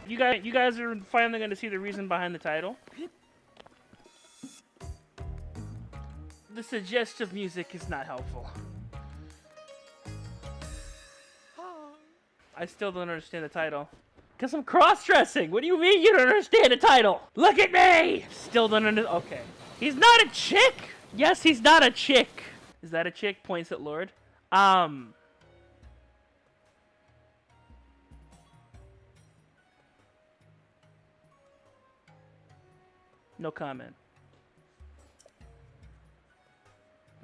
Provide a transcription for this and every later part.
You guys are finally gonna see the reason behind the title. The suggestive music is not helpful. I still don't understand the title. Because I'm cross-dressing! What do you mean you don't understand the title? Look at me! Still don't understand. Okay. He's not a chick! Yes, he's not a chick! Is that a chick? Points at Lord. No comment.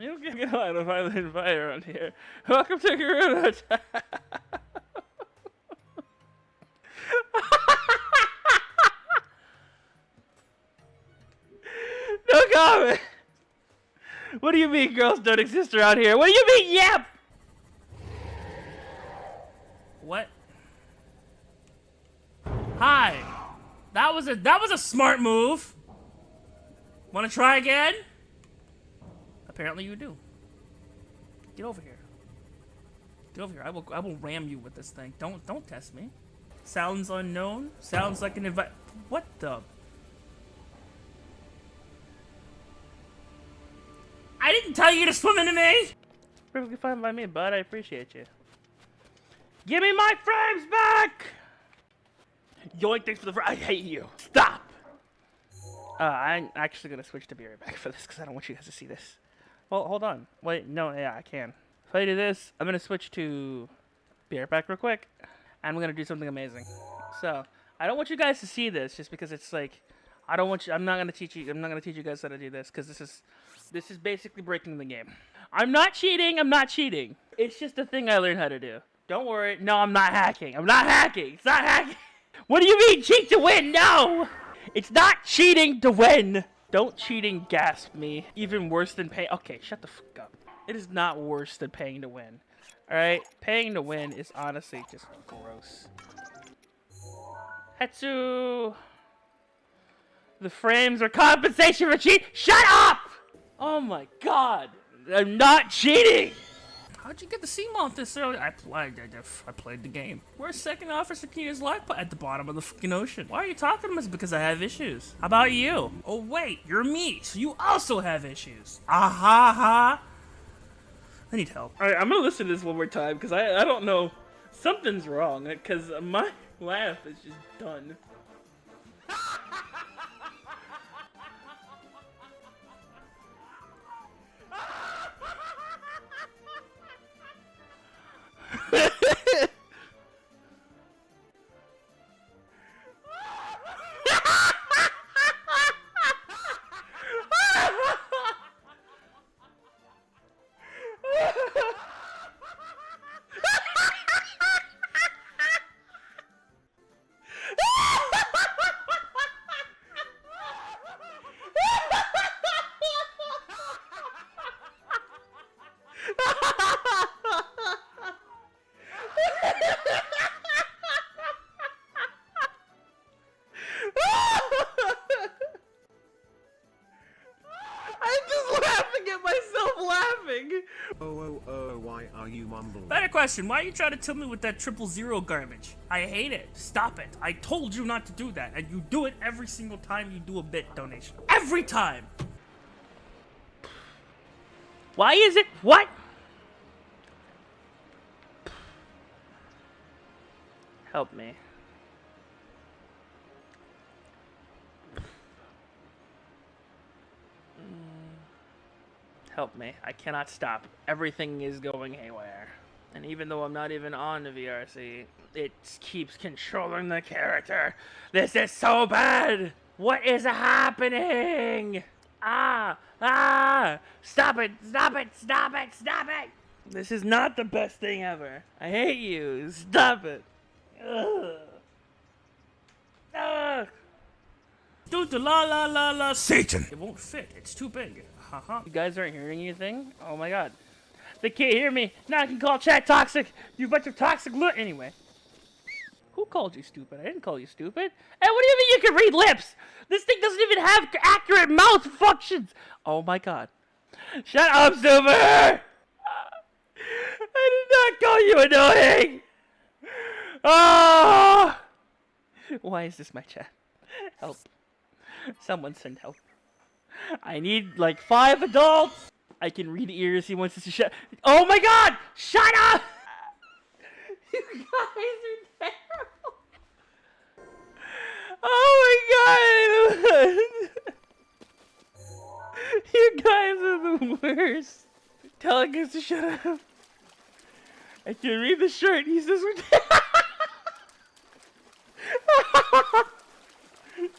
You don't get a lot of violent fire around here. Welcome to Corona. No comment. What do you mean girls don't exist around here? What do you mean, yep? What? Hi. That was a smart move. Want to try again? Apparently you do. Get over here. Get over here. I will ram you with this thing. Don't test me. Sounds unknown. Sounds like an invite. What the? I didn't tell you to swim into me. Perfectly fine by me, bud. I appreciate you. Give me my frames back. Yoink! Thanks for the. I hate you. Stop. I'm actually gonna switch to be right back for this because I don't want you guys to see this. Well, hold on. Wait, no, yeah, I can. If I do this, I'm gonna switch to be right back real quick, and we're gonna do something amazing. So, I don't want you guys to see this just because it's like, I don't want you. I'm not gonna teach you guys how to do this because this is basically breaking the game. I'm not cheating. I'm not cheating. It's just a thing I learned how to do. Don't worry. No, I'm not hacking. I'm not hacking. It's not hacking. What do you mean cheat to win? No! It's not cheating to win! Don't cheating gasp me. Even worse than pay. Okay, shut the fuck up. It is not worse than paying to win. Alright? Paying to win is honestly just gross. Hetsu! The frames are compensation for cheat. Shut up! Oh my god. I'm not cheating! How'd you get the C-Month this early? I played the game. Where's second officer Kina's life at the bottom of the fucking ocean? Why are you talking to me? It's because I have issues. How about you? Oh wait, you're me, so you also have issues. Aha ha. I need help. Alright, I'm gonna listen to this one more time because I don't know. Something's wrong because my laugh is just done. Why are you mumbling? Better question, why are you trying to tell me with that 000 garbage? I hate it. Stop it. I told you not to do that, and you do it every single time you do a bit donation. Every time! Why is it? What? Help me. Help me. I cannot stop. Everything is going haywire. And even though I'm not even on the VRC, it keeps controlling the character. This is so bad! What is happening? Ah! Stop it! Stop it! Stop it! Stop it! This is not the best thing ever. I hate you. Stop it. Ugh. Ugh. Dude, la Satan! It won't fit. It's too big. You guys aren't hearing anything? Oh my god. They can't hear me. Now I can call chat toxic. You bunch of toxic anyway. Who called you stupid? I didn't call you stupid. Hey, what do you mean you can read lips? This thing doesn't even have accurate mouth functions. Oh my god. Shut up, Super! I did not call you annoying! Oh! Why is this my chat? Help. Someone send help. I need like 5 adults! I can read ears, he wants us to shut. Oh my god! Shut up! You guys are terrible! Oh my god! You guys are the worst! Telling us to shut up. I can read the shirt, he says we're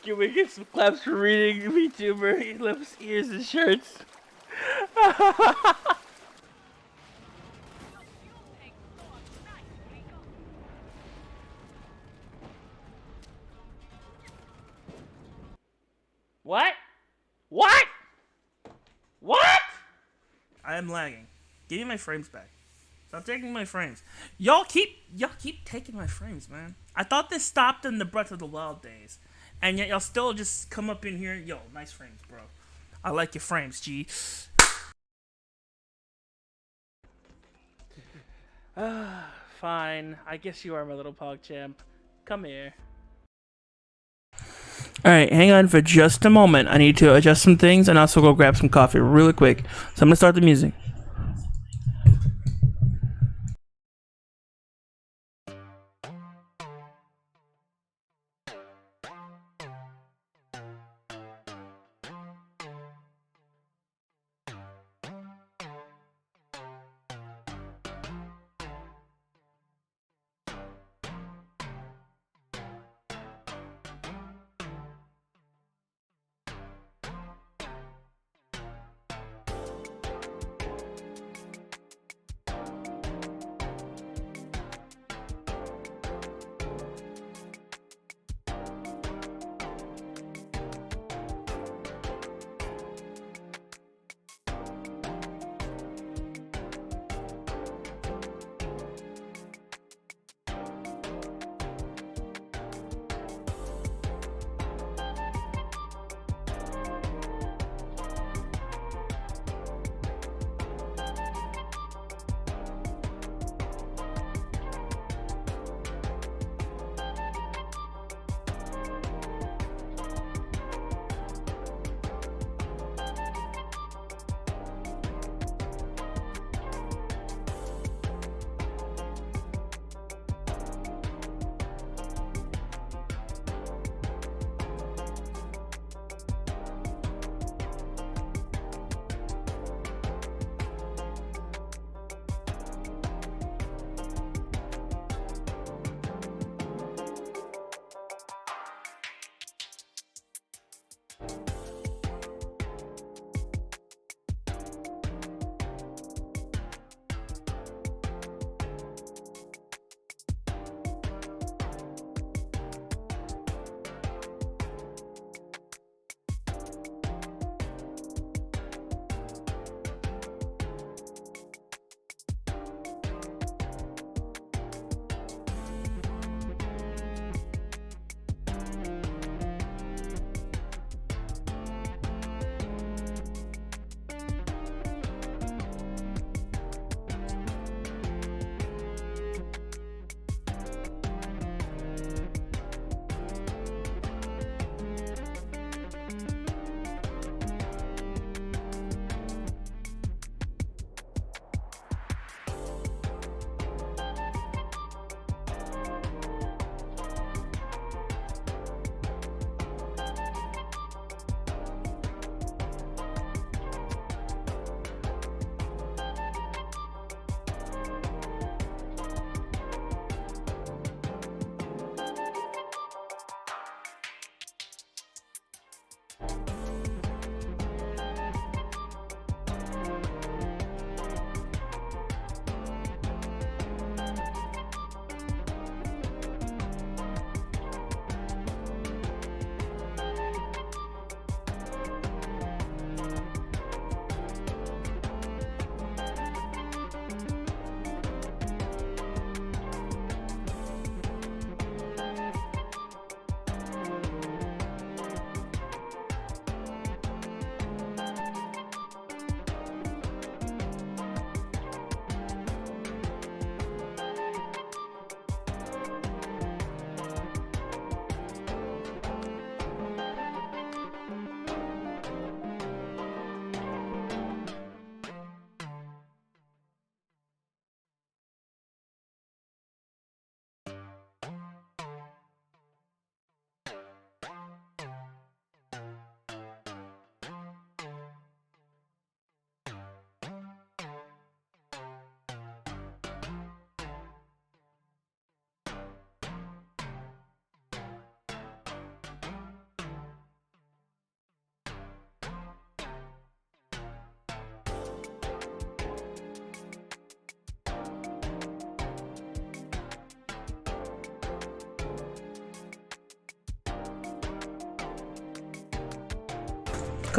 Can we get some claps for reading VTuber lips, ears, and shirts? What? What? What? I am lagging. Give me my frames back. Stop taking my frames. Y'all keep taking my frames, man. I thought this stopped in the Breath of the Wild days. And yet y'all still just come up in here. Yo, nice frames, bro. I like your frames, G. Fine. I guess you are my little pog champ. Come here. Alright, hang on for just a moment. I need to adjust some things and also go grab some coffee really quick. So I'm gonna start the music.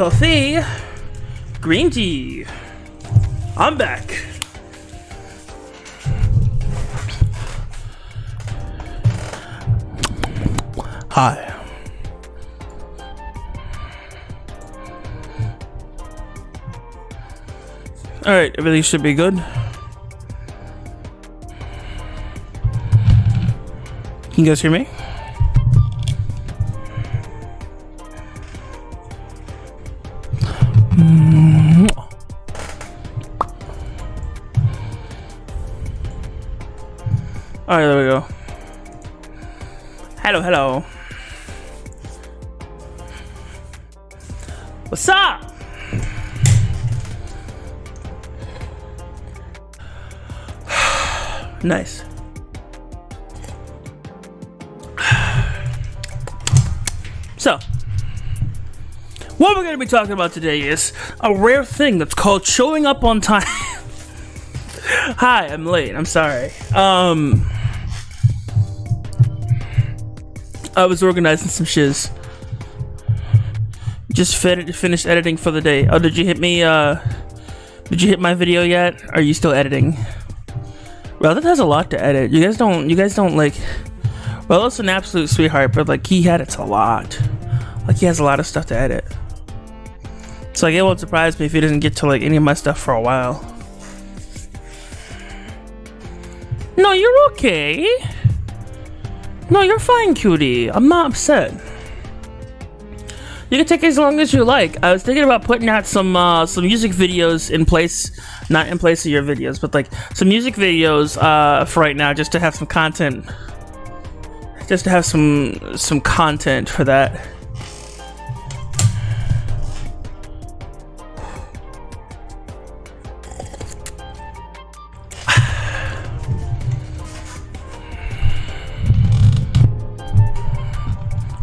coffee, green tea. I'm back. Hi. All right, everything should be good. Can you guys hear me? All right, there we go. Hello, hello. What's up? Nice. So, what we're going to be talking about today is a rare thing that's called showing up on time. Hi, I'm late. I'm sorry. I was organizing some shiz. Just finished editing for the day. Oh, did you hit me? Did you hit my video yet? Are you still editing? Well, that has a lot to edit. You guys don't like. Well, it's an absolute sweetheart, but like he edits a lot. Like he has a lot of stuff to edit. So like it won't surprise me if he doesn't get to like any of my stuff for a while. No, you're okay. No, you're fine, cutie. I'm not upset. You can take as long as you like. I was thinking about putting out some music videos in place, not in place of your videos, but like some music videos for right now, just to have some content. Just to have some content for that.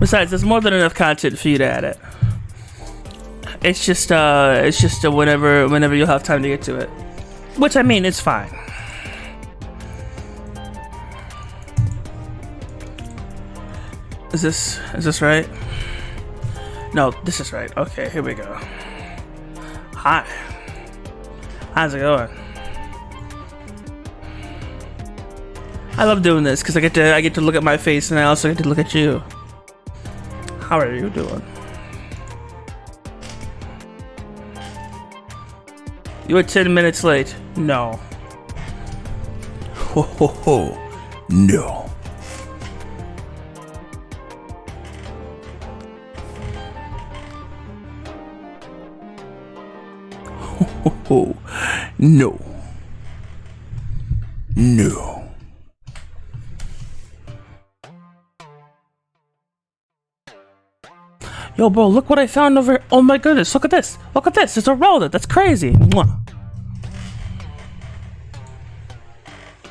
Besides, there's more than enough content for you to edit. It's just whenever you'll have time to get to it. Which I mean, it's fine. Is this right? No, this is right. Okay, here we go. Hi. How's it going? I love doing this because I get to look at my face and I also get to look at you. How are you doing? You were 10 minutes late. No. Ho ho ho. No. Ho ho ho. No. No. Yo, bro, look what I found over here. Oh my goodness, look at this. Look at this. It's a roller. That's crazy. Mwah.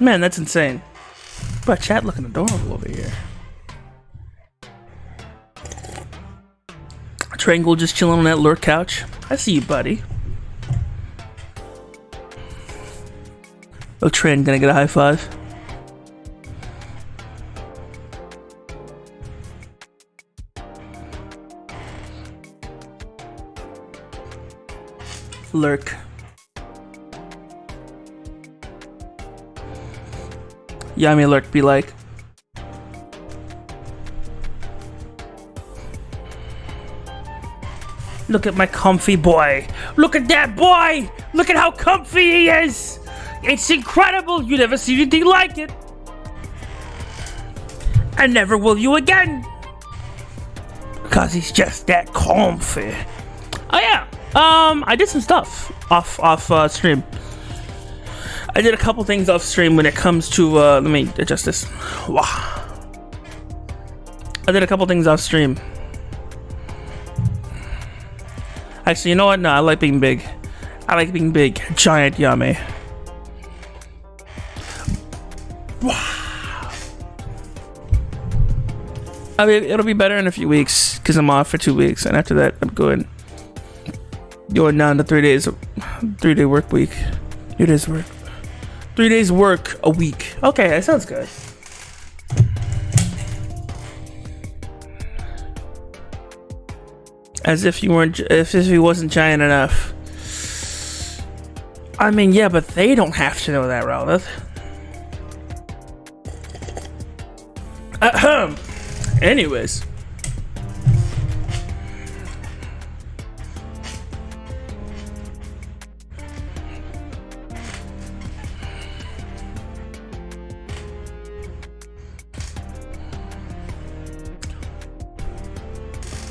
Man, that's insane. Bro, chat looking adorable over here. Triangle just chilling on that lurk couch. I see you, buddy. Oh, Tran, gonna get a high five? Lurk. Yummy lurk be like. Look at my comfy boy. Look at that boy. Look at how comfy he is. It's incredible. You never see anything like it. And never will you again. Because he's just that comfy. Oh yeah. I did some stuff off stream. I did a couple things off stream when it comes to let me adjust this. Wow. I did a couple things off stream. Actually, you know what? No, I like being big. I like being big. Giant yummy. Wow. I mean, it'll be better in a few weeks because I'm off for 2 weeks, and after that, I'm going down to 3 days, 3 day work week. 3 days work. 3 days work a week. Okay, that sounds good. As if you weren't, if he wasn't giant enough. I mean, yeah, but they don't have to know that, Rowleth. Anyways.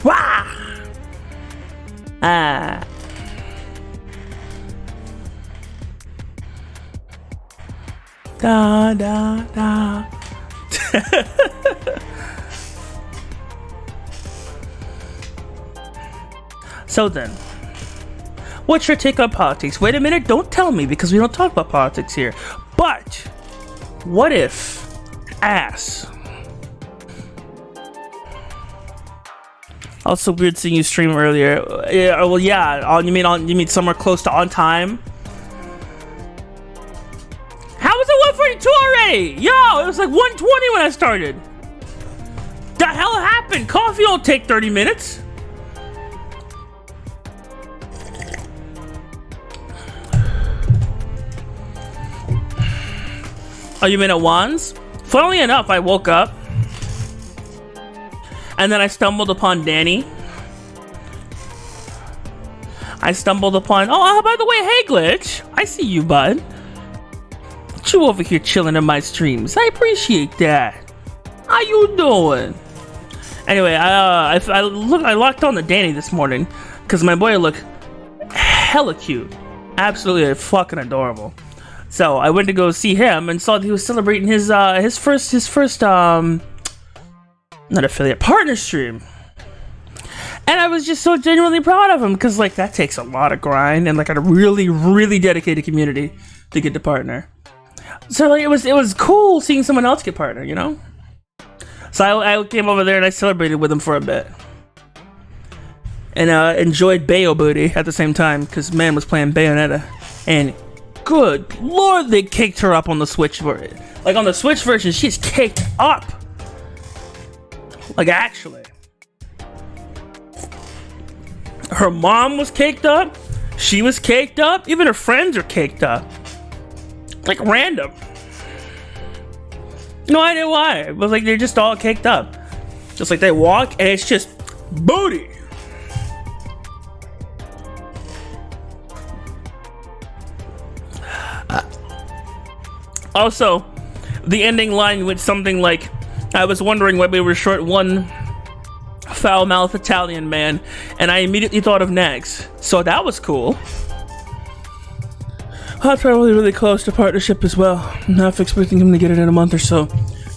Wah! Ah. Da da da. So then, what's your take on politics? Wait a minute, don't tell me because we don't talk about politics here. But what if ass? Also weird seeing you stream earlier. Yeah, well, yeah. You mean somewhere close to on time? How was it 142 already? Yo, it was like 120 when I started. The hell happened? Coffee don't take 30 minutes. Oh, you mean at Juan's? Funnily enough, I woke up and then I stumbled upon Danny. I stumbled upon, oh, by the way, hey Glitch, I see you, bud. You over here chilling in my streams. I appreciate that. How you doing? Anyway, I locked on to Danny this morning because my boy looked hella cute, absolutely fucking adorable. So I went to go see him and saw that he was celebrating his first not affiliate partner stream. And I was just so genuinely proud of him because like that takes a lot of grind and like a really dedicated community to get to partner. So like it was cool seeing someone else get partner, you know? So I came over there and I celebrated with him for a bit. And enjoyed Bayo Booty at the same time because man was playing Bayonetta. And good lord, they caked her up on the Switch version. Like on the Switch version, she's caked up. Like actually. Her mom was caked up. She was caked up. Even her friends are caked up. Like random. No idea why. But like they're just all caked up. Just like they walk and it's just booty. Also, the ending line with something like, I was wondering why we were short one foul-mouthed Italian man, and I immediately thought of Nags. So that was cool. I'm probably really close to partnership as well. I'm not expecting him to get it in a month or so.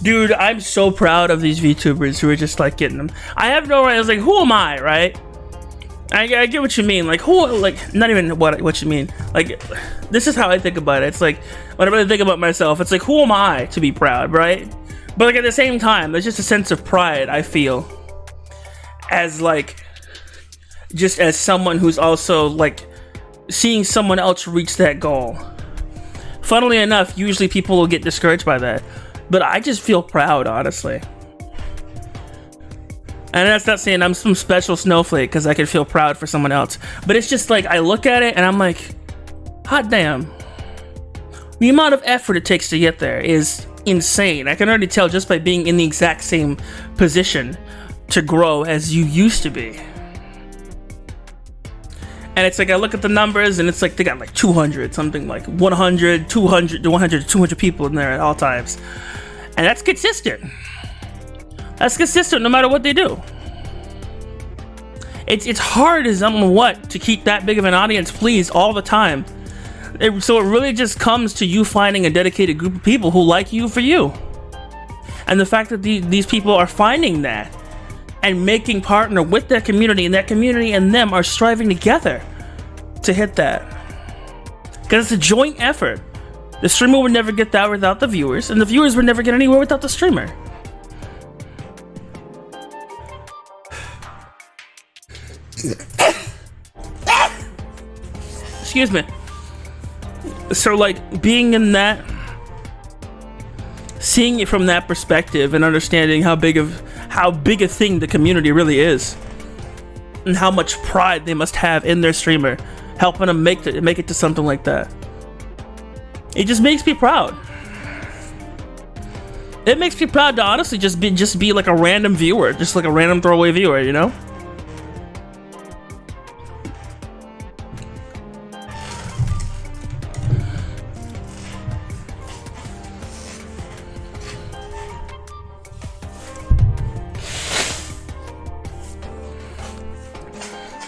Dude, I'm so proud of these VTubers who are just like getting them. I have no right. I was like, who am I, right? I get what you mean. Like, who, like, not even what you mean. Like, this is how I think about it. It's like, whenever I think about myself, it's like, who am I to be proud, right? But like at the same time, there's just a sense of pride I feel as like, just as someone who's also like seeing someone else reach that goal. Funnily enough, usually people will get discouraged by that, but I just feel proud, honestly. And that's not saying I'm some special snowflake because I can feel proud for someone else, but it's just like I look at it and I'm like, hot damn, the amount of effort it takes to get there is insane. I can already tell just by being in the exact same position to grow as you used to be. And it's like I look at the numbers and it's like they got like 200, something like 100, 200, 100, 200 people in there at all times. And that's consistent. That's consistent no matter what they do. It's hard as what to keep that big of an audience pleased all the time. So it really just comes to you finding a dedicated group of people who like you for you. And the fact that these people are finding that and making partner with that community, and that community and them are striving together to hit that. Because it's a joint effort. The streamer would never get that without the viewers, and the viewers would never get anywhere without the streamer. Excuse me. So like being in that, seeing it from that perspective and understanding how big a thing the community really is. and how much pride they must have in their streamer, helping them make it to something like that. It just makes me proud. It makes me proud to honestly just be like a random viewer, just like a random throwaway viewer, you know?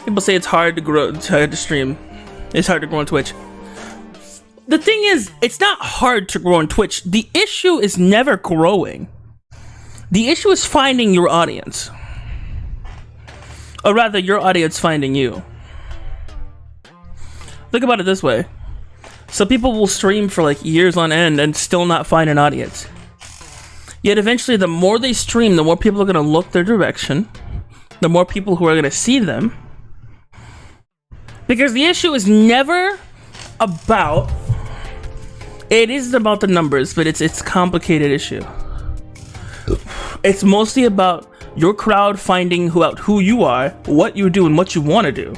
People say it's hard to stream. It's hard to grow on Twitch. The thing is, it's not hard to grow on Twitch. The issue is never growing. The issue is finding your audience. Or rather, your audience finding you. Think about it this way. So people will stream for like years on end and still not find an audience. Yet eventually, the more they stream, the more people are going to look their direction. The more people who are going to see them. Because the issue is never about... It is about the numbers, but it's a complicated issue. It's mostly about your crowd finding out who you are, what you do, and what you want to do.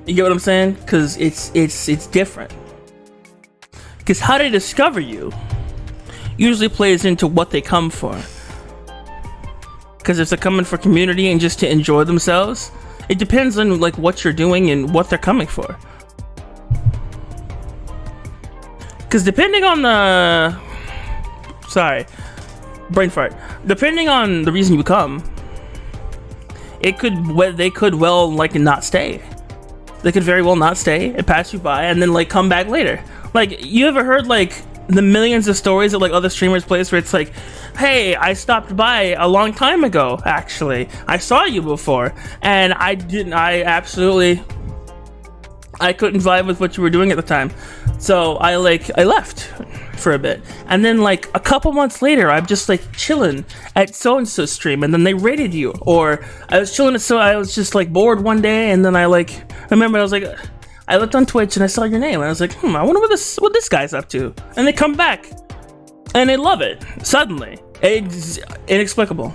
You get what I'm saying? Because it's different. Because how they discover you usually plays into what they come for. Because if they're coming for community and just to enjoy themselves, it depends on like what you're doing and what they're coming for. Because depending on the... Sorry. Brain fart. Depending on the reason you come, they could well like not stay. They could very well not stay and pass you by and then like come back later. Like, you ever heard like the millions of stories that like other streamers place where it's like, hey, I stopped by a long time ago, actually. I saw you before, and I couldn't vibe with what you were doing at the time. So I left for a bit. And then like a couple months later, I'm just like chilling at so-and-so stream, and then they rated you. Or I was chilling, so I was just like bored one day, and then I remember I was like, I looked on Twitch and I saw your name, and I was like, I wonder what this guy's up to. And they come back, and they love it. Suddenly, it's inexplicable.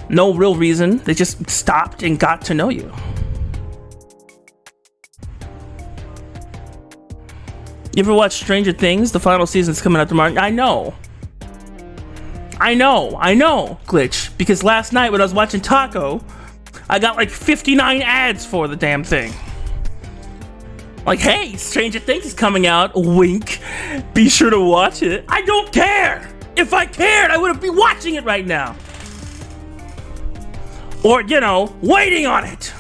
No real reason. They just stopped and got to know you. You ever watch Stranger Things? The final season's coming out tomorrow. I know, Glitch. Because last night when I was watching Taco, I got like 59 ads for the damn thing. Like, hey, Stranger Things is coming out, wink, be sure to watch it. I don't care! If I cared, I wouldn't be watching it right now. Or, you know, waiting on it.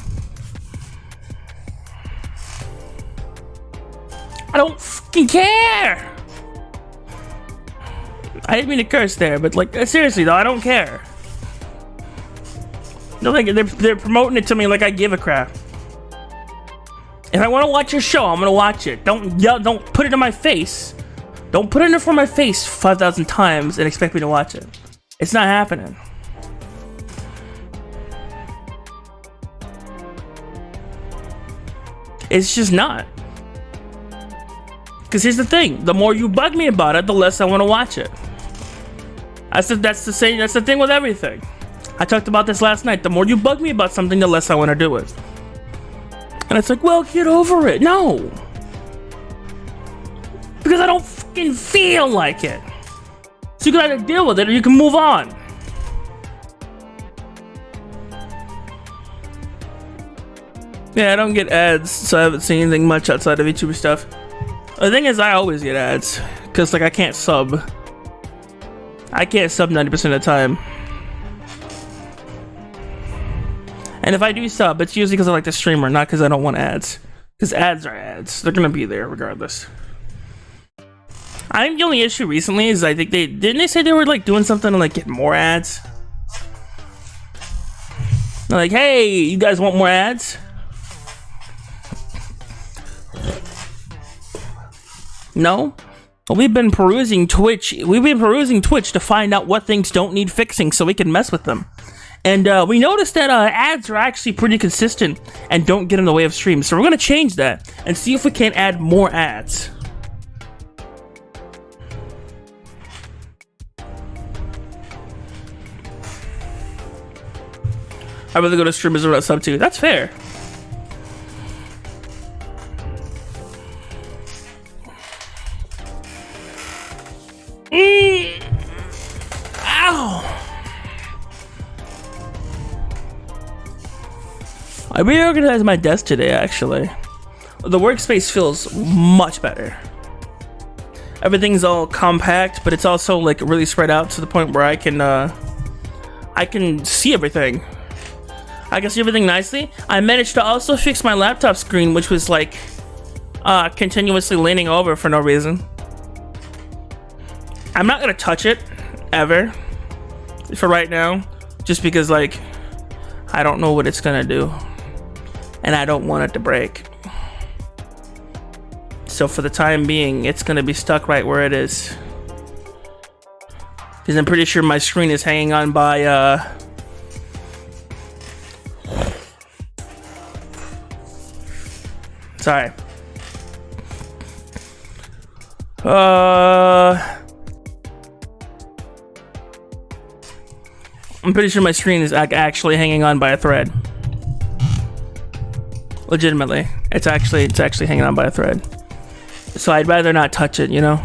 I don't fucking care! I didn't mean to curse there, but like, seriously though, I don't care. They're promoting it to me like I give a crap. If I want to watch your show, I'm gonna watch it. Don't put it in my face. Don't put it in front of my face 5,000 times and expect me to watch it. It's not happening. It's just not. Because here's the thing: the more you bug me about it, the less I want to watch it. That's the thing with everything. I talked about this last night. The more you bug me about something, the less I want to do it. And it's like, well, get over it. No. Because I don't fucking feel like it. So you can either deal with it or you can move on. Yeah, I don't get ads, so I haven't seen anything much outside of VTuber stuff. The thing is, I always get ads. Because, like, I can't sub. I can't sub 90% of the time. And if I do sub, it's usually because I like the streamer, not because I don't want ads. Because ads are ads. They're going to be there regardless. I think the only issue recently is I think didn't they say they were like doing something to like get more ads? They're like, hey, you guys want more ads? No? Well, we've been perusing Twitch to find out what things don't need fixing so we can mess with them. And we noticed that ads are actually pretty consistent and don't get in the way of streams. So we're going to change that and see if we can add more ads. I'd rather go to streamers without sub to. That's fair. Ow! I reorganized my desk today, actually. The workspace feels much better. Everything's all compact, but it's also like really spread out to the point where I can see everything. I can see everything nicely. I managed to also fix my laptop screen, which was like continuously leaning over for no reason. I'm not gonna touch it ever for right now, just because like I don't know what it's gonna do, and I don't want it to break. So for the time being, it's gonna be stuck right where it is, because I'm pretty sure my screen is hanging on by sorry. I'm pretty sure my screen is actually hanging on by a thread. Legitimately, it's actually hanging on by a thread. So I'd rather not touch it, you know?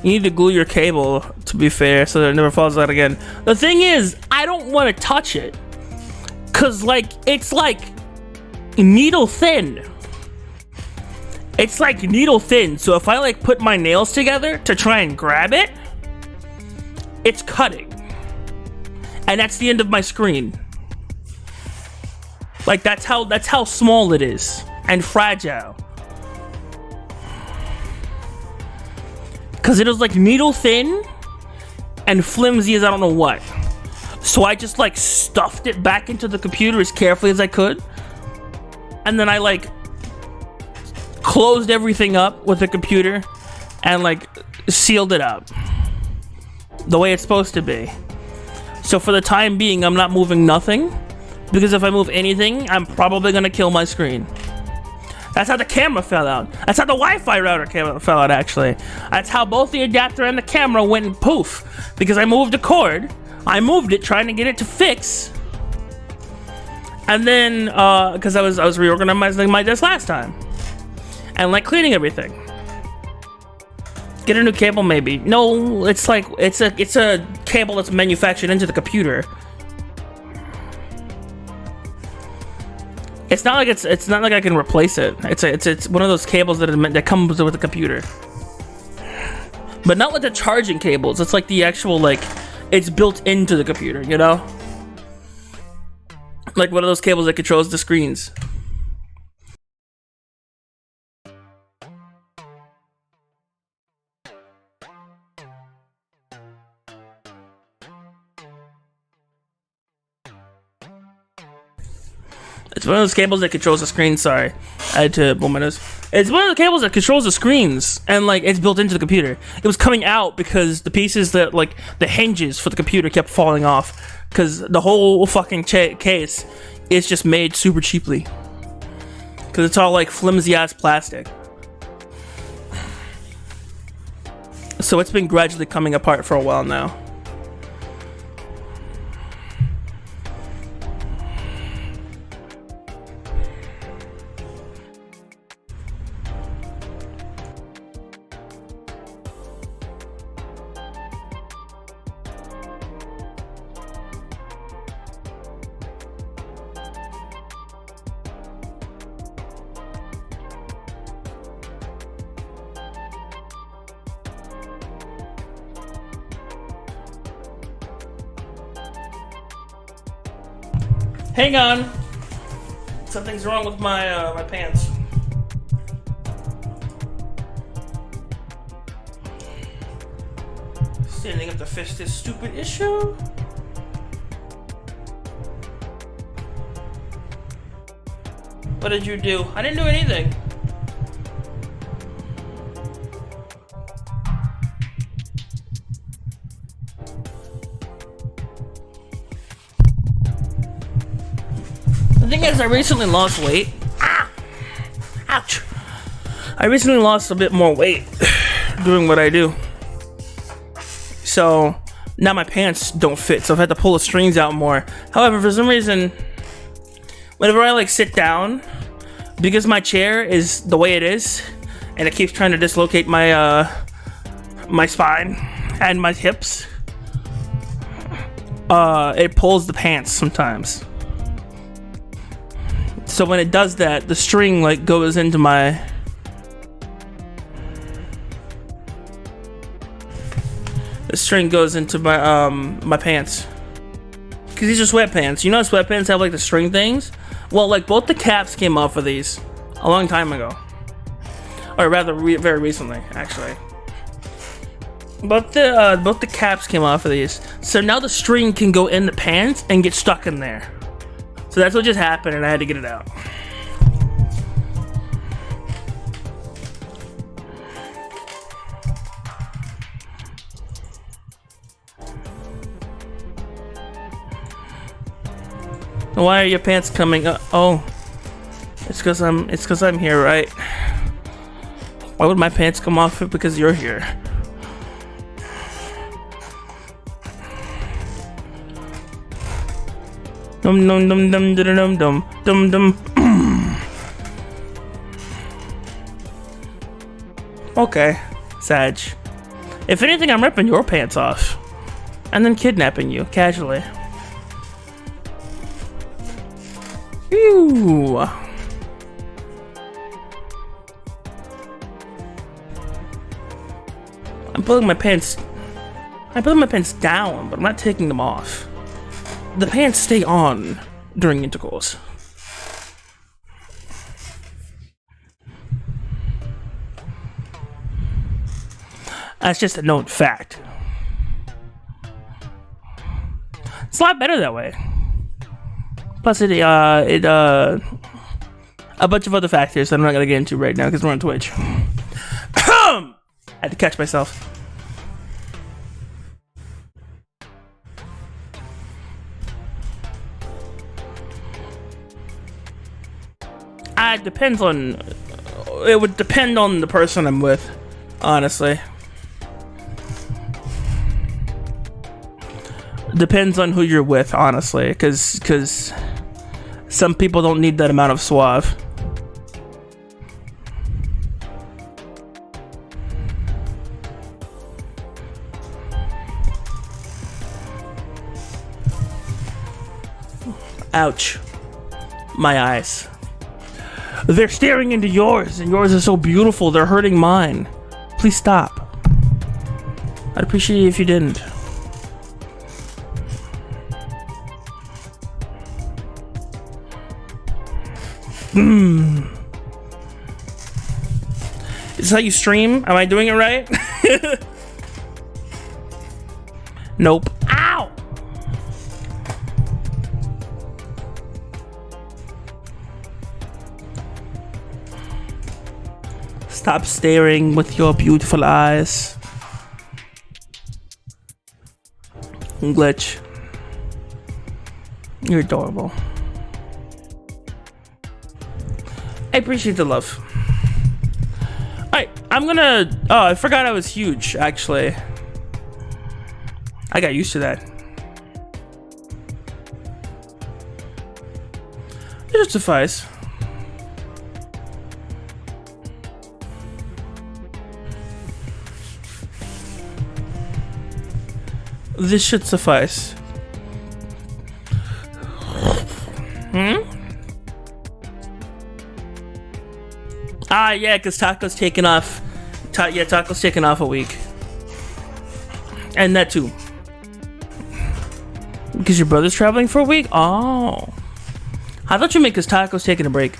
You need to glue your cable, to be fair, so that it never falls out again. The thing is, I don't want to touch it, cause like it's like needle thin. It's like needle thin, so if I like put my nails together to try and grab it, it's cutting. And that's the end of my screen. Like that's how small it is and fragile. Cause it is like needle thin and flimsy as I don't know what. So I just like stuffed it back into the computer as carefully as I could. And then I like closed everything up with the computer and like sealed it up the way it's supposed to be. So for the time being, I'm not moving nothing, because if I move anything, I'm probably gonna kill my screen. That's how the camera fell out. That's how the Wi-Fi router fell out, actually. That's how both the adapter and the camera went poof, because I moved the cord. I moved it trying to get it to fix, and then because I was reorganizing my desk last time and like cleaning everything. Get a new cable, maybe. No, it's like it's a cable that's manufactured into the computer. It's not like I can replace it. It's one of those cables that comes with the computer, but not like the charging cables. It's like the actual like it's built into the computer, you know, like one of those cables that controls the screens. It's one of those cables that controls the screen. Sorry, I had to blow my nose. It's one of the cables that controls the screens, and like it's built into the computer. It was coming out because the pieces that like the hinges for the computer kept falling off, because the whole fucking case is just made super cheaply, because it's all like flimsy ass plastic. So it's been gradually coming apart for a while now. Hang on. Something's wrong with my my pants. Standing up to fix this stupid issue. What did you do? I didn't do anything. The thing is, I recently lost weight. Ah! Ouch! I recently lost a bit more weight doing what I do. So, now my pants don't fit, so I've had to pull the strings out more. However, for some reason, whenever I like sit down, because my chair is the way it is, and it keeps trying to dislocate my my spine and my hips, it pulls the pants sometimes. So when it does that, the string like goes into my my pants. Cause these are sweatpants. You know sweatpants have like the string things? Well, like both the caps came off of these a long time ago. Or rather very recently, actually. Both the caps came off of these. So now the string can go in the pants and get stuck in there. So that's what just happened, and I had to get it out. Why are your pants coming up? Oh, it's because I'm here, right? Why would my pants come off it? Because you're here. Dum dum dum dum dum dum dum dum. Okay, Sag. If anything, I'm ripping your pants off, and then kidnapping you casually. Ew. I'm pulling my pants down, but I'm not taking them off. The pants stay on during intercourse. That's just a known fact. It's a lot better that way. Plus a bunch of other factors that I'm not gonna get into right now because we're on Twitch. I had to catch myself. It would depend on the person I'm with, honestly. Depends on who you're with, honestly, because some people don't need that amount of suave. Ouch. My eyes. They're staring into yours, and yours is so beautiful, they're hurting mine. Please stop. I'd appreciate it if you didn't. Is this how you stream? Am I doing it right? Nope. Ow! Stop staring with your beautiful eyes. Glitch. You're adorable. I appreciate the love. Alright, I'm gonna... Oh, I forgot I was huge, actually. I got used to that. It should suffice. This should suffice. Ah, yeah, because Taco's taken off. Taco's taken off a week. And that too. Because your brother's traveling for a week? Oh. I thought you meant because Taco's taking a break.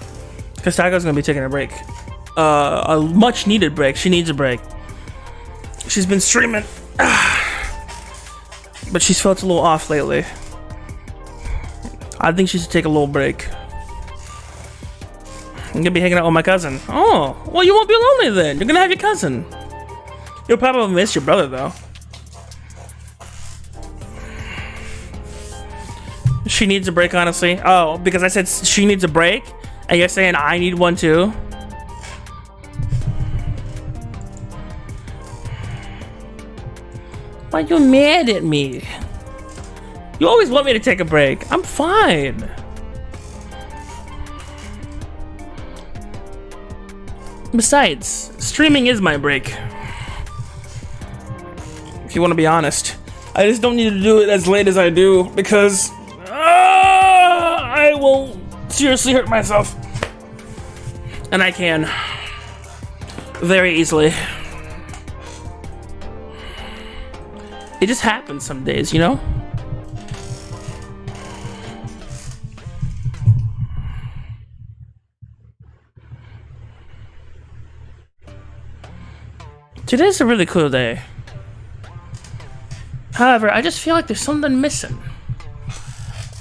Because Taco's going to be taking a break. A much needed break. She needs a break. She's been streaming. But she's felt a little off lately. I think she should take a little break. I'm gonna be hanging out with my cousin. Oh, well, you won't be lonely then. You're gonna have your cousin. You'll probably miss your brother, though. She needs a break, honestly. Oh, because I said she needs a break, and you're saying I need one too? Why you mad at me? You always want me to take a break. I'm fine. Besides, streaming is my break. If you want to be honest. I just don't need to do it as late as I do because I will seriously hurt myself. And I can. Very easily. It just happens some days, you know? Today's a really cool day. However, I just feel like there's something missing.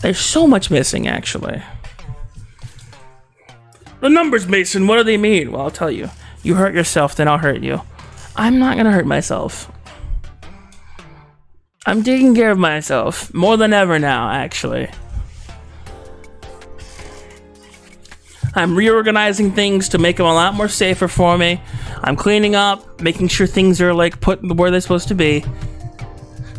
There's so much missing, actually. The numbers, Mason, what do they mean? Well, I'll tell you. You hurt yourself, then I'll hurt you. I'm not gonna hurt myself. I'm taking care of myself. More than ever now, actually. I'm reorganizing things to make them a lot more safer for me. I'm cleaning up, making sure things are like put where they're supposed to be.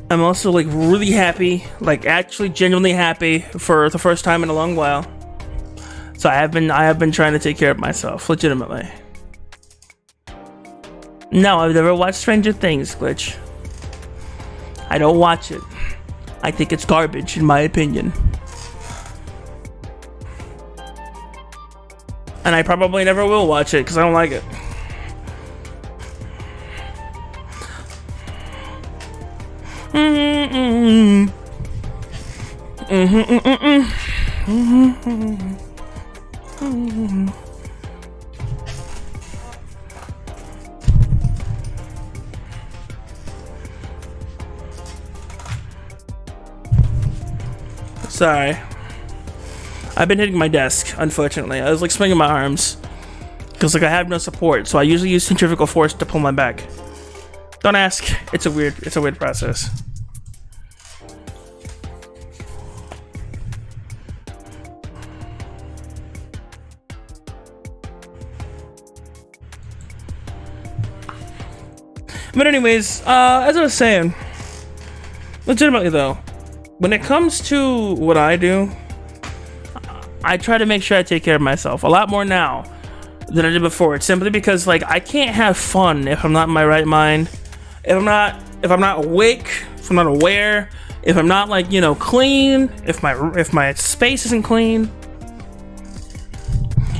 I'm also like really happy, like actually genuinely happy for the first time in a long while. So I have been trying to take care of myself, legitimately. No, I've never watched Stranger Things, Glitch. I don't watch it. I think it's garbage, in my opinion. And I probably never will watch it because I don't like it. Sorry. I've been hitting my desk, unfortunately. I was like swinging my arms because like I have no support, so I usually use centrifugal force to pull my back. Don't ask. It's a weird process. But anyways, as I was saying, legitimately though, when it comes to what I do, I try to make sure I take care of myself a lot more now than I did before. It's simply because like I can't have fun if I'm not in my right mind, if I'm not awake, if I'm not aware, if I'm not like, you know, clean, if my space isn't clean.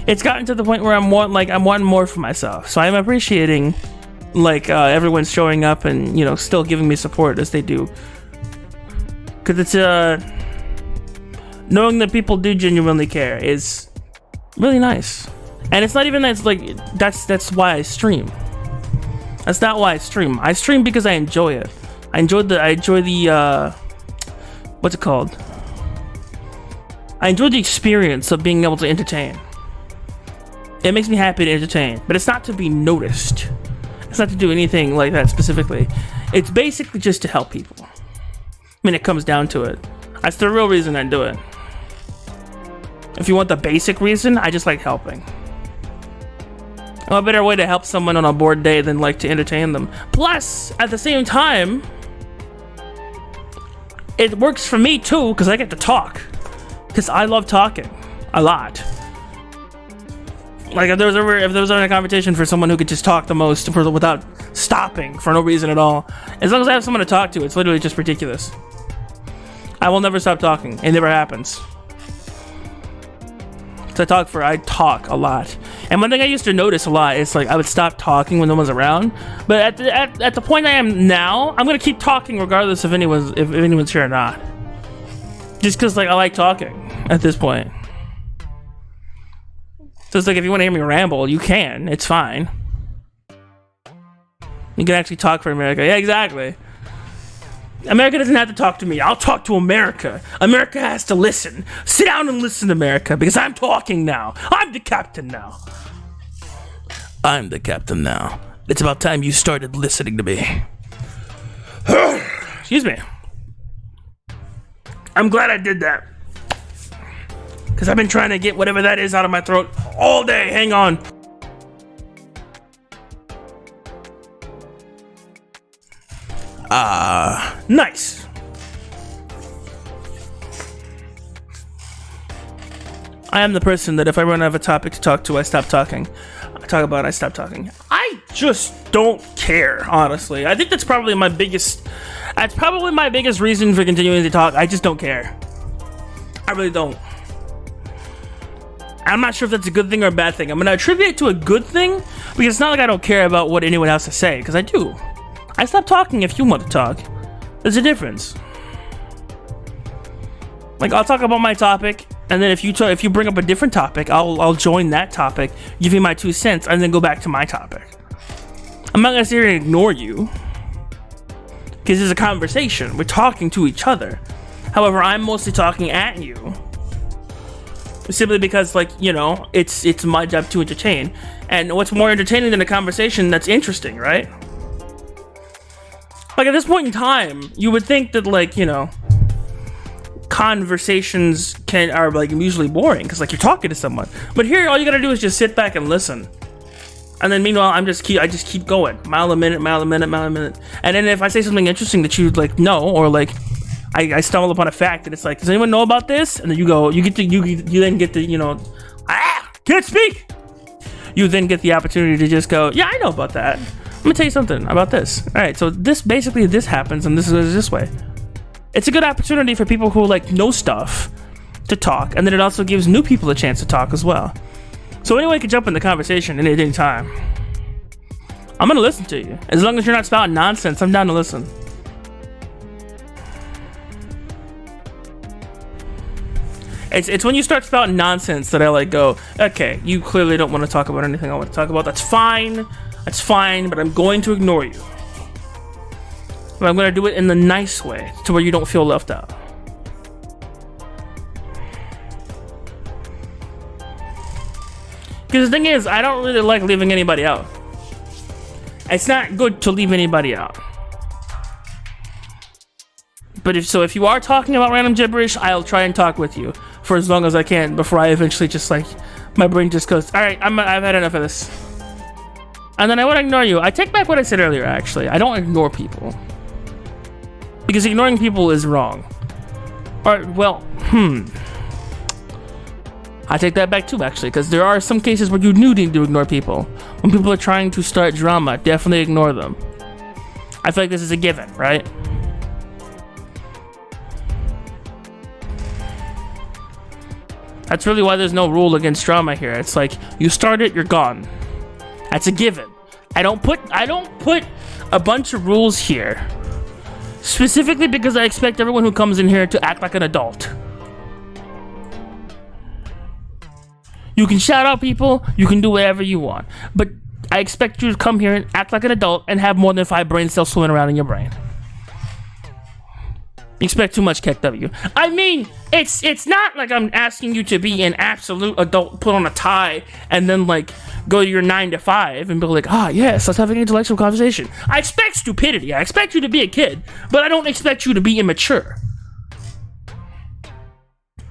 It's gotten to the point where I'm wanting more for myself. So I'm appreciating like everyone's showing up and, you know, still giving me support as they do. Cause it's knowing that people do genuinely care is really nice. And it's not even that it's like that's why I stream. That's not why I stream. I stream because I enjoy it. I enjoy the what's it called? I enjoy the experience of being able to entertain. It makes me happy to entertain, but it's not to be noticed. It's not to do anything like that specifically. It's basically just to help people. I mean, it comes down to it. That's the real reason I do it. If you want the basic reason, I just like helping. What better way to help someone on a bored day than like to entertain them? Plus, at the same time, it works for me too because I get to talk. Because I love talking a lot. Like if there was ever a conversation for someone who could just talk the most without stopping for no reason at all, as long as I have someone to talk to, it's literally just ridiculous. I will never stop talking. It never happens. So I talk a lot. And one thing I used to notice a lot is like I would stop talking when no one's around. But at the point I am now, I'm gonna keep talking regardless if anyone's here or not. Just because like I like talking at this point. So it's like if you want to hear me ramble, you can. It's fine. You can actually talk for America. Yeah, exactly. America doesn't have to talk to me. I'll talk to America. America has to listen. Sit down and listen to America because I'm talking now. I'm the captain now. I'm the captain now. It's about time you started listening to me. Excuse me. I'm glad I did that. Because I've been trying to get whatever that is out of my throat all day. Hang on. Nice. I am the person that if I run out of a topic to talk to, I stop talking. I talk about it, I stop talking. I just don't care, honestly. I think that's probably my biggest reason for continuing to talk. I just don't care. I really don't. I'm not sure if that's a good thing or a bad thing. I'm gonna attribute it to a good thing because it's not like I don't care about what anyone else has to say, because I do. I stop talking if you want to talk. There's a difference. Like, I'll talk about my topic, and then if you bring up a different topic, I'll join that topic, give you my 2 cents, and then go back to my topic. I'm not gonna sit here and ignore you, because it's a conversation. We're talking to each other. However, I'm mostly talking at you, simply because, like, you know, it's my job to entertain. And what's more entertaining than a conversation that's interesting, right? Like, at this point in time, you would think that, like, you know, conversations are like usually boring because, like, you're talking to someone. But here, all you gotta do is just sit back and listen. And then meanwhile, I just keep going, mile a minute. And then if I say something interesting that you like know, or like I stumble upon a fact and it's like, does anyone know about this? And then you then get to, you know, can't speak. You then get the opportunity to just go, yeah, I know about that. Let me tell you something about this. All right, so this happens, and this is this way. It's a good opportunity for people who like know stuff to talk, and then it also gives new people a chance to talk as well. So anyone can jump in the conversation at any time. I'm gonna listen to you. As long as you're not spouting nonsense, I'm down to listen. It's when you start spouting nonsense that I like go, okay, you clearly don't want to talk about anything I want to talk about. That's fine, but I'm going to ignore you. But I'm going to do it in the nice way to where you don't feel left out. Because the thing is, I don't really like leaving anybody out. It's not good to leave anybody out. But if you are talking about random gibberish, I'll try and talk with you for as long as I can before I eventually just like, my brain just goes, all right, I've had enough of this. And then I would ignore you. I take back what I said earlier, actually. I don't ignore people. Because ignoring people is wrong. Or, well, I take that back too, actually, because there are some cases where you do need to ignore people. When people are trying to start drama, definitely ignore them. I feel like this is a given, right? That's really why there's no rule against drama here. It's like, you start it, you're gone. That's a given. I don't put a bunch of rules here specifically because I expect everyone who comes in here to act like an adult. You can shout out people, you can do whatever you want, but I expect you to come here and act like an adult and have more than 5 brain cells swimming around in your brain. You expect too much, KW. I mean, it's not like I'm asking you to be an absolute adult, put on a tie, and then like go to your 9 to 5 and be like, yes, let's have an intellectual conversation. I expect stupidity. I expect you to be a kid, but I don't expect you to be immature.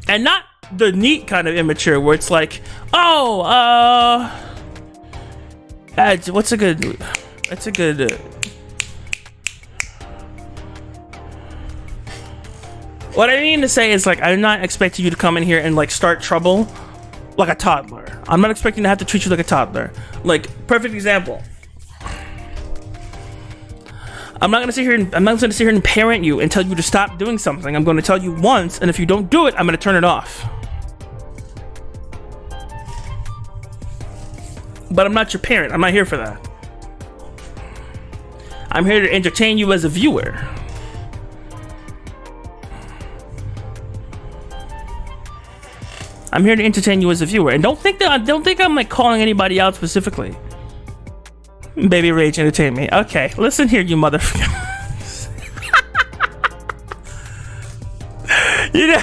And not the neat kind of immature where it's like, what's a good what I mean to say is, like, I'm not expecting you to come in here and like start trouble like a toddler. I'm not expecting to have to treat you like a toddler. Like, perfect example. I'm not gonna sit here and parent you and tell you to stop doing something. I'm gonna tell you once, and if you don't do it, I'm gonna turn it off. But I'm not your parent. I'm not here for that. I'm here to entertain you as a viewer. I'm here to entertain you as a viewer, and don't think I'm like calling anybody out specifically. Baby Rage, entertain me. Okay, listen here, you motherfucker. You know,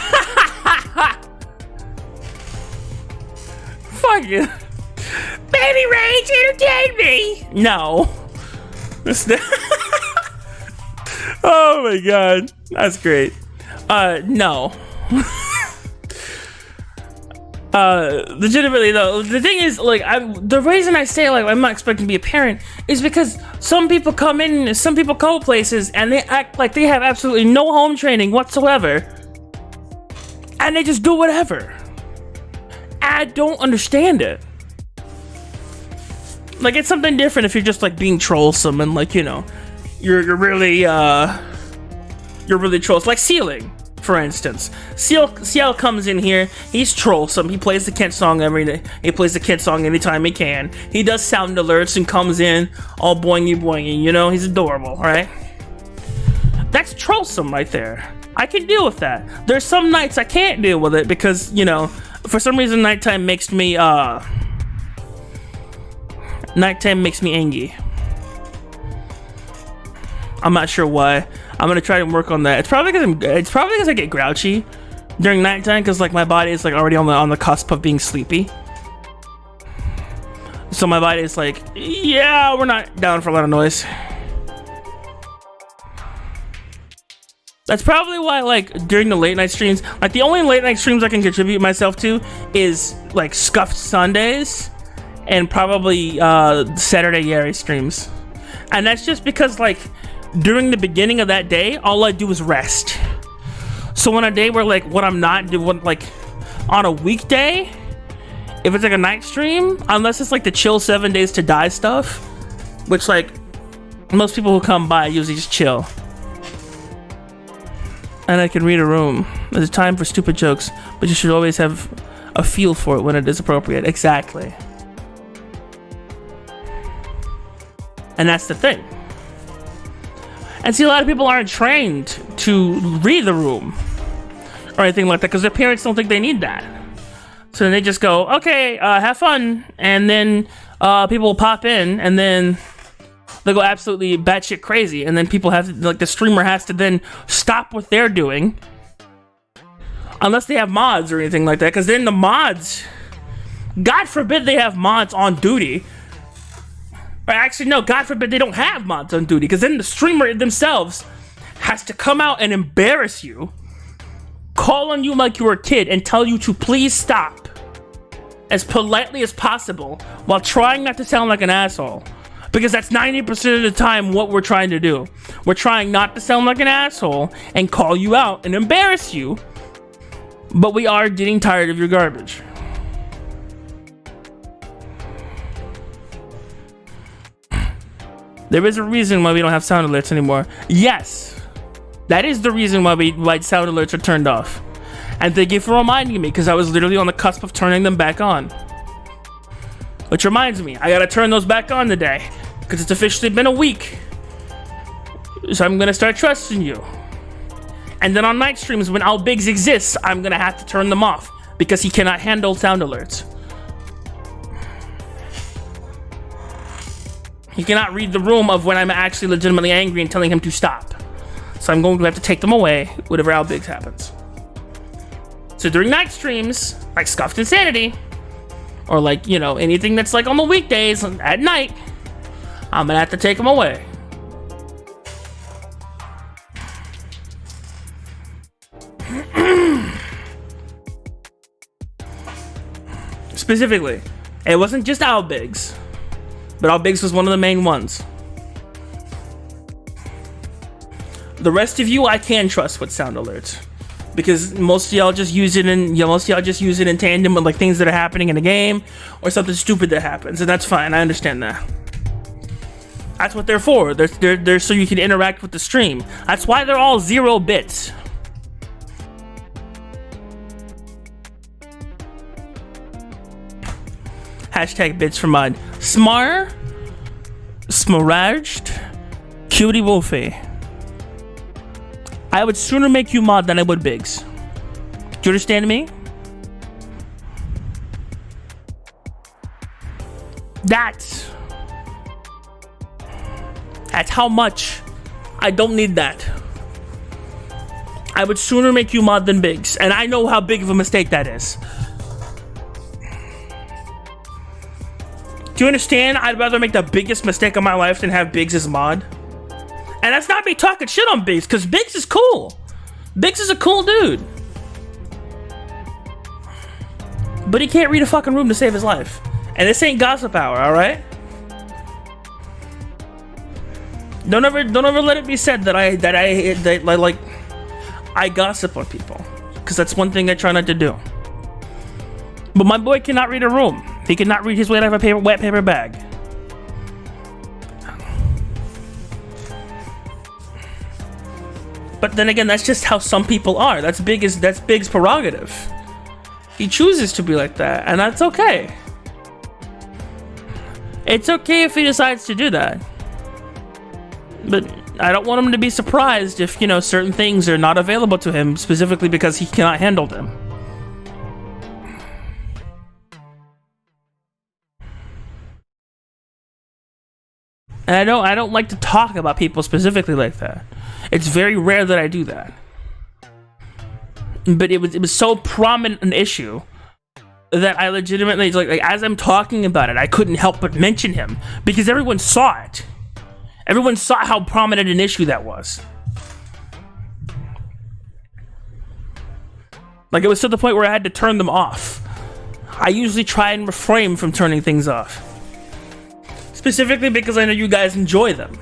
fuck you. Baby Rage, entertain me. No. Oh my god, that's great. No. Legitimately though, the thing is, like, the reason I say, like, I'm not expecting to be a parent is because some people come in, some people go places, and they act like they have absolutely no home training whatsoever, and they just do whatever. I don't understand it. Like, it's something different if you're just, like, being trollsome and, like, you know, you're really trollsome. Like Sealing, for instance. Seal comes in here, he's trollsome, he plays the Kent song every day, he plays the Kent song anytime he can, he does sound alerts and comes in all boingy boingy, you know, he's adorable, right? That's trollsome right there. I can deal with that. There's some nights I can't deal with it because, you know, for some reason nighttime makes me angry. I'm not sure why. I'm gonna try to work on that. It's probably because I get grouchy during nighttime because, like, my body is, like, already on the cusp of being sleepy. So my body is like, yeah, we're not down for a lot of noise. That's probably why, like, during the late night streams, like, the only late night streams I can contribute myself to is, like, Scuffed Sundays and probably Saturday Yari streams. And that's just because, like, during the beginning of that day, all I do is rest. So on a day where, like, what I'm not doing, like, on a weekday, if it's like a night stream, unless it's like the chill 7 days to die stuff, which, like, most people who come by usually just chill. And I can read a room. There's a time for stupid jokes, but you should always have a feel for it when it is appropriate. Exactly. And that's the thing. And see, a lot of people aren't trained to read the room or anything like that because their parents don't think they need that. So then they just go, okay, have fun. And then people will pop in and then they go absolutely batshit crazy, and then people have to, like, the streamer has to then stop what they're doing, unless they have mods or anything like that. Because then the mods, God forbid they have mods on duty. Or actually, no, God forbid they don't have mods on duty. Because then the streamer themselves has to come out and embarrass you, call on you like you were a kid, and tell you to please stop as politely as possible while trying not to sound like an asshole. Because that's 90% of the time what we're trying to do. We're trying not to sound like an asshole and call you out and embarrass you, but we are getting tired of your garbage. There is a reason why we don't have sound alerts anymore. Yes, that is the reason why sound alerts are turned off. And thank you for reminding me, because I was literally on the cusp of turning them back on. Which reminds me, I gotta turn those back on today, because it's officially been a week. So I'm gonna start trusting you. And then on night streams, when Al Biggs exists, I'm gonna have to turn them off, because he cannot handle sound alerts. He cannot read the room of when I'm actually legitimately angry and telling him to stop. So I'm going to have to take them away whenever Al Biggs happens. So during night streams, like Scuffed Insanity, or, like, you know, anything that's, like, on the weekdays at night, I'm gonna have to take them away. Specifically, it wasn't just Al Biggs, but Al Biggs was one of the main ones. The rest of you I can trust with sound alerts, because most of y'all just use it in tandem with, like, things that are happening in the game or something stupid that happens, and that's fine. I understand that. That's what they're for. They're so you can interact with the stream. That's why they're all 0 bits. Hashtag bits for mod. Smar, smaraged, cutie wolfie. I would sooner make you mod than I would Biggs. Do you understand me? That's how much I don't need that. I would sooner make you mod than Biggs, and I know how big of a mistake that is. Do you understand? I'd rather make the biggest mistake of my life than have Biggs as mod. And that's not me talking shit on Biggs, because Biggs is cool. Biggs is a cool dude. but he can't read a fucking room to save his life. And this ain't gossip hour, all right? Don't ever let it be said that I gossip on people, because that's one thing I try not to do. But my boy cannot read a room. He cannot read his way out of a wet paper bag. But then again, that's just how some people are. That's Big's prerogative. He chooses to be like that, and that's okay. It's okay if he decides to do that. But I don't want him to be surprised if, you know, certain things are not available to him specifically because he cannot handle them. And I don't like to talk about people specifically like that. It's very rare that I do that. But it was so prominent an issue that I legitimately, like as I'm talking about it, I couldn't help but mention him because everyone saw it. Everyone saw how prominent an issue that was. Like, it was to the point where I had to turn them off. I usually try and refrain from turning things off. Specifically because I know you guys enjoy them.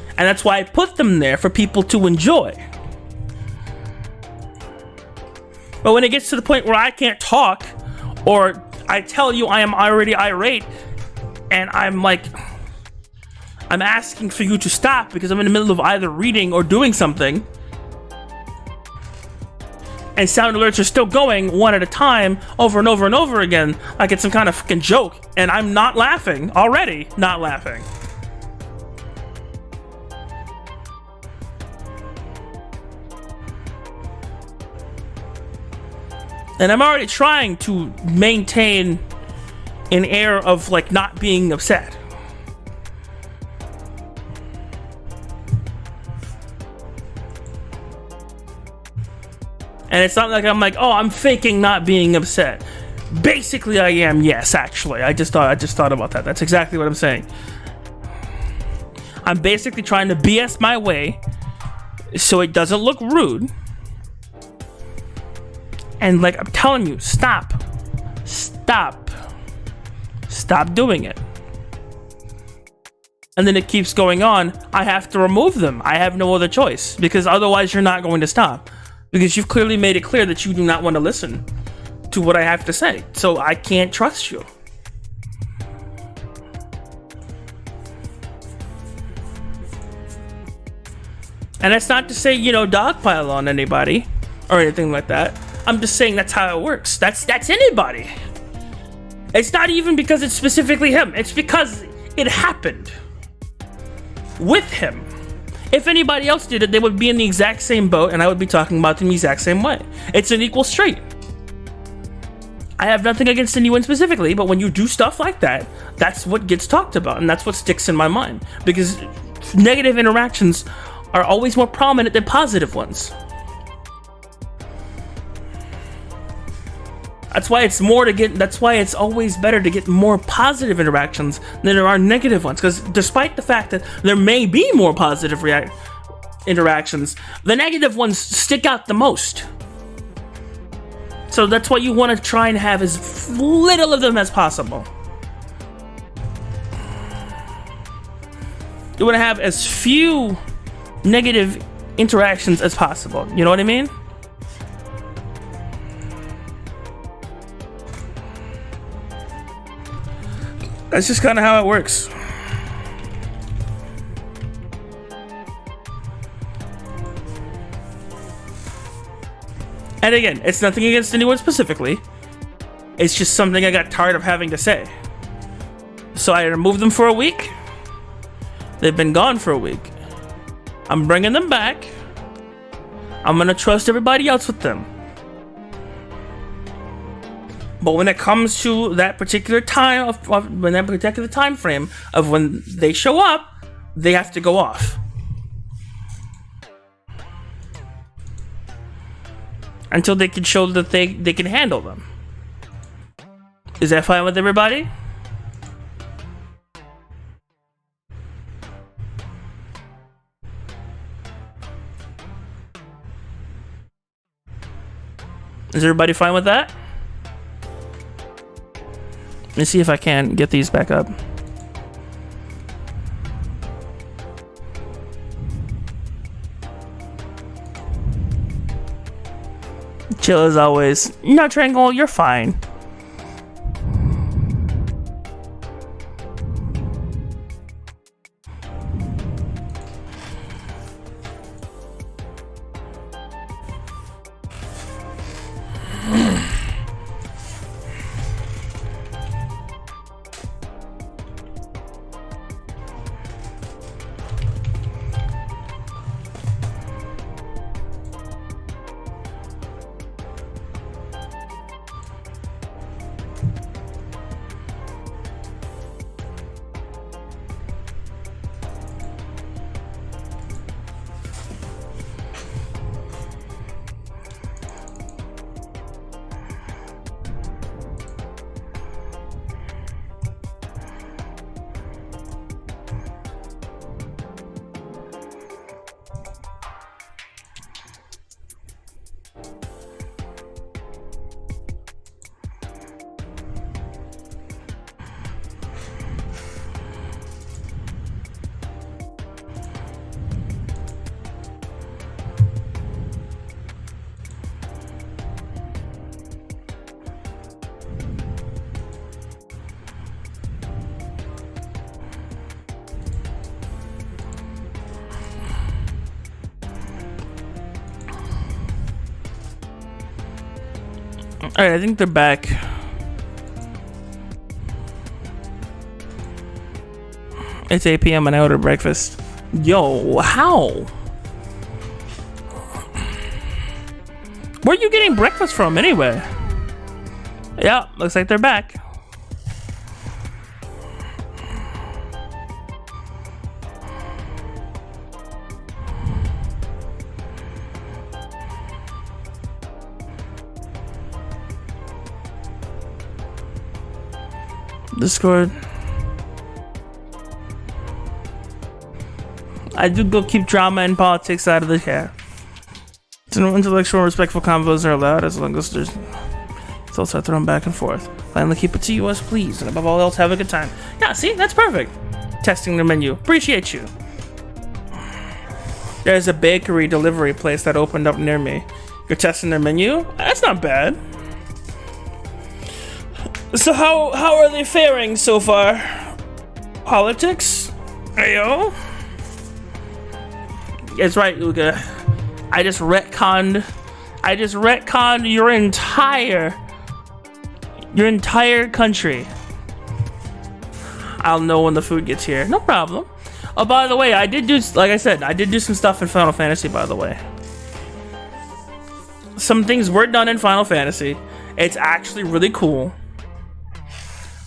And that's why I put them there, for people to enjoy. But when it gets to the point where I can't talk, or I tell you I am already irate, and I'm asking for you to stop because I'm in the middle of either reading or doing something, and sound alerts are still going one at a time, over and over and over again, like it's some kind of fucking joke, and I'm not laughing, already not laughing. And I'm already trying to maintain an air of, like, not being upset. And it's not like I'm like, oh, I'm faking not being upset. Basically, I am, yes, actually. I just thought about that. That's exactly what I'm saying. I'm basically trying to BS my way so it doesn't look rude. And, like, I'm telling you, stop doing it. And then it keeps going on. I have to remove them. I have no other choice, because otherwise you're not going to stop, because you've clearly made it clear that you do not want to listen to what I have to say. So I can't trust you. And that's not to say, you know, dogpile on anybody or anything like that. I'm just saying that's how it works. That's anybody. It's not even because it's specifically him. It's because it happened with him. If anybody else did it, they would be in the exact same boat, and I would be talking about them the exact same way. It's an equal straight. I have nothing against anyone specifically, but when you do stuff like that, that's what gets talked about, and that's what sticks in my mind. Because negative interactions are always more prominent than positive ones. That's why it's always better to get more positive interactions than there are negative ones. Because despite the fact that there may be more positive interactions, the negative ones stick out the most. So that's why you want to try and have as little of them as possible. You want to have as few negative interactions as possible. You know what I mean? That's just kind of how it works. And again, it's nothing against anyone specifically. It's just something I got tired of having to say. So I removed them for a week. They've been gone for a week. I'm bringing them back. I'm gonna trust everybody else with them. But when it comes to that particular time time frame of when they show up, they have to go off. Until they can show that they can handle them. Is that fine with everybody? Is everybody fine with that? Let me see if I can get these back up. Chill as always. No, Triangle, you're fine. Alright, I think they're back. It's 8 p.m. and I ordered breakfast. Yo, how? Where are you getting breakfast from anyway? Yeah, looks like they're back. Discord. I do go keep drama and politics out of the chat. Intellectual and respectful convos are allowed as long as there's still start throwing back and forth. Finally keep it to US, please, and above all else, have a good time. Yeah, see, that's perfect. Testing the menu. Appreciate you. There's a bakery delivery place that opened up near me. You're testing their menu? That's not bad. So how are they faring so far? Politics? Ayo? It's right, Uga. I just retconned your entire country. I'll know when the food gets here. No problem. Oh, by the way, I did do some stuff in Final Fantasy, by the way. Some things were done in Final Fantasy. It's actually really cool.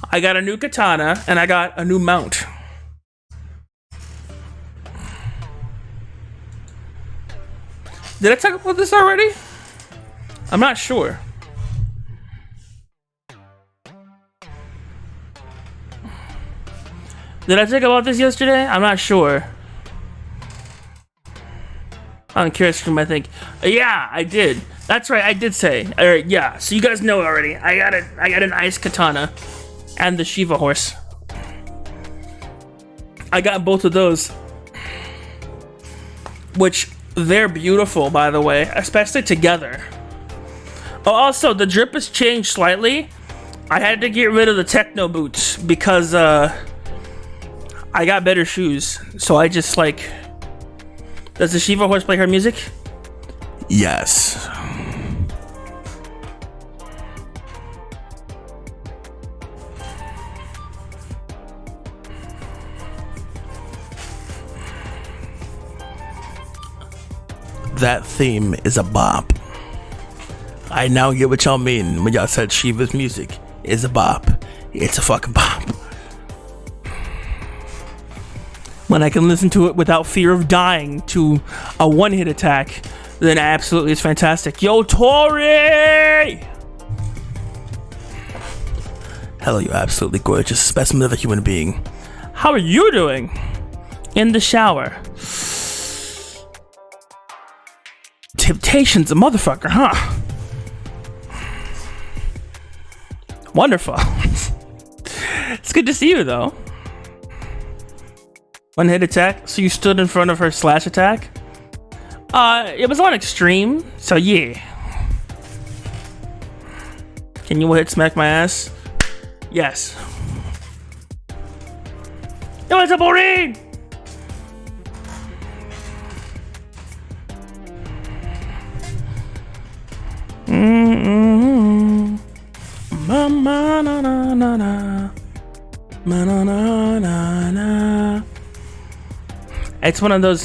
I got a new katana, and I got a new mount. Did I talk about this already? I'm not sure. Did I talk about this yesterday? I'm not sure. I'm curious who might think. Yeah, I did. That's right, I did say. Yeah, so you guys know already. I got an ice katana. And the Shiva horse. I got both of those. Which, they're beautiful, by the way. Especially together. Oh, also, the drip has changed slightly. I had to get rid of the techno boots. Because, I got better shoes. So I just, like... Does the Shiva horse play her music? Yes. That theme is a bop. I now get what y'all mean when y'all said Shiva's music is a bop. It's a fucking bop. When I can listen to it without fear of dying to a one-hit attack, then absolutely it's fantastic. Yo, Tori! Hello, you absolutely gorgeous specimen of a human being. How are you doing? In the shower. Temptation's a motherfucker, huh? Wonderful. It's good to see you though. One hit attack. So you stood in front of her slash attack? It was on extreme, so yeah. Can you hit smack my ass? Yes. Yo, what's up, Maureen? Ma na na na na. Ma na na na na. It's one of those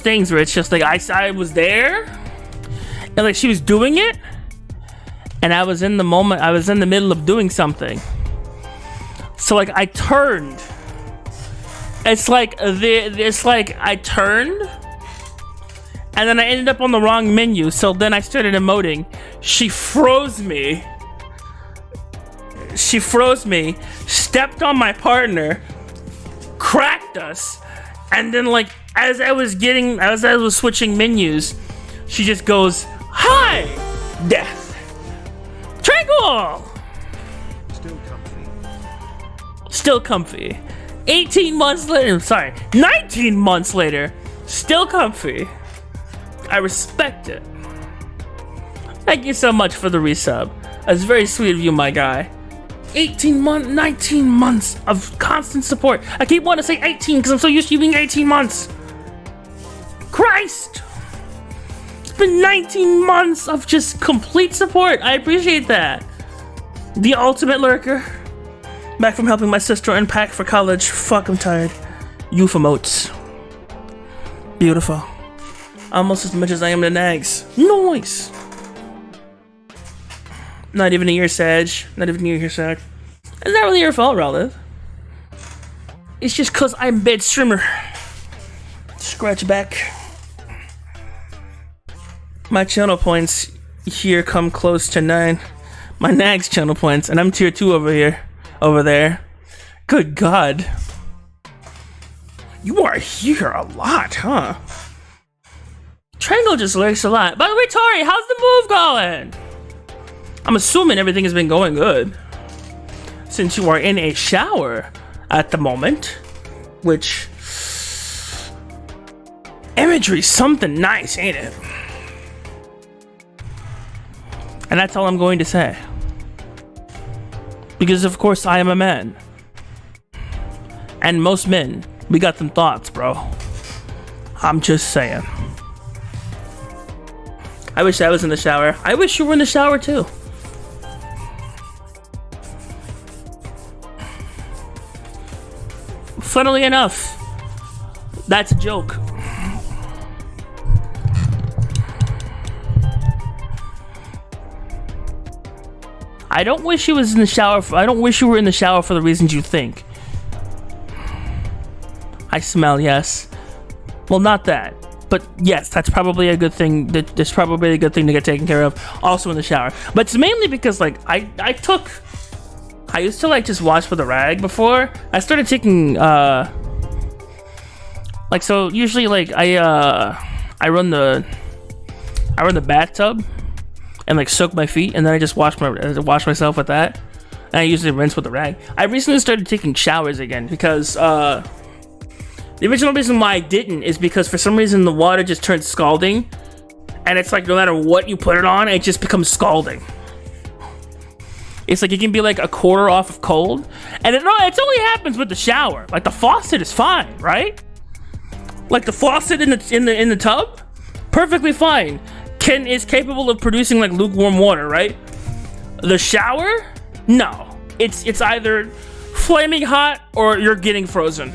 things where it's just like I was there and like she was doing it and I was in the moment, I was in the middle of doing something. So like I turned. It's like I turned and then I ended up on the wrong menu. So then I started emoting. She froze me, stepped on my partner, cracked us, and then like as I was switching menus, she just goes, "Hi, death, tranquil." Still comfy. 18 months later, sorry, 19 months later, still comfy. I respect it. Thank you so much for the resub. That's very sweet of you, my guy. 19 months of constant support. I keep wanting to say 18 because I'm so used to you being 18 months. Christ! It's been 19 months of just complete support. I appreciate that. The ultimate lurker. Back from helping my sister unpack for college. Fuck, I'm tired. Euphemotes. Beautiful. Almost as much as I am to nags. Nice! Not even a year, Sag. Not even a year, Sag. It's not really your fault, Relative. It's just cause I'm bad streamer. Scratch back. My channel points here come close to 9. My nags channel points, and I'm tier 2 over there. Good God. You are here a lot, huh? Triangle just lurks a lot. By the way, Tori, how's the move going? I'm assuming everything has been going good. Since you are in a shower at the moment. Which... imagery's something nice, ain't it? And that's all I'm going to say. Because of course I am a man. And most men, we got them thoughts, bro. I'm just saying. I wish I was in the shower. I wish you were in the shower too. Funnily enough, that's a joke. I don't wish you was in the shower. I don't wish you were in the shower for the reasons you think. I smell, yes. Well, not that, but yes, that's probably a good thing. That's probably a good thing to get taken care of. Also in the shower, but it's mainly because like I used to like just wash with a rag before. I started taking like so usually like I run the bathtub and like soak my feet, and then I just wash myself with that, and I usually rinse with a rag. I recently started taking showers again because the original reason why I didn't is because for some reason the water just turns scalding, and it's like no matter what you put it on, it just becomes scalding. It's like it can be like a quarter off of cold, and it only happens with the shower. Like the faucet is fine, right? Like the faucet in the tub, perfectly fine. Is capable of producing like lukewarm water, right? The shower, no. It's either flaming hot or you're getting frozen.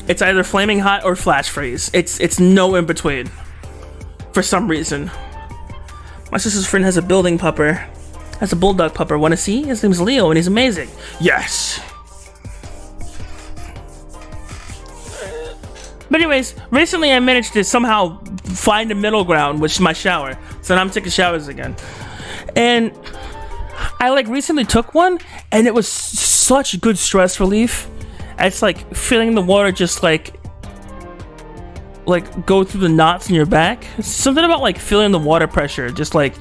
It's either flaming hot or flash freeze. It's no in between. For some reason. My sister's friend has a building pupper. Has a bulldog pupper. Wanna see? His name's Leo and he's amazing. Yes. But anyways, recently I managed to somehow find a middle ground, which is my shower. So now I'm taking showers again. And I like recently took one, and it was such good stress relief. It's like feeling the water just like like go through the knots in your back. Something about like feeling the water pressure, just like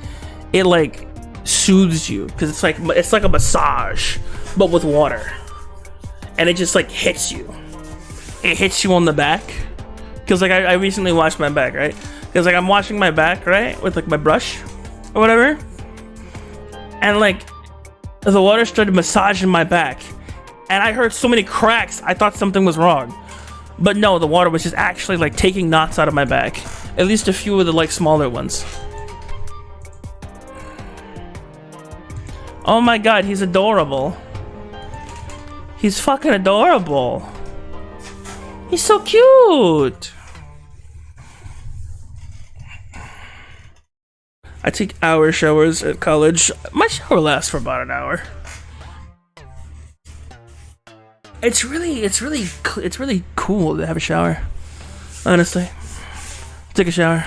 it like soothes you, because it's like a massage but with water, and it just like hits you. It hits you on the back, because like I recently washed my back, right? Because like I'm washing my back, right, with like my brush or whatever, and like the water started massaging my back, and I heard so many cracks. I thought something was wrong, but no, the water was just actually like taking knots out of my back. At least a few of the like smaller ones. Oh my god, he's adorable. He's fucking adorable. He's so cute. I take hour showers at college. My shower lasts for about an hour. It's really cool to have a shower. Honestly, take a shower,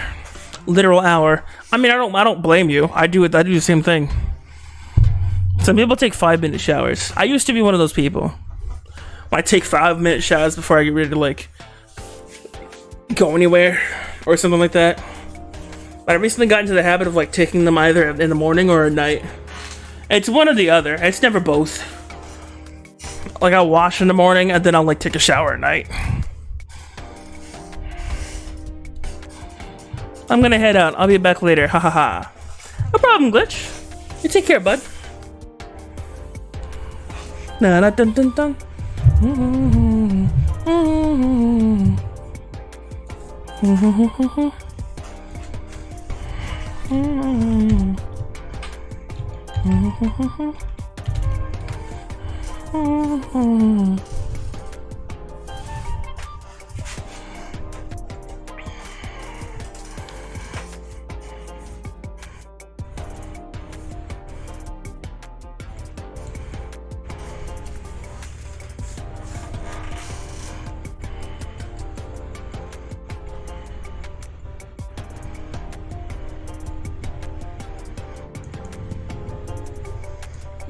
literal hour. I mean, I don't blame you. I do the same thing. Some people take 5-minute showers. I used to be one of those people. I take 5-minute showers before I get ready to like go anywhere or something like that. But I recently got into the habit of like taking them either in the morning or at night. It's one or the other. It's never both. Like I'll wash in the morning and then I'll like take a shower at night. I'm gonna head out. I'll be back later. Ha ha ha. No problem, Glitch. You take care, bud. Na na dun dun dun.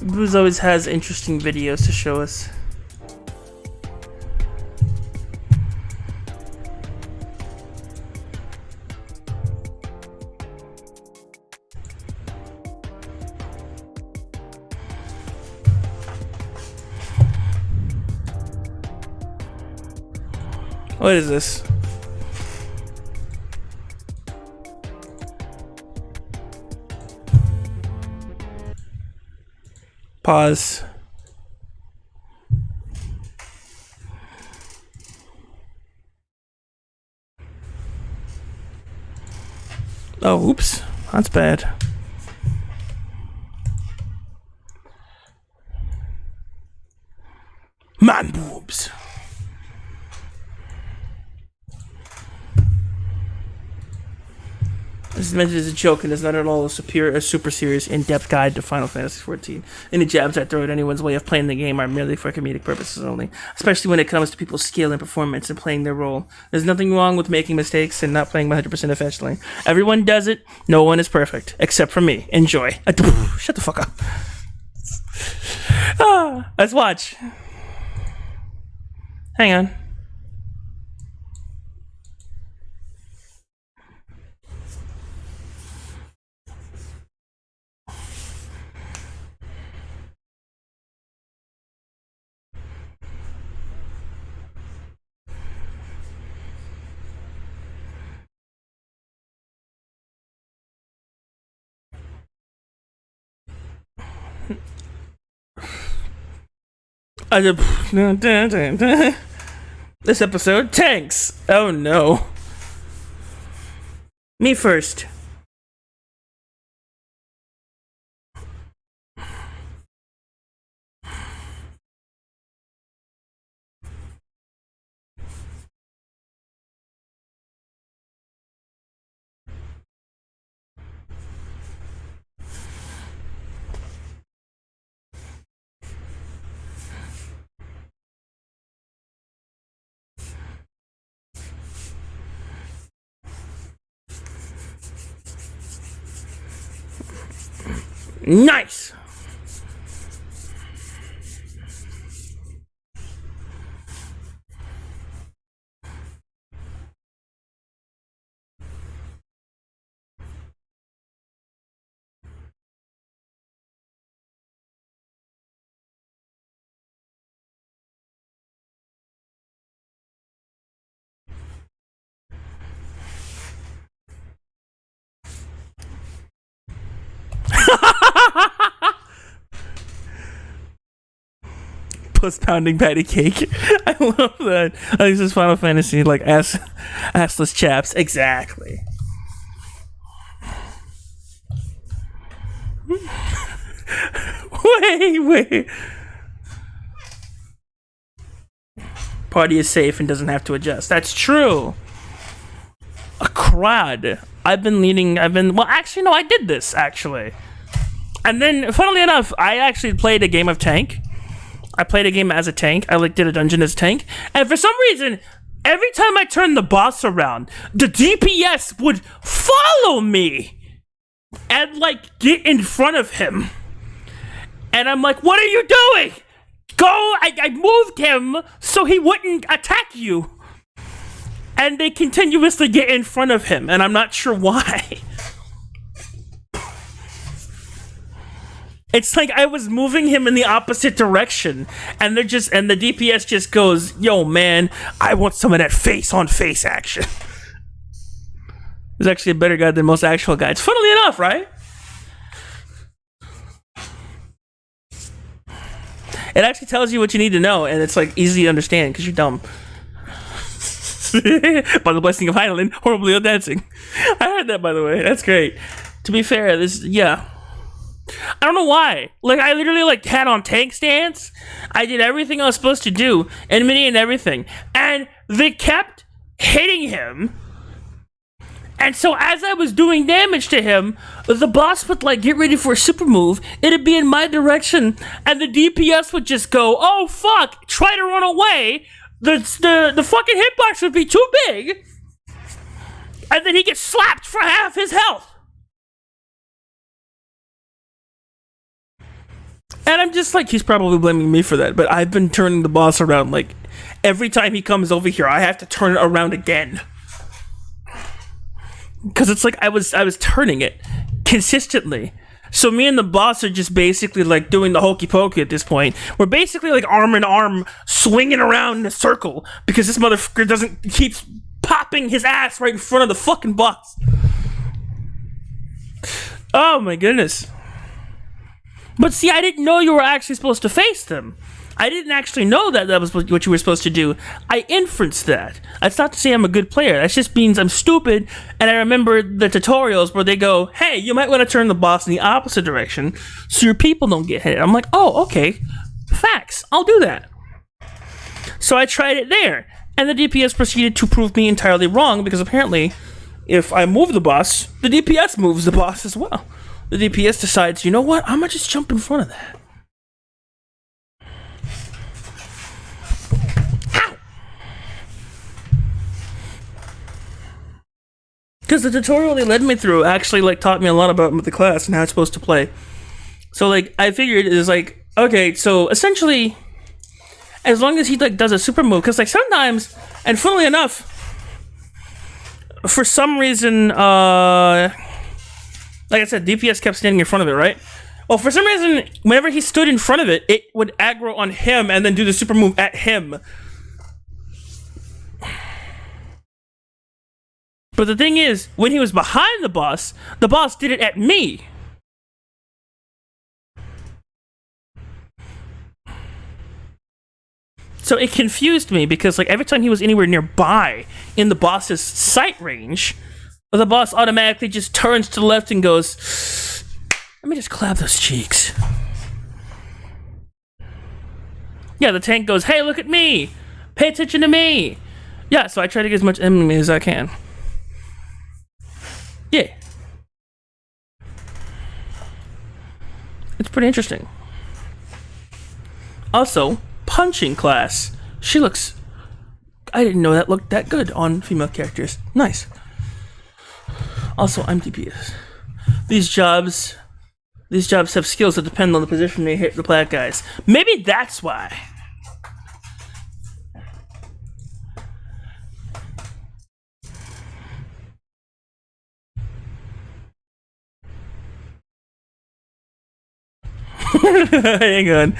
Booze always has interesting videos to show us. What is this? Pause. Oh, oops. That's bad. Man boobs. This is meant as a joke and is not at all a super serious, in-depth guide to Final Fantasy XIV. Any jabs I throw at anyone's way of playing the game are merely for comedic purposes only, especially when it comes to people's skill and performance and playing their role. There's nothing wrong with making mistakes and not playing 100% efficiently. Everyone does it. No one is perfect, except for me. Enjoy. Shut the fuck up. Let's watch. Hang on. This episode, tanks. Oh no. Me first. Nice. plus pounding patty cake. I love that. This is Final Fantasy, like assless chaps. Exactly. Wait. Party is safe and doesn't have to adjust. That's true. A crowd. Well, actually, no, I did this, actually. And then, funnily enough, I actually played a game of tank. I played a game as a tank. I, like, did a dungeon as a tank. And for some reason, every time I turned the boss around, the DPS would follow me and, like, get in front of him. And I'm like, what are you doing? Go! I moved him so he wouldn't attack you. And they continuously get in front of him, and I'm not sure why. It's like I was moving him in the opposite direction, and the DPS just goes, yo, man, I want some of that face-on-face action. He's actually a better guy than most actual guys. Funnily enough, right? It actually tells you what you need to know, and it's, like, easy to understand, because you're dumb. By the blessing of Highland, horribly dancing. I heard that, by the way. That's great. To be fair, yeah. I don't know why. Like, I literally, like, had on tank stance. I did everything I was supposed to do, and mini and everything. And they kept hitting him. And so as I was doing damage to him, the boss would, like, get ready for a super move. It'd be in my direction, and the DPS would just go, oh, fuck, try to run away. The fucking hitbox would be too big, and then he gets slapped for half his health. And I'm just like, he's probably blaming me for that, but I've been turning the boss around, like, every time he comes over here, I have to turn it around again. Because it's like I was turning it consistently. So me and the boss are just basically, like, doing the hokey pokey at this point. We're basically, like, arm in arm swinging around in a circle because this motherfucker keeps popping his ass right in front of the fucking boss. Oh my goodness. But see, I didn't know you were actually supposed to face them. I didn't actually know that was what you were supposed to do. I inferenced that. That's not to say I'm a good player. That just means I'm stupid, and I remember the tutorials where they go, hey, you might want to turn the boss in the opposite direction so your people don't get hit. I'm like, oh, okay. Facts. I'll do that. So I tried it there, and the DPS proceeded to prove me entirely wrong, because apparently, if I move the boss, the DPS moves the boss as well. The DPS decides, you know what? I'm gonna just jump in front of that. Because the tutorial they led me through actually, like, taught me a lot about the class and how it's supposed to play. So, like, I figured it was like, okay, so essentially, as long as he, like, does a super move, because, like, sometimes, and funnily enough, for some reason, like I said, DPS kept standing in front of it, right? Well, for some reason, whenever he stood in front of it, it would aggro on him and then do the super move at him. But the thing is, when he was behind the boss did it at me. So it confused me because, like, every time he was anywhere nearby in the boss's sight range, the boss automatically just turns to the left and goes, let me just clap those cheeks. Yeah, the tank goes, hey, look at me. Pay attention to me. Yeah, so I try to get as much enemy as I can. Yeah. It's pretty interesting. Also, punching class. She looks... I didn't know that looked that good on female characters. Nice. Also, I'm DPS. These jobs have skills that depend on the position they hit the black guys. Maybe that's why. Hang on.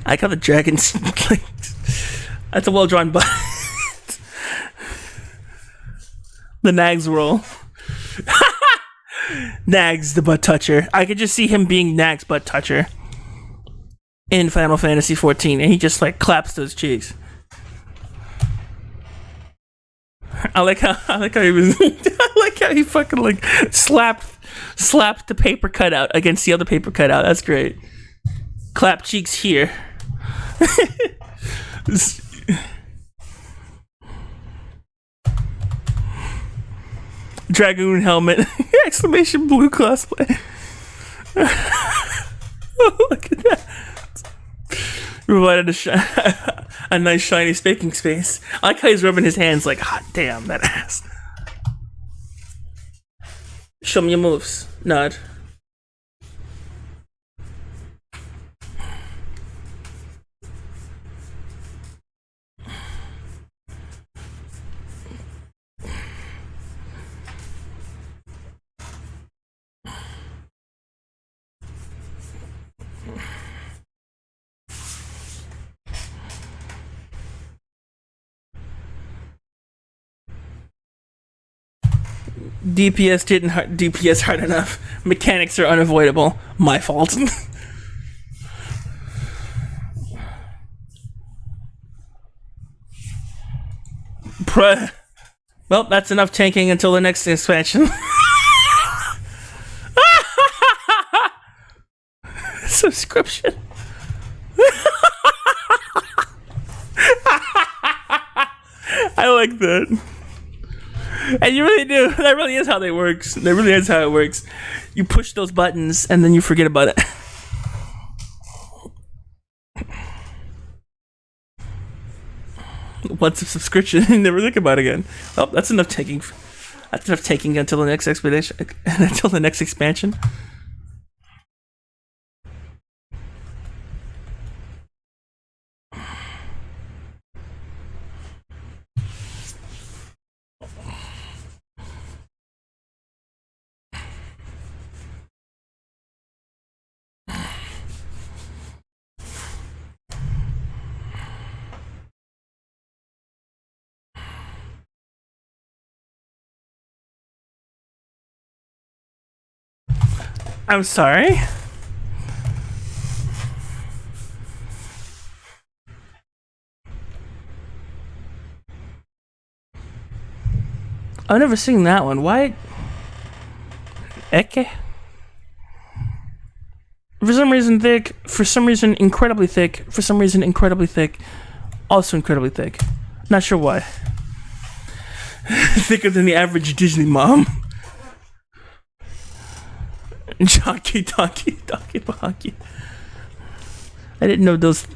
I got the dragons. That's a well-drawn butt. The nags roll. Nags the butt toucher. I could just see him being Nags butt toucher in Final Fantasy 14, and he just like claps those cheeks. I like how he was. I like how he fucking like slapped the paper cutout against the other paper cutout. That's great. Clap cheeks here. Dragoon helmet! Exclamation blue cosplay. Oh, look at that. Provided a nice shiny speaking space. I like how he's rubbing his hands like, hot damn, that ass. Show me your moves. Nod. DPS hard enough. Mechanics are unavoidable. My fault. Well, that's enough tanking until the next expansion. Subscription. I like that. And you really do. That really is how they works. That really is how it works. You push those buttons and then you forget about it. Once a subscription, you never think about it again. Oh, that's enough taking. That's enough taking until the next expedition. Until the next expansion. I'm sorry. I've never seen that one. Why? Eke? For some reason thick. For some reason incredibly thick. For some reason incredibly thick. Also incredibly thick. Not sure why. Thicker than the average Disney mom. Jockey, donkey, bonky. I didn't know those.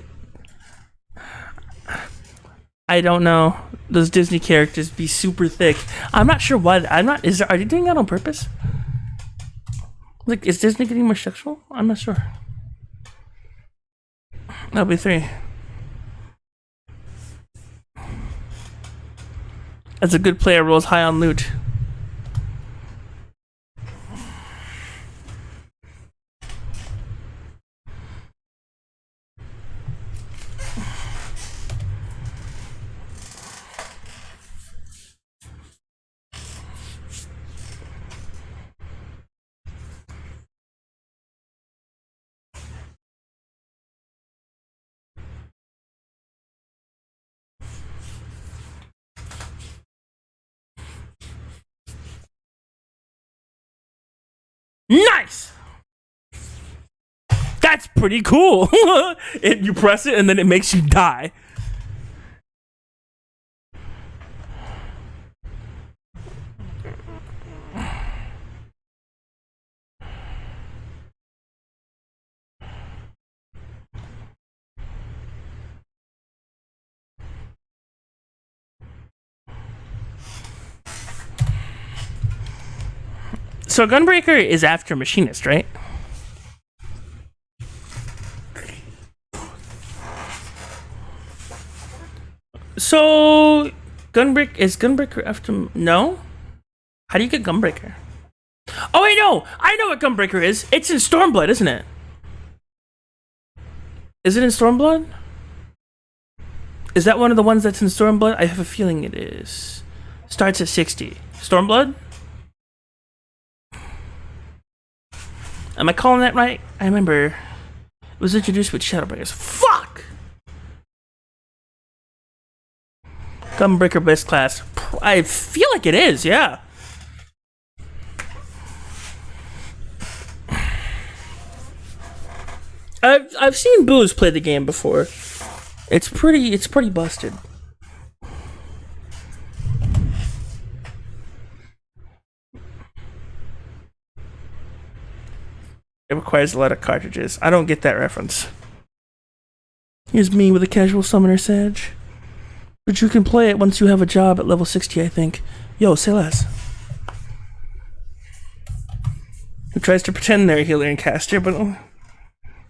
I don't know those Disney characters be super thick. I'm not sure why. I'm not. Are they doing that on purpose? Like, is Disney getting more sexual? I'm not sure. That'll be 3. As a good player rolls high on loot. Nice! That's pretty cool. You press it and then it makes you die. So Gunbreaker is after Machinist, right? So Gunbreaker after no? How do you get Gunbreaker? Oh wait, no! I know what Gunbreaker is. It's in Stormblood, isn't it? Is it in Stormblood? Is that one of the ones that's in Stormblood? I have a feeling it is. Starts at 60. Stormblood? Am I calling that right? I remember it was introduced with Shadowbringers. Fuck! Gunbreaker best class. I feel like it is, yeah. I've seen Booze play the game before. It's pretty busted. It requires a lot of cartridges. I don't get that reference. Here's me with a casual summoner Sage. But you can play it once you have a job at level 60, I think. Yo, say less. Who tries to pretend they're a healer and caster, but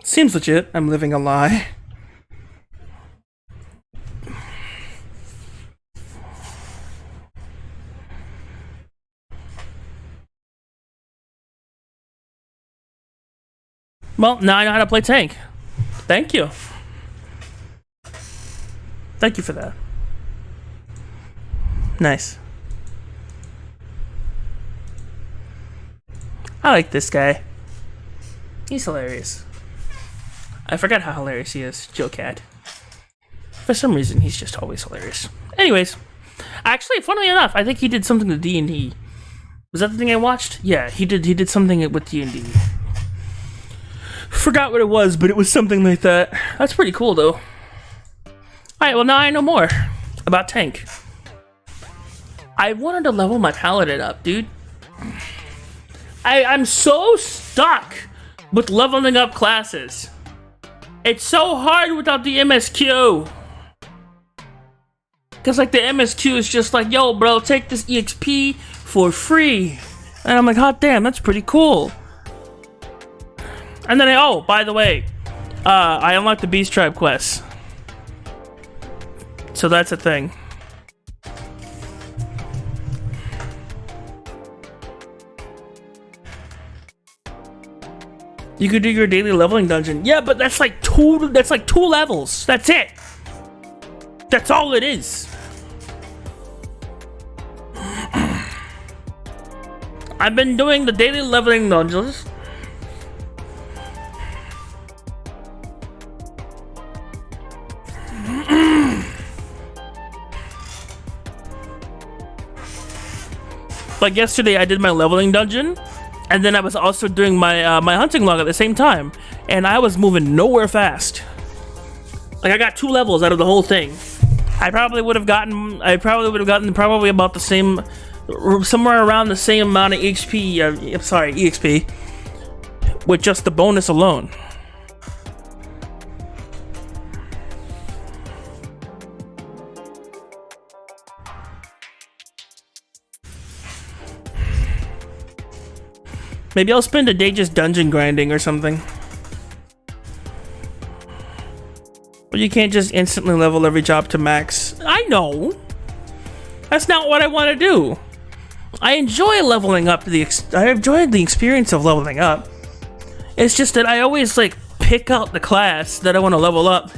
seems legit. I'm living a lie. Well, now I know how to play tank. Thank you. Thank you for that. Nice. I like this guy. He's hilarious. I forgot how hilarious he is, Joe Cat. For some reason, he's just always hilarious. Anyways, actually, funnily enough, I think he did something to D&D. Was that the thing I watched? Yeah, he did something with D&D. Forgot what it was, but it was something like that. That's pretty cool, though. Alright, well now I know more about tank. I wanted to level my paladin up, dude. I'm so stuck with leveling up classes. It's so hard without the MSQ. Cause like the MSQ is just like, yo bro, take this EXP for free. And I'm like, hot damn, that's pretty cool. And then oh, by the way, I unlocked the Beast Tribe quests. So that's a thing. You could do your daily leveling dungeon. Yeah, but that's like two levels. That's it. That's all it is. I've been doing the daily leveling dungeons. Like yesterday, I did my leveling dungeon, and then I was also doing my my hunting log at the same time, and I was moving nowhere fast. Like I got 2 levels out of the whole thing. I probably would have gotten probably about the same, somewhere around the same amount of XP. EXP, with just the bonus alone. Maybe I'll spend a day just dungeon grinding or something. But you can't just instantly level every job to max. I know. That's not what I want to do. I enjoy leveling up I enjoyed the experience of leveling up. It's just that I always like pick out the class that I want to level up,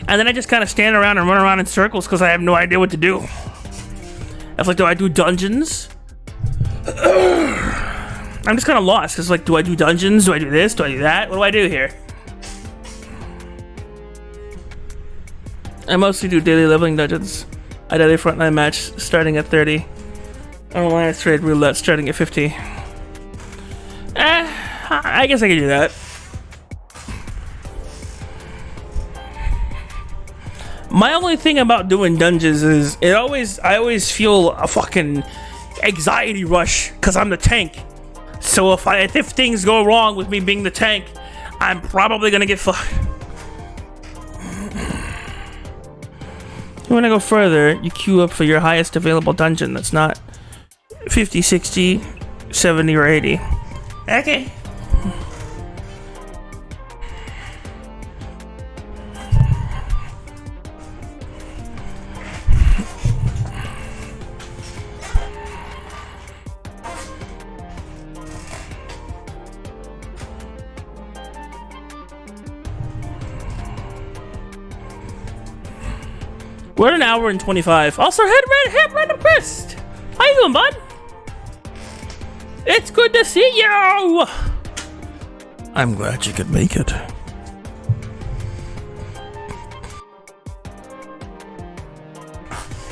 and then I just kind of stand around and run around in circles because I have no idea what to do. I was like, do I do dungeons? I'm just kind of lost. It's like, do I do dungeons? Do I do this? Do I do that? What do I do here? I mostly do daily leveling dungeons. I daily frontline match starting at 30. Alliance trade roulette starting at 50. I guess I could do that. My only thing about doing dungeons is I always feel a fucking anxiety rush because I'm the tank. So if things go wrong with me being the tank, I'm probably gonna get fucked. You wanna go further, you queue up for your highest available dungeon that's not 50, 60, 70, or 80. Okay. We're at 1 hour and 25. Also, head random Chris. How you doing, bud? It's good to see you. I'm glad you could make it.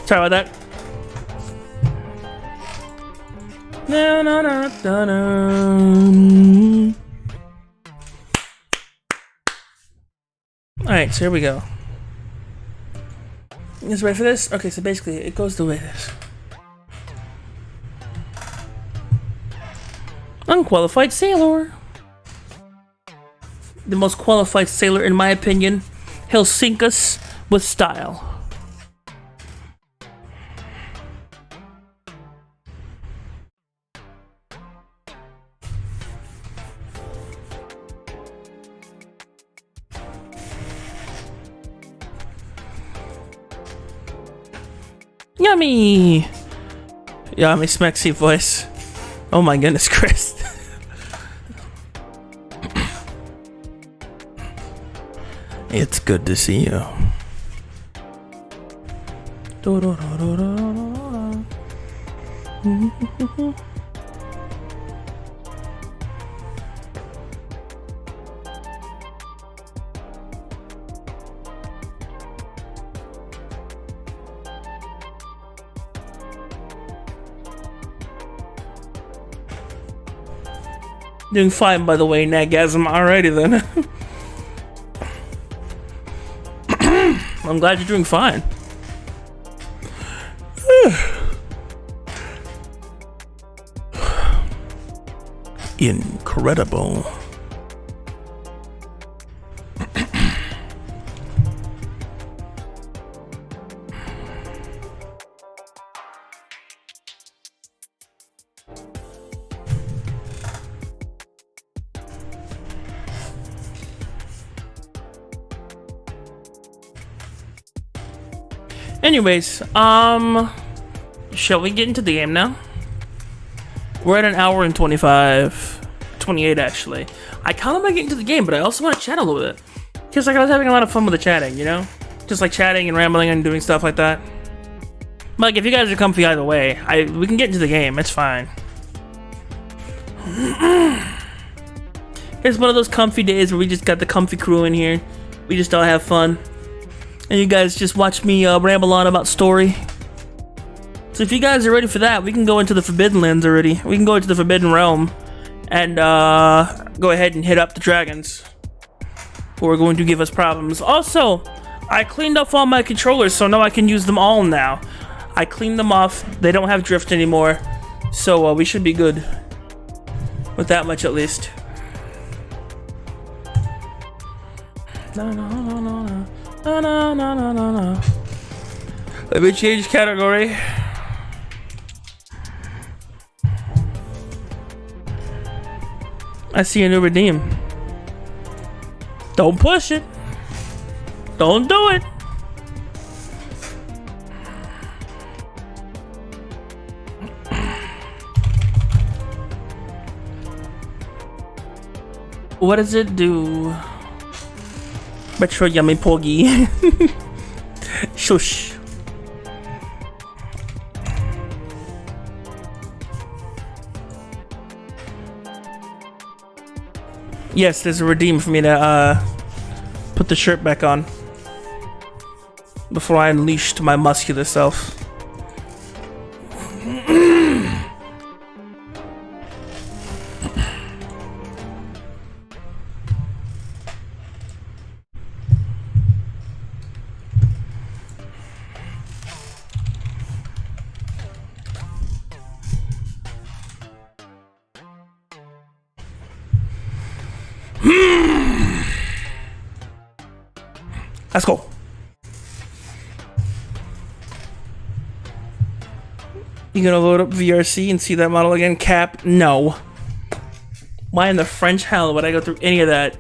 Sorry about that. No, no, no, no, no. Alright, so here we go. You guys ready for this? Okay, so basically it goes the way this. Unqualified sailor. The most qualified sailor in my opinion. He'll sink us with style. Yummy! Yummy smexy voice. Oh my goodness, Chris. It's good to see you. Doing fine, by the way, Nagasm. Alrighty then. I'm glad you're doing fine. Incredible. Anyways, shall we get into the game now? We're at an hour and 28 actually. I kind of want to get into the game, but I also want to chat a little bit. Because like I was having a lot of fun with the chatting, you know? Just like chatting and rambling and doing stuff like that. But like if you guys are comfy either way, we can get into the game, it's fine. It's one of those comfy days where we just got the comfy crew in here. We just all have fun. And you guys just watch me ramble on about story. So if you guys are ready for that, we can go into the Forbidden Lands already. We can go into the Forbidden Realm and go ahead and hit up the dragons who are going to give us problems. Also, I cleaned up all my controllers, so now I can use them all now. I cleaned them off. They don't have drift anymore. So we should be good with that much at least. No, no, no, no, no. No, no, no, no, no, no. Let me change category. I see a new redeem. Don't push it. Don't do it. What does it do? Retro yummy poggy. Shush. Yes, there's a redeem for me to put the shirt back on before I unleashed my muscular self. Let's go. You gonna load up VRC and see that model again? Cap? No. Why in the French hell would I go through any of that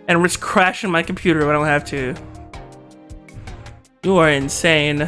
and risk crashing my computer if I don't have to? You are insane.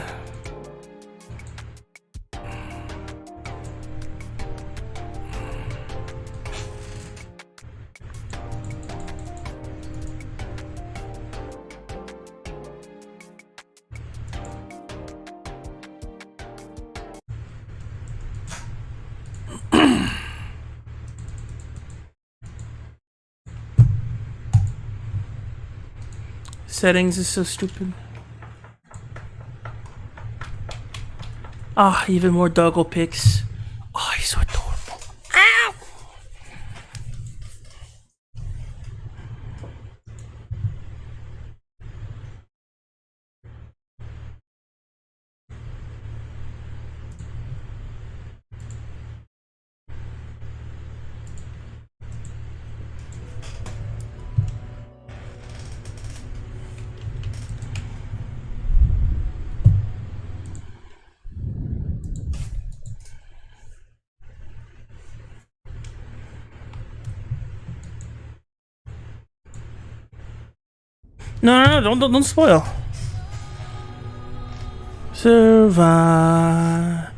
Settings is so stupid. Ah, even more doggo pics. Oh, he's so adorable. Ow! No, don't spoil. Survive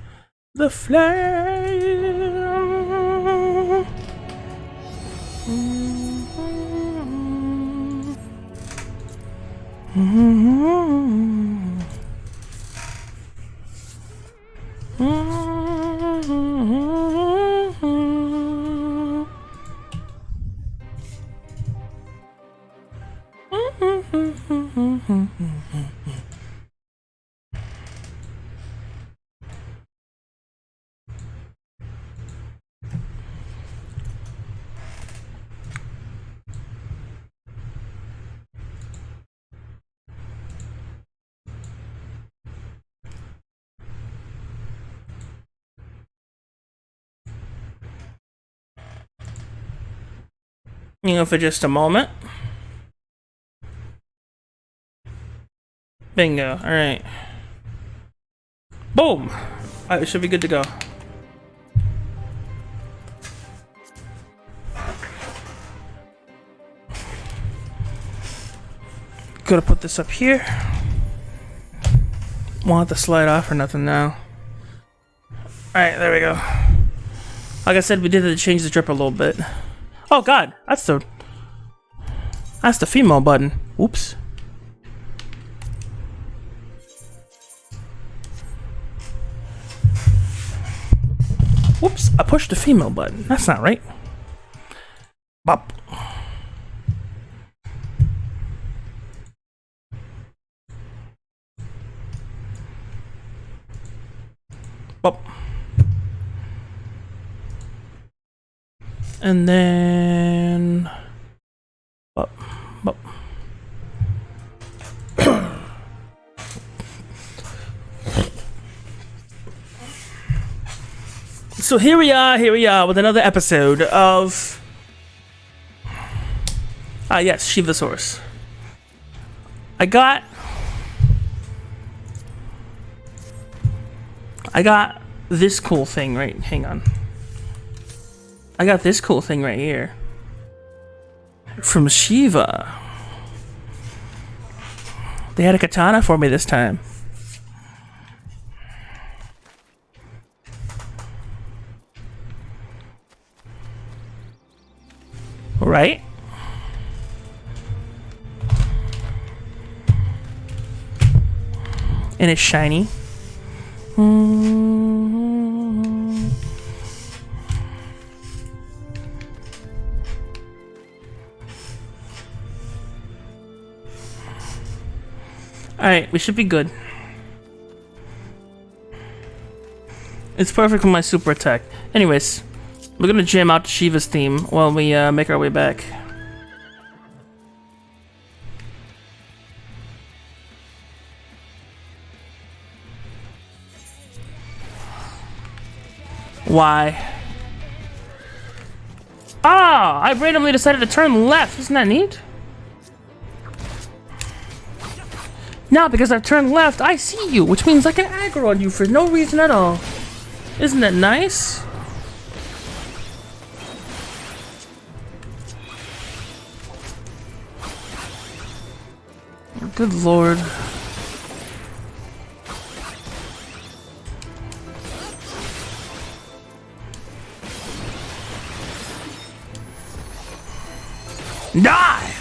the flame. You know, for just a moment. Bingo. All right. Boom. It should be good to go. Gotta put this up here. Want the slide off or nothing now. Alright, there we go. Like I said, we did have to change the drip a little bit. Oh god, that's the female button. Oops. Whoops, I pushed the female button. That's not right. Bop. Bop. And then bop, bop. So here we are with another episode of yes, Shivasaurus. I got this cool thing right, hang on. I got this cool thing right here from Shiva. They had a katana for me this time. Right? And it's shiny. Alright, we should be good. It's perfect for my super attack. Anyways, we're gonna jam out to Shiva's theme while we make our way back. Why? Ah! I randomly decided to turn left. Isn't that neat? Now, because I've turned left, I see you, which means I can aggro on you for no reason at all. Isn't that nice? Good lord. Die!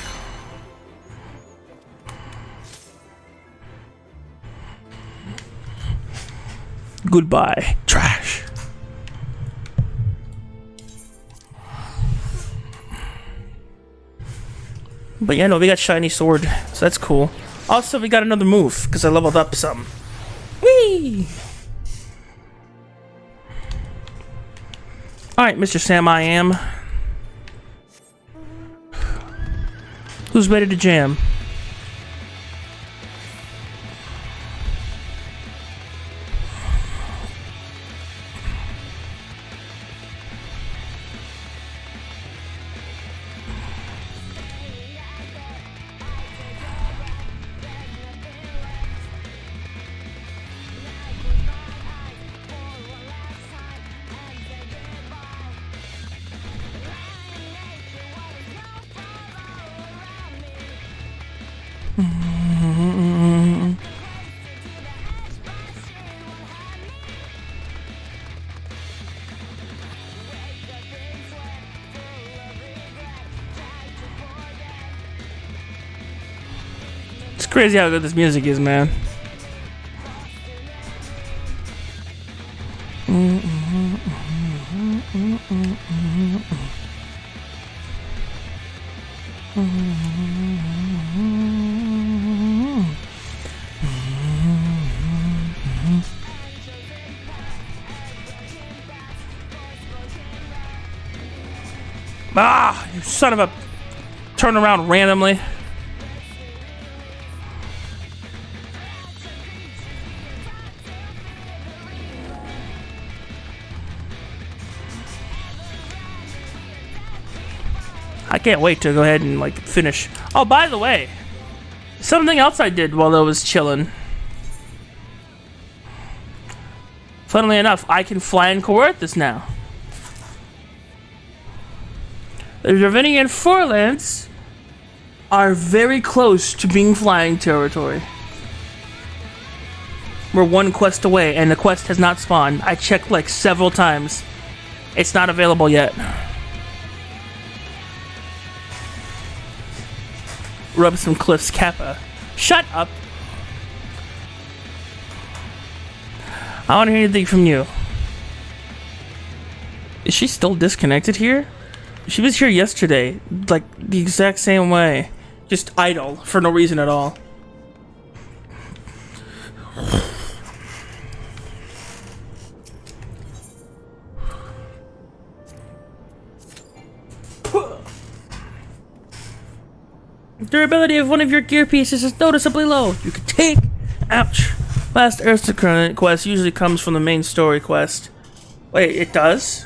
Goodbye, trash. But yeah, no, we got shiny sword, so that's cool. Also, we got another move because I leveled up some. Whee! All right, Mr. Sam, I am. Who's ready to jam? It's crazy how good this music is, man. Ah, you son of a... Turn around randomly. I can't wait to go ahead and like finish. Oh, by the way, something else I did while I was chilling. Funnily enough, I can fly in Coerthus now. The Dravinian Forelands are very close to being flying territory. We're one quest away, and the quest has not spawned. I checked like several times. It's not available yet. Rub some Cliff's Kappa. Shut up. I want to hear anything from you. Is she still disconnected here? She was here yesterday, like the exact same way. Just idle for no reason at all. Durability of one of your gear pieces is noticeably low. You can take... Ouch. Last Earth quest usually comes from the main story quest. Wait, it does?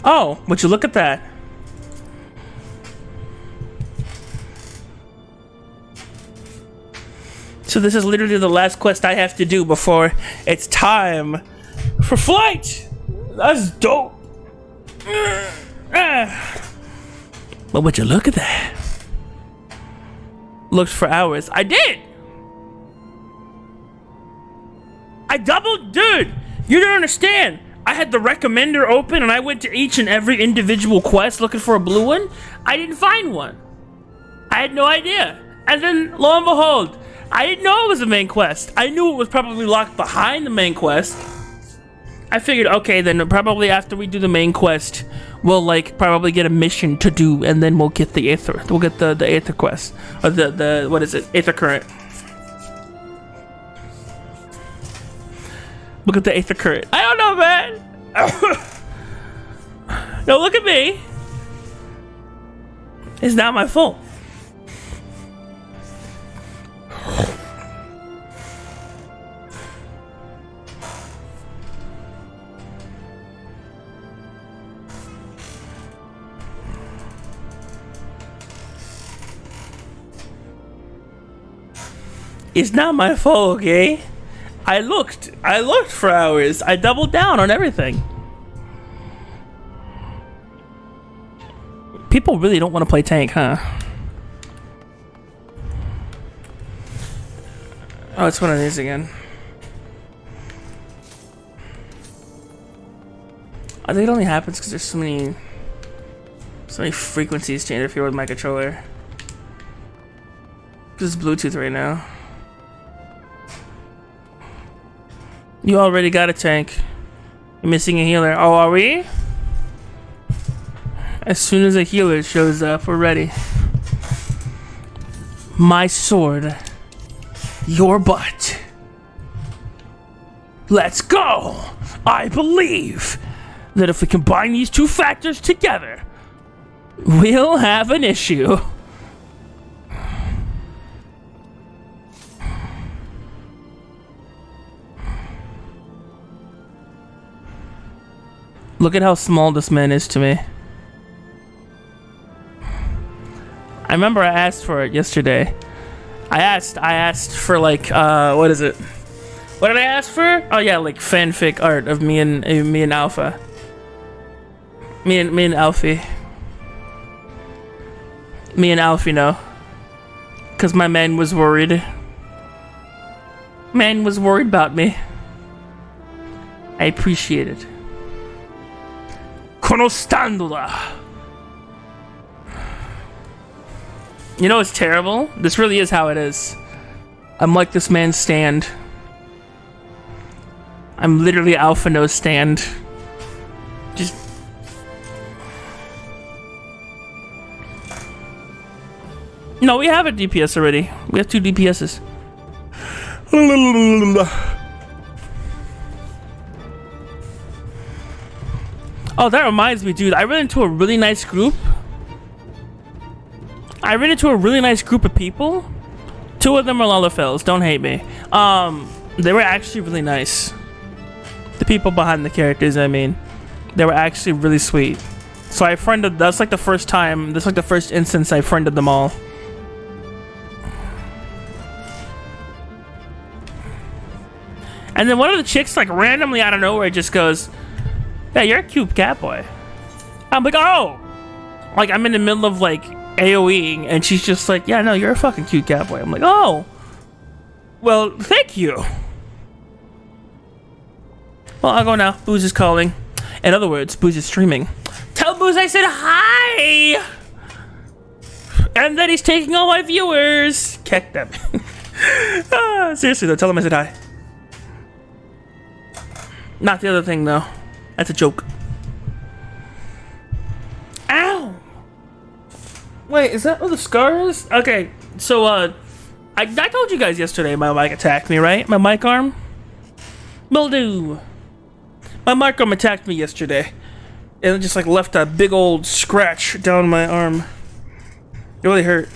Oh, would you look at that? So this is literally the last quest I have to do before it's time for flight! That's dope! But would you look at that? Looked for hours. I did! I doubled, dude! You don't understand! I had the recommender open and I went to each and every individual quest looking for a blue one. I didn't find one. I had no idea. And then, lo and behold, I didn't know it was a main quest. I knew it was probably locked behind the main quest. I figured, okay, then probably after we do the main quest, we'll like probably get a mission to do, and then we'll get the Aether. We'll get the Aether quest. Or the what is it? Aether Current. Look at the Aether Current. I don't know, man. No, look at me. It's not my fault. It's not my fault, okay? I looked for hours. I doubled down on everything. People really don't want to play tank, huh? Oh, it's one of these again. I think it only happens because there's so many frequencies to interfere with my controller. Because it's Bluetooth right now. You already got a tank. You're missing a healer. Oh, are we? As soon as a healer shows up, we're ready. My sword. Your butt. Let's go! I believe that if we combine these two factors together, we'll have an issue. Look at how small this man is to me. I remember I asked for it yesterday. I asked for like what is it? What did I ask for? Oh yeah, like fanfic art of me and Alpha. Me and Alfie. Me and Alfie, no. Cause my man was worried. Man was worried about me. I appreciate it. Conostandola. You know what's terrible? This really is how it is. I'm like this man's stand. I'm literally Alpha No stand. Just... No, we have a DPS already. We have 2 DPSs. Oh, that reminds me, dude. I ran into a really nice group. I ran into a really nice group of people. 2 of them are Lullafels. Don't hate me. They were actually really nice. The people behind the characters, I mean. They were actually really sweet. So I friended... That's like the first time... That's like the first instance I friended them all. And then one of the chicks, like, randomly out of nowhere just goes, "Yeah, you're a cute cat boy." I'm like, oh! Like, I'm in the middle of, like, AoEing, and she's just like, "Yeah, no, you're a fucking cute cat boy." I'm like, oh! Well, thank you! Well, I'll go now. Booze is calling. In other words, Booze is streaming. Tell Booze I said hi! And that he's taking all my viewers! Kick them. Seriously though, tell him I said hi. Not the other thing though. That's a joke. Ow! Wait, is that what the scar is? Okay, so I told you guys yesterday my mic attacked me, right? My mic arm? Will do. My mic arm attacked me yesterday. And it just like left a big old scratch down my arm. It really hurt.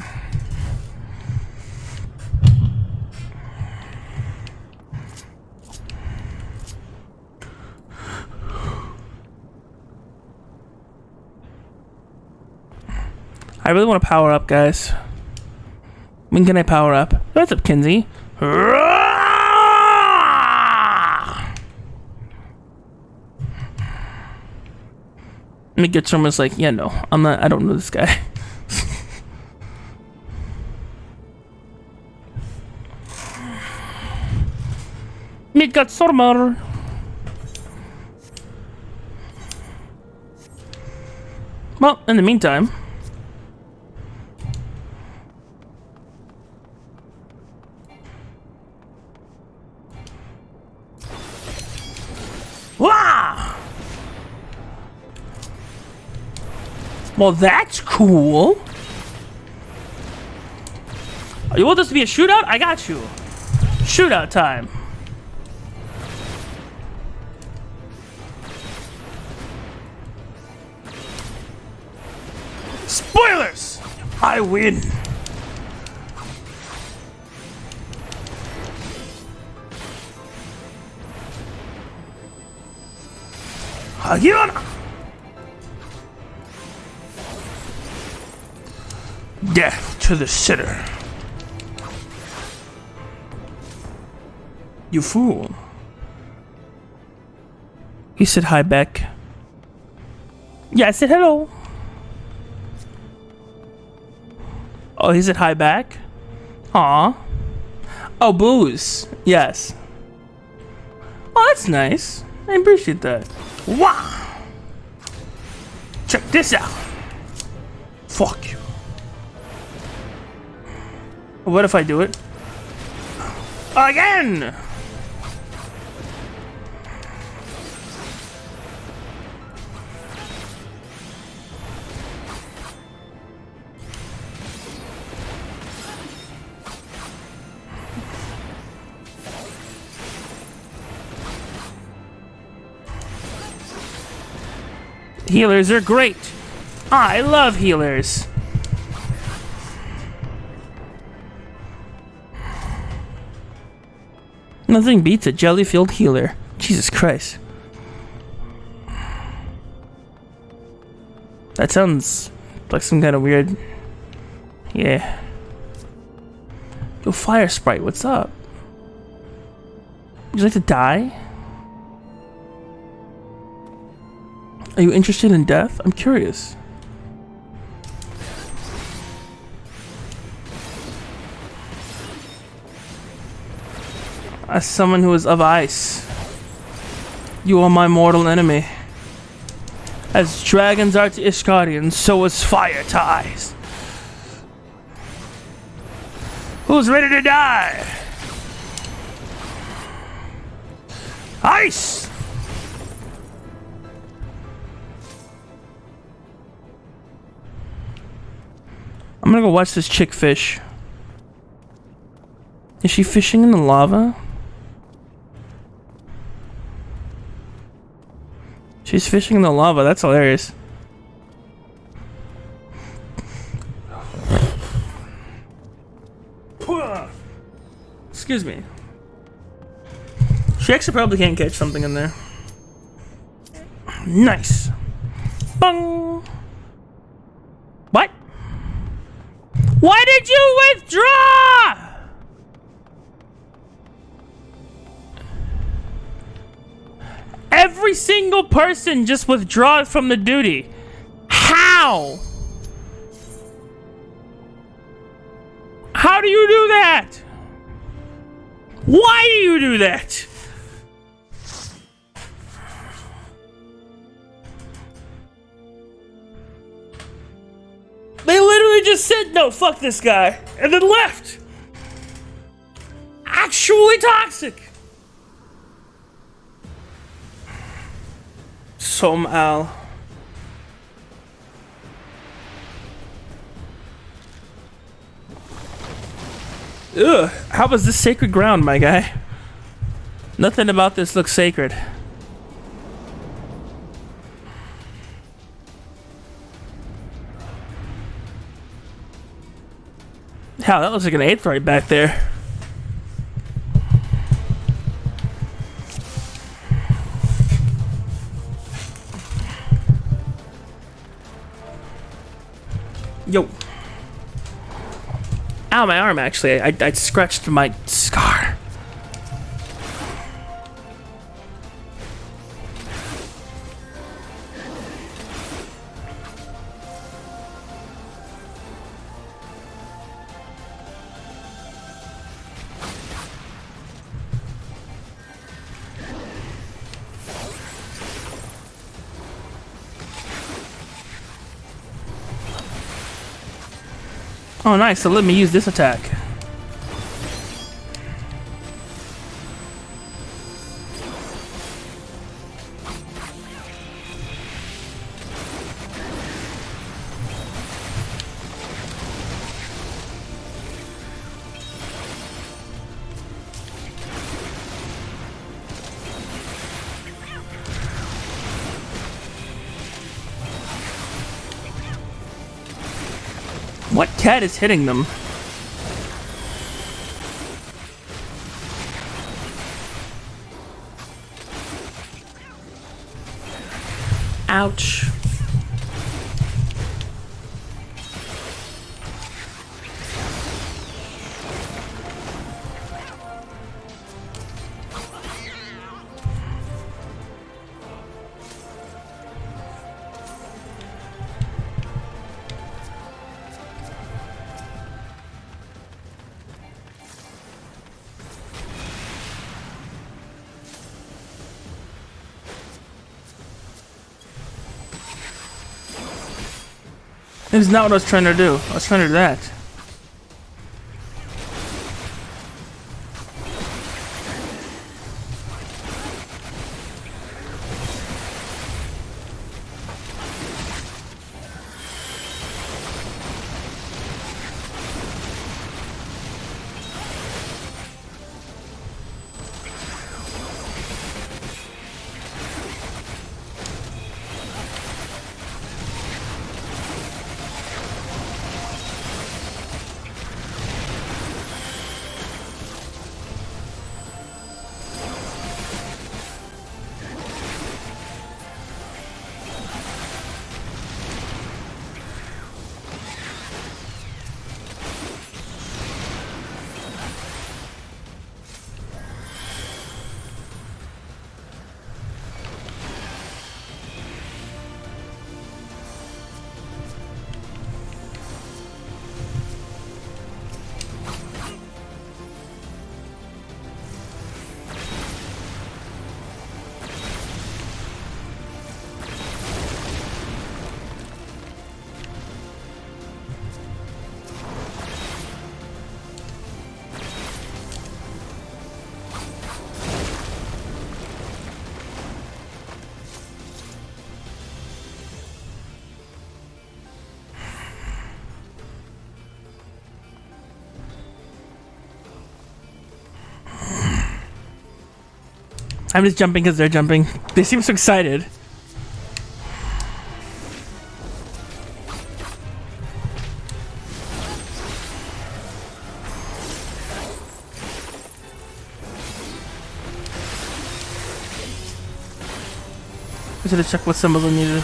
I really want to power up, guys. When can I power up? What's up, Kinsey? Me get someone's like, yeah, no, I'm not. I don't know this guy. Me got Sormar. Well, in the meantime. Wow! Well, that's cool. You want this to be a shootout? I got you. Shootout time. Spoilers! I win. Hagiona! Death to the sinner. You fool. He said hi back. Yeah, I said hello. Oh, he said hi back? Aw. Oh, Booze. Yes. Oh, that's nice. I appreciate that. Wow. Check this out. Fuck you. What if I do it? Again! Healers are great. I love healers. Nothing beats a jelly-filled healer. Jesus Christ. That sounds like some kind of weird... Yeah. Yo, Fire Sprite, what's up? Would you like to die? Are you interested in death? I'm curious. As someone who is of ice, you are my mortal enemy. As dragons are to Ishgarians, so is fire to ice. Who's ready to die? Ice! I'm gonna go watch this chick fish. Is she fishing in the lava? She's fishing in the lava, that's hilarious. Excuse me. She actually probably can't catch something in there. Nice. Bung! What? Why did you withdraw? Every single person just withdraws from the duty. How? How do you do that? Why do you do that? They literally just said, no, fuck this guy, and then left. Actually toxic. Somal. Ugh, how was this sacred ground, my guy? Nothing about this looks sacred. Hell, that looks like an eighth right back there. Yo. Ow, my arm, actually. I scratched my scar. Oh, nice. So let me use this attack. What cat is hitting them? Ouch. This is not what I was trying to do. I was trying to do that. I'm just jumping because they're jumping. They seem so excited. I should have checked what symbols I needed.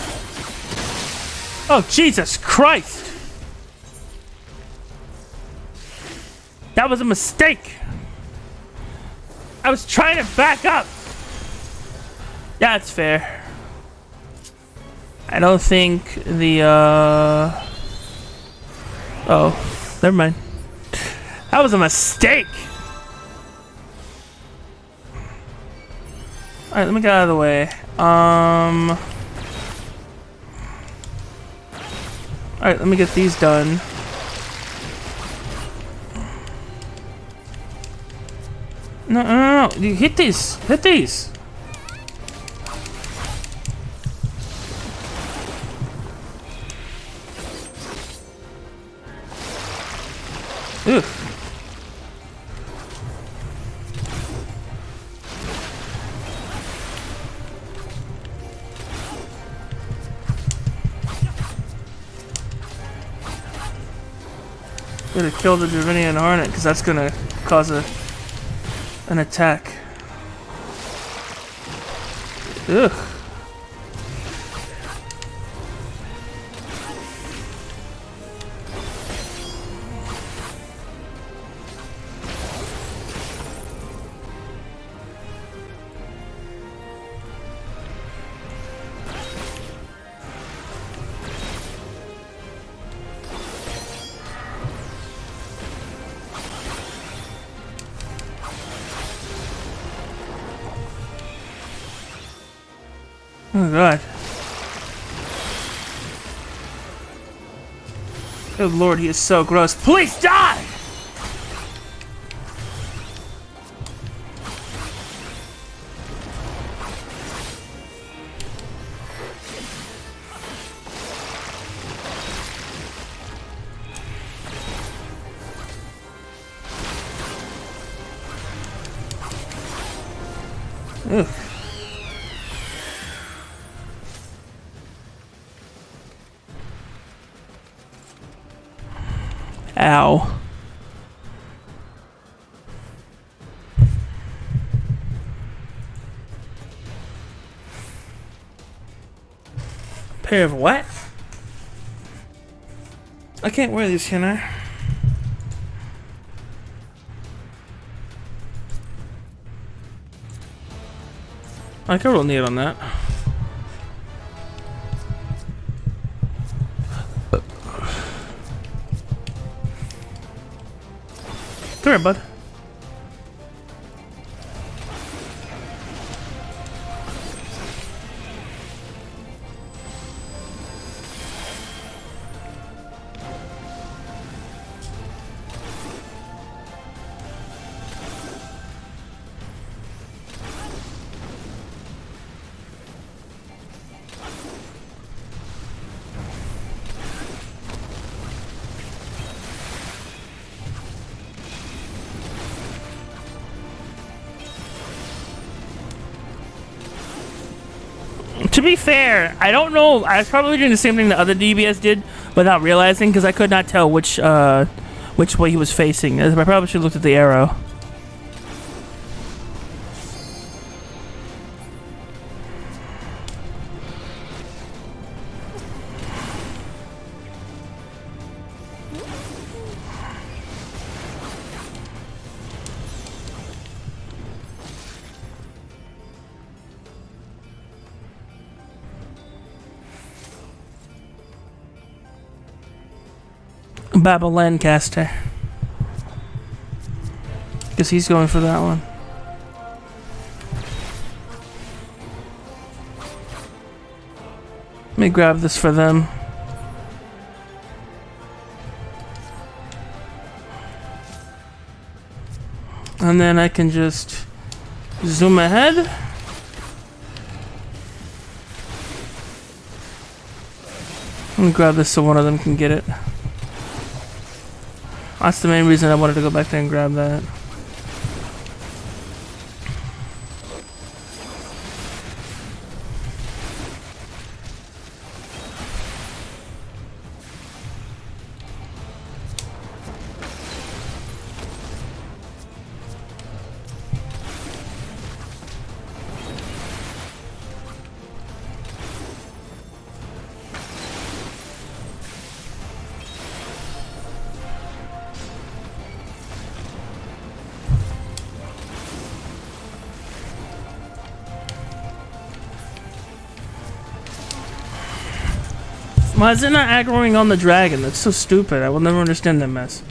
Oh, Jesus Christ! That was a mistake! I was trying to back up! Yeah, it's fair. I don't think the, oh, never mind. That was a mistake! Alright, let me get out of the way. Alright, let me get these done. No. You hit these. Hit these. Ugh. Gotta kill the Dravinian Hornet because that's gonna cause an attack. Ugh. Oh god. Good lord, he is so gross. Please die! Ugh. Ow. Pair of what? I can't wear these, can I? I can roll neat on that. Come here, bud. To be fair, I don't know. I was probably doing the same thing the other DBS did without realizing, because I could not tell which way he was facing. I probably should have looked at the arrow. Babel Lancaster. Because he's going for that one. Let me grab this for them. And then I can just zoom ahead. Let me grab this so one of them can get it. That's the main reason I wanted to go back there and grab that. Why is it not aggroing on the dragon? That's so stupid. I will never understand that mess.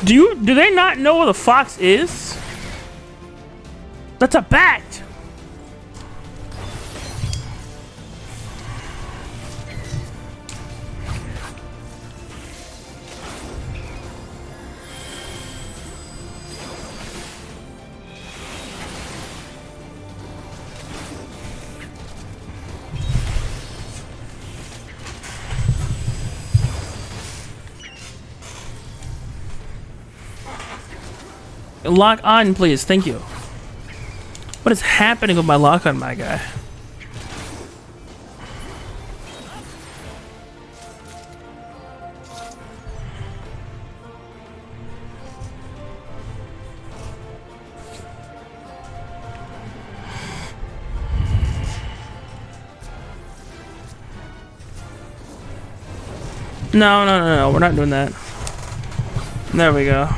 Do they not know where the fox is? That's a bat! Lock on, please. Thank you. What is happening with my lock on, my guy? No. We're not doing that. There we go.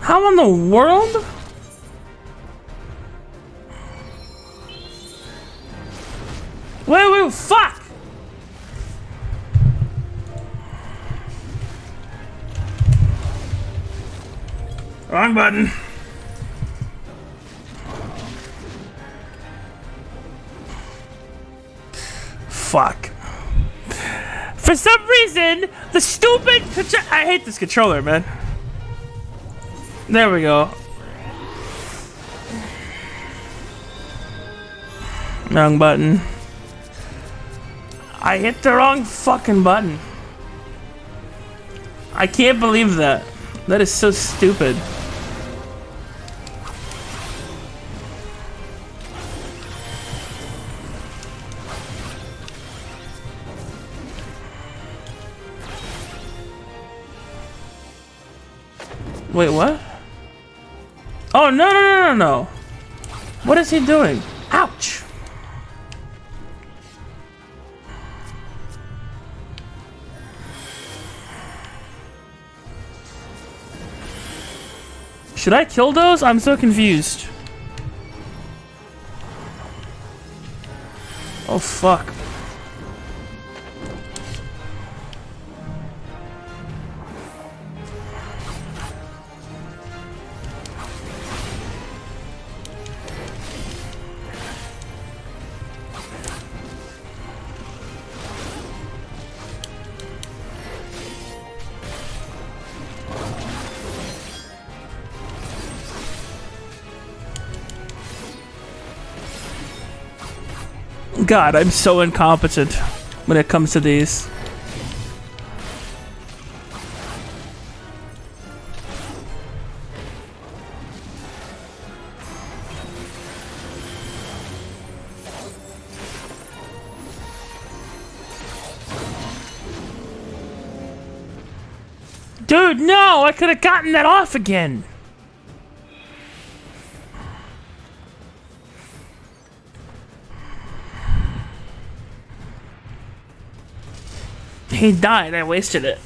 How in the world? Wait, fuck! Wrong button. Fuck. For some reason, the stupid I hate this controller, man. There we go. Wrong button. I hit the wrong fucking button. I can't believe that. That is so stupid. Wait, what? Oh, no. What is he doing? Ouch! Should I kill those? I'm so confused. Oh, fuck. God, I'm so incompetent when it comes to these. Dude, no! I could have gotten that off again! He died, I wasted it.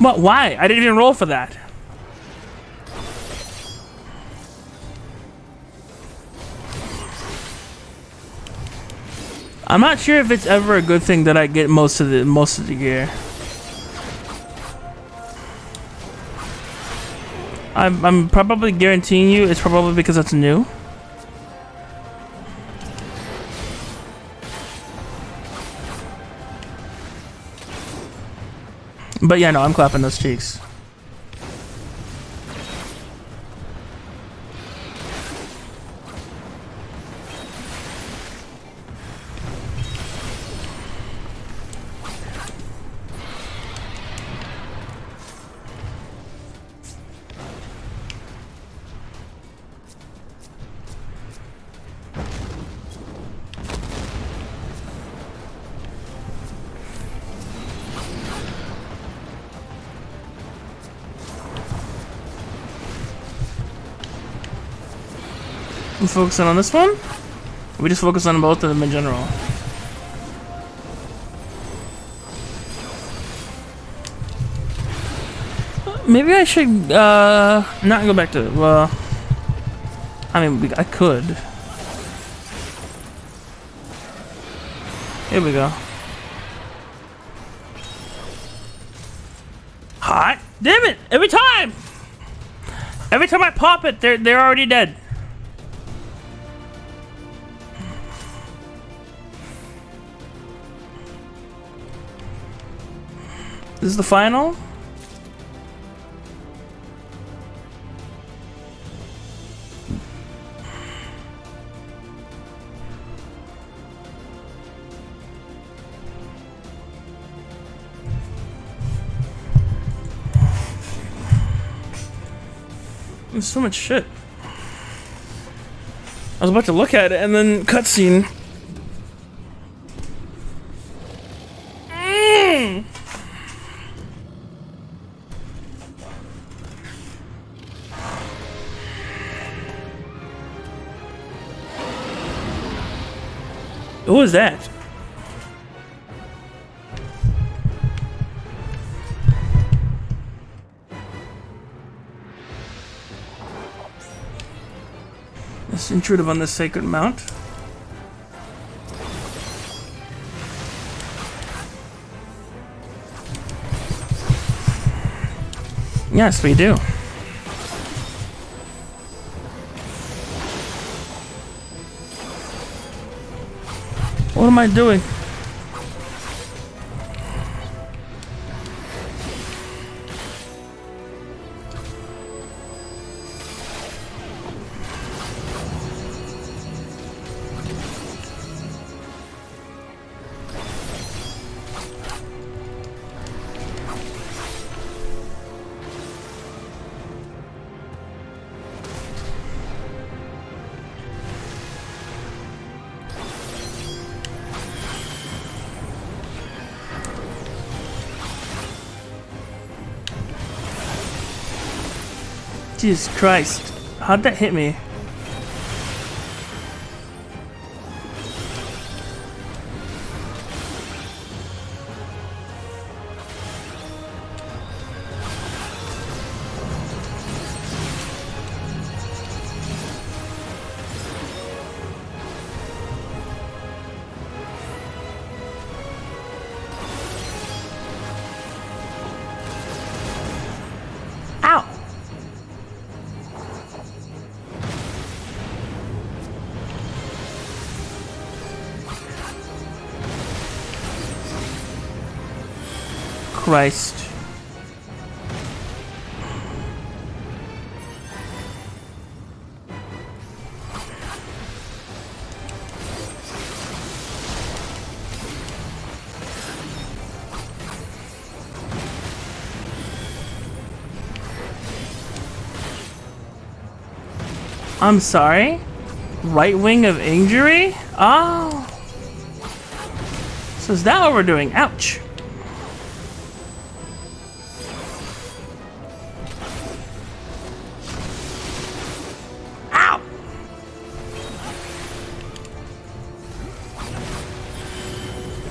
What? Why? I didn't even roll for that. I'm not sure if it's ever a good thing that I get most of the gear. I'm probably guaranteeing you it's probably because it's new. But yeah, no, I'm clapping those cheeks. I'm focusing on this one? We just focus on both of them in general. Maybe I should not go back to well. I mean, I could. Here we go. Hot! Damn it! Every time! Every time I pop it, they're already dead. This is the final? There's so much shit. I was about to look at it and then cutscene. What was that? Let's intrude on this sacred mount. Yes, we do. What am I doing? Jesus Christ. How'd that hit me? Ow! Christ. I'm sorry? Right wing of injury? Oh. So is that what we're doing? Ouch. Ow!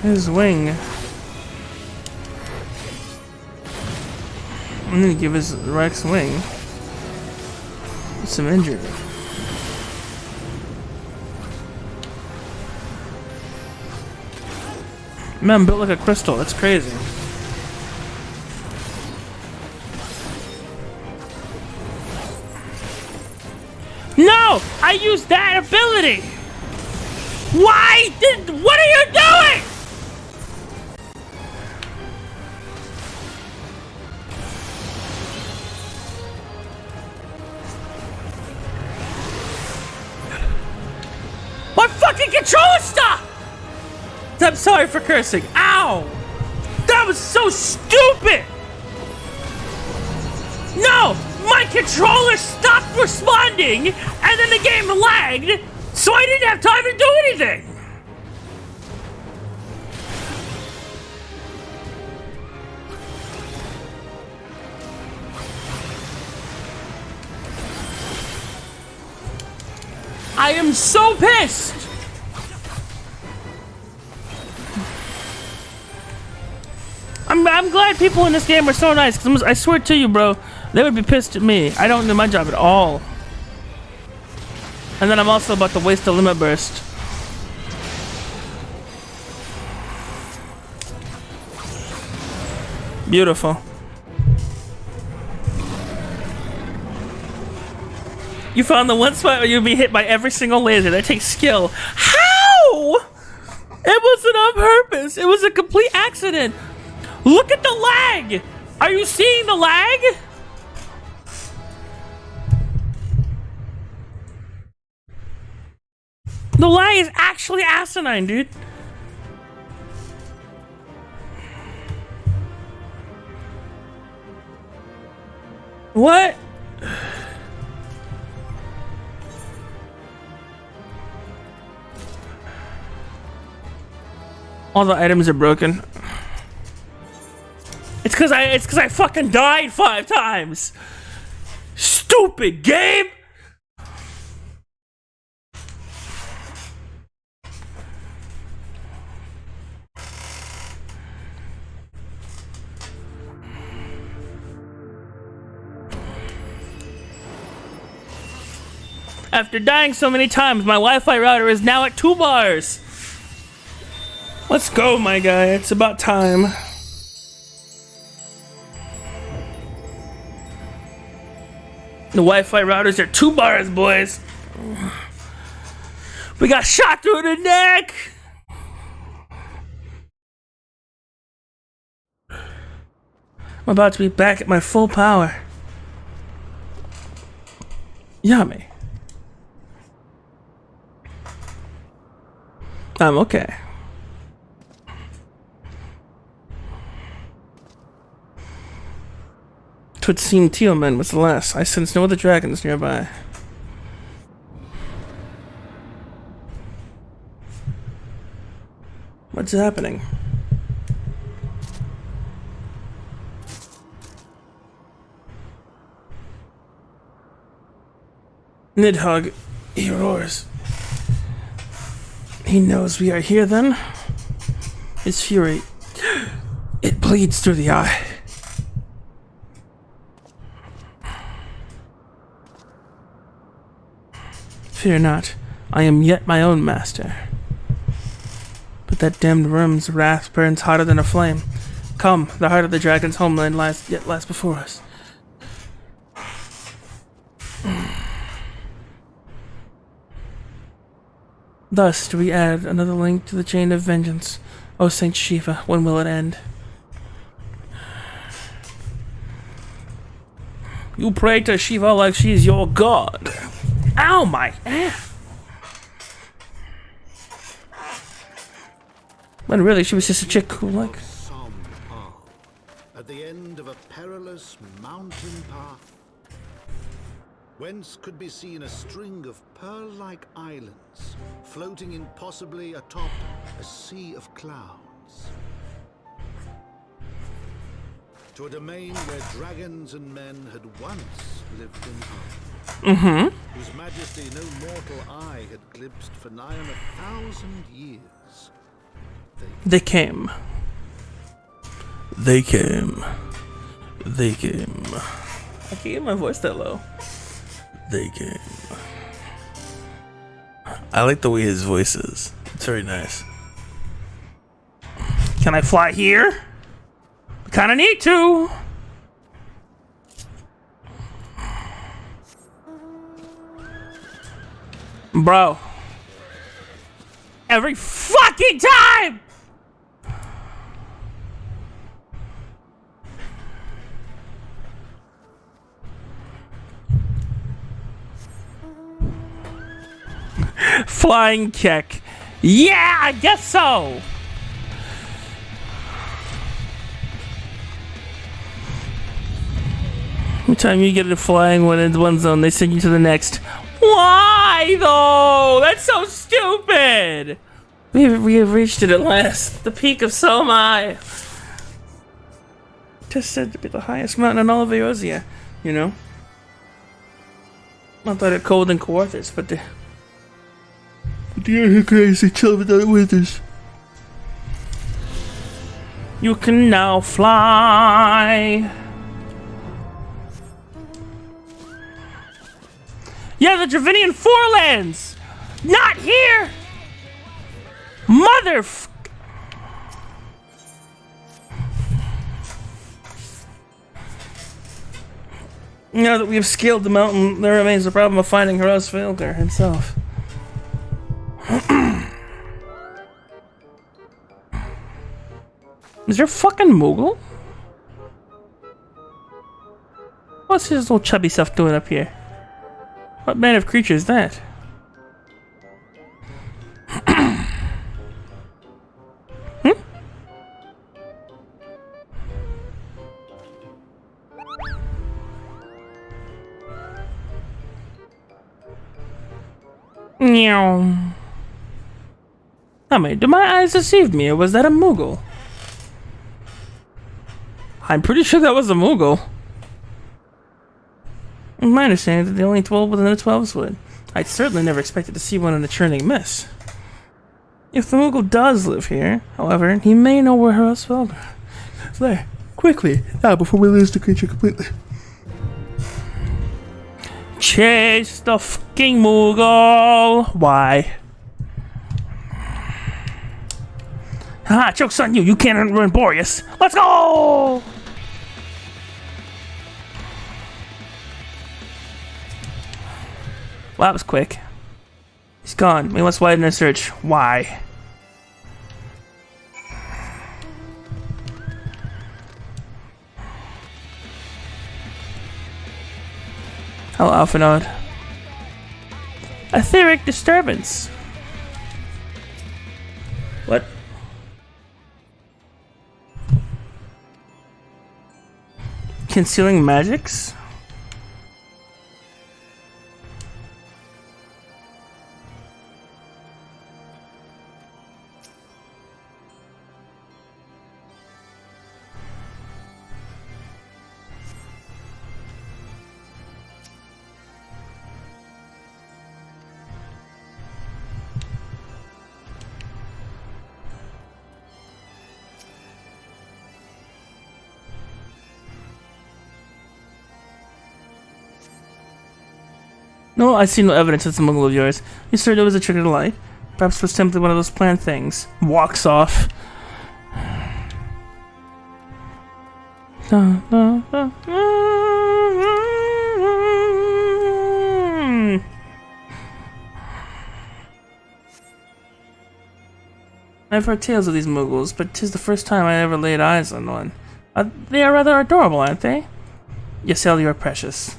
His wing. I'm gonna give his Rex wing some injury. Man, I'm built like a crystal. That's crazy. No! I used that ability! Why did... What are you doing?! My fucking controller stopped! I'm sorry for cursing. Ow! That was so stupid! No! My controller stopped responding, and then the game lagged, so I didn't have time to do anything! I am so pissed! I'm glad people in this game are so nice, because I swear to you, bro, they would be pissed at me. I don't do my job at all. And then I'm also about to waste a limit burst. Beautiful. You found the one spot where you'll be hit by every single laser. That takes skill. How? It wasn't on purpose. It was a complete accident. Look at the lag! Are you seeing the lag? The lag is actually asinine, dude. What? All the items are broken. It's cause I fucking died 5 times. Stupid game. After dying so many times, my Wi-Fi router is now at 2 bars. Let's go, my guy. It's about time. The Wi-Fi routers are 2 bars, boys. We got shot through the neck. I'm about to be back at my full power. Yummy. I'm okay. Twould seem Tealman was less. I sense no other dragons nearby. What's happening? Nidhogg, he roars. He knows we are here then? His fury, it bleeds through the eye. Fear not, I am yet my own master. But that damned worm's wrath burns hotter than a flame. Come, the heart of the dragon's homeland lies before us. Thus do we add another link to the chain of vengeance. O Saint Shiva, when will it end? You pray to Shiva like she's your god. Ow, my ass! But really, she was just a chick who like... At the end of a perilous mountain path, whence could be seen a string of pearl-like islands floating impossibly atop a sea of clouds. To a domain where dragons and men had once lived in harmony, whose majesty no mortal eye had glimpsed for nigh on 1,000 years. They came. They came. They came. I can't get my voice that low. They came. I like the way his voice is. It's very nice. Can I fly here? Kinda need to. Bro. Every fucking time! Flying kick. Yeah, I guess so. Every time you get it flying one into one zone, they send you to the next. Why though? That's so stupid. We have reached it at last. The peak of Somai. Just said to be the highest mountain in all of Eosia. You know. Not that it's cold in Coarthus, but the air crazy chill without the winters. You can now fly. Yeah, the Dravinian Forelands! Not here! Motherf... Now that we have scaled the mountain, there remains the problem of finding Hrothgar himself. Is there a fucking Moogle? What's his little chubby stuff doing up here? What man of creature is that? Meow. Tell me, do my eyes deceive me, or was that a Moogle? I'm pretty sure that was a Moogle. My understanding that they only dwell within the 12's wood. I'd certainly never expected to see one in the churning mist. If the Moogle does live here, however, he may know where Hrothgar is. There, quickly, now before we lose the creature completely. Chase the fucking Moogle! Why? Ah, joke's on you, you can't outrun Boreas! Let's go! Well, that was quick. He's gone. We must widen our search. Why? Hello, Alphanode. Etheric disturbance. What? Concealing magics? No, I see no evidence it's a Moogle of yours. You said it was a trick of the light. Perhaps it was simply one of those planned things. Walks off. I've heard tales of these Moogles, but 'tis the first time I ever laid eyes on one. They are rather adorable, aren't they? Yes, Ellie, you are precious.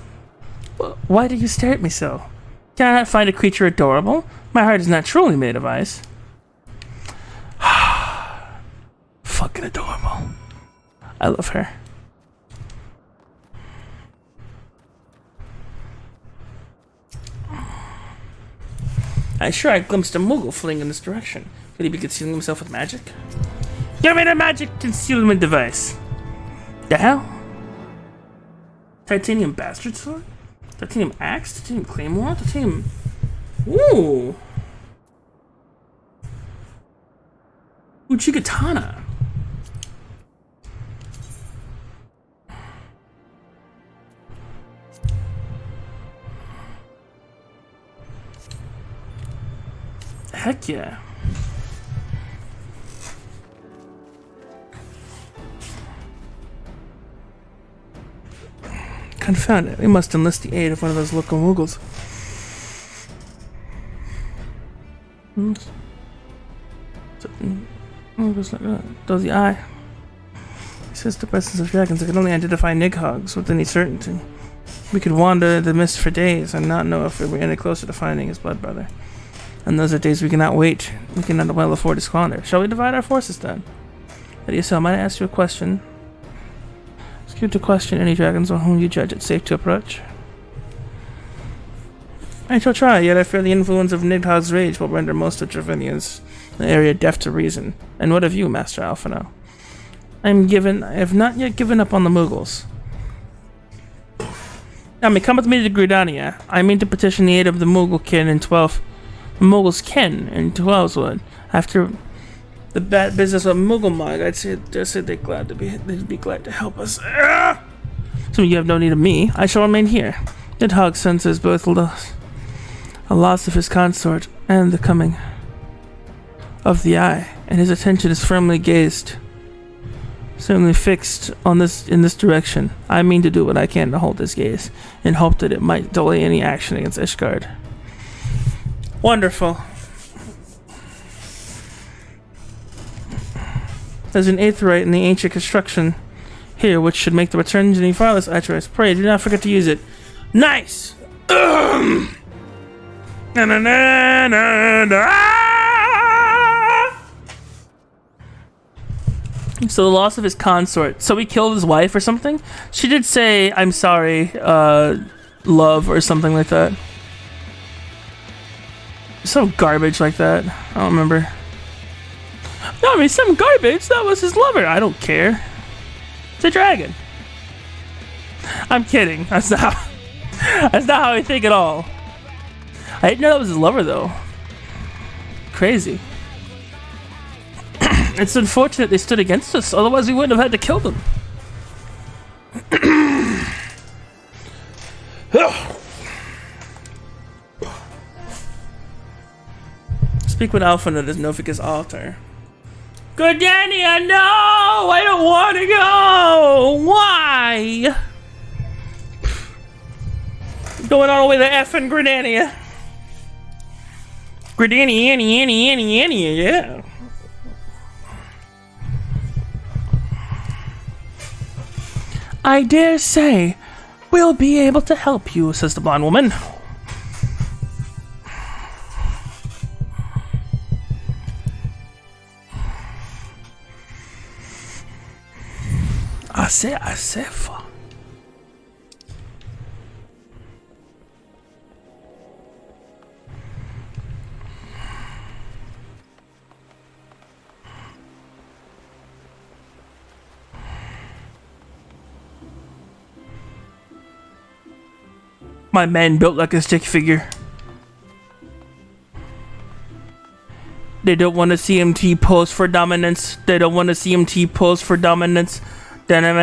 Why do you stare at me so? Can I not find a creature adorable? My heart is not truly made of ice. Fucking adorable. I love her. I glimpsed a Moogle fleeing in this direction. Could he be concealing himself with magic? Give me the magic concealment device. The hell? Titanium bastard sword? Titanium axe? Titanium claymore? Titanium... Ooh! Uchigatana. Heck yeah. Confound it. We must enlist the aid of one of those local moogles. Does the eye? He says the presence of dragons. I can only identify nighogs with any certainty. We could wander the mist for days and not know if we were any closer to finding his blood brother. And those are days we cannot wait. We cannot well afford to squander. Shall we divide our forces then? Lady Estelle, might I ask you a question? Ask you to question any dragons on whom you judge it safe to approach. I shall try, yet I fear the influence of Nidhogg's rage will render most of Dravinia's area deaf to reason. And what of you, Master Alphino? I have not yet given up on the Moogles. Now, come with me to Gridania. I mean to petition the aid of the Moogle kin in Moogle's kin in 12wood. After the bad business of Mooglemog, I'd say they'd be glad to help us. So you have no need of me. I shall remain here. Nidhogg senses both a loss of his consort and the coming of the eye, and his attention is firmly fixed on in this direction. I mean to do what I can to hold his gaze, in hope that it might delay any action against Ishgard. Wonderful. There's an aetheryte in the ancient construction here, which should make the return journey far less arduous. Pray, do not forget to use it. Nice! Na, na, na, na, na. So the loss of his consort. So he killed his wife or something? She did say, I'm sorry, love, or something like that. Some garbage like that. I don't remember. No, I mean, some garbage. That was his lover. I don't care. It's a dragon. I'm kidding. That's not how I think at all. I didn't know that was his lover, though. Crazy. It's unfortunate they stood against us, otherwise we wouldn't have had to kill them. Speak with Alpha at his Novica's altar. Gridania, no! I don't want to go! Why? Going all the way to effing Gridania. Gridania, yeah. I dare say we'll be able to help you, says the blonde woman. I say, my man built like a stick figure. They don't want to see him T-pose for dominance. They don't want to see him T-pose for dominance. Man's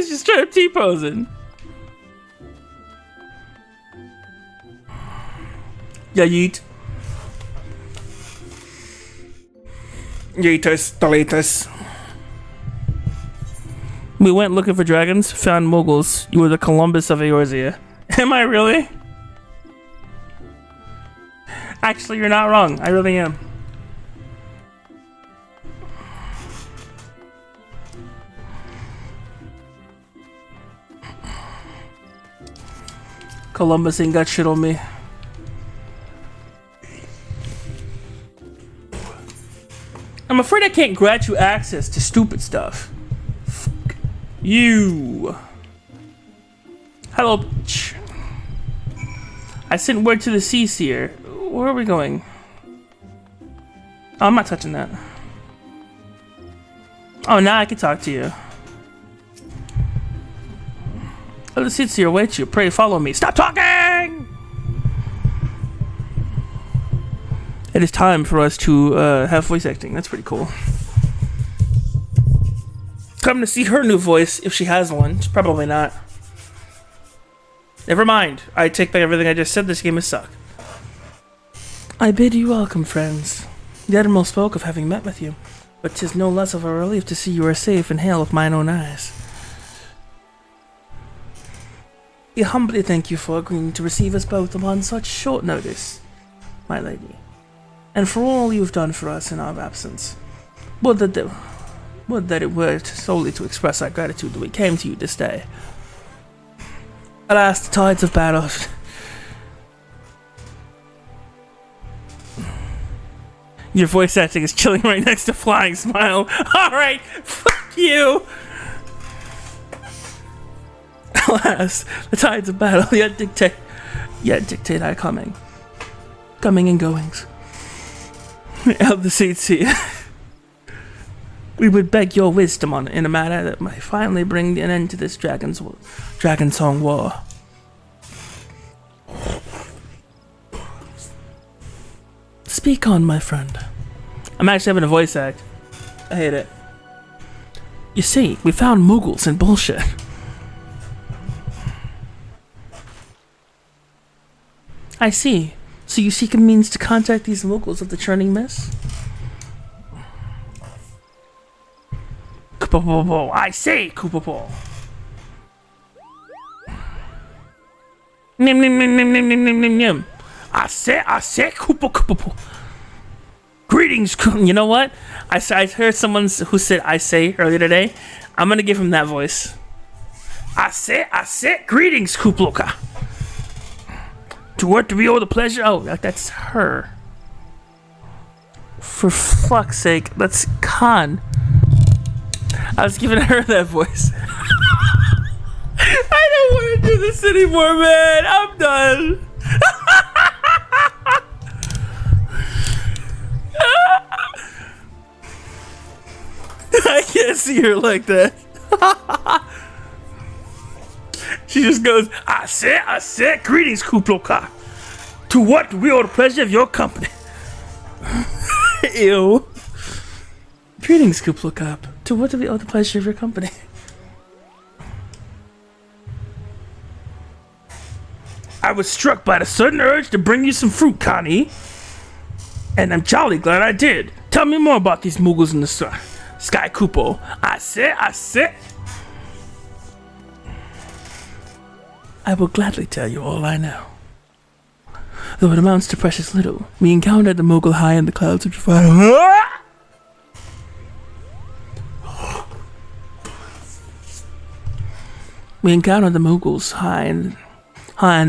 just straight up T-posing. Yeah, yeet. Yeetus, deletus. We went looking for dragons, found Moogles. You were the Columbus of Eorzea. Am I really? Actually, you're not wrong. I really am. Columbus ain't got shit on me. I'm afraid I can't grant you access to stupid stuff. Fuck you. Hello, bitch. I sent word to the Sea Seer. Where are we going? Oh, I'm not touching that. Oh, now I can talk to you. Let the Sea Seer await you. Pray follow me. Stop talking! It is time for us to have voice acting. That's pretty cool. Come to see her new voice, if she has one. Probably not. Never mind. I take back everything I just said. This game is suck. I bid you welcome, friends. The Admiral spoke of having met with you, but 'tis no less of a relief to see you are safe and hail with mine own eyes. We humbly thank you for agreeing to receive us both upon such short notice, my lady, and for all you've done for us in our absence. Would that it were solely to express our gratitude that we came to you this day. Alas, the tides of battle. Your voice acting is chilling right next to Flying Smile. Alright, fuck you! Alas, the tides of battle yet dictate our coming and goings. Of the seats here. We would beg your wisdom in a matter that might finally bring an end to this Dragon Song war. Speak on, my friend. I'm actually having a voice act. I hate it. You see, we found Muggles and bullshit. I see. So you seek a means to contact these Muggles of the Churning Mist? I say, Koopa. Nim. I say, Koopa. Greetings, you know what? I heard someone who said I say earlier today. I'm gonna give him that voice. I say, greetings, Koopa. To what do we owe the pleasure? Oh, that's her. For fuck's sake, that's Khan. I was giving her that voice. I don't want to do this anymore, man. I'm done. I can't see her like that. She just goes, I said, greetings, Kuploka. To what do we owe the pleasure of your company? Ew. Greetings, Kuploka. To what do we owe the pleasure of your company? I was struck by the sudden urge to bring you some fruit, Connie. And I'm jolly glad I did. Tell me more about these Muggles in the sky, Kupo. I said. I will gladly tell you all I know. Though it amounts to precious little, we encountered the Muggle high in the clouds of Jafar. We encountered the Muggles high in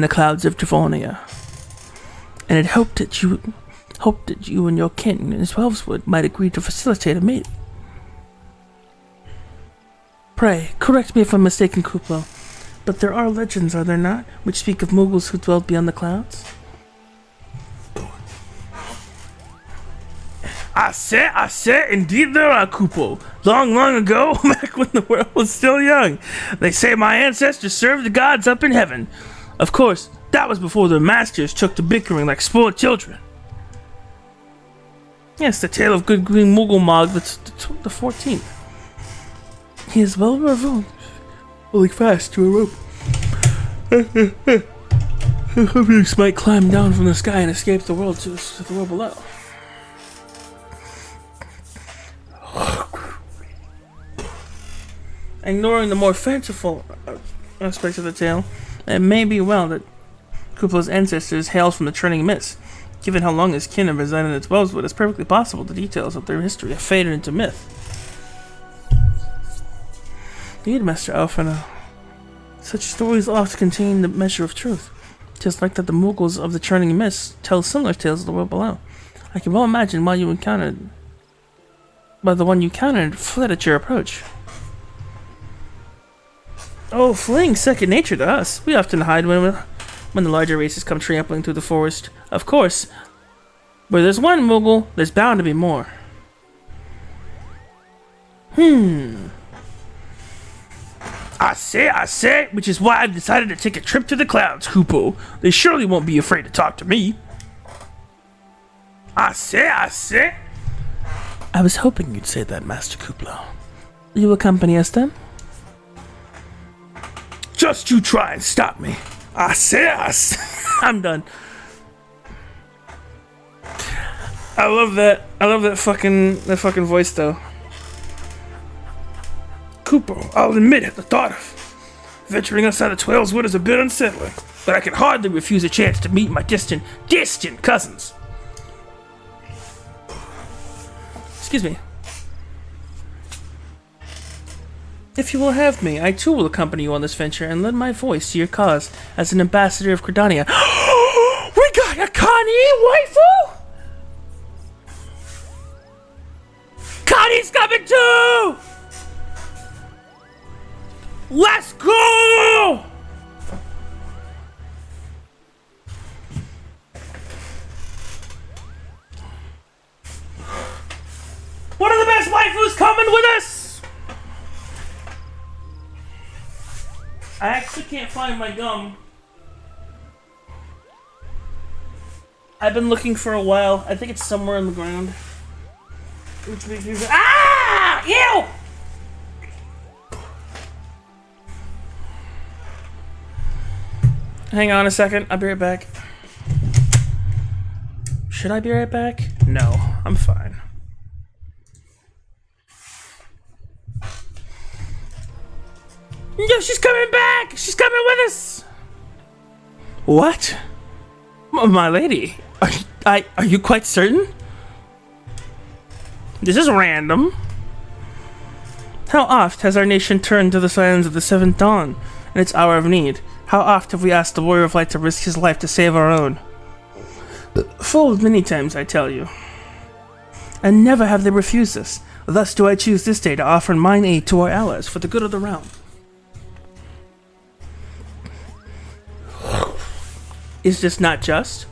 the clouds of Dravonia, and had hoped that you and your kin in Twelveswood might agree to facilitate a meeting. Pray, correct me if I'm mistaken, Kuplo, but there are legends, are there not, which speak of Muggles who dwelt beyond the clouds? I said, indeed there are, Kupo. Long ago, back when the world was still young. They say my ancestors served the gods up in heaven. Of course, that was before their masters took to bickering like spoiled children. Yes, the tale of good green Muggle Mog, the 14th. He is well revealed, holding fast to a rope. Hubris might climb down from the sky and escape the world to the world below. Ignoring the more fanciful aspects of the tale, it may be well that Kuplo's ancestors hail from the Churning Mist. Given how long his kin have resided in Twelveswood, it's perfectly possible the details of their history have faded into myth. Indeed, Master Alfred, such stories often contain the measure of truth. Just like that the Muggles of the Churning Mist tell similar tales of the world below. I can well imagine why the one you encountered fled at your approach. Oh, fleeing second nature to us. We often hide when the larger races come trampling through the forest. Of course, where there's one Muggle, there's bound to be more. I say, which is why I've decided to take a trip to the clouds, Kupo. They surely won't be afraid to talk to me. I say. I was hoping you'd say that, Master Kuplo. Will you accompany us then? Just you try and stop me. I says. I'm done. I love that fucking voice though. Cooper, I'll admit it, the thought of venturing outside of Tweleswood is a bit unsettling, but I can hardly refuse a chance to meet my distant cousins. Excuse me. If you will have me, I too will accompany you on this venture and lend my voice to your cause as an ambassador of Credania. We got a Connie waifu! Connie's coming too! Let's go! One of the best waifus coming with us! I actually can't find my gum. I've been looking for a while. I think it's somewhere on the ground. Which makes me... Ah! Ew! Hang on a second. I'll be right back. Should I be right back? No, I'm fine. Yo, she's coming back! She's coming with us! What? My lady, are you quite certain? This is random. How oft has our nation turned to the silence of the Seventh Dawn in its hour of need? How oft have we asked the Warrior of Light to risk his life to save our own? Full many times, I tell you. And never have they refused us. Thus do I choose this day to offer mine aid to our allies for the good of the realm. Is this not just?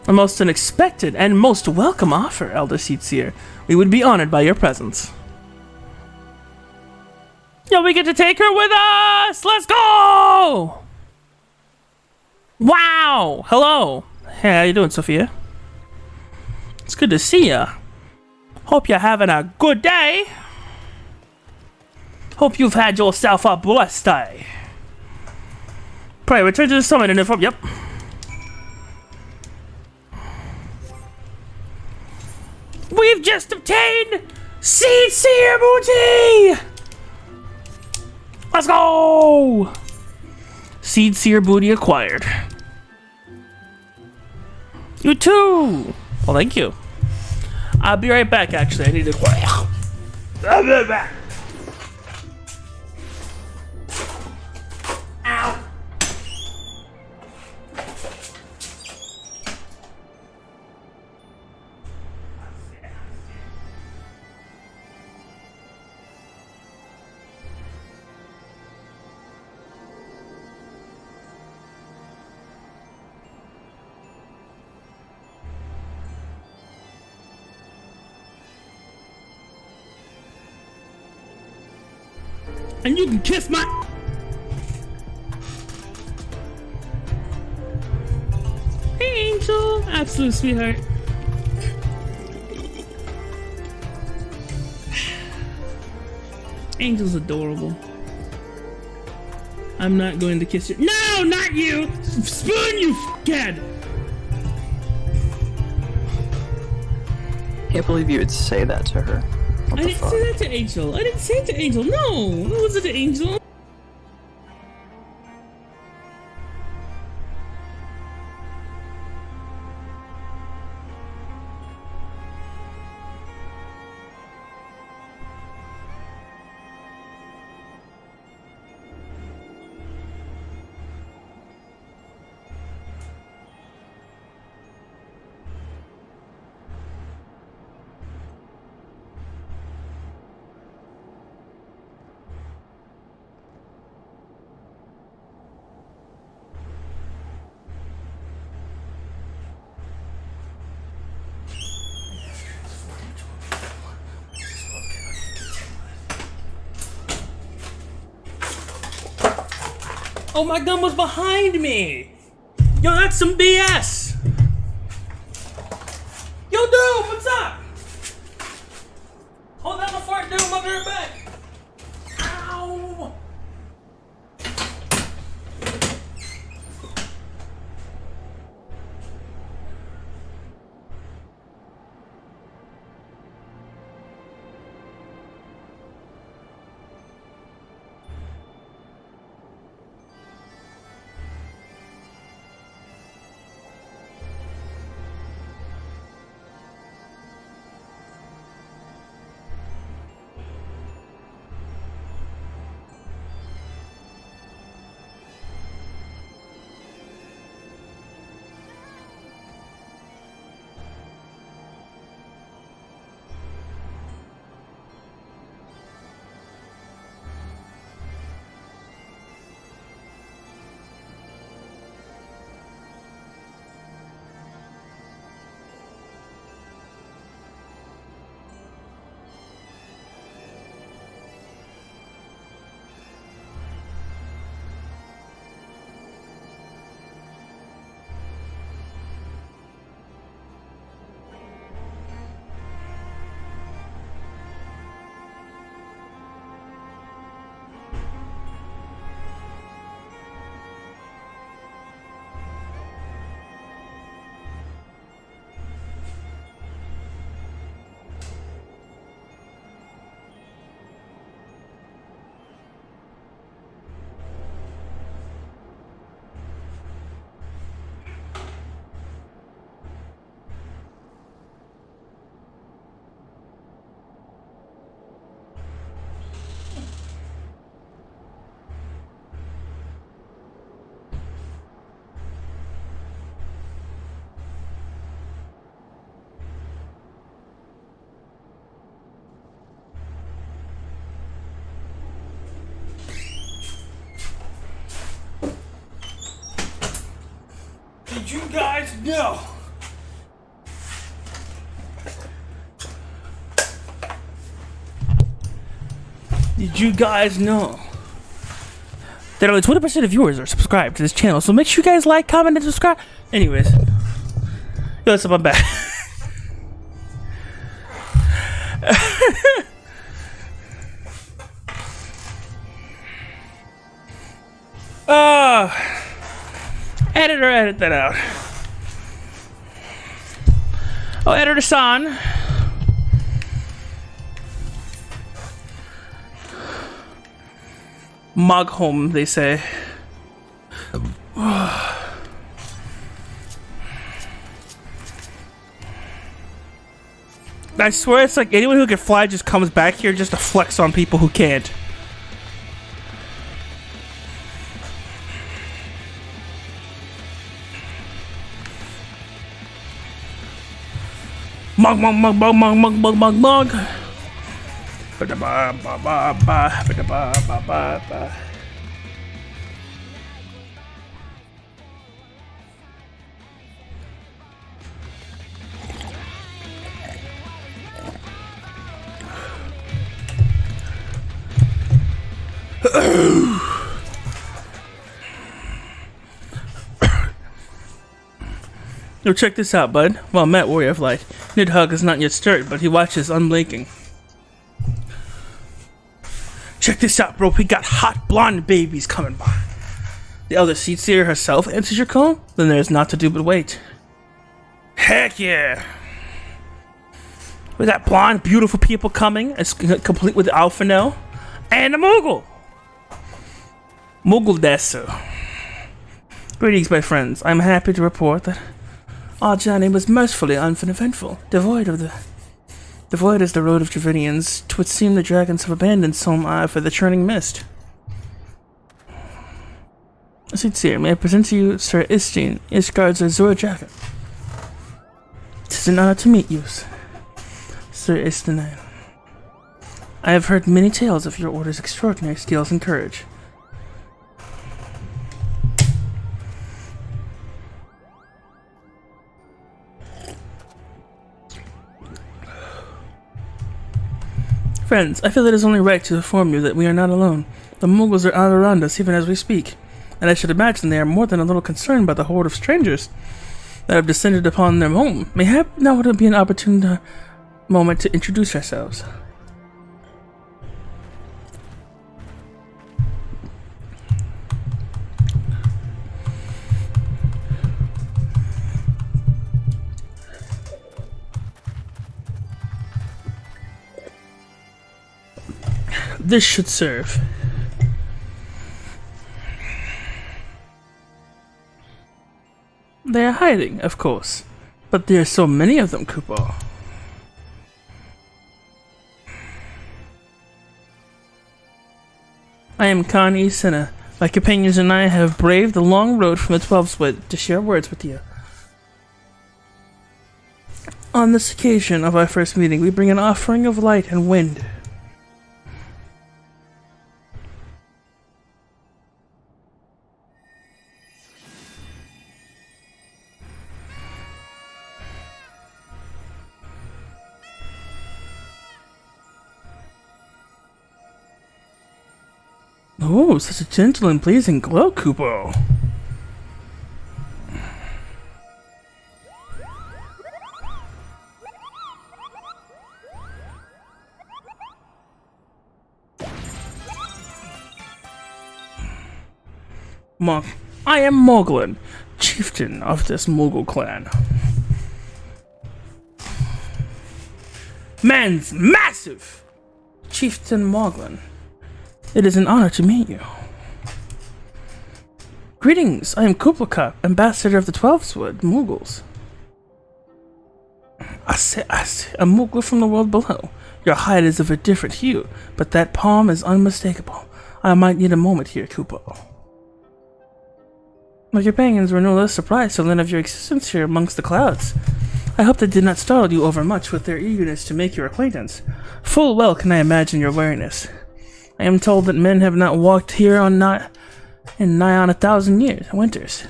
A most unexpected and most welcome offer, Elder Seatseer. We would be honored by your presence. Yo, we get to take her with us! Let's go! Wow! Hello. Hey, how you doing, Sophia? It's good to see ya. Hope you're having a good day. Hope you've had yourself a blessed day. Pray, return to the summit and inform. Yep. We've just obtained Seatseer booty! Let's go! Seatseer booty acquired. You too! Well, thank you. I'll be right back, actually. I need to... I'll be right back. Ow! And you can kiss my... Hey, Angel. Absolute sweetheart. Angel's adorable. I'm not going to kiss you. No, not you! Spoon, you f***head! Can't believe you would say that to her. What I the didn't fuck? say that to Angel. I didn't say it to Angel. No, it wasn't to Angel. Oh, my gun was behind me! Yo, that's some BS! Yo, dude, what's up? Hold down the fort, dude, I'll be right back. guys know? Did you guys know that only 20% of viewers are subscribed to this channel? So make sure you guys like, comment, and subscribe. Anyways, yo, what's up? I'm back. Editor, edit that out. Oh, editor-san. Mug home, they say. I swear it's like anyone who can fly just comes back here just to flex on people who can't. Mug, mug, mug, mug, mug, mug, mug, mug, mug. Yo, check this out, bud. Well, Matt, Warrior of Light. Nidhogg is not yet stirred, but he watches unblinking. Check this out, bro. We got hot blonde babies coming by. The elder seat seer herself answers your call? Then there's not to do but wait. Heck yeah! We got blonde, beautiful people coming, it's complete with Alpha now, and a Moogle! Moogle desu. Greetings, my friends. I'm happy to report that our journey was mercifully uneventful, devoid as the road of Dravinians. 'Twould seem the dragons have abandoned some eye for the churning mist. Sincere, may I present to you Sir Istine, Ishgard's Azure Dragon. 'Tis an honor to meet you, Sir Istine. I have heard many tales of your order's extraordinary skills and courage. Friends, I feel it is only right to inform you that we are not alone. The Moogles are out around us even as we speak, and I should imagine they are more than a little concerned by the horde of strangers that have descended upon their home. Mayhap now would be an opportune moment to introduce ourselves. This should serve. They are hiding, of course, but there are so many of them, Kupo. I am Khan Isena. My companions and I have braved the long road from the 12th to share words with you. On this occasion of our first meeting, we bring an offering of light and wind. Oh, such a gentle and pleasing glow, Kupo. Monk, I am Moglin, chieftain of this Moogle clan. Man's massive! Chieftain Moglin. It is an honor to meet you. Greetings, I am Kuplakop, ambassador of the 12th Moogles. I say, a Moogle from the world below. Your hide is of a different hue, but that palm is unmistakable. I might need a moment here, Kupo. My companions were no less surprised to learn of your existence here amongst the clouds. I hope that did not startle you overmuch with their eagerness to make your acquaintance. Full well can I imagine your wariness. I am told that men have not walked here in nigh on 1,000 winters.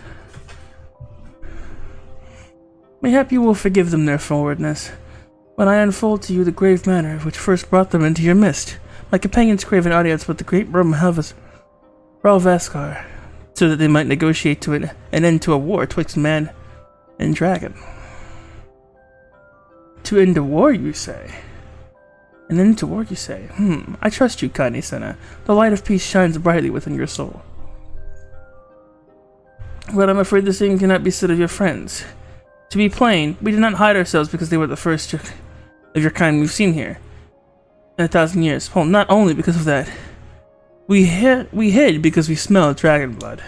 Mayhap you will forgive them their forwardness. When I unfold to you the grave matter which first brought them into your midst, my companions crave an audience with the great Ralvaskar, so that they might negotiate to an end to a war twixt man and dragon. To end a war, you say? An end to war, you say? I trust you, Kani Sena. The light of peace shines brightly within your soul. But I'm afraid the same cannot be said of your friends. To be plain, we did not hide ourselves because they were the first of your kind we've seen here in 1,000 years. Well, not only because of that. We hid because we smelled dragon blood.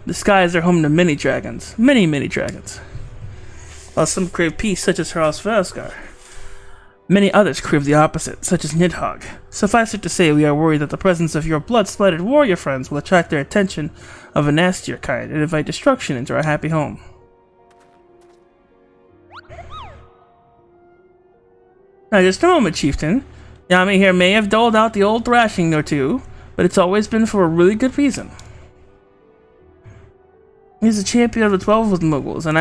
The skies are home to many dragons. Many dragons. While some crave peace, such as Ralvaskar, many others crave the opposite, such as Nidhogg. Suffice it to say, we are worried that the presence of your blood-splattered warrior friends will attract their attention of a nastier kind and invite destruction into our happy home. Now just a moment, Chieftain. Yami here may have doled out the old thrashing or two, but it's always been for a really good reason. He's a champion of the 12 of the Muggles, and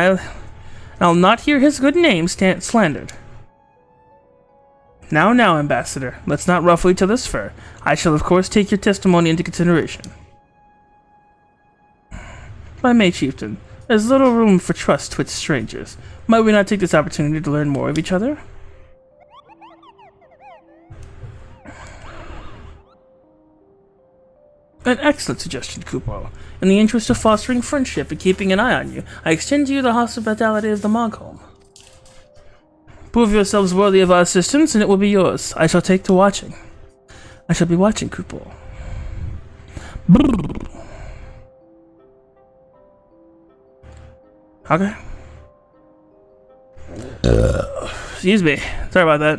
I'll not hear his good name slandered. Now, Ambassador, let's not ruffle each other's fur. I shall, of course, take your testimony into consideration. If I may, Chieftain, there's little room for trust with strangers. Might we not take this opportunity to learn more of each other? An excellent suggestion, Kupo. In the interest of fostering friendship and keeping an eye on you, I extend to you the hospitality of the Mogholm. Prove yourselves worthy of our assistance, and it will be yours. I shall take to watching. I shall be watching, Kupo. Okay. Excuse me. Sorry about that.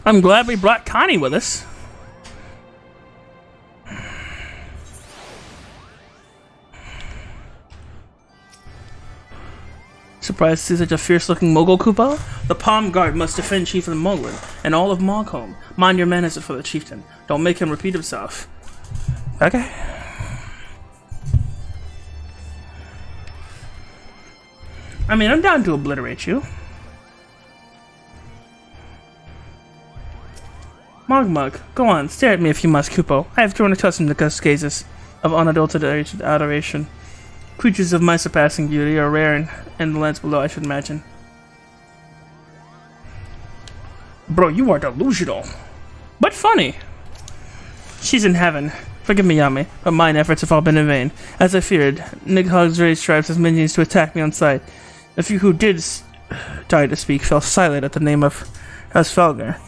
I'm glad we brought Connie with us. Surprised to see such a fierce-looking Mogul, Kupo? The Palm Guard must defend Chieftain Moglin and all of Mogholm. Mind your manners for the chieftain. Don't make him repeat himself. Okay. I mean, I'm down to obliterate you. Mogmug, go on, stare at me if you must, Kupo. I have grown accustomed to Gust's gazes of unadulterated adoration. Creatures of my surpassing beauty are rare in the lands below, I should imagine. Bro, you are delusional. But funny. She's in heaven. Forgive me, Yami, but mine efforts have all been in vain. As I feared, Nidhogg's raised tribes his minions to attack me on sight. A few who did die to speak fell silent at the name of Asfelgar.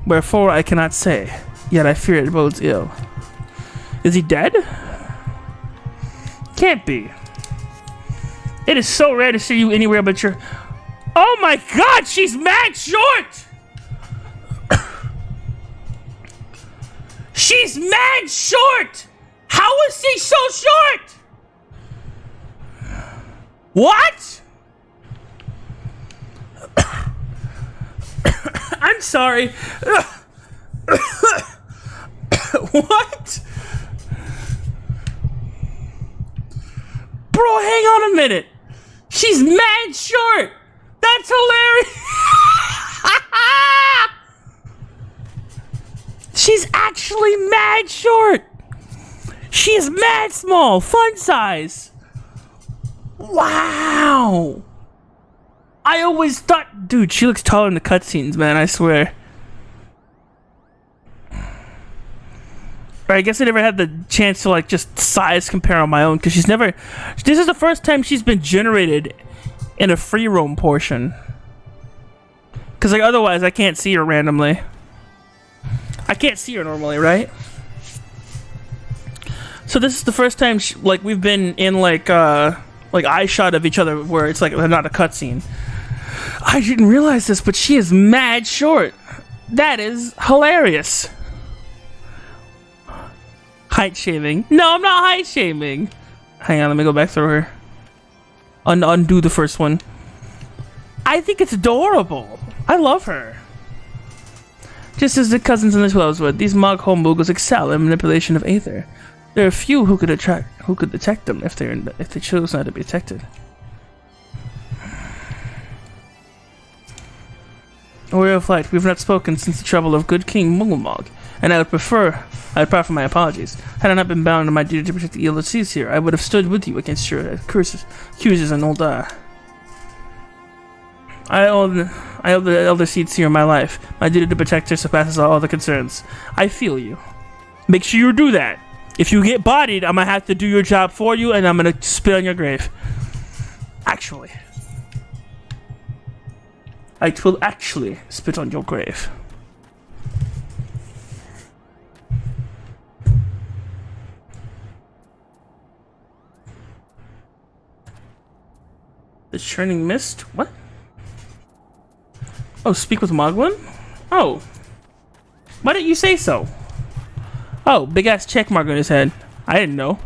Wherefore I cannot say, yet I fear it bodes ill. Is he dead? Can't be. It is so rare to see you anywhere but your... Oh my god, she's mad short! She's mad short! How is she so short? What? I'm sorry. What? Bro, hang on a minute. She's mad short. That's hilarious. She's actually mad short. She is mad small, fun size. Wow. I always thought, dude, she looks taller in the cutscenes, man, I swear. I guess I never had the chance to, like, just size compare on my own, because she's never... This is the first time she's been generated in a free roam portion. Because, like, otherwise I can't see her randomly. I can't see her normally, right? So this is the first time, like, we've been in, like eye shot of each other where it's, like, not a cutscene. I didn't realize this, but she is mad short. That is hilarious. Height shaming. No, I'm not height shaming. Hang on, let me go back through her. Undo the first one. I think it's adorable. I love her. Just as the cousins in the 12s would, these Mog home Moogles excel in manipulation of aether. There are few who could detect them if they chose not to be detected. Warrior of Light, we've not spoken since the trouble of good King Muggle and I would proffer my apologies. Had I not been bound to my duty to protect the Elder Seeds here, I would have stood with you against your accusers and old I owe the Elder Seeds here in my life. My duty to protect her surpasses all other concerns. I feel you. Make sure you do that. If you get bodied, I'm gonna have to do your job for you, and I'm gonna spit on your grave. Actually. I will actually spit on your grave. The churning mist? What? Oh, speak with Moglin? Oh. Why didn't you say so? Oh, big ass check mark on his head. I didn't know.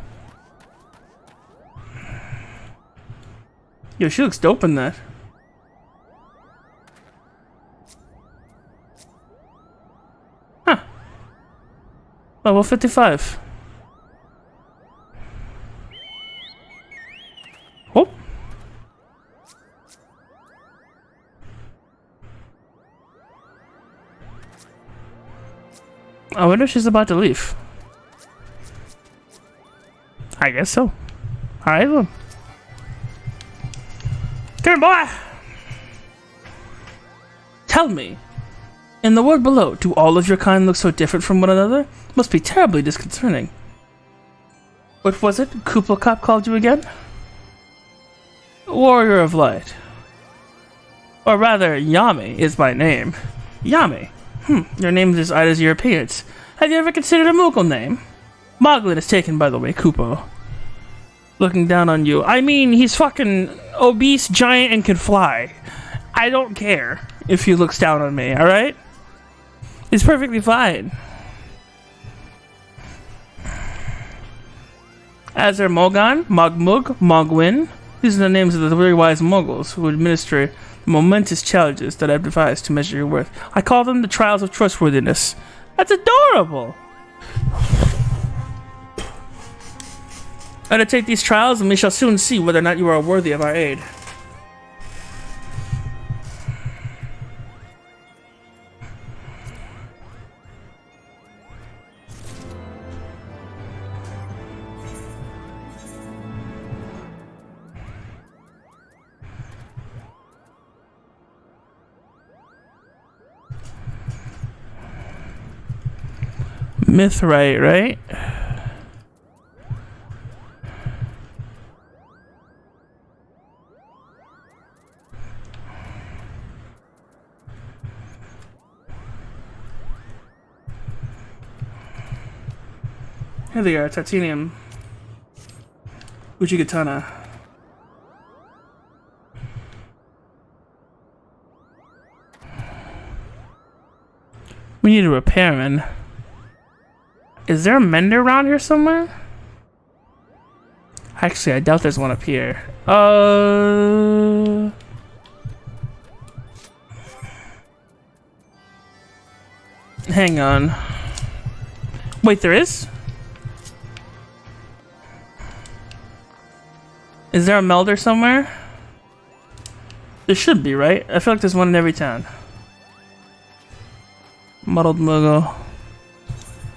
Yo, she looks dope in that. Huh. Level 55. Oh. I wonder if she's about to leave. I guess so. Alright then. Come on, boy! Tell me, in the world below, do all of your kind look so different from one another? Must be terribly disconcerting. What was it? Kupla Cop called you again? Warrior of Light. Or rather, Yami is my name. Yami. Your name is as odd as your appearance. Have you ever considered a Moogle name? Moglin is taken, by the way, Kupo. Looking down on you. I mean, he's fucking obese, giant, and can fly. I don't care if he looks down on me, alright? He's perfectly fine. Azar Mogan, Mogmug, Mogwin. These are the names of the very wise Moguls who administer the momentous challenges that I've devised to measure your worth. I call them the trials of trustworthiness. That's adorable! Undertake these trials and we shall soon see whether or not you are worthy of our aid. Mithrite, right? Here they are, titanium. Uchigatana. We need a repairman. Is there a mender around here somewhere? Actually, I doubt there's one up here. Hang on. Wait, there is? Is there a melder somewhere? There should be, right? I feel like there's one in every town. Muddled Moogle.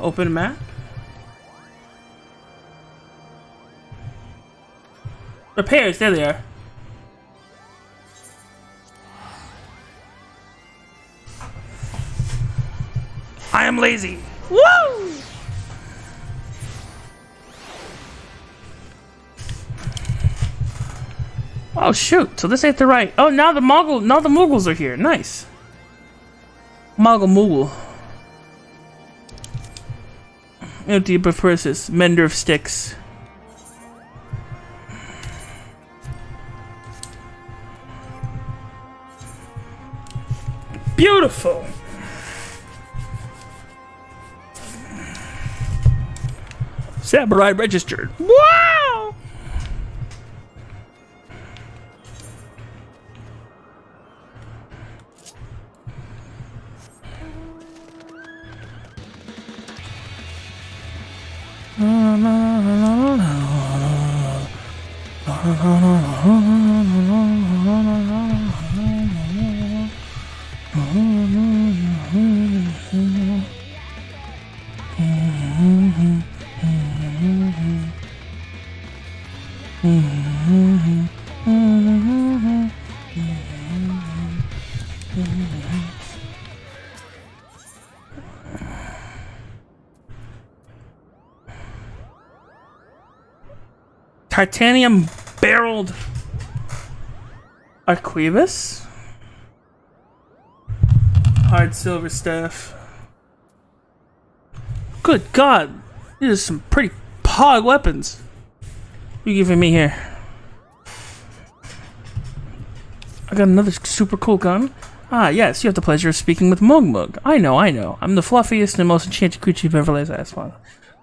Open map. Repairs, there they are. I am lazy. Woo! Oh shoot, so this ain't the right. Oh, now the Moogles are here. Nice. Moogle. Empty Perversus, Mender of Sticks. Beautiful! Samurai registered. Wow! Titanium barreled arquebus, hard silver staff. Good God, these are some pretty pog weapons. What are you giving me here? I got another super cool gun. Ah, yes, you have the pleasure of speaking with Mug Mug. I know. I'm the fluffiest and most enchanted creature you've ever laid eyes upon.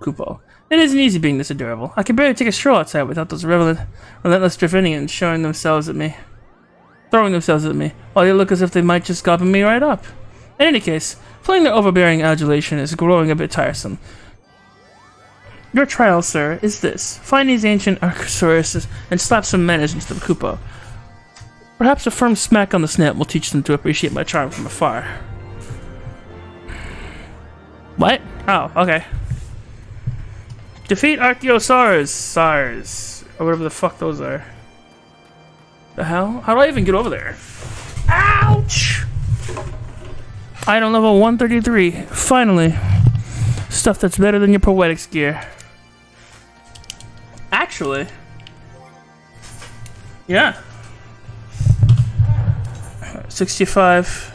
Kupo. It isn't easy being this adorable. I can barely take a stroll outside without those relentless Dravinians throwing themselves at me, while they look as if they might just gobble me right up. In any case, playing their overbearing adulation is growing a bit tiresome. Your trial, sir, is this. Find these ancient Archosauruses and slap some manners into the Kupo. Perhaps a firm smack on the snout will teach them to appreciate my charm from afar. What? Oh, okay. Defeat Archaeosaurs, SARS, or whatever the fuck those are. The hell? How do I even get over there? Ouch! Item level 133. Finally. Stuff that's better than your poetics gear. Actually. Yeah. 65.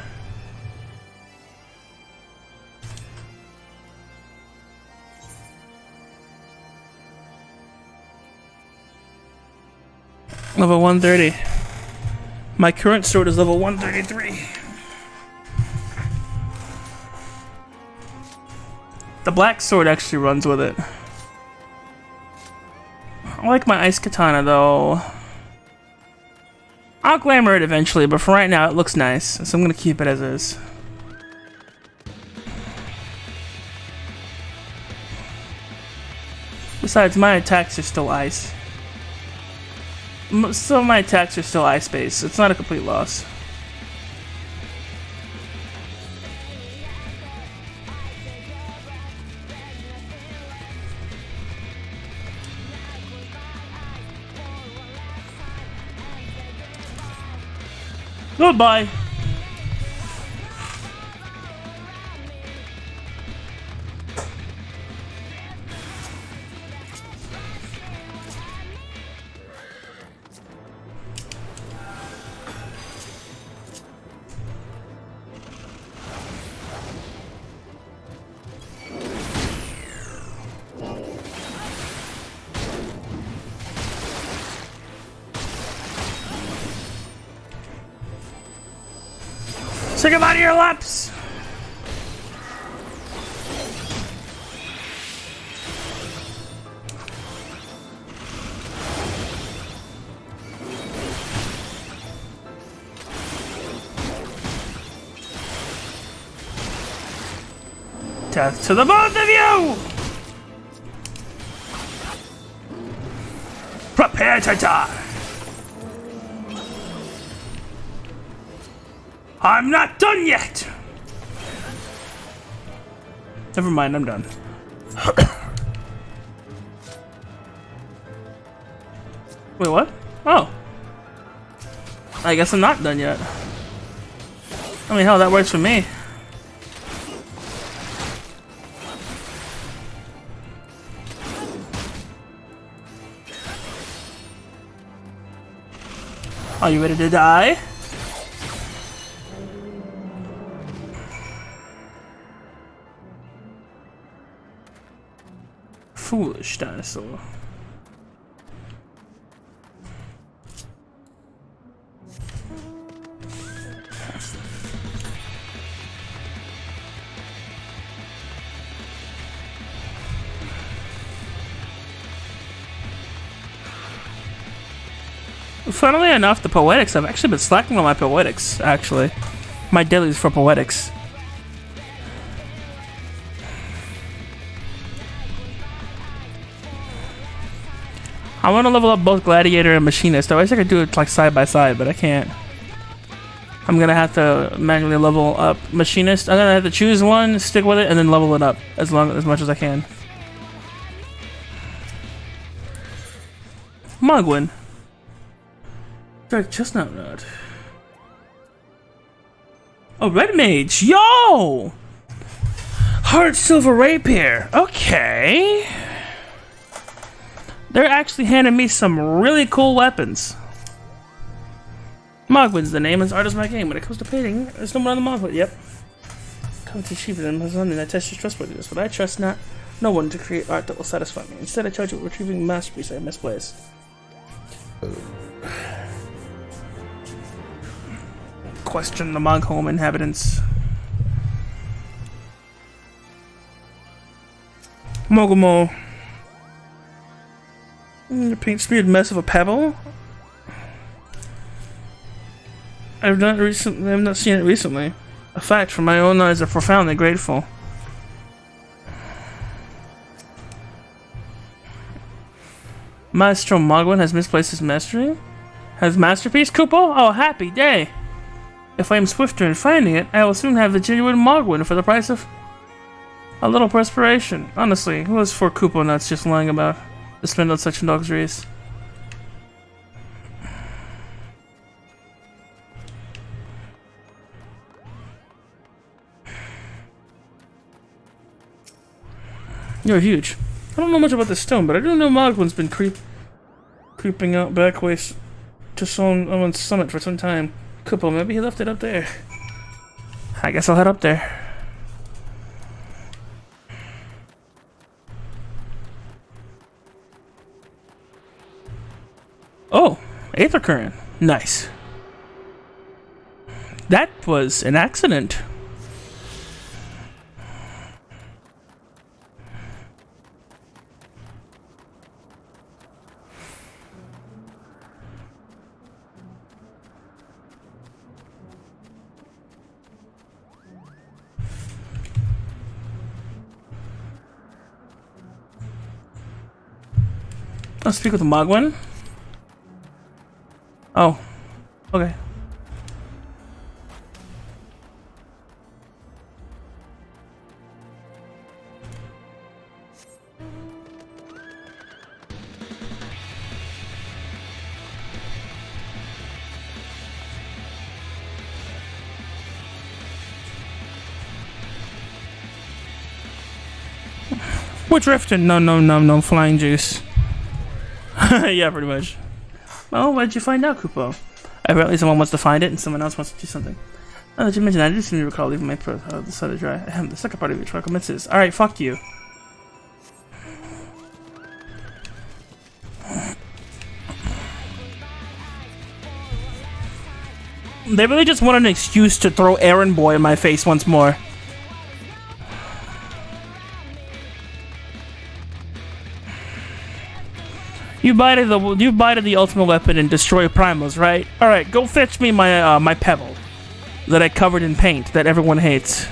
Level 130. My current sword is level 133. The black sword actually runs with it. I like my ice katana though. I'll glamour it eventually, but for right now it looks nice, so I'm gonna keep it as is. Besides, my attacks are still ice. Some of my attacks are still ice-based, so it's not a complete loss. Goodbye. Say goodbye to your laps! Death to the both of you! Prepare to die! I'm not done yet! Never mind, I'm done. Wait, what? Oh. I guess I'm not done yet. I mean, hell, that works for me. Are you ready to die? Foolish dinosaur. Funnily enough, the poetics, I've actually been slacking on my poetics, actually. My dailies for poetics. I want to level up both Gladiator and Machinist. I wish I could do it like side by side, but I can't. I'm gonna have to manually level up Machinist. I'm gonna have to choose one, stick with it, and then level it up as much as I can. Mugwin. Dark Chestnut Nut. Oh, Red Mage. Yo! Hard Silver Rapier. Okay. They're actually handing me some really cool weapons. Mogwin's the name, as art is my game. When it comes to painting, there's no more on the Mogwin. Yep. Come to achieve it, and something that tests your trustworthiness. But I trust no one to create art that will satisfy me. Instead, I charge it with retrieving a masterpiece I misplaced. Question the Mog home inhabitants. Mogumo. The paint smeared mess of a pebble? I have not seen it recently. A fact from my own eyes are profoundly grateful. Maestro Mogwin has misplaced his mastery? Has masterpiece, Kupo? Oh, happy day! If I am swifter in finding it, I will soon have the genuine Mogwin for the price of a little perspiration. Honestly, who is for Kupo nuts just lying about to spend on such luxuries? You're huge. I don't know much about this stone, but I do know Mogwin's been creeping out back ways to someone's summit for some time. Kupo, maybe he left it up there. I guess I'll head up there. Oh, Aether Current. Nice. That was an accident. I'll speak with the Mogwin. Oh, okay. We're drifting. No, flying juice. Yeah, pretty much. Oh, what did you find out, Kupo? Apparently someone wants to find it and someone else wants to do something. Now that you mentioned that, I just seem to recall leaving my the side of dry. The second part of your truck commences. Alright, fuck you. They really just want an excuse to throw Errand Boy in my face once more. You bited the ultimate weapon and destroy primals, right? Alright, go fetch me my my pebble that I covered in paint that everyone hates.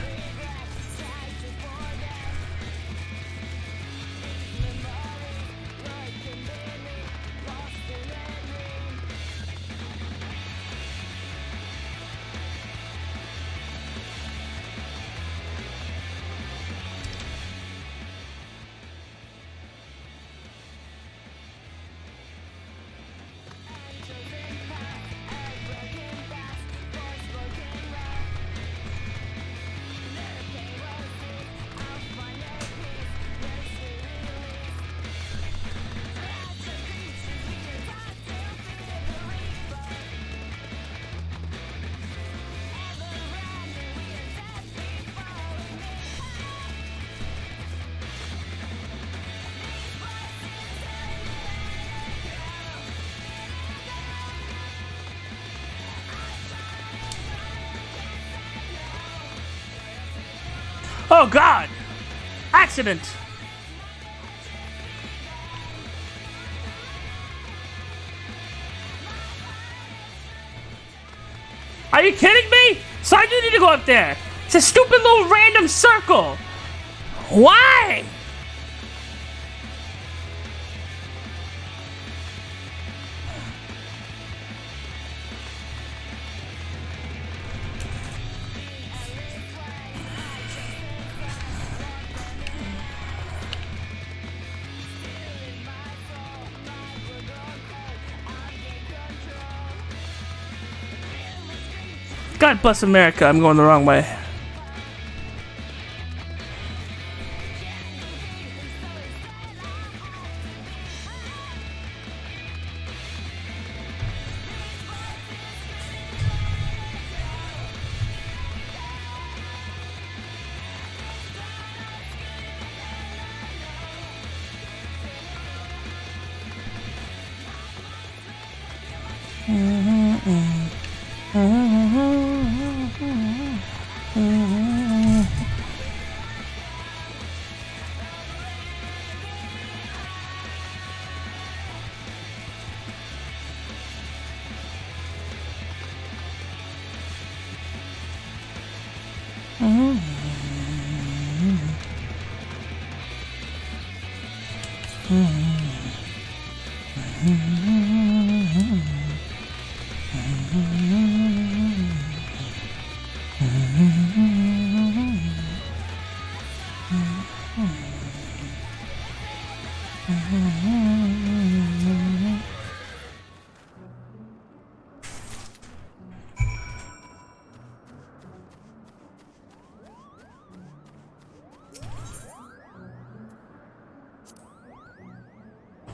Oh god! Accident! Are you kidding me? So I do need to go up there. It's a stupid little random circle. Why? God bless America, I'm going the wrong way.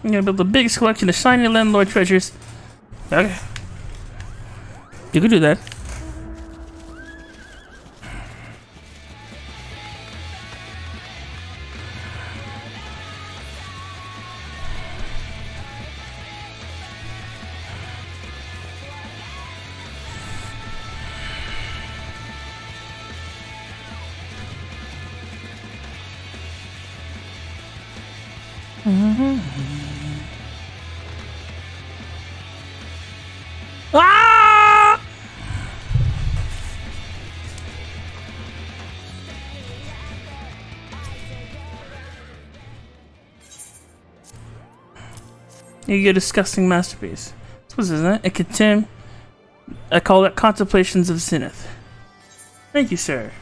I'm gonna build a big collection of shiny landlord treasures. Okay. You could do that. Ah! You get a disgusting masterpiece. What's this? It contain. I call it Contemplations of Zenith. Thank you, sir.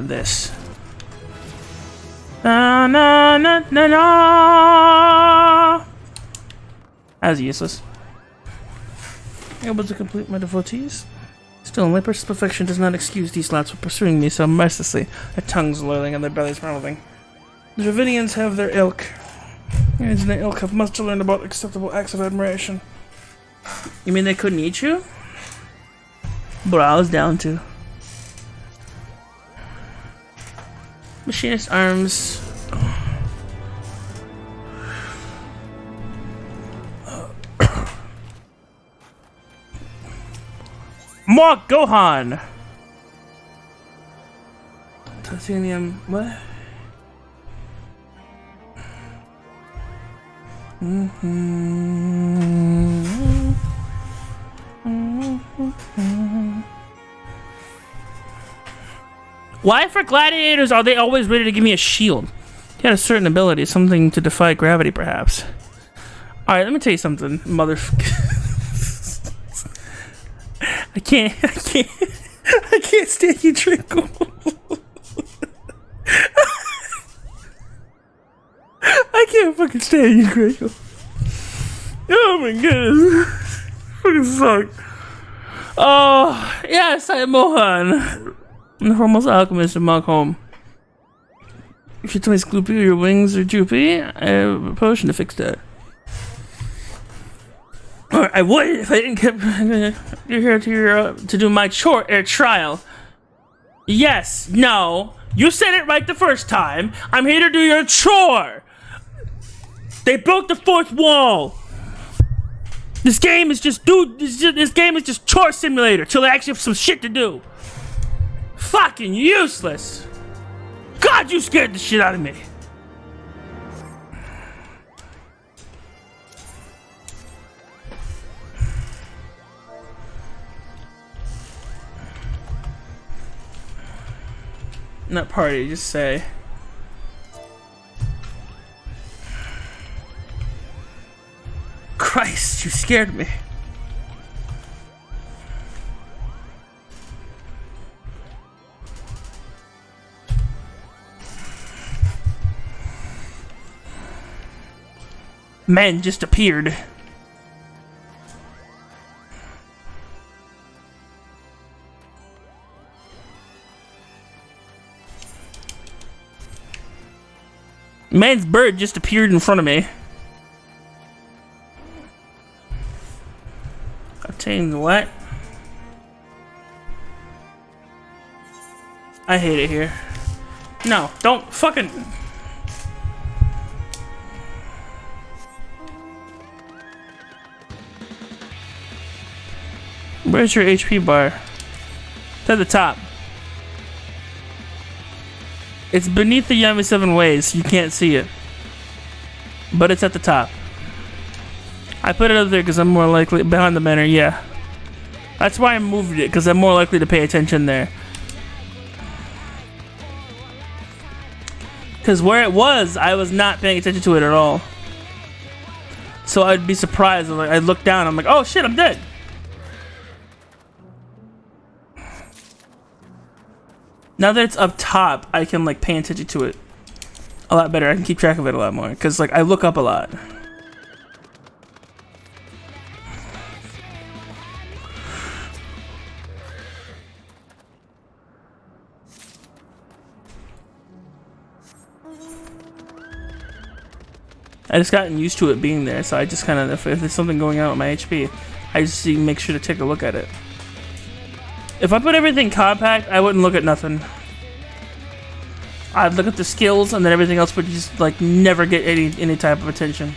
This. Na na na na na. As useless. Able to complete my devotees. Still, my personal perfection does not excuse these lads for pursuing me so mercilessly, their tongues lolling and their bellies mouthing. The Dravidians have their ilk, and their ilk have much to learn about acceptable acts of admiration. You mean they couldn't eat you? But I was down to. Machinist arms. More Gohan! Titanium, what? Why for gladiators are they always ready to give me a shield? He had a certain ability, something to defy gravity perhaps. Alright, let me tell you something, motherfucker. I can't stand you, Trinkle. I can't fucking stand you, Trinkle. Oh my goodness. Fucking suck. Oh, yes, I am Mohan. I'm the foremost alchemist in Monk Home. If your tummy's gloopy or your wings are droopy, I have a potion to fix that. I would if I didn't get. You're here to do my chore air trial. Yes, no. You said it right the first time. I'm here to do your chore. They broke the fourth wall. This game is just this game is just chore simulator till they actually have some shit to do. Fucking useless. God, you scared the shit out of me. Not party, just say. Christ, you scared me. Man just appeared. Man's bird just appeared in front of me. Obtain what? I hate it here. No, don't fucking... Where's your HP bar? It's at the top. It's beneath the Yami 7 ways. You can't see it. But it's at the top. I put it up there because I'm more likely... Behind the banner, yeah. That's why I moved it, because I'm more likely to pay attention there. Because where it was, I was not paying attention to it at all. So I'd be surprised. I'd look down, I'm like, oh shit, I'm dead. Now that it's up top, I can like pay attention to it a lot better. I can keep track of it a lot more. Because like I look up a lot. I just gotten used to it being there, so I just kind of, if there's something going on with my HP, I just make sure to take a look at it. If I put everything compact, I wouldn't look at nothing. I'd look at the skills, and then everything else would just like never get any type of attention.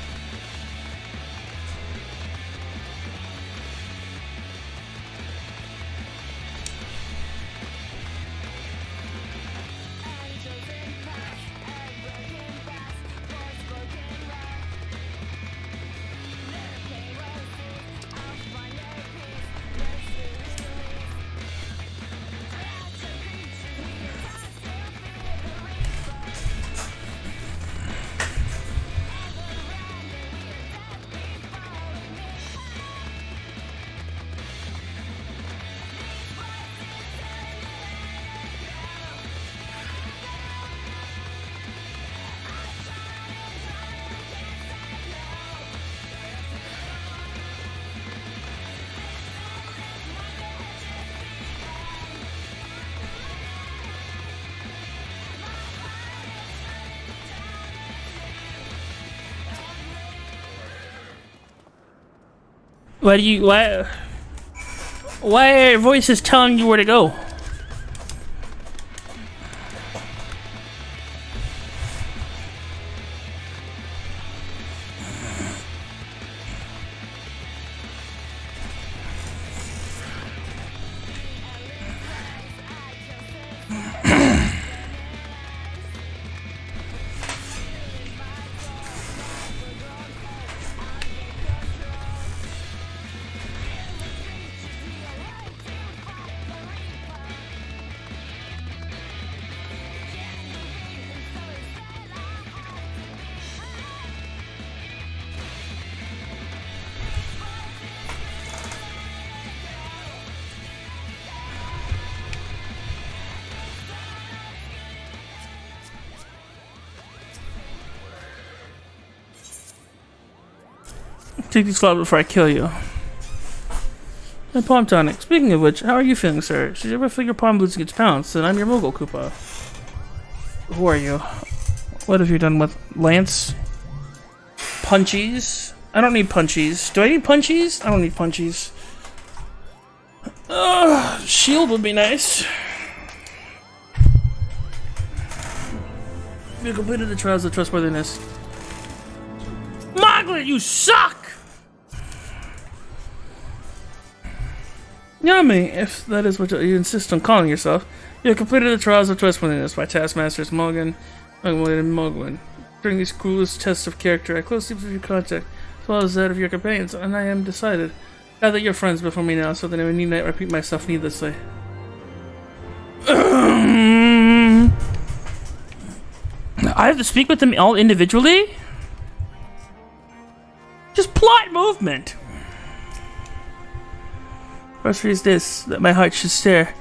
Why are your voices telling you where to go? Take these flowers before I kill you. And Palm Tonic. Speaking of which, how are you feeling, sir? Should you ever feel your palm losing its pounce, then I'm your Mogul Koopa. Who are you? What have you done with Lance? Punchies? I don't need punchies. Do I need punchies? I don't need punchies. Shield would be nice. You completed the trials of trustworthiness. Moglet, you suck! Yummy, if that is what you insist on calling yourself. You have completed the trials of trustworthiness by Taskmasters Morgan, Mogwin, and Mogwin. During these cruelest tests of character, I closely with your contact, as well as that of your companions, and I am decided. Gather your friends before me now, so that I need not repeat myself needlessly. I have to speak with them all individually? Just plot movement! First is this, that my heart should stare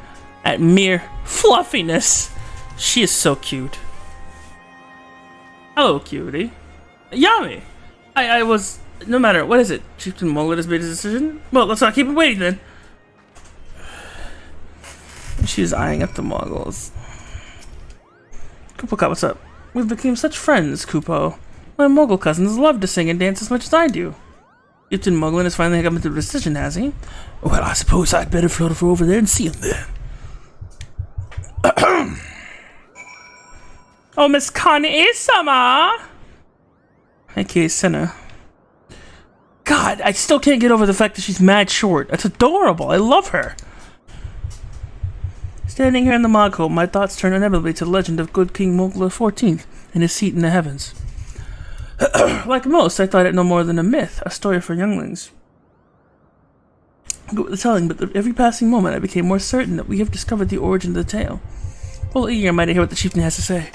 at mere fluffiness. She is so cute. Hello, cutie. Yummy! I was... No matter, what is it? Chieftain Mullet has made his decision? Well, let's not keep him waiting then. She's eyeing up the Mongols. Koopa, what's up? We've become such friends, Kupo. My Mogul cousins love to sing and dance as much as I do. Chieftain Moglin has finally come to a decision, has he? Well, I suppose I'd better float over there and see him then. Oh, Miss Kane-sama! A.k.a. Senna. God, I still can't get over the fact that she's mad short. That's adorable. I love her. Standing here in the Mogul, my thoughts turn inevitably to the legend of good King Mogul XIV and his seat in the heavens. Like most, I thought it no more than a myth, a story for younglings. But with the telling, every passing moment, I became more certain that we have discovered the origin of the tale. Full eager am I to hear what the chieftain has to say.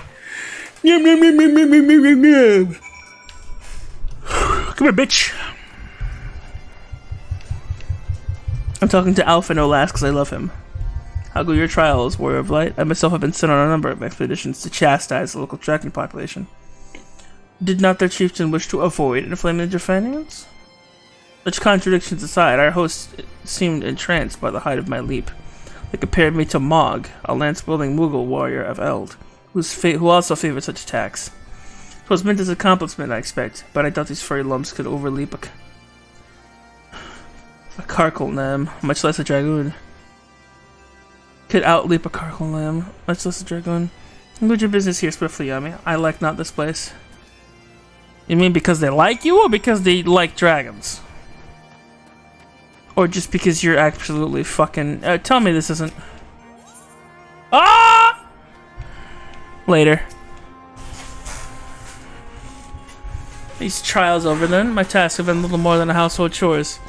Come here, bitch. I'm talking to Alpha no last because I love him. How go your trials, Warrior of Light? I myself have been sent on a number of expeditions to chastise the local dragon population. Did not their chieftain wish to avoid inflaming the Jafanians? Such contradictions aside, our host seemed entranced by the height of my leap. They compared me to Mog, a lance-wielding Mughal warrior of Eld, who also favored such attacks. It was meant as a compliment, I expect, but I doubt these furry lumps could overleap a Karkal Nam, much less a Dragoon. Could outleap a Karkal Nam, much less a Dragoon. Conclude your business here swiftly, Yami. I like not this place. You mean because they like you, or because they like dragons? Or just because you're absolutely fucking... tell me this isn't... Ah! Later. These trials over then. My tasks have been little more than a household chores.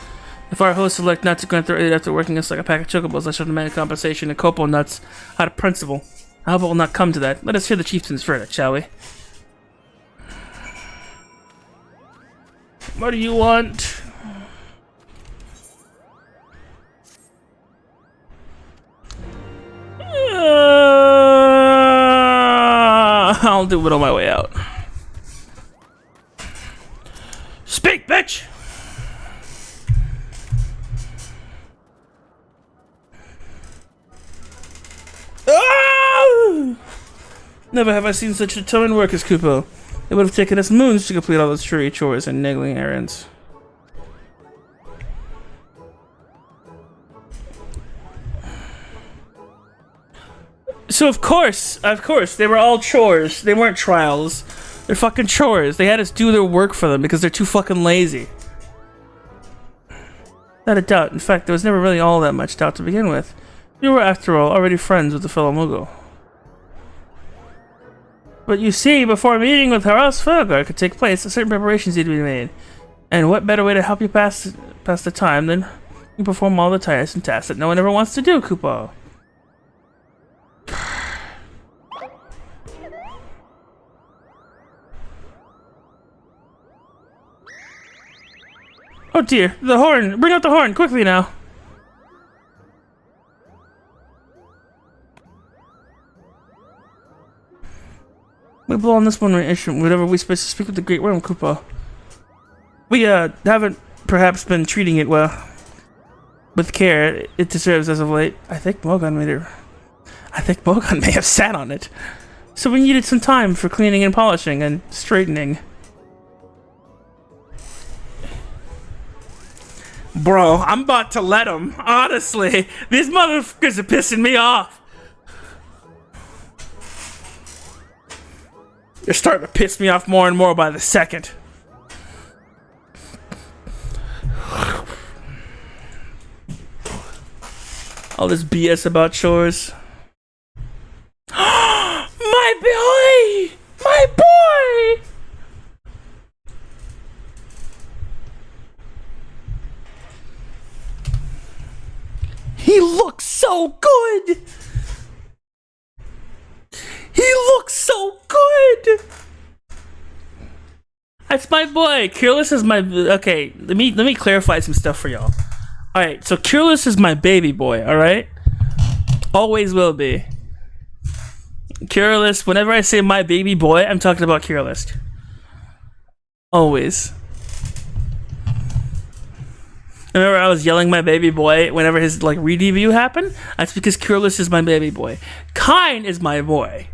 If our hosts elect not to grant their aid after working us like a pack of chocobos, I shall demand compensation and copo nuts out of principle. I hope it will not come to that. Let us hear the chieftain's verdict, shall we? What do you want? I'll do it on my way out. Speak, bitch! Ah! Never have I seen such determined work as Kupo. It would have taken us moons to complete all those tree chores and niggling errands. So of course, they were all chores. They weren't trials. They're fucking chores. They had us do their work for them because they're too fucking lazy. Not a doubt. In fact, there was never really all that much doubt to begin with. We were, after all, already friends with the fellow Mughal. But you see, before a meeting with Haras Fergar could take place, certain preparations need to be made. And what better way to help you pass the time than you perform all the tiresome tasks that no one ever wants to do, Kupo? Oh dear, the horn! Bring out the horn, quickly now! We blow on this one whenever we supposed to speak with the Great Worm, Kupo. We, haven't perhaps been treating it well. With care, it deserves as of late. I think Bogan may have sat on it. So we needed some time for cleaning and polishing and straightening. Bro, I'm about to let him. Honestly, these motherfuckers are pissing me off. You're starting to piss me off more and more by the second. All this BS about chores. My boy! My boy! He looks so good! He looks so good! That's my boy. Cureless is my... Okay, let me clarify some stuff for y'all. Alright, so Cureless is my baby boy, alright? Always will be. Cureless, whenever I say my baby boy, I'm talking about Cureless. Always. Remember I was yelling my baby boy whenever his like re-debut happened? That's because Cureless is my baby boy. Kine is my boy.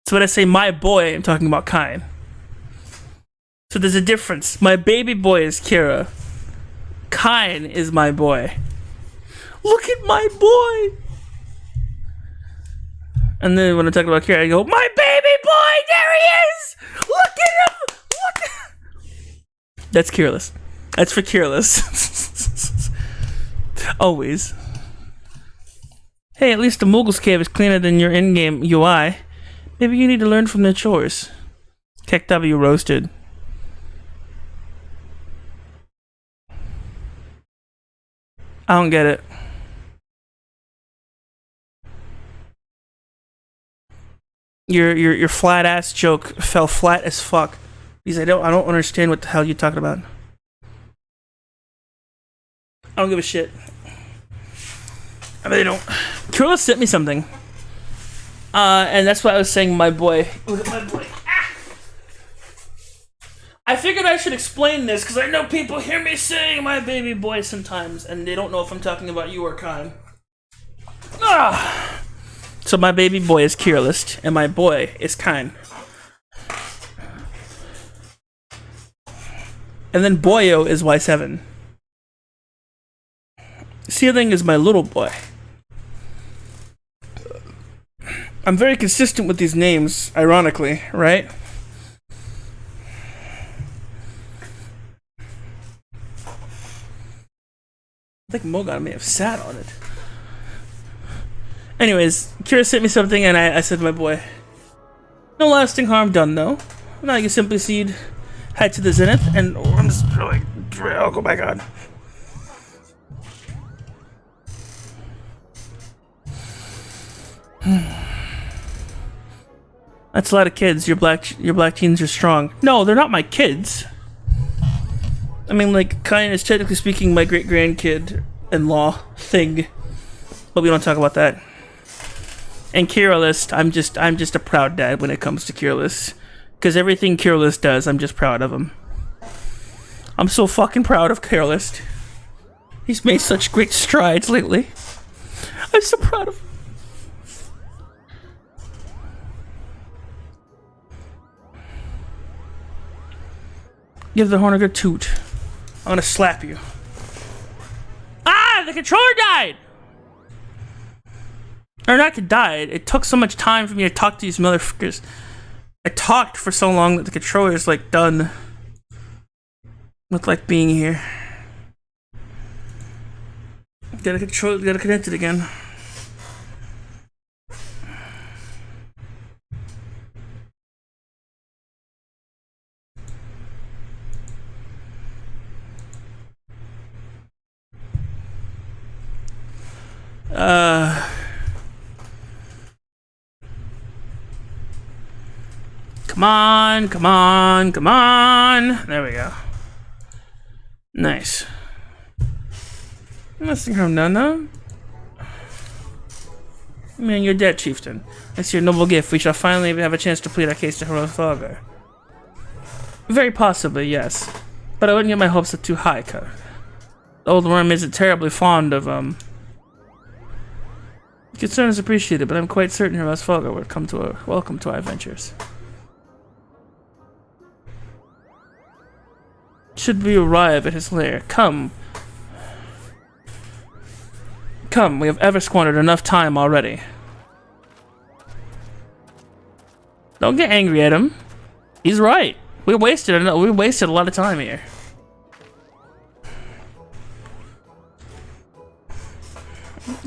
So when I say my boy, I'm talking about Kine. So there's a difference. My baby boy is Kira. Kine is my boy. Look at my boy! And then when I talk about Kira, I go, my baby boy! There he is! Look at him! Look at him! That's Kiraless. That's for Kiraless. Always. Hey, at least the Moogle's cave is cleaner than your in-game UI. Maybe you need to learn from their chores. Keck W roasted. I don't get it. Your flat ass joke fell flat as fuck. Because I don't understand what the hell you're talking about. I don't give a shit. I really don't. Kuro sent me something. And that's why I was saying my boy. Look at my boy. Ah! I figured I should explain this because I know people hear me saying my baby boy sometimes and they don't know if I'm talking about you or Kine. Ah! So my baby boy is Kiralist and my boy is Kine. And then Boyo is Y7. Ceiling is my little boy. I'm very consistent with these names, ironically, right? I think Mogon may have sat on it. Anyways, Kira sent me something and I said to my boy, no lasting harm done though. Now you simply seed, head to the zenith, and I'm just like, oh my god. That's a lot of kids. Your black teens are strong. No, they're not my kids. I mean, like, Kine is technically speaking my great grandkid-in-law thing, but we don't talk about that. And Kiralist, I'm just a proud dad when it comes to Kiralist, because everything Kiralist does, I'm just proud of him. I'm so fucking proud of Kiralist. He's made such great strides lately. I'm so proud of him. Give the horn a good toot. I'm gonna slap you. Ah! The controller died! Or not died. It took so much time for me to talk to these motherfuckers. I talked for so long that the controller is like done with like being here. Gotta connect it again. Come on, come on, come on. There we go. Nice. Nothing from Nana. Man, you're dead, chieftain. That's your noble gift. We shall finally have a chance to plead our case to Hrothgar. Very possibly, yes. But I wouldn't get my hopes up too high, cuz. The old worm isn't terribly fond of, Concern is appreciated, but I'm quite certain Hrothgar would come to welcome to our adventures. Should we arrive at his lair? Come. Come, we have ever squandered enough time already. Don't get angry at him. He's right. We wasted a lot of time here.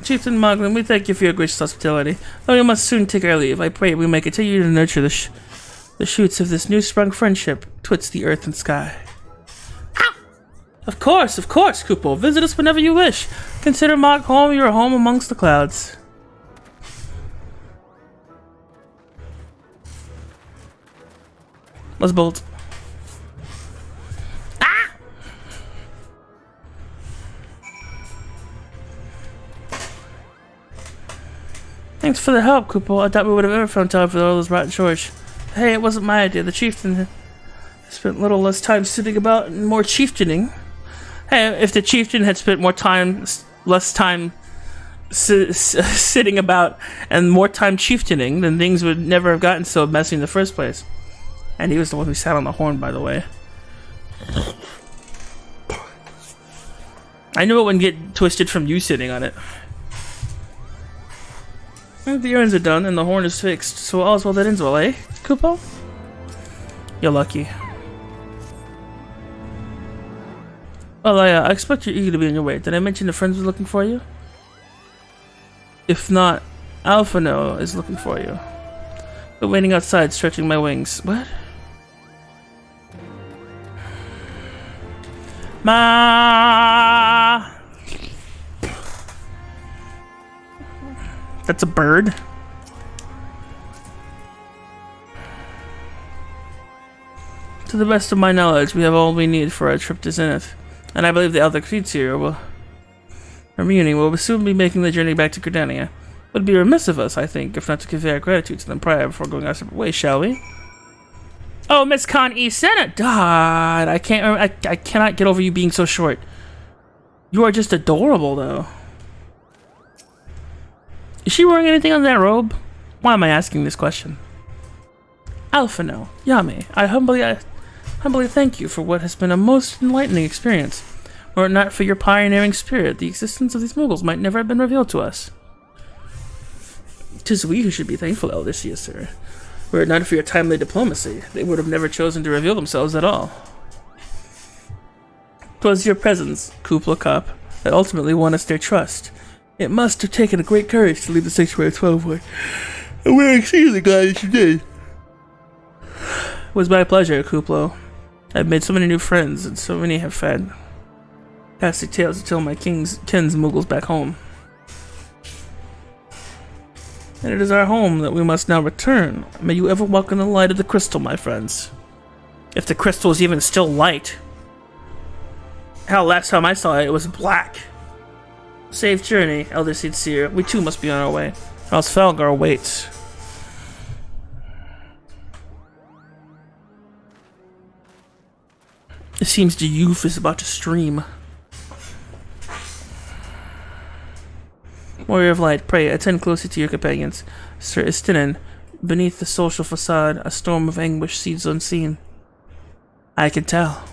Chieftain Moglin, we thank you for your gracious hospitality. Though we must soon take our leave, I pray we may continue to nurture the shoots of this new-sprung friendship twixt the earth and sky. Ow! Of course, Kupo. Visit us whenever you wish. Consider Mog home, your home amongst the clouds. Let's bolt. Thanks for the help, Kupo. I doubt we would have ever found time for all those rotten chores. Hey, it wasn't my idea. The chieftain spent a little less time sitting about and more chieftaining. Hey, if the chieftain had spent less time sitting about and more time chieftaining, then things would never have gotten so messy in the first place. And he was the one who sat on the horn, by the way. I knew it wouldn't get twisted from you sitting on it. And the errands are done and the horn is fixed, so all's well that ends well, eh, Kupo? You're lucky. Well, I expect you're eager to be on your way. Did I mention the friends were looking for you? If not, Alphino is looking for you. But waiting outside, stretching my wings. What? Ma. That's a bird. To the best of my knowledge, we have all we need for our trip to Zenith. And I believe the other creatures here will... Reunion will soon be making the journey back to Gridania. It would be remiss of us, I think, if not to convey our gratitude to them prior before going our separate ways, shall we? Oh, Miss Con E. Senate! God, I cannot get over you being so short. You are just adorable, though. Is she wearing anything on that robe? Why am I asking this question? Alphino, Yame, I humbly thank you for what has been a most enlightening experience. Were it not for your pioneering spirit, the existence of these Muggles might never have been revealed to us. 'Tis we who should be thankful, Elder Sia, sir. Were it not for your timely diplomacy, they would have never chosen to reveal themselves at all. 'Twas your presence, Kupla Cup, that ultimately won us their trust. It must have taken a great courage to leave the sanctuary at 12 wood, and we're exceedingly glad that you did. It was my pleasure, Kuplo. I've made so many new friends, and so many have fed fantastic tales to tell my kin's Muggles back home. And it is our home that we must now return. May you ever walk in the light of the crystal, my friends. If the crystal is even still light. Hell, last time I saw it, it was black. Safe journey, Elder Seer. We too must be on our way, or else Falgar waits. It seems the youth is about to stream. Warrior of Light, pray, attend closely to your companions. Sir Istinin, beneath the social facade, a storm of anguish seeds unseen. I can tell.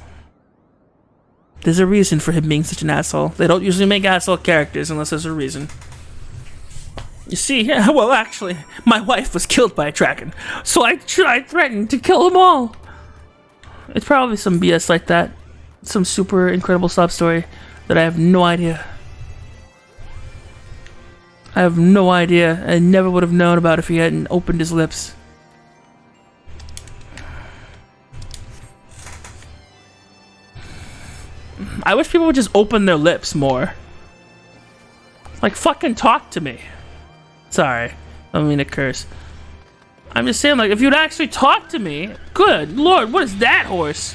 There's a reason for him being such an asshole. They don't usually make asshole characters unless there's a reason. You see, yeah, well actually, my wife was killed by a dragon, so I threatened to kill them all. It's probably some BS like that. Some super incredible sob story that I have no idea. I have no idea. I never would have known about if he hadn't opened his lips. I wish people would just open their lips more. Like, fucking talk to me. Sorry. I don't mean to curse. I'm just saying, like, if you'd actually talk to me... Good lord, what is that horse?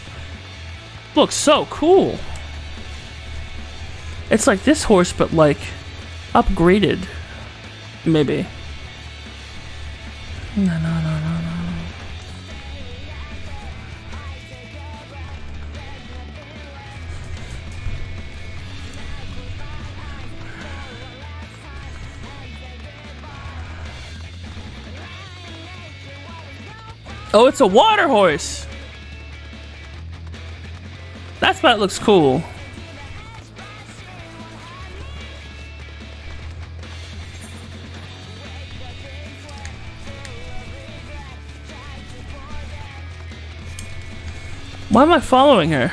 Looks so cool. It's like this horse, but, like, upgraded. Maybe. No. Oh, it's a water horse! That's why it looks cool. Why am I following her?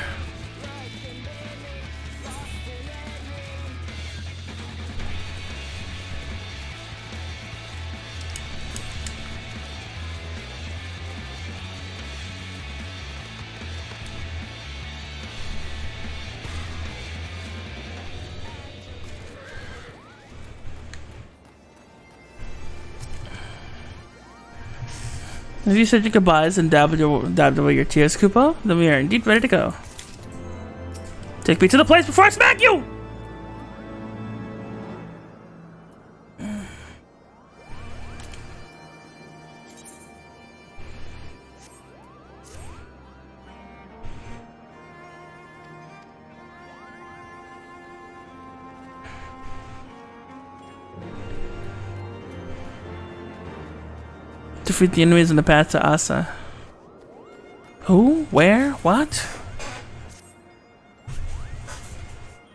Have you said your goodbyes and dabbed away your tears, Kupo? Then we are indeed ready to go. Take me to the place before I smack you! Defeat the enemies in the path to Asa. Who? Where? What?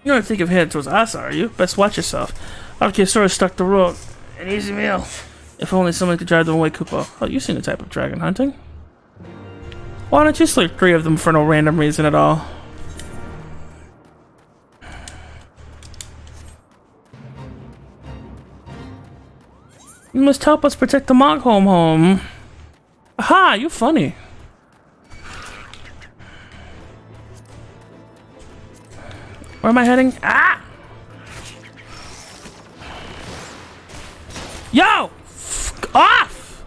You don't think of heading towards Asa, are you? Best watch yourself. Archosaurus stuck the road. An easy meal. If only someone could drive them away, Kupo. Oh, you've seen the type of dragon hunting. Why don't you slay 3 of them for no random reason at all? You must help us protect the Monkholm home. Aha, you funny. Where am I heading? Ah! Yo! F off!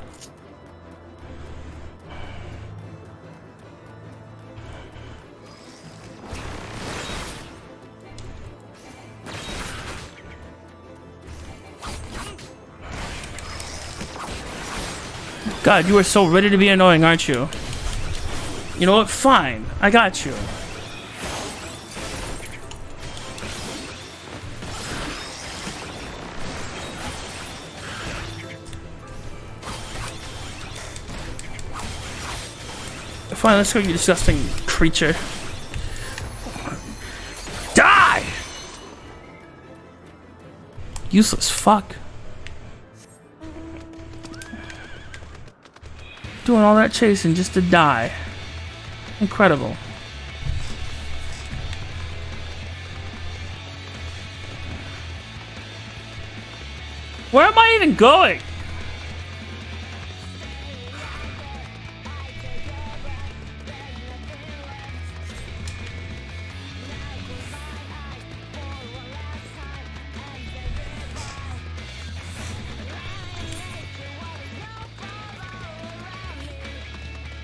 God, you are so ready to be annoying, aren't you? You know what? Fine. I got you. Fine, let's go, you disgusting creature. Die! Useless fuck. Doing all that chasing just to die. Incredible. Where am I even going?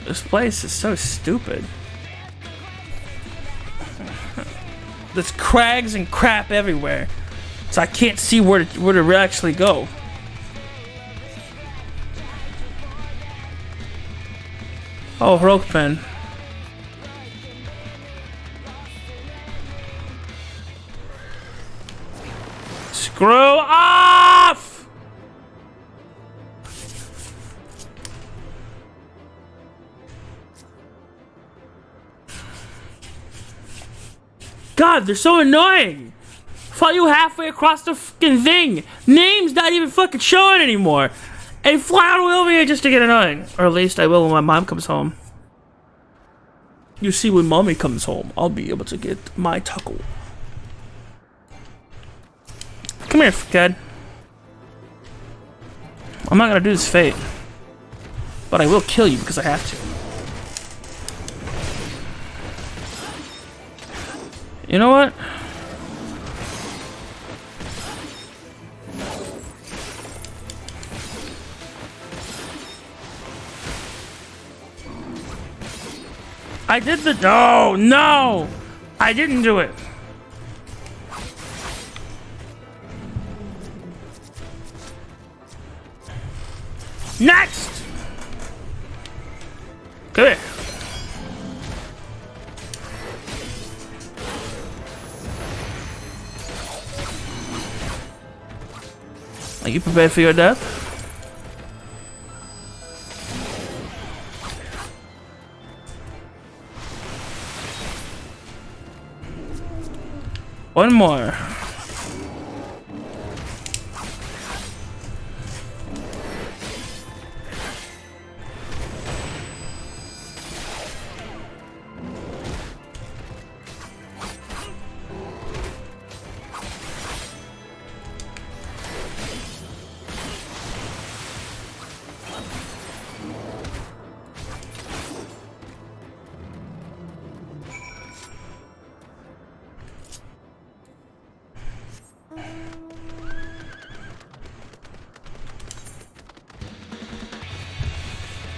This place is so stupid. There's crags and crap everywhere, so I can't see where to actually go. Oh, rope pen. Screw off! God, they're so annoying. Follow you halfway across the fucking thing. Name's not even fucking showing anymore. And fly all the way over here just to get annoying. Or at least I will when my mom comes home. You see, when mommy comes home, I'll be able to get my taco. Come here, kid. I'm not gonna do this fate. But I will kill you because I have to. You know what? I did the— no, no! I didn't do it. Next! Come here. Are you prepared for your death? One more.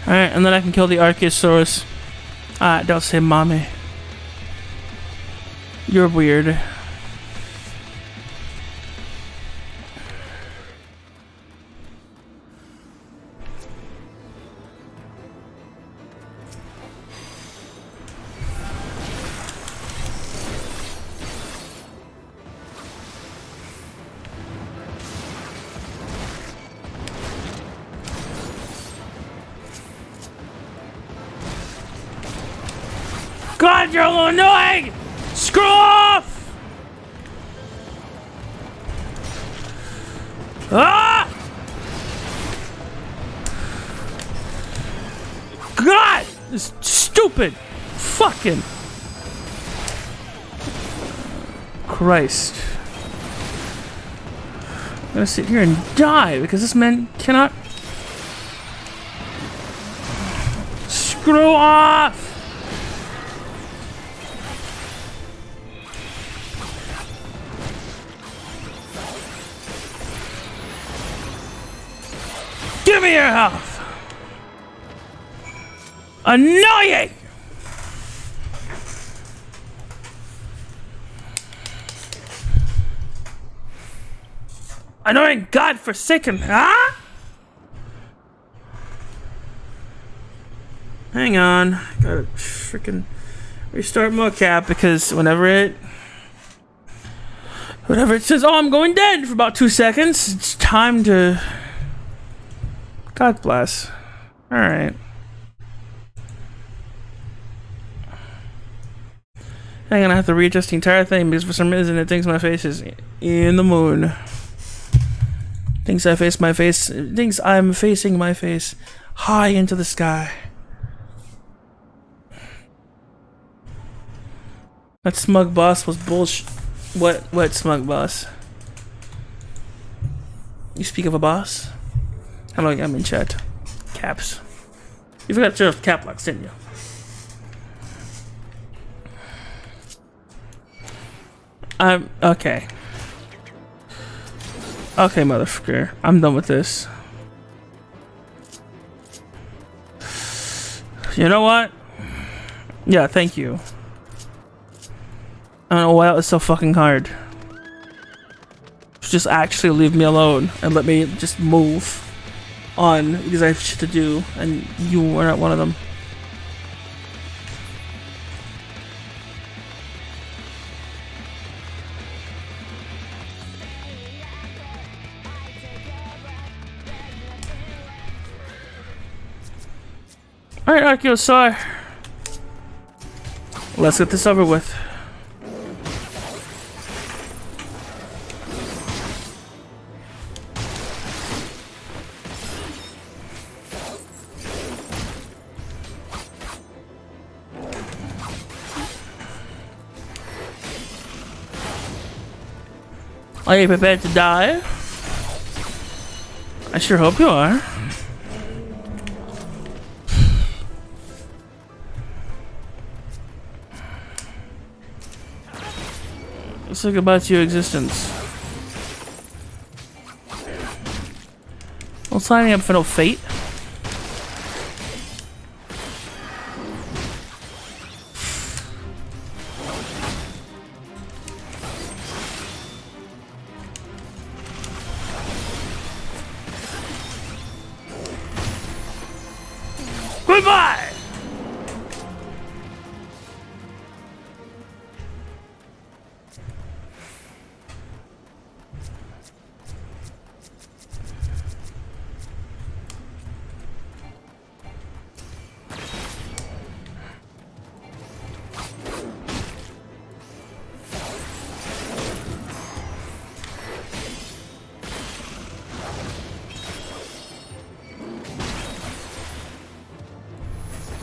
Alright, and then I can kill the Archosaurus. Don't say mommy. You're weird. God, you're a little annoying! Screw off! Ah! God! This stupid fucking Christ. I'm gonna sit here and die because this man cannot. Screw off! Give me your health! Annoying! Annoying godforsaken, huh? Hang on. Gotta freaking restart mocap because whenever it says, oh, I'm going dead for about 2 seconds, it's time to. God bless. Alright. Hang on, I have to readjust the entire thing because for some reason it thinks my face is in the moon. Thinks I'm facing my face high into the sky. That smug boss was bullshit. What smug boss? You speak of a boss? How long I'm in chat? Caps. You forgot to turn off cap locks, didn't you? Okay. Okay, motherfucker. I'm done with this. You know what? Yeah, thank you. I don't know why it was so fucking hard. Just actually leave me alone and let me just move on because I have shit to do and you were not one of them. Alright, Archaeosaur. Let's get this over with. Are you prepared to die? I sure hope you are. Let's say goodbye to your existence. Well, signing up for no fate. Goodbye!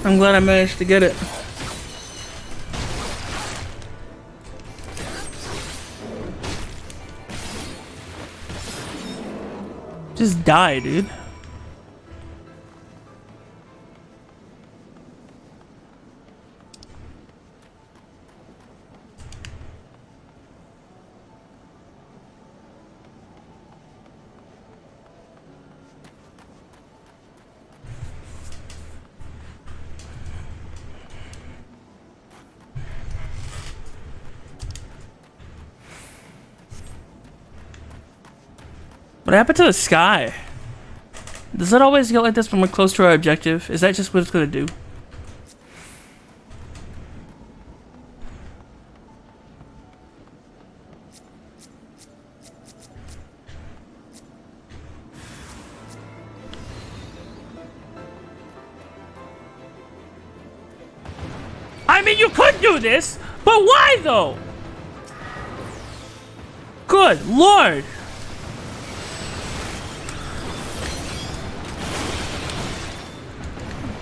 I'm glad I managed to get it. Just die, dude. What happened to the sky? Does it always get like this when we're close to our objective? Is that just what it's gonna do? I mean, you could do this, but why though? Good Lord.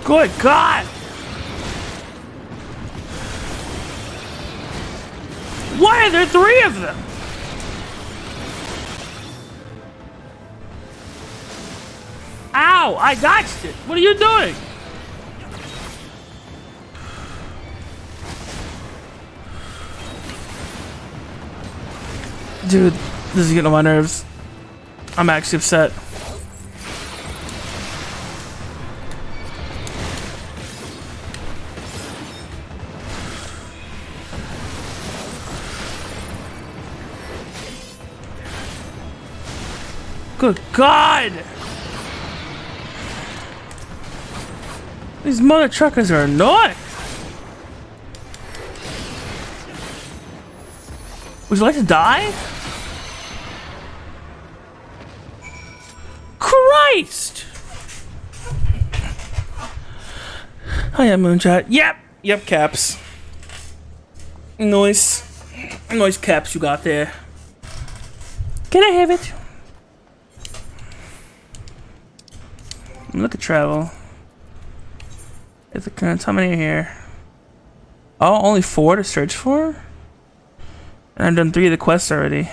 Good God. Why are there 3 of them? Ow, I dodged it. What are you doing? Dude, this is getting on my nerves. I'm actually upset. Good God! These mother truckers are annoying! Would you like to die? Christ! Hiya, Moonshot. Yep, Caps. Nice caps you got there. Can I have it? Look at travel. It's the current. How many are here? Oh, only 4 to search for? And I've done 3 of the quests already.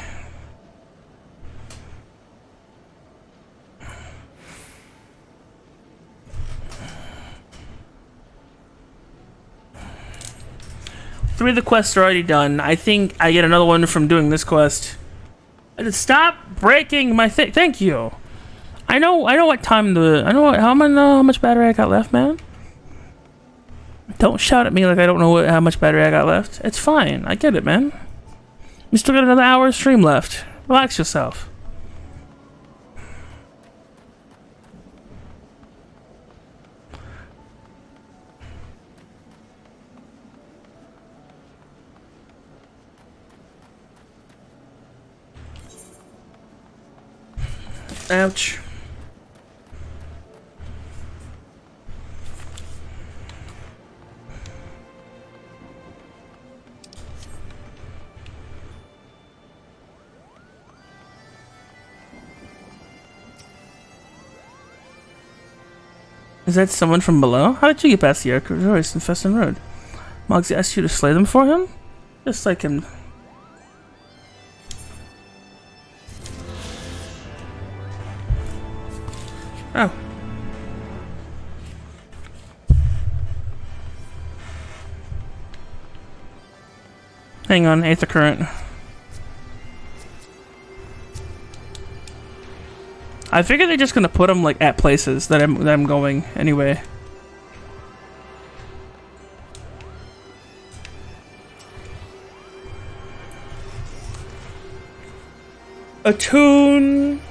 Three of the quests are already done. I think I get another one from doing this quest. I just stop breaking my thing. Thank you. I know what time the. I know how much battery I got left, man. Don't shout at me like I don't know how much battery I got left. It's fine. I get it, man. You still got another hour of stream left. Relax yourself. Ouch. Is that someone from below? How did you get past the Arcturus infested road? Moggsy asked you to slay them for him? Just like him. Oh. Hang on, Aether Current. I figure they're just gonna put them like at places that I'm going anyway. Attune.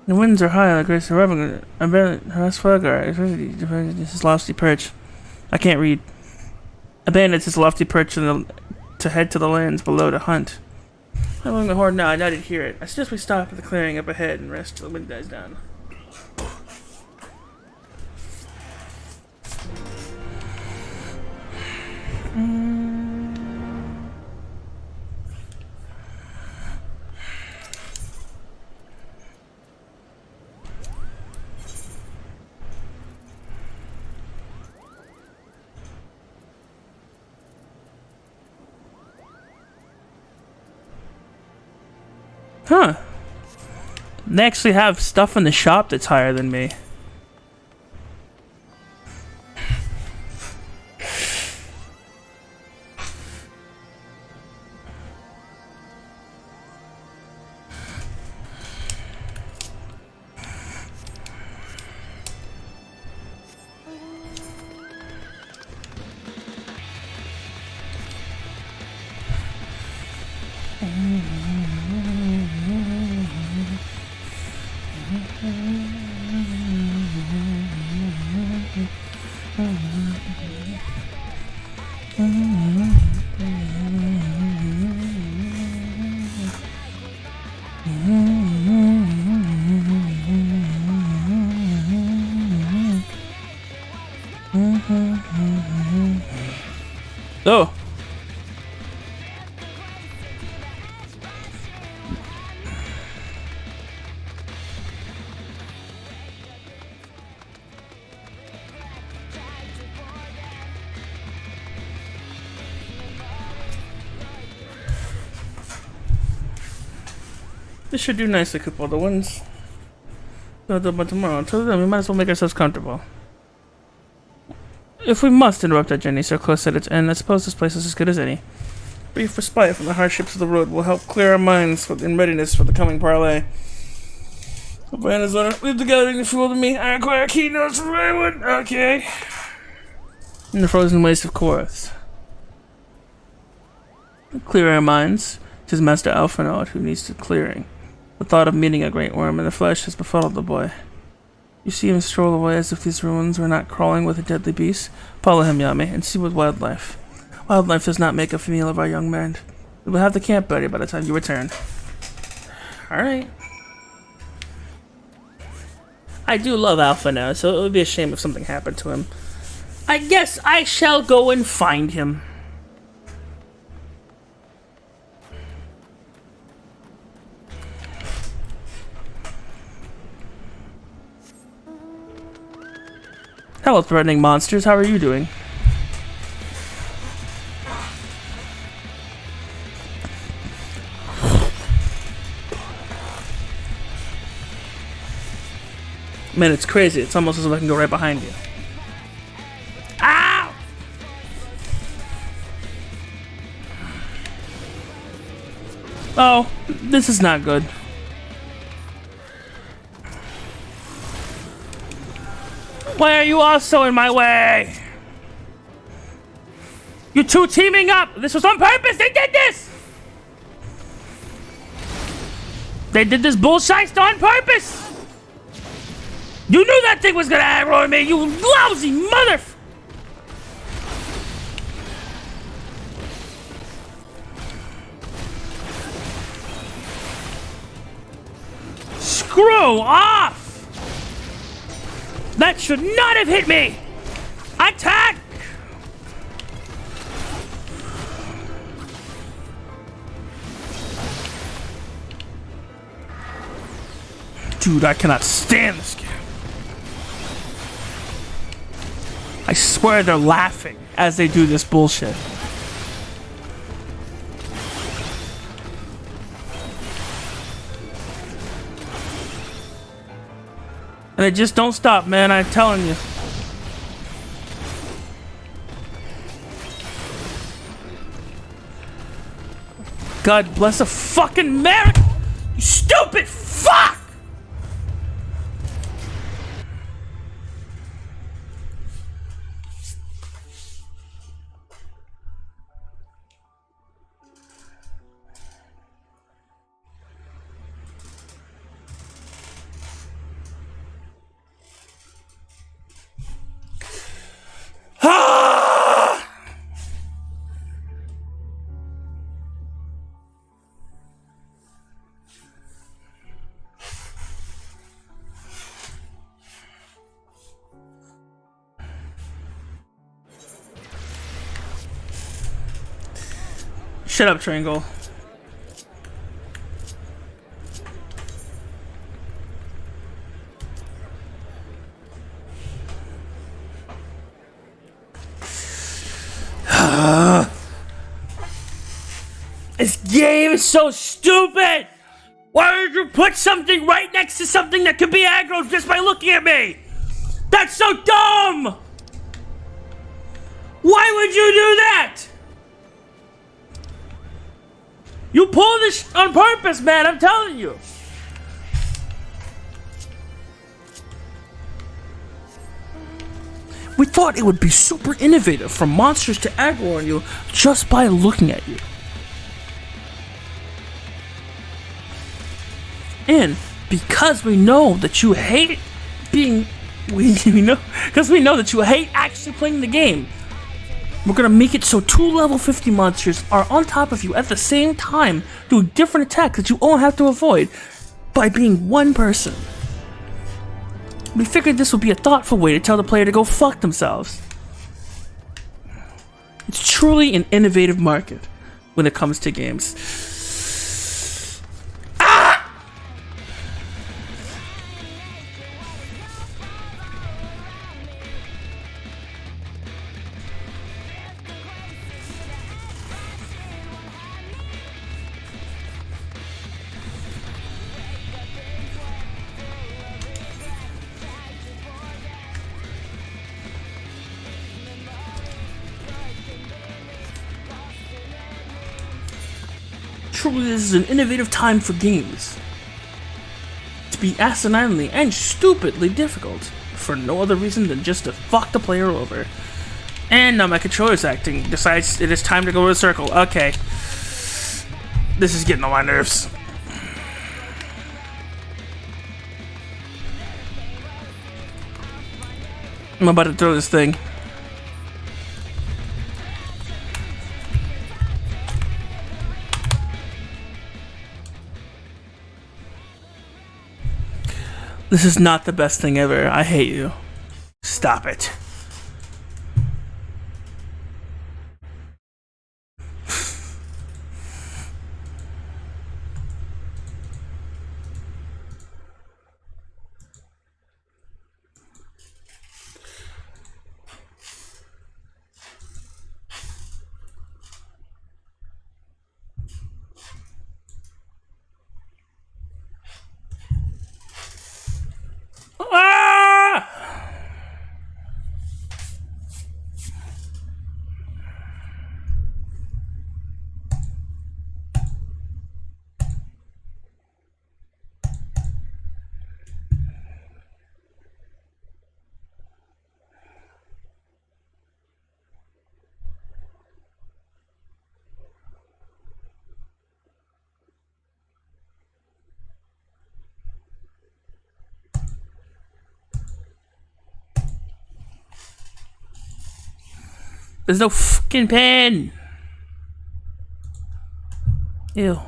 The winds are high, like Grace Revenant. I bet harass Flaggar. This is lofty perch. I can't read. Abandons his lofty perch to head to the lands below to hunt. I'm along the horde now. I did hear it. I suggest we stop at the clearing up ahead and rest till the wind dies down. Huh. They actually have stuff in the shop that's higher than me. Oh. This should do nicely, couple of the ones. But tomorrow, until then, we might as well make ourselves comfortable. If we must interrupt our journey so close at its end, I suppose this place is as good as any. Brief respite from the hardships of the road will help clear our minds in readiness for the coming parley. The plan is on. Leave the gathering to fuel to me. I acquire keynotes from Raywood. Okay. In the frozen waste of Korath. Clear our minds. 'Tis Master Alphinaud who needs the clearing. The thought of meeting a great worm in the flesh has befuddled the boy. You see him stroll away as if these ruins were not crawling with a deadly beast. Follow him, Yami, and see what wildlife. Wildlife does not make a meal of our young man. We will have the camp ready by the time you return. Alright. I do love Alpha now, so it would be a shame if something happened to him. I guess I shall go and find him. Hello, threatening monsters. How are you doing? Man, it's crazy. It's almost as if I can go right behind you. Ow! Oh, this is not good. Why are you also in my way? You two teaming up! This was on purpose! They did this! They did this bullshit on purpose! You knew that thing was gonna aggro me, you lousy mother... Screw off! That should not have hit me! Attack! Dude, I cannot stand this game. I swear they're laughing as they do this bullshit. And they just don't stop, man, I'm telling you. God bless a fucking America! You stupid fuck! Shut up, Triangle. This game is so stupid! Why would you put something right next to something that could be aggro just by looking at me? That's so dumb! Why would you do that? You pulled this on purpose, man, I'm telling you. We thought it would be super innovative for monsters to aggro on you just by looking at you. And because we know that you hate being, we know that you hate actually playing the game, we're gonna make it so 2 level 50 monsters are on top of you at the same time, doing different attacks that you all have to avoid by being one person. We figured this would be a thoughtful way to tell the player to go fuck themselves. It's truly an innovative market when it comes to games. Truly, this is an innovative time for games to be asininely and stupidly difficult for no other reason than just to fuck the player over. And now my controller's acting. Decides it is time to go to the circle. Okay. This is getting on my nerves. I'm about to throw this thing. This is not the best thing ever. I hate you. Stop it. There's no fucking pen. Ew.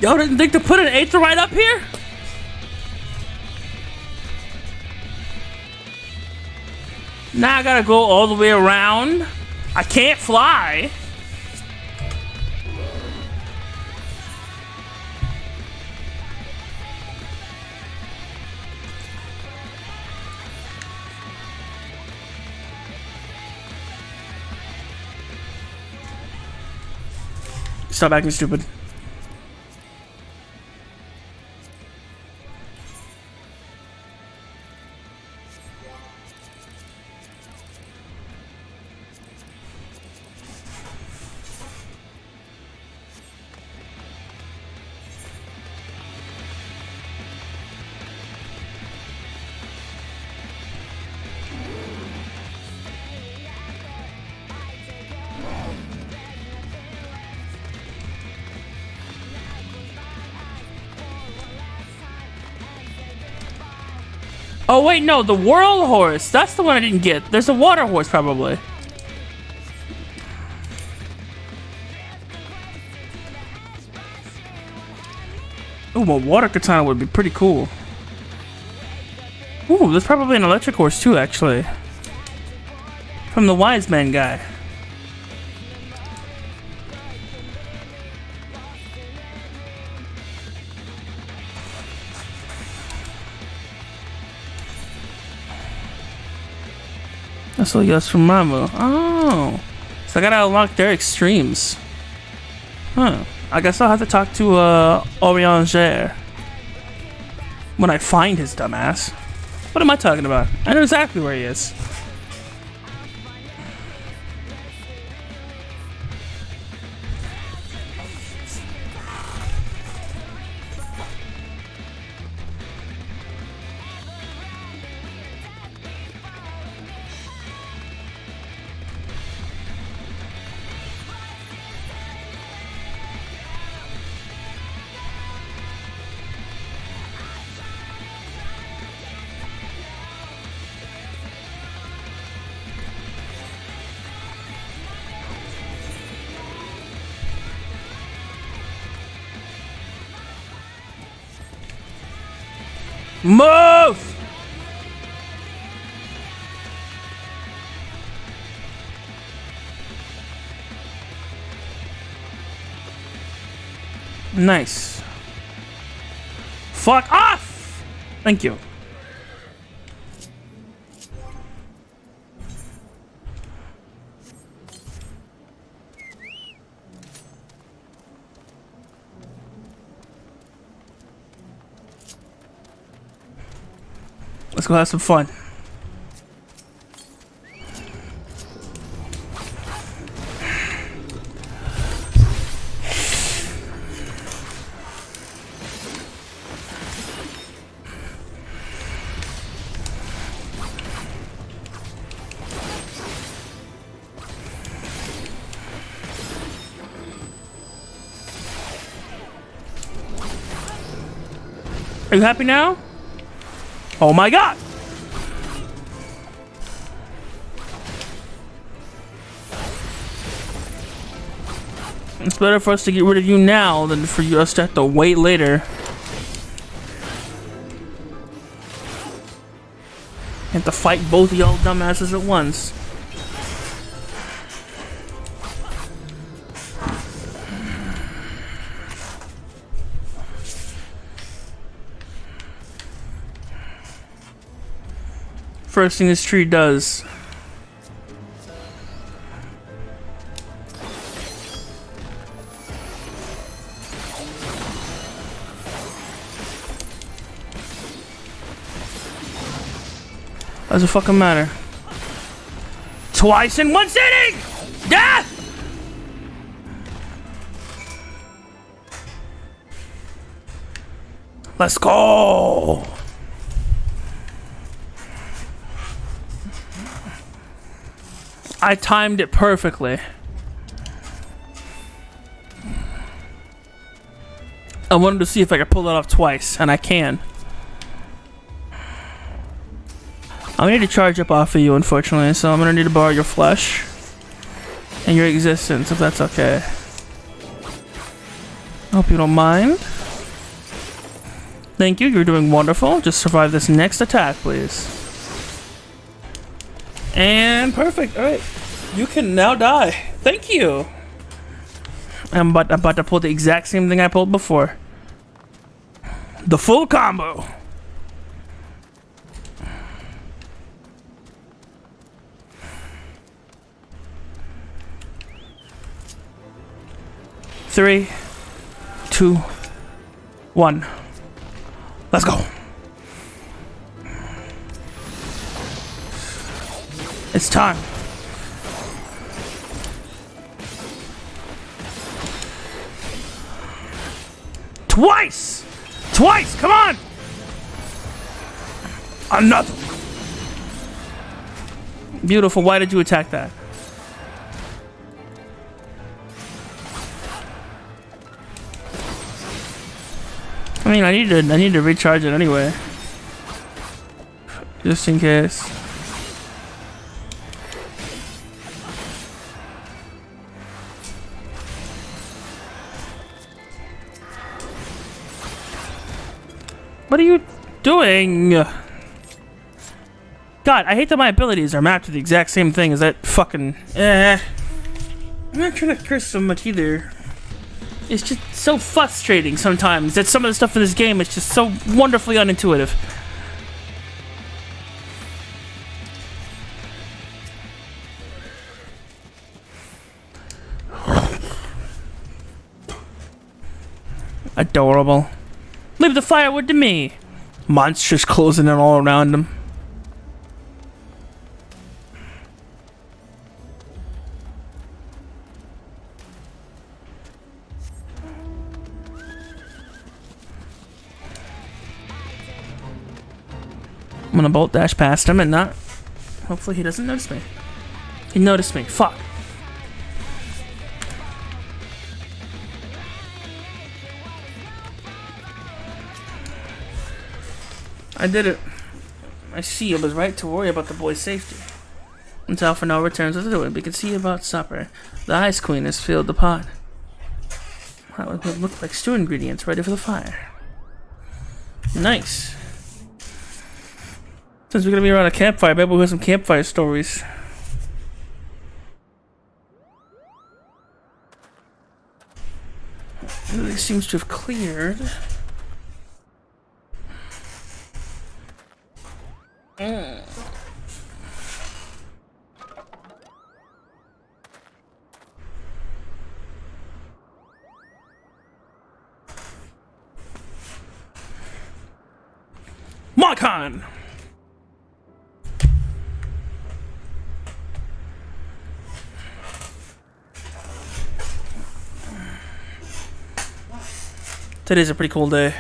Y'all didn't think to put an Aether right up here? Now I gotta go all the way around. I can't fly. Stop acting stupid. Oh wait, no, the Whirl Horse. That's the one I didn't get. There's a Water Horse, probably. Ooh, a Water Katana would be pretty cool. Ooh, there's probably an Electric Horse too, actually. From the Wise Man guy. That's what he gets from Mama. Oh. So I gotta unlock their extremes. Huh. I guess I'll have to talk to Orianger when I find his dumbass. What am I talking about? I know exactly where he is. Move! Nice. Fuck off! Thank you. Let's go have some fun. Are you happy now? Oh my god! It's better for us to get rid of you now than for us to have to wait later. Have to fight both of y'all dumbasses at once. First thing this tree does. Doesn't fucking matter. Twice in one sitting! Death! Let's go! I timed it perfectly. I wanted to see if I could pull it off twice, and I can. I need to charge up off of you, unfortunately, so I'm gonna need to borrow your flesh and your existence, if that's okay. Hope you don't mind. Thank you, you're doing wonderful. Just survive this next attack, please. And perfect. Alright. You can now die. Thank you. I'm about to pull the exact same thing I pulled before. The full combo. Three, 2, 1. Let's go. It's time. Twice! Twice! Come on! Another. Beautiful. Why did you attack that? I mean, I need to recharge it anyway. Just in case. What are you doing? God, I hate that my abilities are mapped to the exact same thing as that fucking... I'm not trying to curse so much either. It's just so frustrating sometimes that some of the stuff in this game is just so wonderfully unintuitive. Adorable. Leave the firewood to me. Monsters closing in all around him. I'm gonna bolt dash past him and not... Hopefully he doesn't notice me. He noticed me. Fuck. I did it. I see it was right to worry about the boy's safety. Until Alphinaud returns with the door, we can see about supper. The Ice Queen has filled the pot. That would look like stew ingredients ready for the fire. Nice. Since we're gonna be around a campfire, maybe we'll have some campfire stories. Everything seems to have cleared. Marcon! Today's a pretty cool day.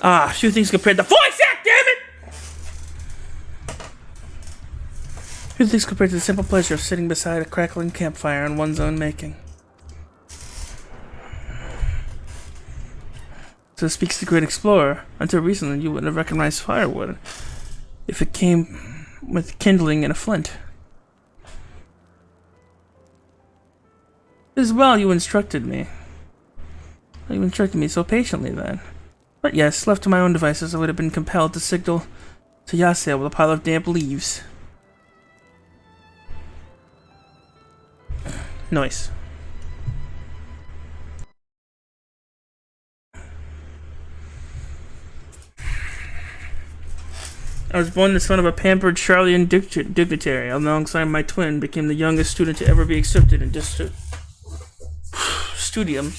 Ah, few things compared to voice act, damn it! Few things compared to the simple pleasure of sitting beside a crackling campfire on one's own making. So speaks the great explorer. Until recently, you wouldn't have recognized firewood if it came with kindling and a flint. As well, you instructed me. You instructed me so patiently then. But yes, left to my own devices, I would have been compelled to signal to Yasel with a pile of damp leaves. Nice. I was born the son of a pampered Charlian dignitary. Alongside my twin, became the youngest student to ever be accepted in district studium.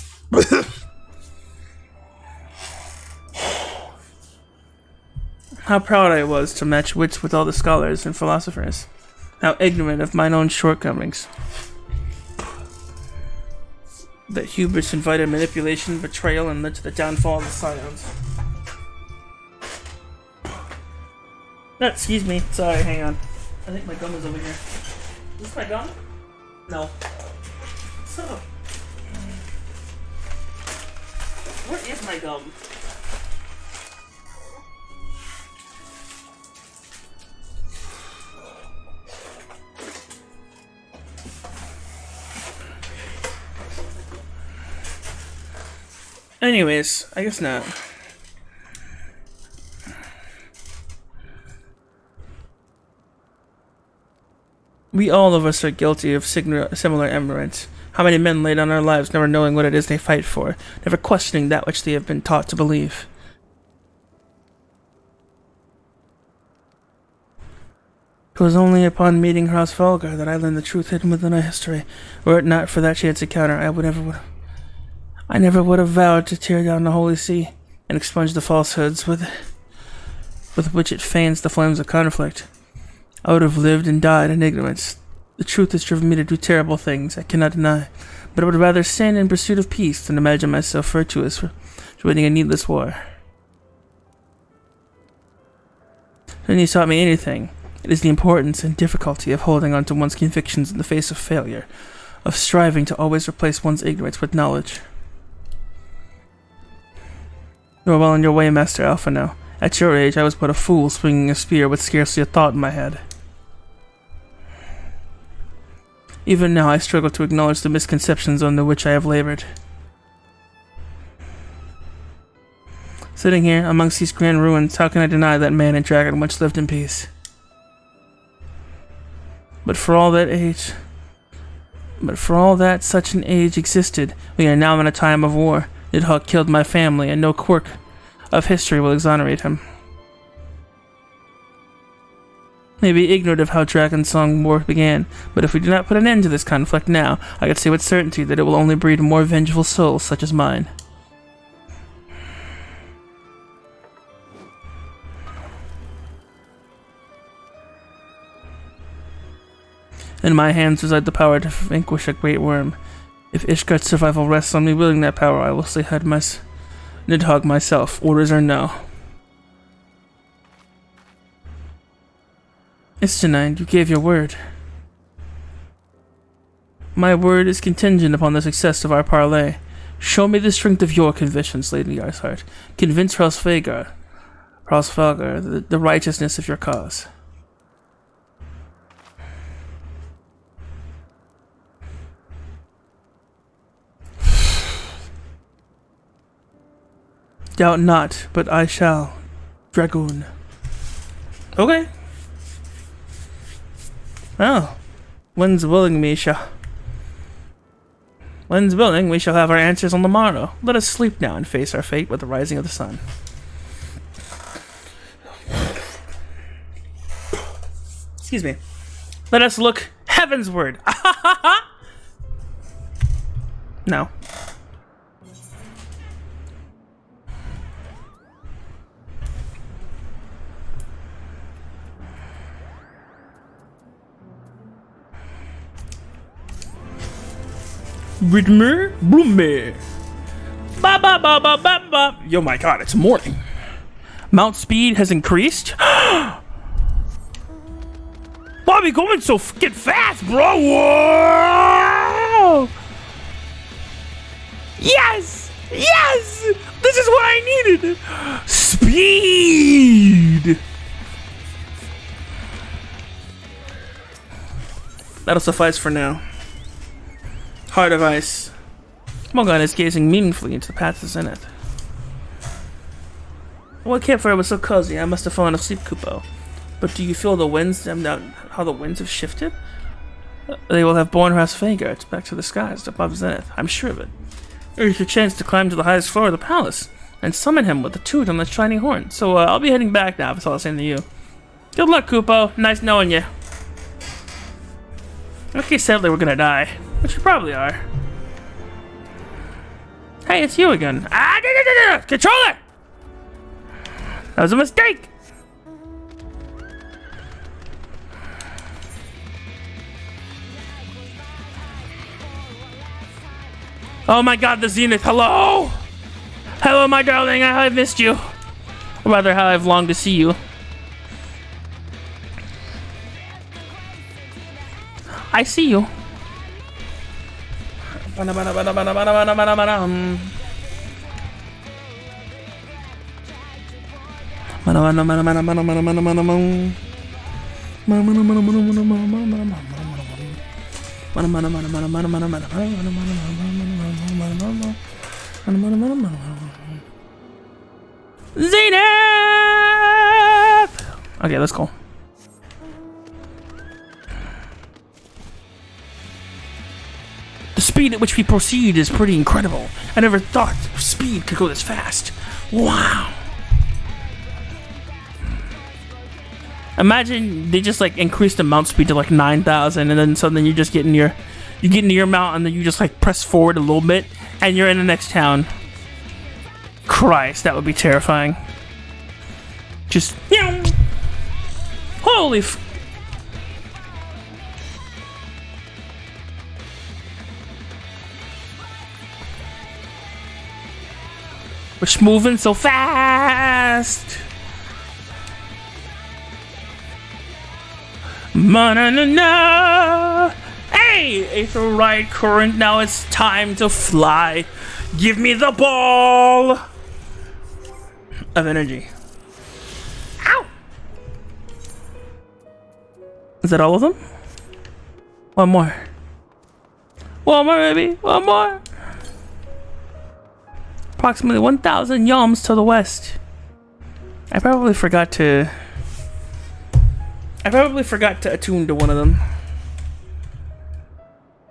How proud I was to match wits with all the scholars and philosophers. How ignorant of mine own shortcomings. That hubris invited manipulation, betrayal, and led to the downfall of the scions. Excuse me. Sorry, hang on. I think my gum is over here. Is this my gum? No. So, where is my gum? Anyways, I guess not. We all of us are guilty of similar ignorance. How many men lay down their lives never knowing what it is they fight for, never questioning that which they have been taught to believe. It was only upon meeting Hrothgar that I learned the truth hidden within our history. Were it not for that chance encounter, I never would have vowed to tear down the Holy See and expunge the falsehoods with which it fans the flames of conflict. I would have lived and died in ignorance. The truth has driven me to do terrible things, I cannot deny, but I would rather sin in pursuit of peace than imagine myself virtuous for joining a needless war. When you taught me anything, it is the importance and difficulty of holding on to one's convictions in the face of failure, of striving to always replace one's ignorance with knowledge. You are well on your way, Master Alphinaud. At your age, I was but a fool swinging a spear with scarcely a thought in my head. Even now, I struggle to acknowledge the misconceptions under which I have labored. Sitting here, amongst these grand ruins, how can I deny that man and dragon once lived in peace? But for all that such an age existed, we are now in a time of war. Nidhogg killed my family, and no quirk of history will exonerate him. may be ignorant of how Dragon Song War began, but if we do not put an end to this conflict now, I can say with certainty that it will only breed more vengeful souls such as mine. In my hands reside the power to vanquish a great worm. If Ishgard's survival rests on me wielding that power, I will slay Nidhogg myself. Orders are no. Istanine, you gave your word. My word is contingent upon the success of our parley. Show me the strength of your convictions, Lady Yarsheart. Convince Hrolsvalgar the righteousness of your cause. Doubt not, but I shall. Dragoon. Okay. Well, when's willing, Misha? When's willing, we shall have our answers on the morrow. Let us sleep now and face our fate with the rising of the sun. Excuse me. Let us look heavensward. No. Ridmer, Bloomer. Ba ba ba ba ba ba. Yo, my God, it's morning. Mount speed has increased. Bobby going so fucking fast, bro. Whoa! Yes! Yes! This is what I needed. Speed. That'll suffice for now. Heart of Ice. Morgan is gazing meaningfully into the path of Zenith. Well, campfire was so cozy, I must have fallen asleep, Kupo. But do you feel the winds, how the winds have shifted? They will have borne Hrolsvalgar back to the skies above Zenith, I'm sure of it. There's your chance to climb to the highest floor of the palace and summon him with the toot on the shining horn. So I'll be heading back now, if it's all the same to you. Good luck, Kupo. Nice knowing you. Okay, sadly we're gonna die. Which we probably are. Hey, it's you again. Controller! That was a mistake! Oh my God, the Zenith, hello! Hello, my darling, I have missed you. Or rather, how I've longed to see you. I see you. Zenith! Okay, let's go. The speed at which we proceed is pretty incredible. I never thought speed could go this fast. Wow. Imagine they just like increase the mount speed to like 9,000 and then suddenly you get into your mount and then you just like press forward a little bit and you're in the next town. Christ, that would be terrifying. Just, holy f... We're moving so fast. Ma-na-na-na. Hey, Aether Ride Current, now it's time to fly. Give me the ball of energy. Ow! Is that all of them? One more. One more, baby. One more. Approximately 1,000 yalms to the west. I probably forgot to attune to one of them.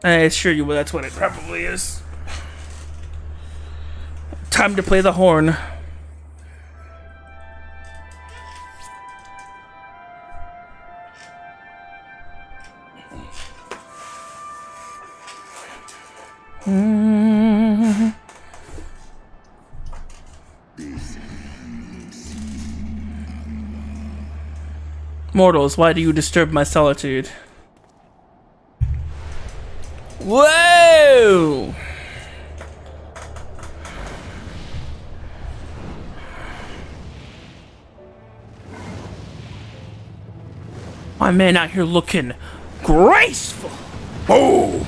I assure you, that's what it probably is. Time to play the horn. Mortals, why do you disturb my solitude? Whoa! My man out here looking graceful. Oh!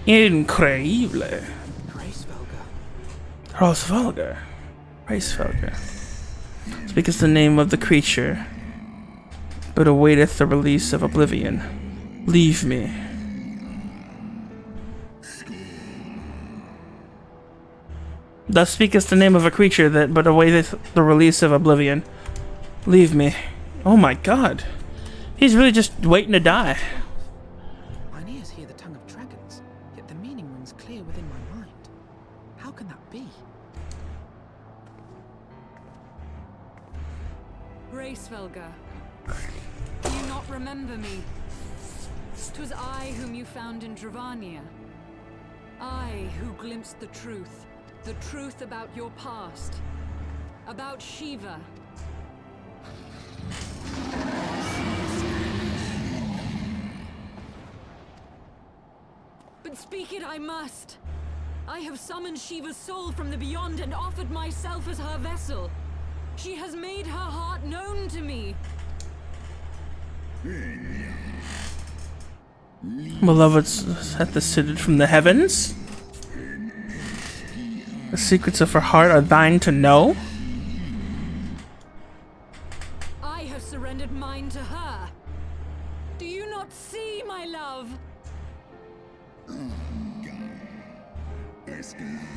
Increíble. Rosvalgar. Racevulgar. Speaketh the name of the creature, but awaiteth the release of oblivion. Leave me. Thus speaketh the name of a creature that but awaiteth the release of oblivion. Leave me. Oh my god. He's really just waiting to die. Mine ears hear the tongue of dragons, yet the meaning rings clear within my mind. How can that be? Racevulgar, do you not remember me? 'Twas I whom you found in Dravania. I who glimpsed the truth about your past, about Shiva. But speak it I must. I have summoned Shiva's soul from the beyond and offered myself as her vessel. She has made her heart known to me. Beloveds hath descended from the heavens. The secrets of her heart are thine to know. I have surrendered mine to her. Do you not see, my love?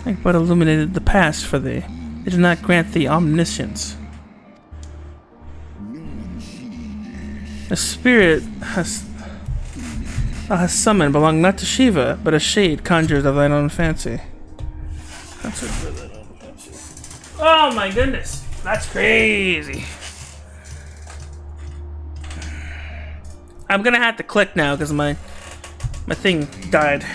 I but illuminated the past for thee. They did not grant thee omniscience. The spirit thou hast summoned belong not to Shiva, but a shade conjured of thine own fancy. Oh my goodness, that's crazy. I'm gonna have to click now because my thing died.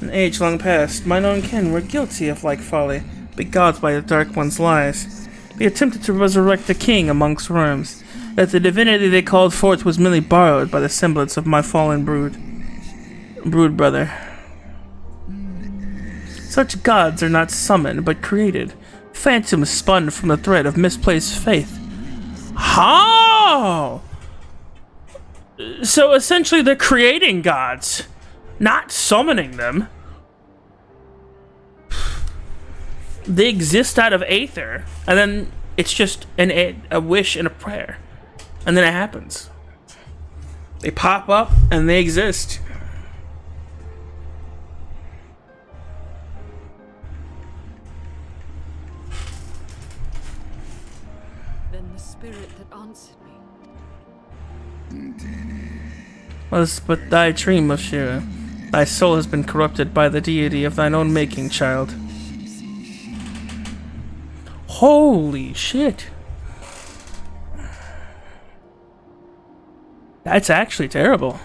An age long past, mine own kin were guilty of like folly, beguiled by the Dark One's lies. They attempted to resurrect the king amongst worms, that the divinity they called forth was merely borrowed by the semblance of my fallen brood brother. Such gods are not summoned, but created, phantoms spun from the thread of misplaced faith. How? So essentially they're creating gods, not summoning them. They exist out of aether, and then it's just a wish and a prayer. And then it happens. They pop up, and they exist. Then the spirit that answered me. Was but thy dream of Shira. Thy soul has been corrupted by the deity of thine own making, child. Holy shit. That's actually terrible.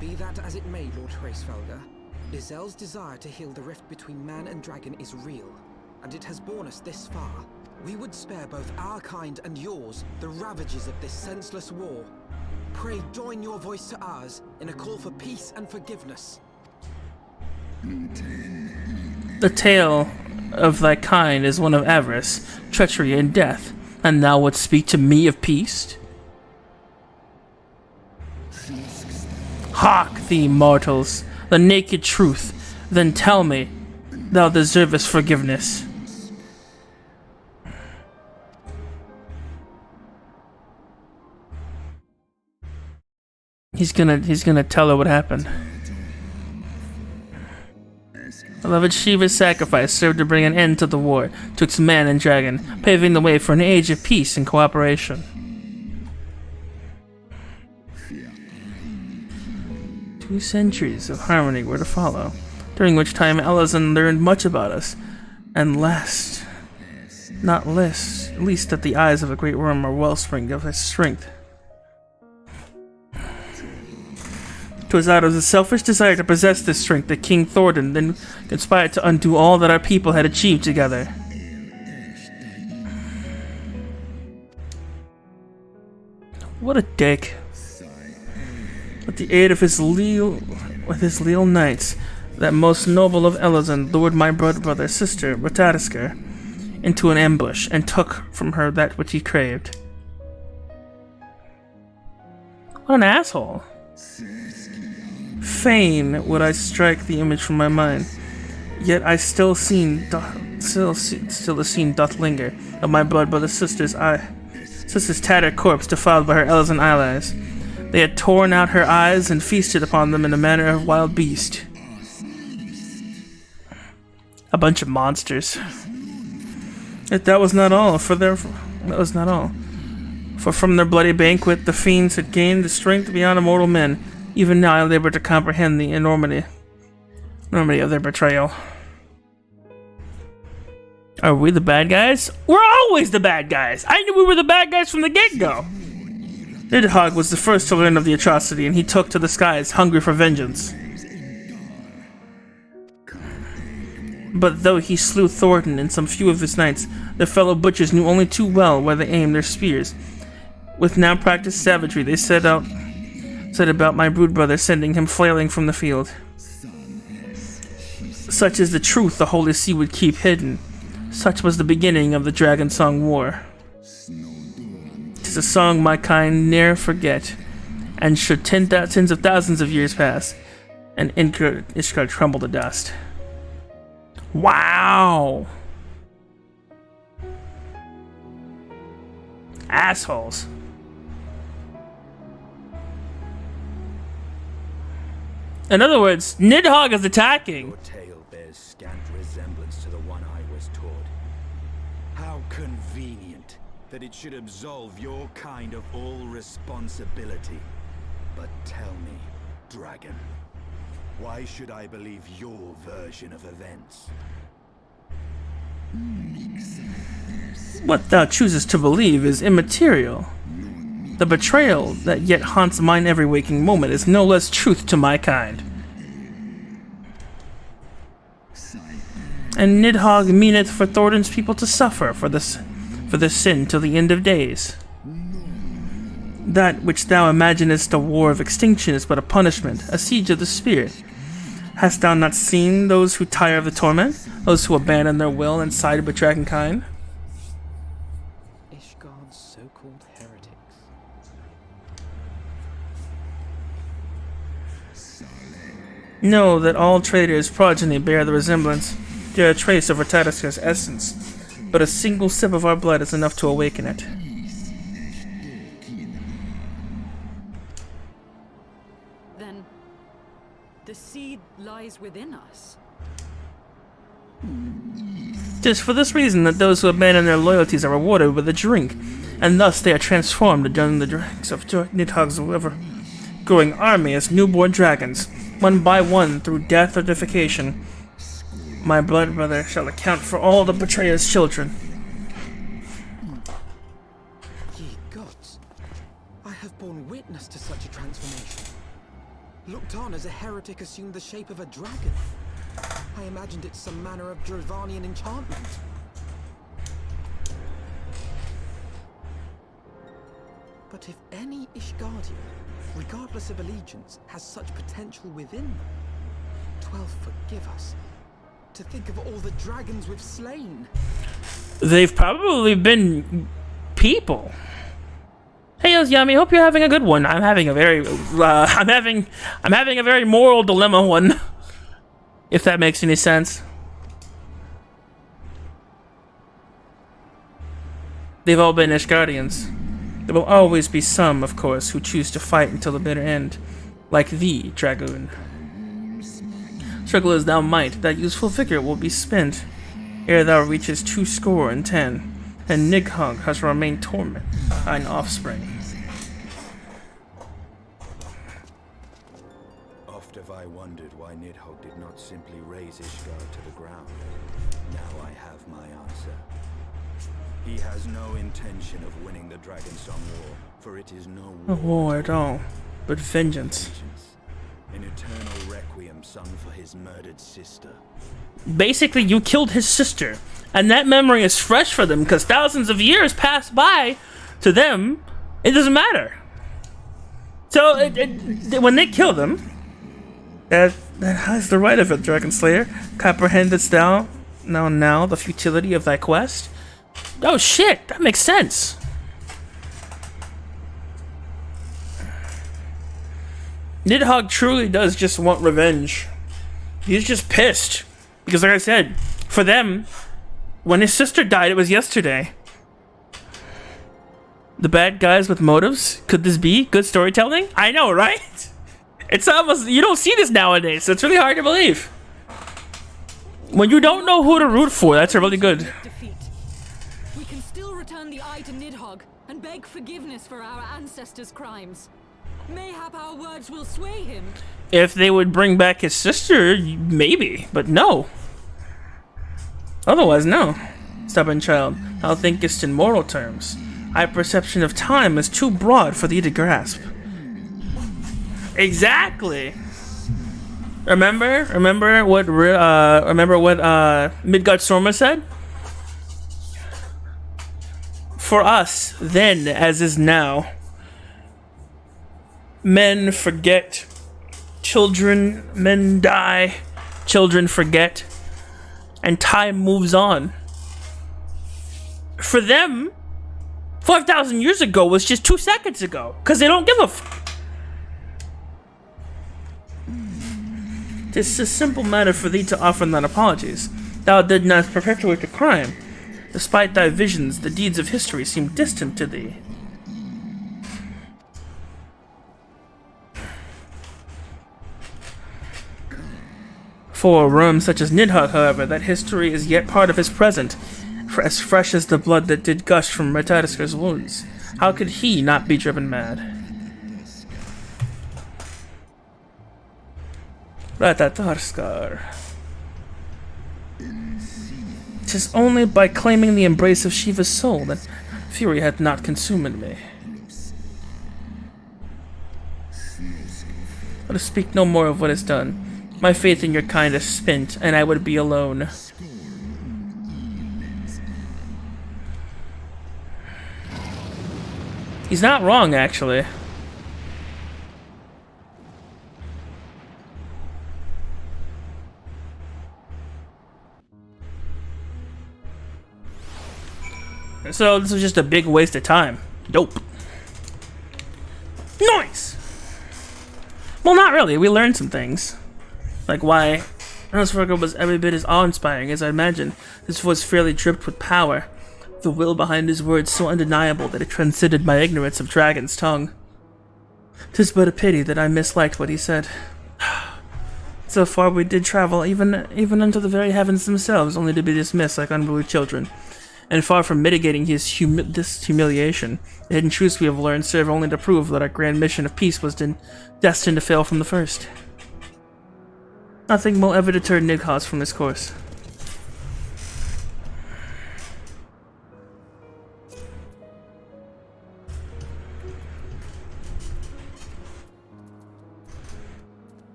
Be that as it may, Lord Racevulgar, Izel's desire to heal the rift between man and dragon is real, and it has borne us this far. We would spare both our kind and yours the ravages of this senseless war. Pray join your voice to ours in a call for peace and forgiveness. The tale of thy kind is one of avarice, treachery, and death, and thou wouldst speak to me of peace? Hark thee, mortals, the naked truth, then tell me, thou deservest forgiveness. He's gonna tell her what happened. Beloved Shiva's sacrifice served to bring an end to the war twixt man and dragon, paving the way for an age of peace and cooperation. 2 centuries of harmony were to follow, during which time Elazan learned much about us, and last, Not least that the eyes of a great worm are wellspring of his strength. 'Twas out of the selfish desire to possess this strength that King Thordan then conspired to undo all that our people had achieved together. What a dick. With the aid of his leal knights, that most noble of Elazan lured my brother sister, Ratatisker, into an ambush and took from her that which he craved. What an asshole. Fain would I strike the image from my mind, yet I still the scene doth linger of my brother's sister's tattered corpse defiled by her Elazan allies. They had torn out her eyes and feasted upon them in the manner of wild beast. A bunch of monsters. Yet that was not all, for from their bloody banquet the fiends had gained the strength beyond mortal men. Even now I labor to comprehend the enormity of their betrayal. Are we the bad guys? We're always the bad guys! I knew we were the bad guys from the get-go! Nidhogg was the first to learn of the atrocity, and he took to the skies, hungry for vengeance. But though he slew Thornton and some few of his knights, their fellow butchers knew only too well where they aimed their spears. With now practiced savagery, they set about my brood brother, sending him flailing from the field. Such is the truth the Holy See would keep hidden. Such was the beginning of the Dragon Song War. 'Tis a song my kind ne'er forget, and should tens of thousands of years pass, and Ishgard crumble to dust. Wow! Assholes. In other words, Nidhogg is attacking. Your tale bears scant resemblance to the one I was taught. How convenient that it should absolve your kind of all responsibility. But tell me, dragon, why should I believe your version of events? What thou choosest to believe is immaterial. The betrayal that yet haunts mine every waking moment is no less truth to my kind. And Nidhogg meaneth for Thornton's people to suffer for this sin till the end of days. That which thou imaginest a war of extinction is but a punishment, a siege of the spirit. Hast thou not seen those who tire of the torment, those who abandon their will and side with dragonkind? Ishgard's so-called heretics. Know that all traitors' progeny bear the resemblance, bear a trace of Ratatiska's essence, but a single sip of our blood is enough to awaken it. Then the seed lies within us. 'Tis for this reason that those who abandon their loyalties are rewarded with a drink, and thus they are transformed during the drinks of Nidhogg's ever-growing army as newborn dragons, one by one through death or deification. My blood brother shall account for all the betrayer's children. Ye gods, I have borne witness to such a transformation. Looked on as a heretic assumed the shape of a dragon. I imagined it some manner of Dravanian enchantment. But if any Ishgardian, regardless of allegiance, has such potential within them, 12 forgive us. To think of all the dragons we've slain. They've probably been people. Hey, Yummy, hope you're having a good one. I'm having a very, I'm having a very moral dilemma one. If that makes any sense. They've all been Ishgardians. There will always be some, of course, who choose to fight until the bitter end, like thee, Dragoon. Struggle as thou might, thy useful vigor will be spent ere thou reaches 210, and Nidhogg has remained torment, thine offspring. Oft have I wondered why Nidhogg did not simply raze Ishgard to the ground. Now I have my answer. He has no intention of winning the Dragonsong War, for it is no A war war at all, but vengeance. An eternal requiem sung for his murdered sister. Basically, you killed his sister, and that memory is fresh for them because thousands of years passed by. To them, it doesn't matter. So when they kill them, that has the right of it, Dragon Slayer. Comprehendest thou now the futility of thy quest? Oh shit, that makes sense. Nidhogg truly does just want revenge. He's just pissed. Because like I said, for them, when his sister died, it was yesterday. The bad guys with motives? Could this be good storytelling? I know, right? It's almost, you don't see this nowadays, so it's really hard to believe. When you don't know who to root for, that's a really good. Defeat. We can still return the eye to Nidhogg and beg forgiveness for our ancestors' crimes. Mayhap our words will sway him. If they would bring back his sister, maybe, but no. Otherwise, no. Stubborn child, thou thinkest in moral terms. Thy perception of time is too broad for thee to grasp. Exactly. Remember what Midgard Stormer said? For us, then, as is now, men forget, men die, children forget, and time moves on. For them, 5,000 years ago was just 2 seconds ago, because they don't give a f. Tis a simple matter for thee to offer thine apologies. Thou did not perpetuate the crime. Despite thy visions, the deeds of history seem distant to thee. For a worm such as Nidhogg, however, that history is yet part of his present, as fresh as the blood that did gush from Ratadisker's wounds. How could he not be driven mad? Ratadaskar. 'Tis only by claiming the embrace of Shiva's soul that fury hath not consumed me. Let us speak no more of what is done. My faith in your kind is spent, and I would be alone. He's not wrong, actually. So this was just a big waste of time. Dope. Nice! Well, not really. We learned some things. Like why Nosferatu was every bit as awe-inspiring as I imagined. This was fairly dripped with power. The will behind his words so undeniable that it transcended my ignorance of Dragon's tongue. 'Tis but a pity that I misliked what he said. So far we did travel, even unto the very heavens themselves, only to be dismissed like unruly children. And far from mitigating this humiliation, the hidden truths we have learned serve only to prove that our grand mission of peace was destined to fail from the first. Nothing will ever deter Nidhogg from his course.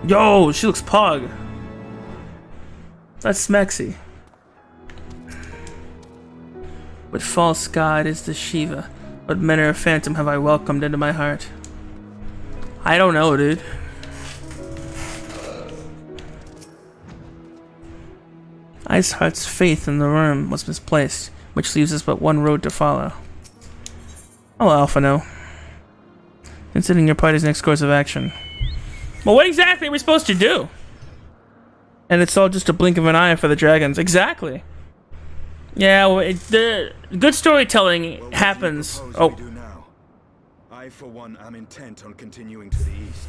Yo, she looks pog. That's Smexy. What false god is this Shiva? What manner of phantom have I welcomed into my heart? I don't know, dude. Iceheart's faith in the worm was misplaced, which leaves us but one road to follow. I'll Alpha know. Considering your party's next course of action. Well, what exactly are we supposed to do? And it's all just a blink of an eye for the dragons. Exactly. Yeah, well, the good storytelling happens. Oh. I, for one, am intent on continuing to the east.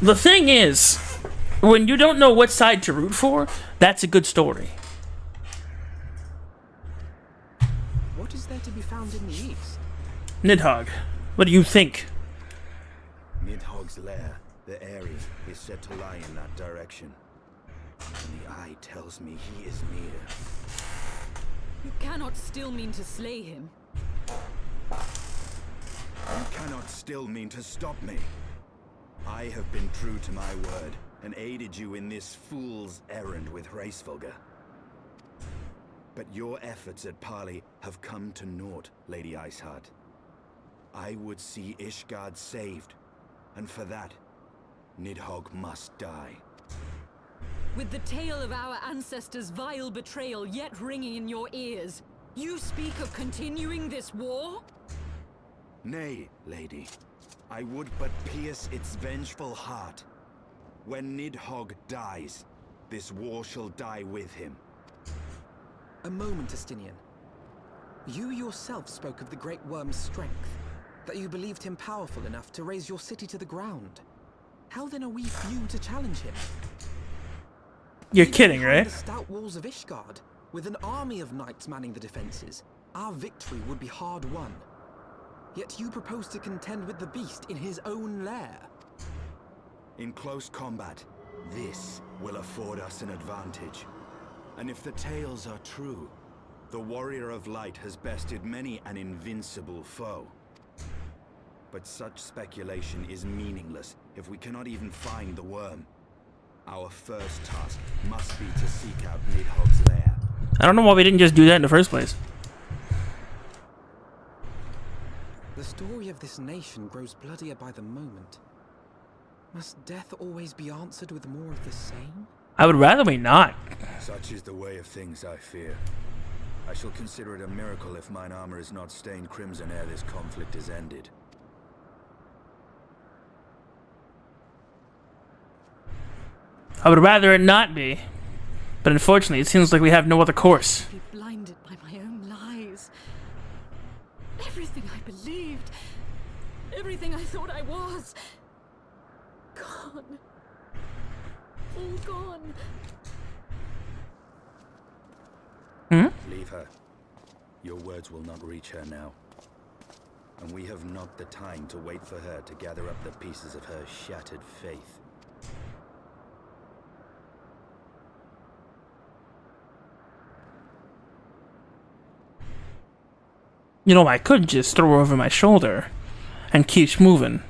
The thing is, when you don't know what side to root for, that's a good story. What is there to be found in the east? Nidhogg, what do you think? Nidhogg's lair, the area, is said to lie in that direction. and the eye tells me he is near. You cannot still mean to slay him. You cannot still mean to stop me. I have been true to my word and aided you in this fool's errand with Hraesvelgr. But your efforts at parley have come to naught, Lady Iceheart. I would see Ishgard saved, and for that, Nidhogg must die. With the tale of our ancestors' vile betrayal yet ringing in your ears, you speak of continuing this war? Nay, lady. I would but pierce its vengeful heart. When Nidhogg dies, this war shall die with him. A moment, Estinian. You yourself spoke of the Great Worm's strength, that you believed him powerful enough to raise your city to the ground. How then are we few to challenge him? You're kidding, Behind right? the stout walls of Ishgard, with an army of knights manning the defenses, our victory would be hard won. Yet you propose to contend with the beast in his own lair. In close combat, this will afford us an advantage. And if the tales are true, the Warrior of Light has bested many an invincible foe. But such speculation is meaningless if we cannot even find the worm. Our first task must be to seek out Nidhogg's lair. I don't know why we didn't just do that in the first place. The story of this nation grows bloodier by the moment. Must death always be answered with more of the same? I would rather we not. Such is the way of things, I fear. I shall consider it a miracle if mine armor is not stained crimson ere this conflict is ended. I would rather it not be. But unfortunately, it seems like we have no other course. Be blinded by my own lies. Everything I believed, everything I thought I was, gone. All gone. Leave her. Your words will not reach her now. And we have not the time to wait for her to gather up the pieces of her shattered faith. You know, I could just throw her over my shoulder and keep moving.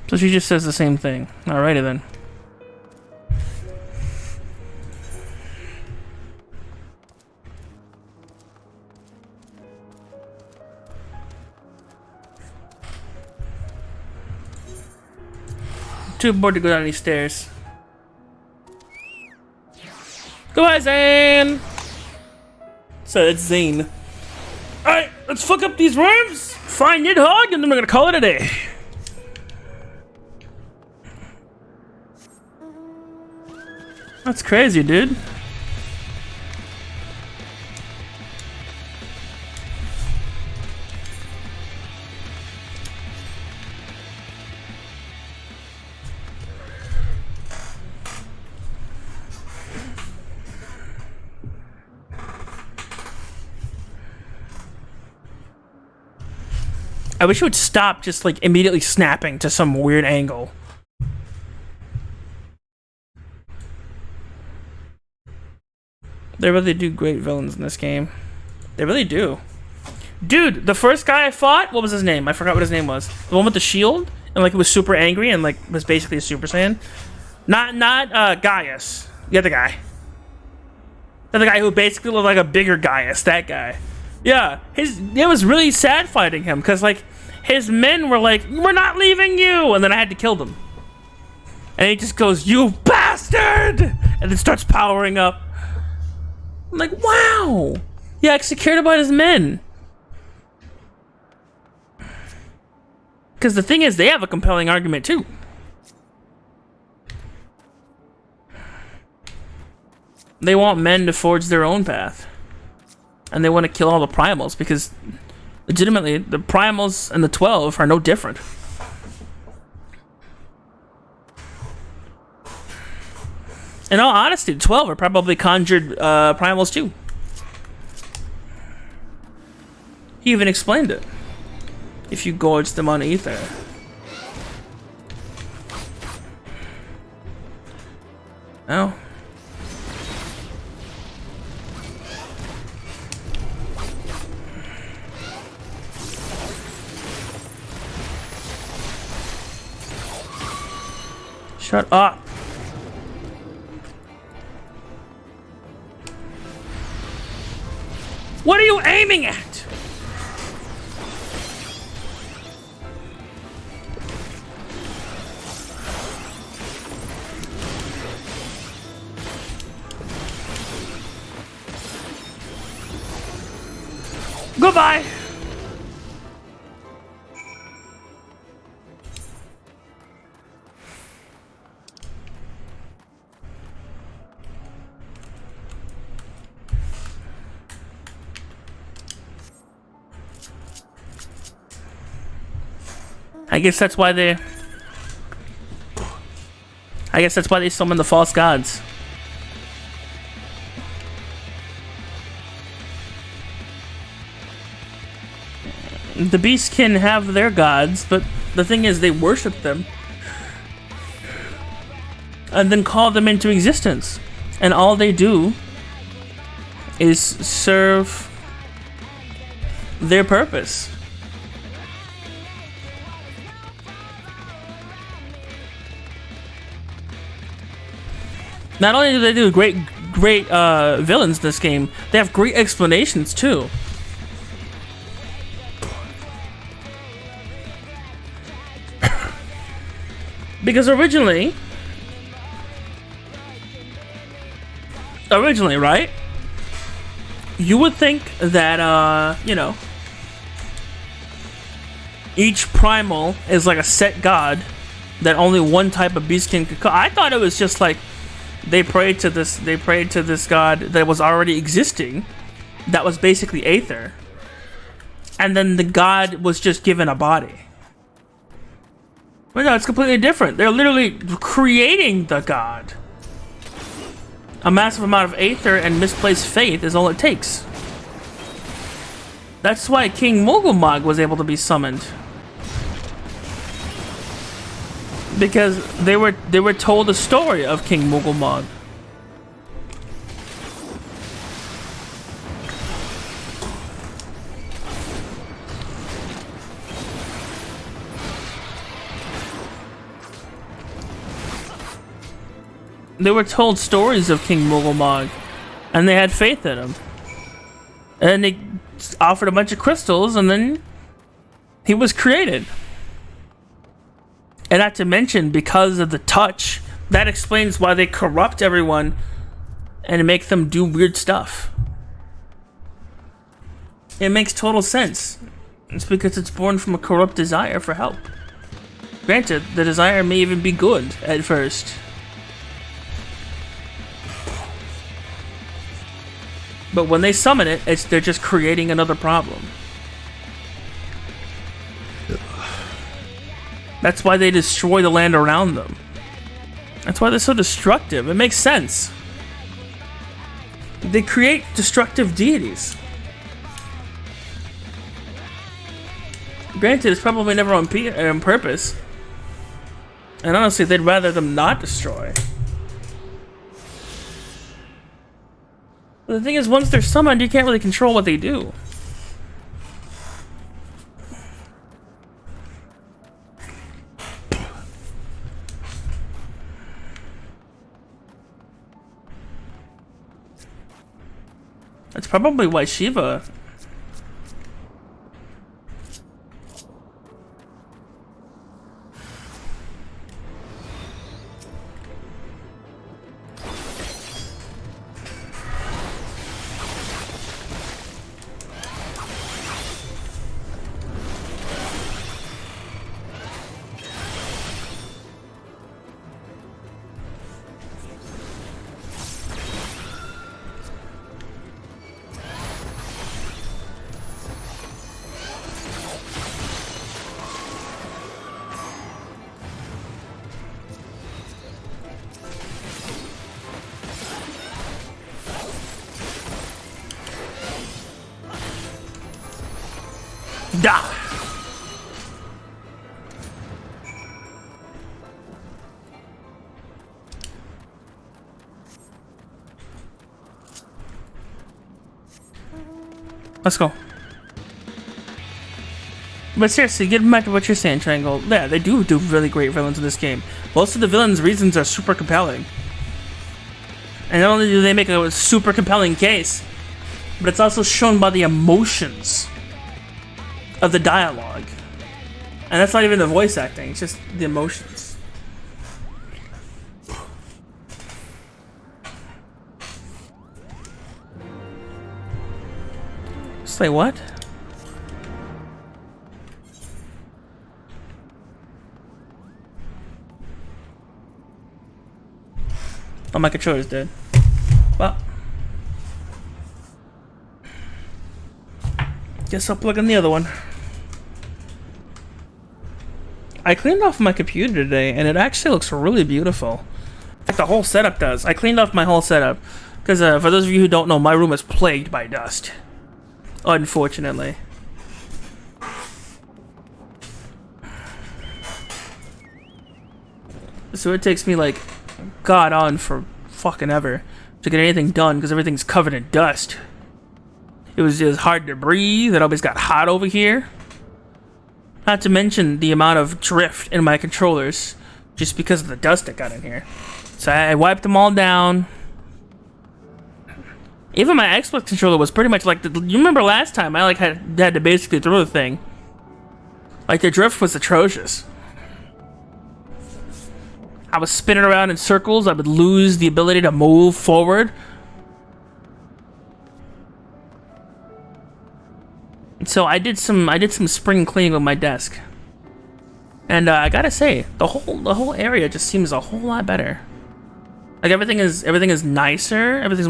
So she just says the same thing. Alrighty then. Too bored to go down any stairs. Go ahead, Zane! So it's Zane. Alright, let's fuck up these worms, find Nidhogg, and then we're gonna call it a day. That's crazy, dude. I wish it would stop just like immediately snapping to some weird angle. They really do great villains in this game. They really do. Dude, the first guy I fought, what was his name? I forgot what his name was. The one with the shield and like was super angry and like was basically a Super Saiyan. Not Gaius. The other guy. The other guy who basically looked like a bigger Gaius. That guy. Yeah, it was really sad fighting him because like his men were like, "We're not leaving you," and then I had to kill them. And he just goes, "You bastard!" and then starts powering up. I'm like, wow! He actually cared about his men. Because the thing is, they have a compelling argument too. They want men to forge their own path. And they want to kill all the primals because, legitimately, the primals and the 12 are no different. In all honesty, 12 are probably conjured primals too. He even explained it. If you gorge them on ether. Oh. Shut up. What are you aiming at? Goodbye. I guess that's why they summon the false gods. The beasts can have their gods, but the thing is they worship them and then call them into existence. And all they do is serve their purpose. Not only do they do great villains in this game, they have great explanations too. Because originally, right? You would think that, you know, each primal is like a set god that only one type of beast can call. I thought it was just like they prayed to this god that was already existing, that was basically Aether, and then the god was just given a body. But no, it's completely different. They're literally creating the god. A massive amount of Aether and misplaced faith is all it takes. That's why King Mogulmog was able to be summoned. Because they were told a story of King Mogulmog. They were told stories of King Mogulmog, and they had faith in him. And they offered a bunch of crystals, and then he was created. And not to mention, because of the touch, that explains why they corrupt everyone and make them do weird stuff. It makes total sense. It's because it's born from a corrupt desire for help. Granted, the desire may even be good at first. But when they summon it, they're just creating another problem. That's why they destroy the land around them. That's why they're so destructive. It makes sense. They create destructive deities. Granted, it's probably never on purpose. And honestly, they'd rather them not destroy. But the thing is, once they're summoned, you can't really control what they do. That's probably why Shiva... Die! Let's go. But seriously, getting back to what you're saying, Triangle. Yeah, they do really great villains in this game. Most of the villains' reasons are super compelling. And not only do they make a super compelling case, but it's also shown by the emotions of the dialogue. And that's not even the voice acting, it's just the emotions. Say what? Oh, my controller's dead. Well, guess I'll plug in the other one. I cleaned off my computer today, and it actually looks really beautiful. Like the whole setup does. I cleaned off my whole setup because for those of you who don't know, my room is plagued by dust. Unfortunately. So it takes me like God on for fucking ever to get anything done because everything's covered in dust. It was hard to breathe. It always got hot over here. Not to mention the amount of drift in my controllers just because of the dust that got in here. So I wiped them all down. Even my Xbox controller was pretty much like you remember last time I like had to basically throw the thing. Like the drift was atrocious. I was spinning around in circles. I would lose the ability to move forward. So I did some spring cleaning with my desk, and I gotta say the whole area just seems a whole lot better. Like everything is nicer. Everything's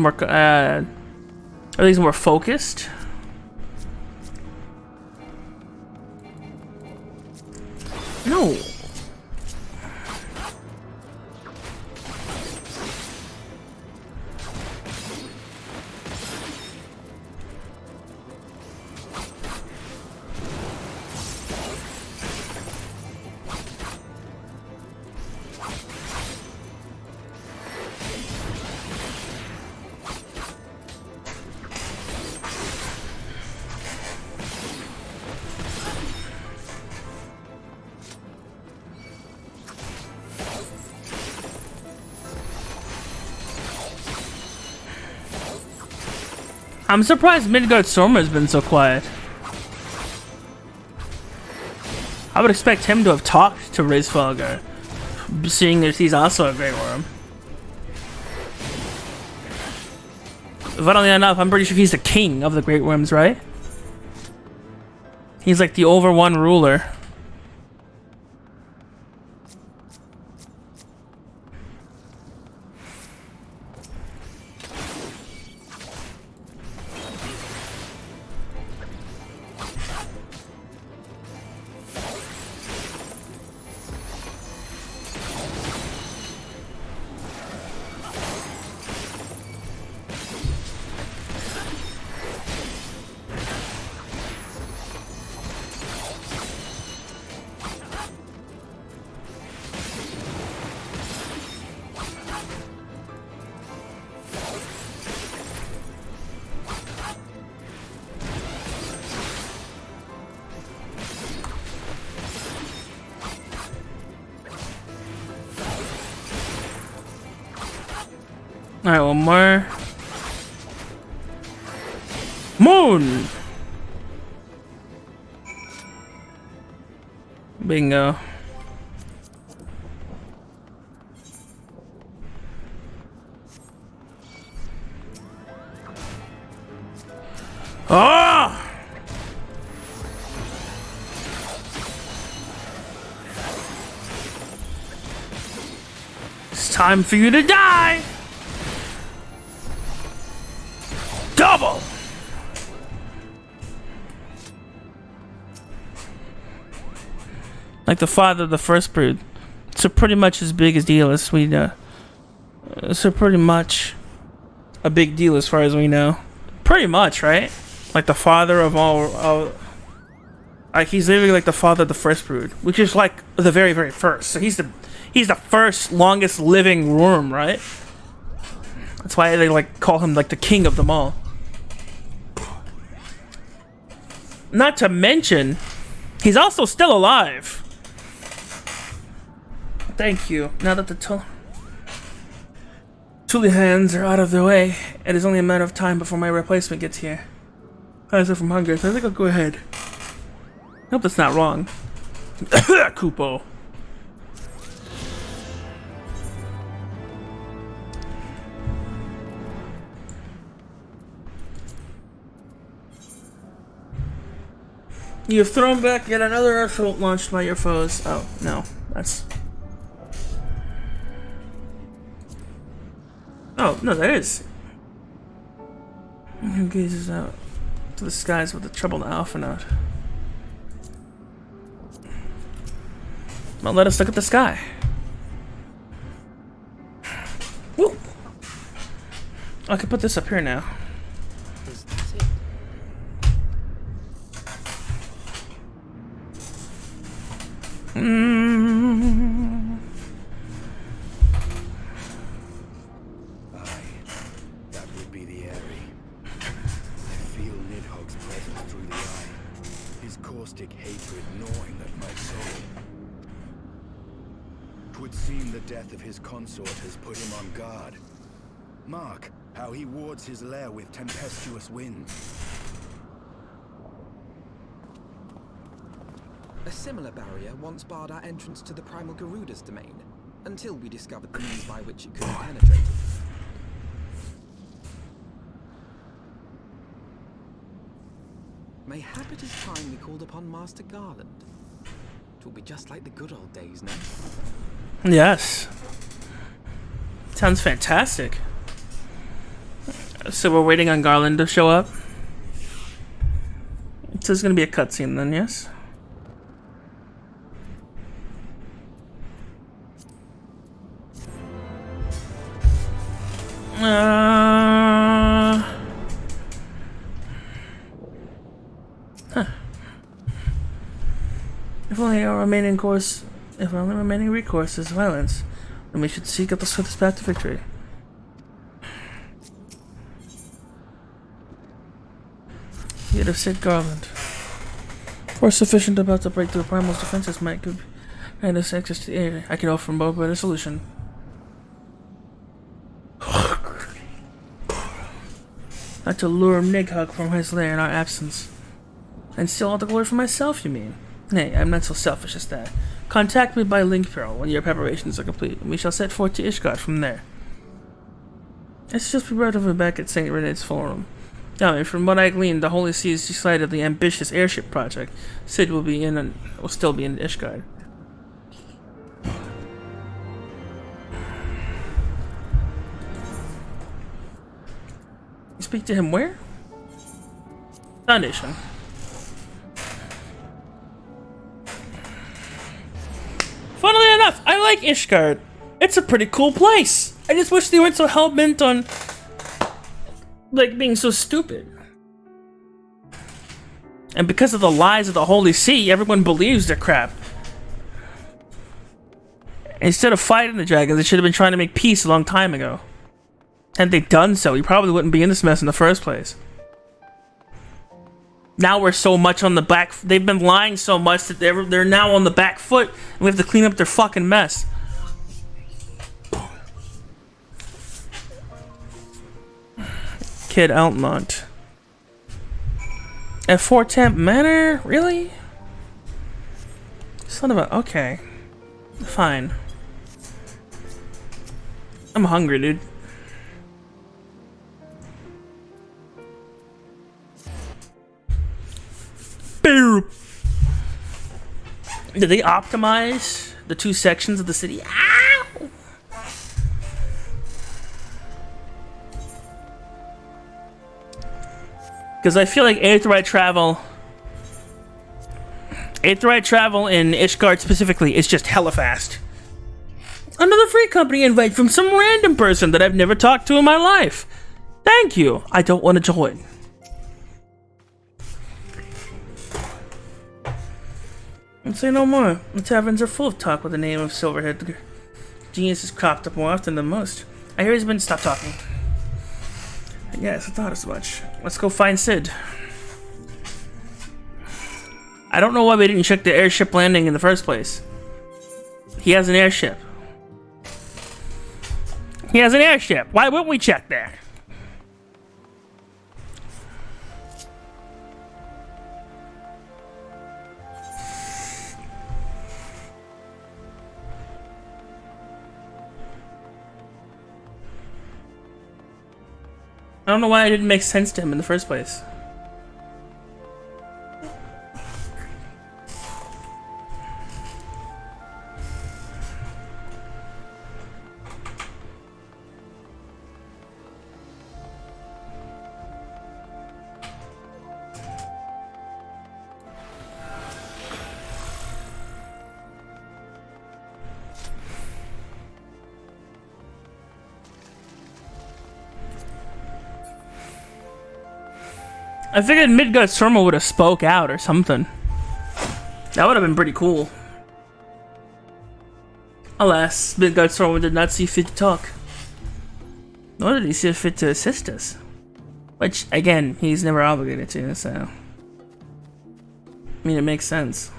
more focused. No. I'm surprised Midgard Stormer has been so quiet. I would expect him to have talked to Reisfelger, seeing that he's also a Great Worm. Funnily enough, I'm pretty sure he's the king of the Great Worms, right? He's like the over one ruler. Alright, one more. Moon! Bingo. Ah! It's time for you to die! Double! Like the father of the first brood. So pretty much as big as deal as we know. So pretty much a big deal as far as we know. Pretty much, right? Like the father of all Like, he's literally like the father of the first brood, which is like the very, very first. So he's the first longest living worm, right? That's why they like call him like the king of them all. Not to mention, he's also still alive. Thank you. Now that the Tuli hands are out of the way, it is only a matter of time before my replacement gets here. I suffer from hunger, so I think I'll go ahead. I hope that's not wrong. Kupo. You have thrown back yet another assault launched by your foes. Oh, no. That's... Oh, no, that is. Who gazes out to the skies with a troubled alpha note? Well, let us look at the sky. Woo! I can put this up here now. Is that it? That would be the Airy. I feel Nidhogg's presence through the eye. His caustic hatred gnawing at my soul. 'Twould seem the death of his consort has put him on guard. Mark how he wards his lair with tempestuous winds. A similar barrier once barred our entrance to the primal Garuda's domain, until we discovered the means by which it could be penetrated. Mayhap it is time we called upon Master Garland. It will be just like the good old days now. Yes. Sounds fantastic. So we're waiting on Garland to show up. So there's gonna be a cutscene then, yes? If only our remaining recourse is violence, then we should seek out the swiftest path to victory. Yet if Sid Garland, force sufficient about to break through Primal's defenses, might give us access to the air. I can offer him a better solution. Not to lure Nidhogg from his lair in our absence. And steal all the glory for myself, you mean? Nay, I'm not so selfish as that. Contact me by link pearl when your preparations are complete, and we shall set forth to Ishgard from there. Let's just be right over back at St. Rene's Forum. Now, from what I gleaned, the Holy See has decided the ambitious airship project. Sid will still be in Ishgard. You speak to him where? Foundation. Funnily enough, I like Ishgard. It's a pretty cool place. I just wish they weren't so hell-bent on, like, being so stupid. And because of the lies of the Holy See, everyone believes they're crap. Instead of fighting the dragons, they should have been trying to make peace a long time ago. Had they done so, we probably wouldn't be in this mess in the first place. Now we're so much on the back. They've been lying so much that they're now on the back foot, and we have to clean up their fucking mess. Kid Outmont. At Fort Temp Manor? Really? Son of a... Okay. Fine. I'm hungry, dude. Did they optimize the two sections of the city? Ow! Because I feel like Aetheryte travel in Ishgard specifically is just hella fast. Another free company invite from some random person that I've never talked to in my life. Thank you. I don't want to join. And say no more. The taverns are full of talk with the name of Silverhead. Genius has cropped up more often than most. I hear he's been stop talking. Yes, I thought as much. Let's go find Sid. I don't know why we didn't check the airship landing in the first place. He has an airship. He has an airship. Why wouldn't we check there? I don't know why it didn't make sense to him in the first place. I figured Midgard Stormer would have spoke out or something. That would have been pretty cool. Alas, Midgard Stormer did not see fit to talk. Nor did he see fit to assist us. Which, again, he's never obligated to, so... I mean, it makes sense.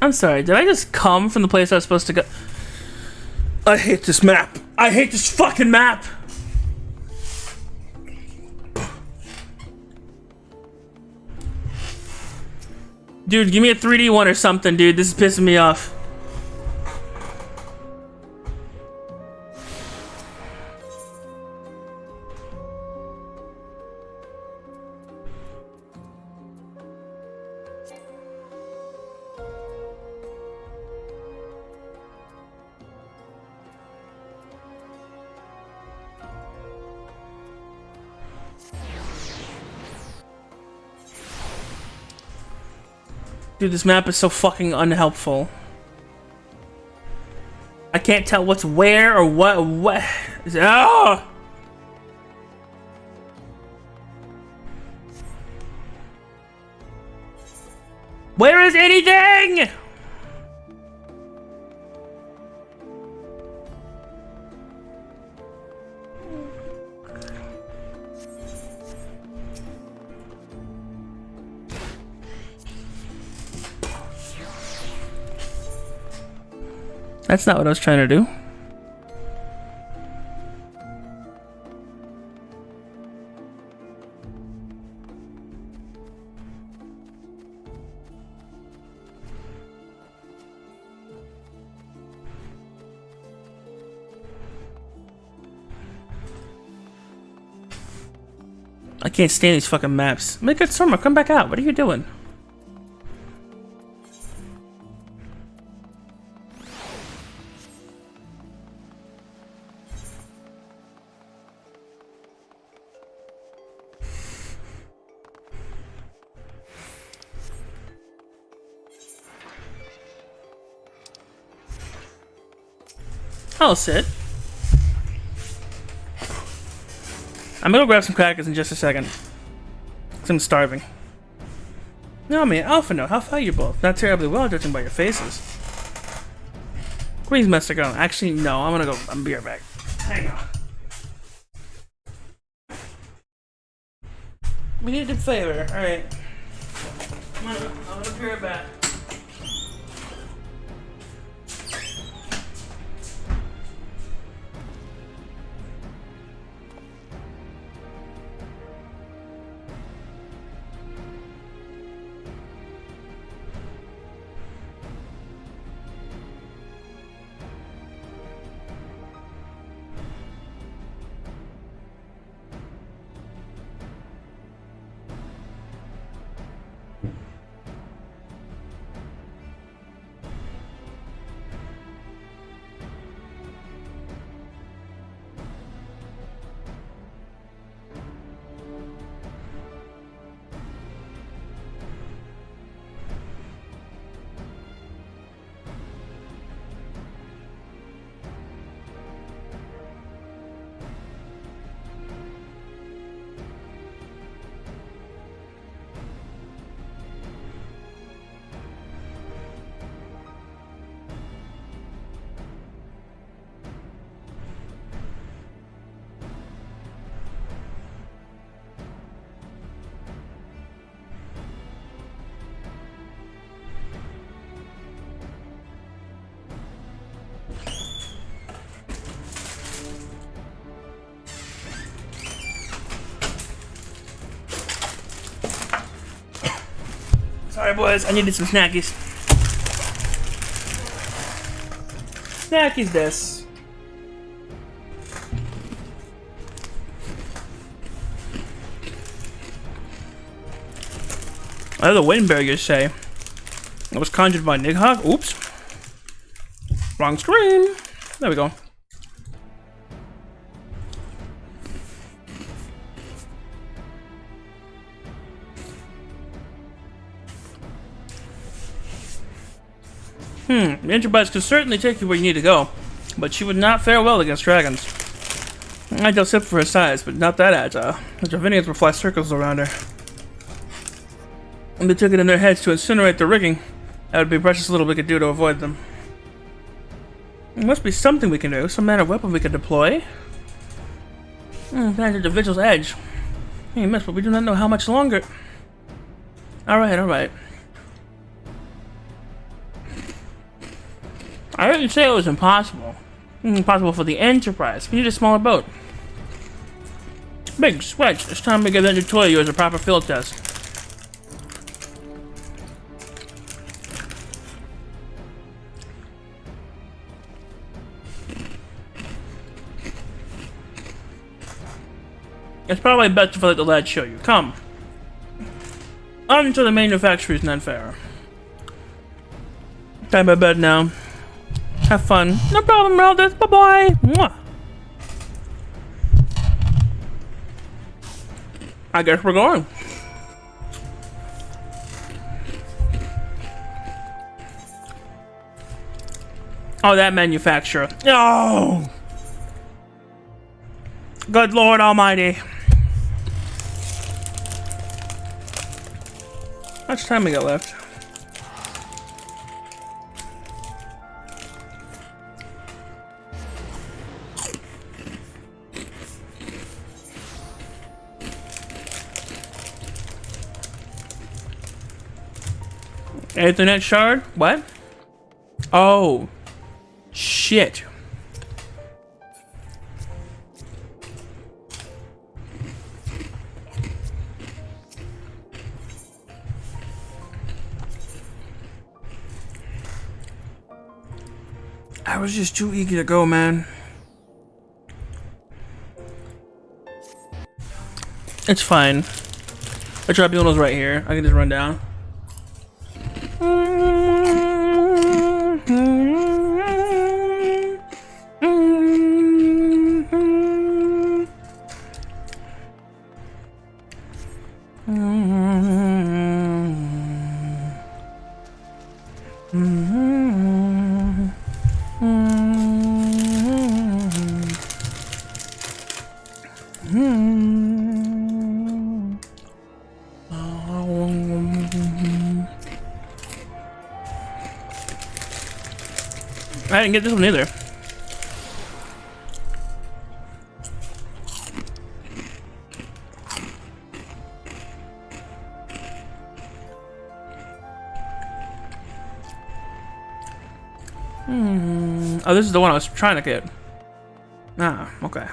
I'm sorry, did I just come from the place I was supposed to go? I hate this map! I hate this fucking map! Dude, give me a 3D one or something, dude. This is pissing me off. Dude, this map is so fucking unhelpful. I can't tell what's where or what. Oh! Where is anything? That's not what I was trying to do. I can't stand these fucking maps. Make it summer, come back out. What are you doing? I'll sit. I'm gonna go grab some crackers in just a second. Cause I'm starving. No, man, Alpha no. How valuable? Not terribly well, judging by your faces. Queen's Master go. Actually, no. I'm gonna go. I'm be right back. Hang on. We need a favor. All right. I'm gonna be right back. Sorry, boys. I needed some snackies. Snackies, this. What do the Windbergers say? It was conjured by Nighthawk. Oops. Wrong screen. There we go. The Introbites could certainly take you where you need to go, but she would not fare well against dragons. Agile except for her size, but not that agile. The Dravinians would fly circles around her. And they took it in their heads to incinerate the rigging. That would be precious little we could do to avoid them. There must be something we can do, some manner of weapon we could deploy. That's the Vigil's edge. Hey, miss, but we do not know how much longer. Alright, alright. I didn't say it was impossible. Impossible for the Enterprise. We need a smaller boat. Big Switch. It's time we get them to toy you as a proper field test. It's probably best if I let the lad show you. Come. On to the manufacturer's Nenfarer. Time to bed now. Have fun. No problem, Meldith. Bye-bye. Mwah. I guess we're going. Oh, that manufacturer. Oh! Good Lord Almighty. How much time we got left? Ethernet shard? What? Oh. Shit. I was just too eager to go, man. It's fine. The tribunal's right here. I can just run down. I didn't get this one either. Oh, this is the one I was trying to get. Ah, okay.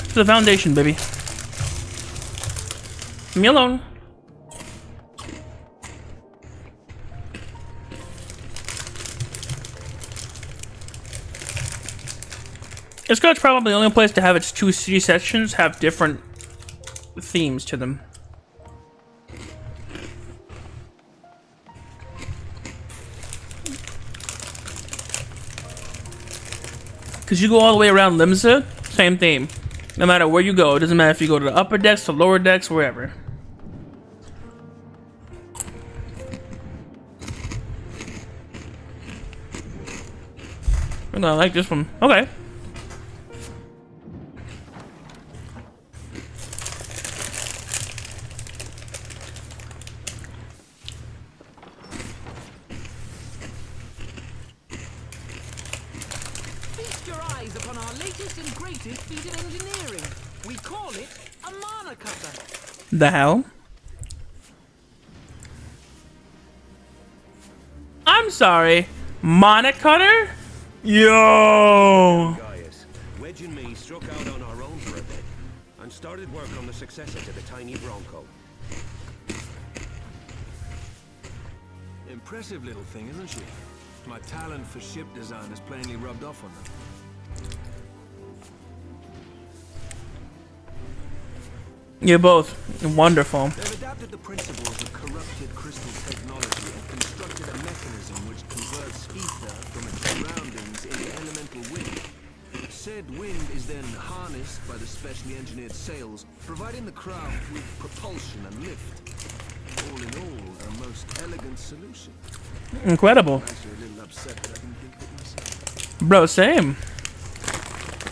To the Foundation, baby. Leave me alone. It's probably the only place to have its two city sections have different themes to them. Because you go all the way around Limsa, same theme. No matter where you go, it doesn't matter if you go to the upper decks, to lower decks, wherever. I like this one. Okay. Feast your eyes upon our latest and greatest feat of engineering. We call it a mana cutter. The hell? I'm sorry. Mana cutter? Yo! Wedge and me struck out on our own for a bit, and started work on the successor to the tiny Bronco. Impressive little thing, isn't she? My talent for ship design has plainly rubbed off on them. You're both wonderful. They've adapted the principles of corrupted crystal technology and constructed a mechanism which converts ether from its surroundings into elemental wind. Said wind is then harnessed by the specially engineered sails, providing the craft with propulsion and lift. All in all, a most elegant solution. Incredible. I'm actually a little upset that I didn't think of it myself. Bro, same.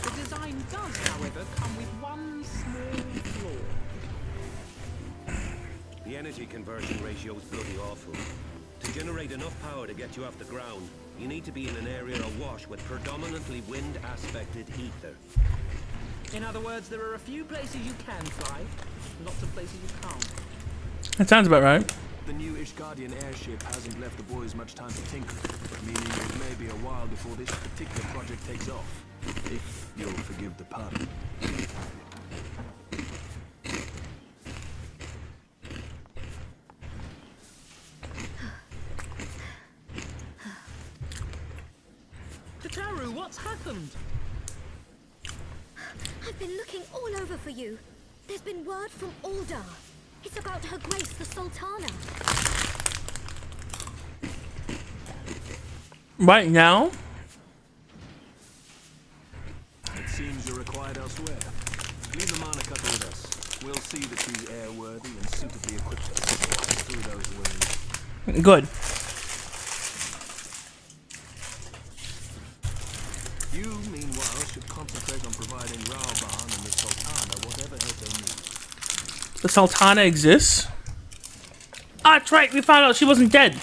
The design does, however, come with one small flaw. The energy conversion ratio is bloody awful. To generate enough power to get you off the ground, you need to be in an area awash with predominantly wind-aspected ether. In other words, there are a few places you can fly, lots of places you can't. That sounds about right. The new Ishgardian airship hasn't left the boys much time to tinker, meaning it may be a while before this particular project takes off. If you'll forgive the pun. Tataru, what's happened? I've been looking all over for you. There's been word from Aldar. It's about Her Grace the Sultana. Right now? It seems you're required elsewhere. Leave the Monica with us. We'll see that she's airworthy and suitably equipped to fly through those wings. Good. You, meanwhile, should concentrate on providing Rauban and the Sultana whatever help they need. The Sultana exists? Ah, that's right. We found out she wasn't dead.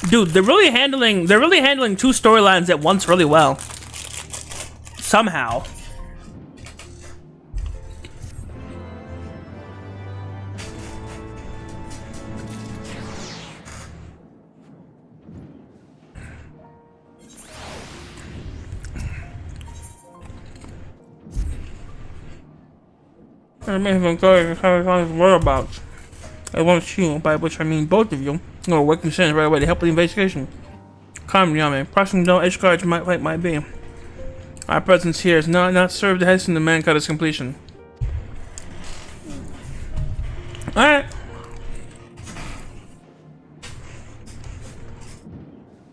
Dude, they're really handling two storylines at once really well. Somehow. I may have encouraged Harry's whereabouts. I want you, by which I mean both of you, or working sentence right away to help with the investigation. Come, Yame. Pressing no edge guards might be. Our presence here is not served to hasten the mankind's completion. Alright.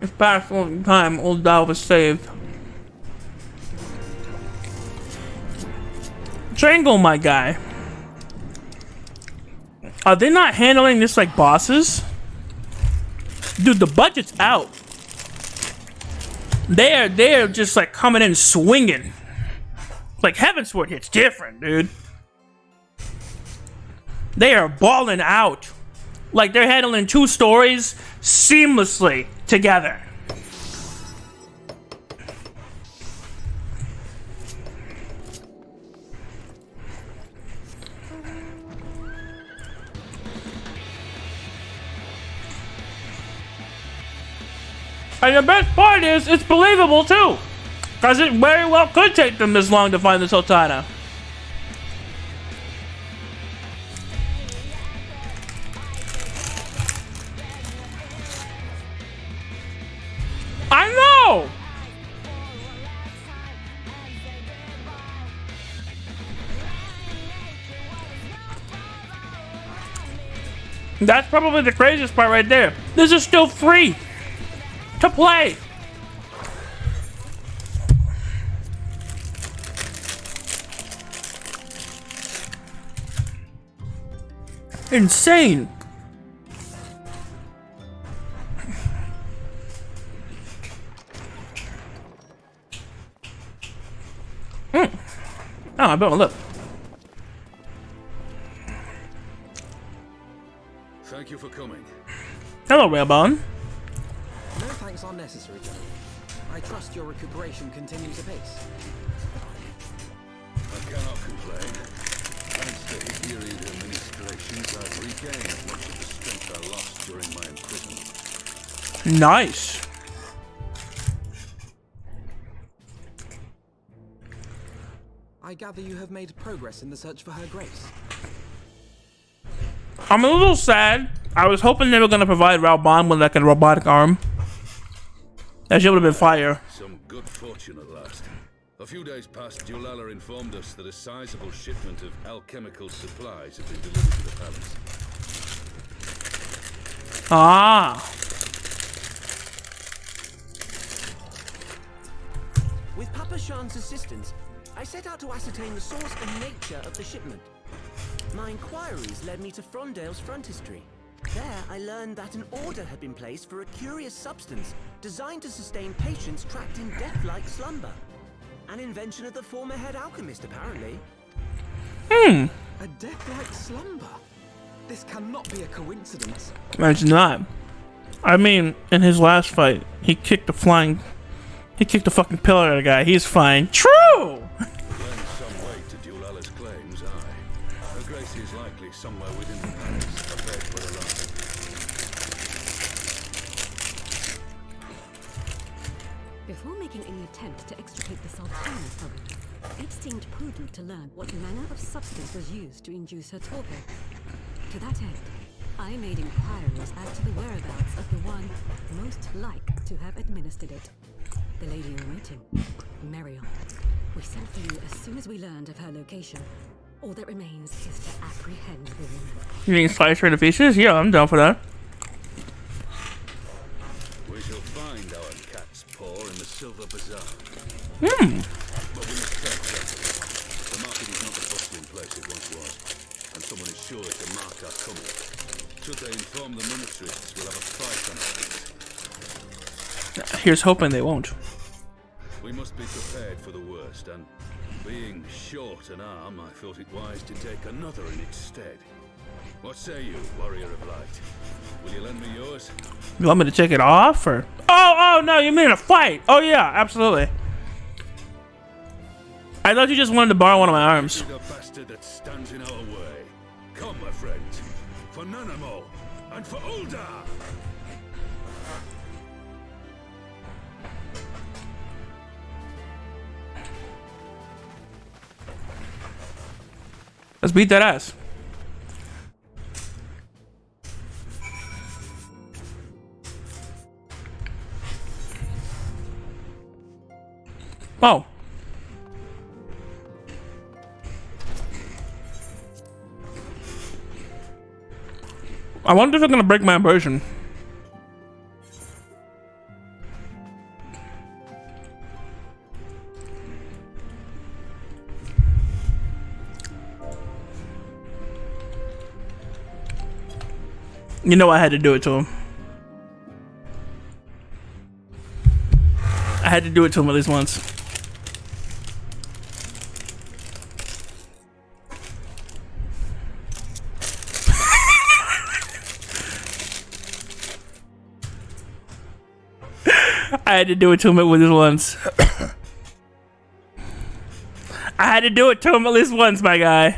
It's past all time, old Dal was saved. Triangle, my guy. Are they not handling this like bosses? Dude, the budget's out. They're just like coming in swinging. Like Heavensward hits different, dude. They are balling out. Like they're handling two stories seamlessly together. And the best part is, it's believable too. Because it very well could take them this long to find the Sultana. I know! That's probably the craziest part right there. This is still free to play. Insane. Oh, I better look. Thank you for coming. Hello, Railbone. No thanks are necessary, General. I trust your recuperation continues apace. I cannot complain. Thanks to Higiri's administrations, I've regained much of the strength I lost during my imprisonment. Nice. I gather you have made progress in the search for her grace. I'm a little sad. I was hoping they were gonna provide Raubon with like a robotic arm. That shit would have been fire. Some good fortune at last. A few days past, Dulala informed us that a sizable shipment of alchemical supplies had been delivered to the palace. Ah. With Papa Shan's assistance, I set out to ascertain the source and nature of the shipment. My inquiries led me to Frondale's frontistery. There, I learned that an order had been placed for a curious substance designed to sustain patients trapped in death-like slumber. An invention of the former head alchemist, apparently. A death-like slumber? This cannot be a coincidence. It's not. I mean, in his last fight, he kicked the fucking pillar out of the guy. He's fine. True! Lend some weight to Dulala's claims, aye. Her grace is likely somewhere within the palace, a bed for a life. Before making any attempt to extricate the Sultana, however, it seemed prudent to learn what manner of substance was used to induce her torpor. To that end, I made inquiries as to the whereabouts of the one most like to have administered it. The lady in waiting, Marion. We sent for you as soon as we learned of her location. All that remains is to apprehend the woman. You mean slice her into pieces? Yeah, I'm down for that. We shall find our cat's paw in the Silver Bazaar. Hmm. But we must tread carefully. The market is not the bustling place it once was, and someone is sure to mark our coming. Should they inform the ministries, we'll have a fight on our hands. Here's hoping they won't. We must be prepared for the worst, and being short an arm, I thought it wise to take another in its stead. What say you, warrior of light? Will you lend me yours? You want me to take it off, or? Oh, no, you mean a fight? Oh yeah, absolutely. I thought you just wanted to borrow one of my arms. The bastard that stands in our way. Come, my friends, for Nanamo and for Uldar. Let's beat that ass. Oh. I wonder if they're gonna break my immersion. You know I had to do it to him. I had to do it to him at least once. I had to do it to him at least once. I had to do it to him at least once, my guy.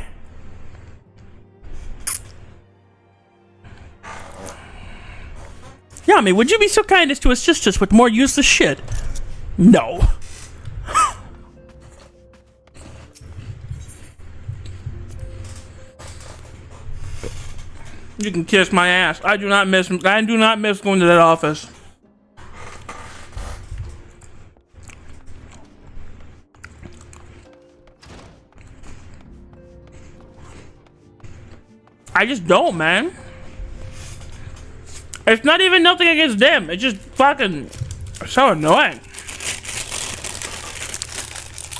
Yami, would you be so kind as to assist us with more useless shit? No. You can kiss my ass. I do not miss going to that office. I just don't, man. It's not even nothing against them. It's just fucking so annoying.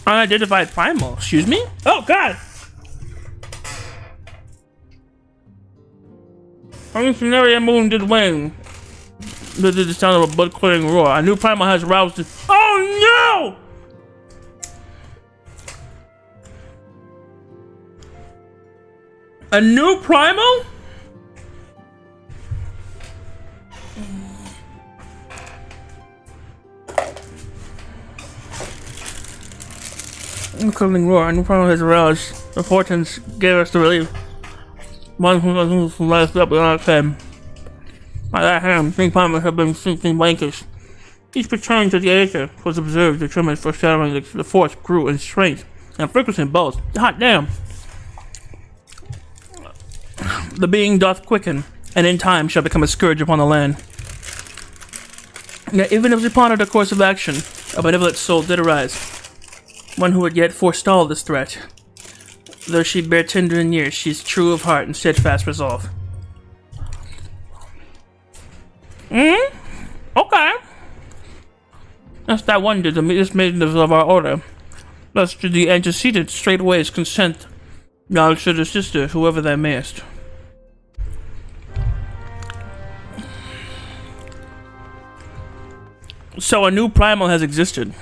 Unidentified primal. Excuse me? Oh, God. I'm scenario moving to the wing. This is the sound of a blood clearing roar. A new primal has roused it. Oh, no! A new primal? Clearing roar. A new primal has aroused. The fortunes gave us the relief. One who last up without him. By that hand, 3 primals have been sinking blankets. Each return to the acre was observed, the tremors foreshadowing the force grew in strength. and frequency both. Hot damn. The being doth quicken, and in time shall become a scourge upon the land. Yet even as we pondered a course of action, a benevolent soul did arise, one who would yet forestall this threat. Though she bear tender in years, she's true of heart and steadfast resolve. Okay. That's that one did this maiden of our order. Thus to the antecedent straightways consent. Now to the sister, whoever thou mayest. So a new primal has existed.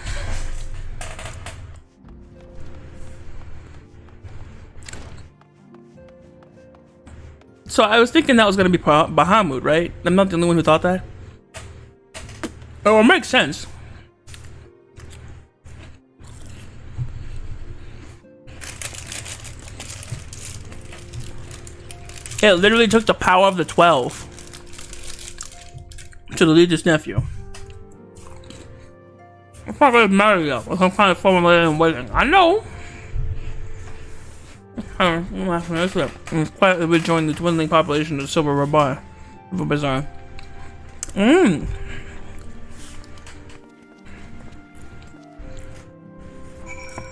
So I was thinking that was going to be Bahamut, right? I'm not the only one who thought that. Oh, it makes sense. It literally took the power of the 12 to lead his nephew. I'm not really married yet, but I'm kind of formulating and waiting. I know. It's quietly rejoined the dwindling population of Silver Bazaar.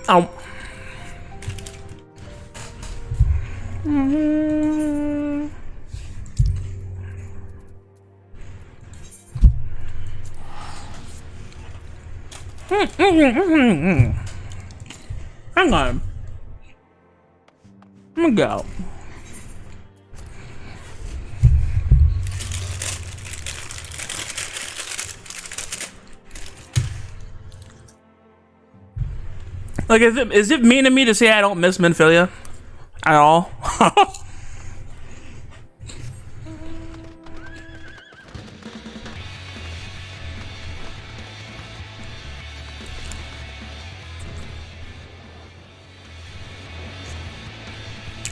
Ow. Hang on. I'm gonna go. Like, is it mean of me to say I don't miss Minfilia at all?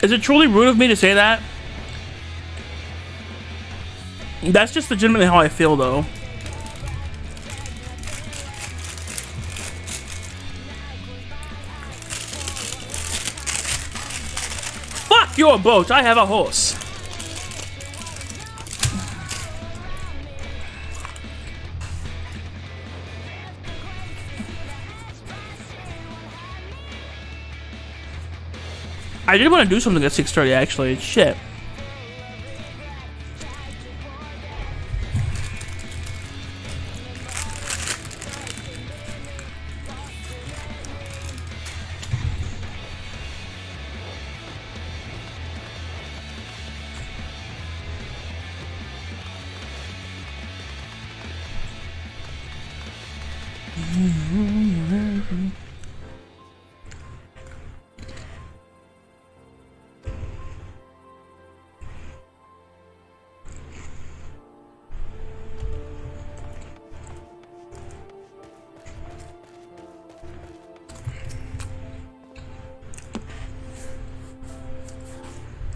Is it truly rude of me to say that? That's just legitimately how I feel, though. Fuck your boat, I have a horse. I did want to do something at 6:30 actually. Shit.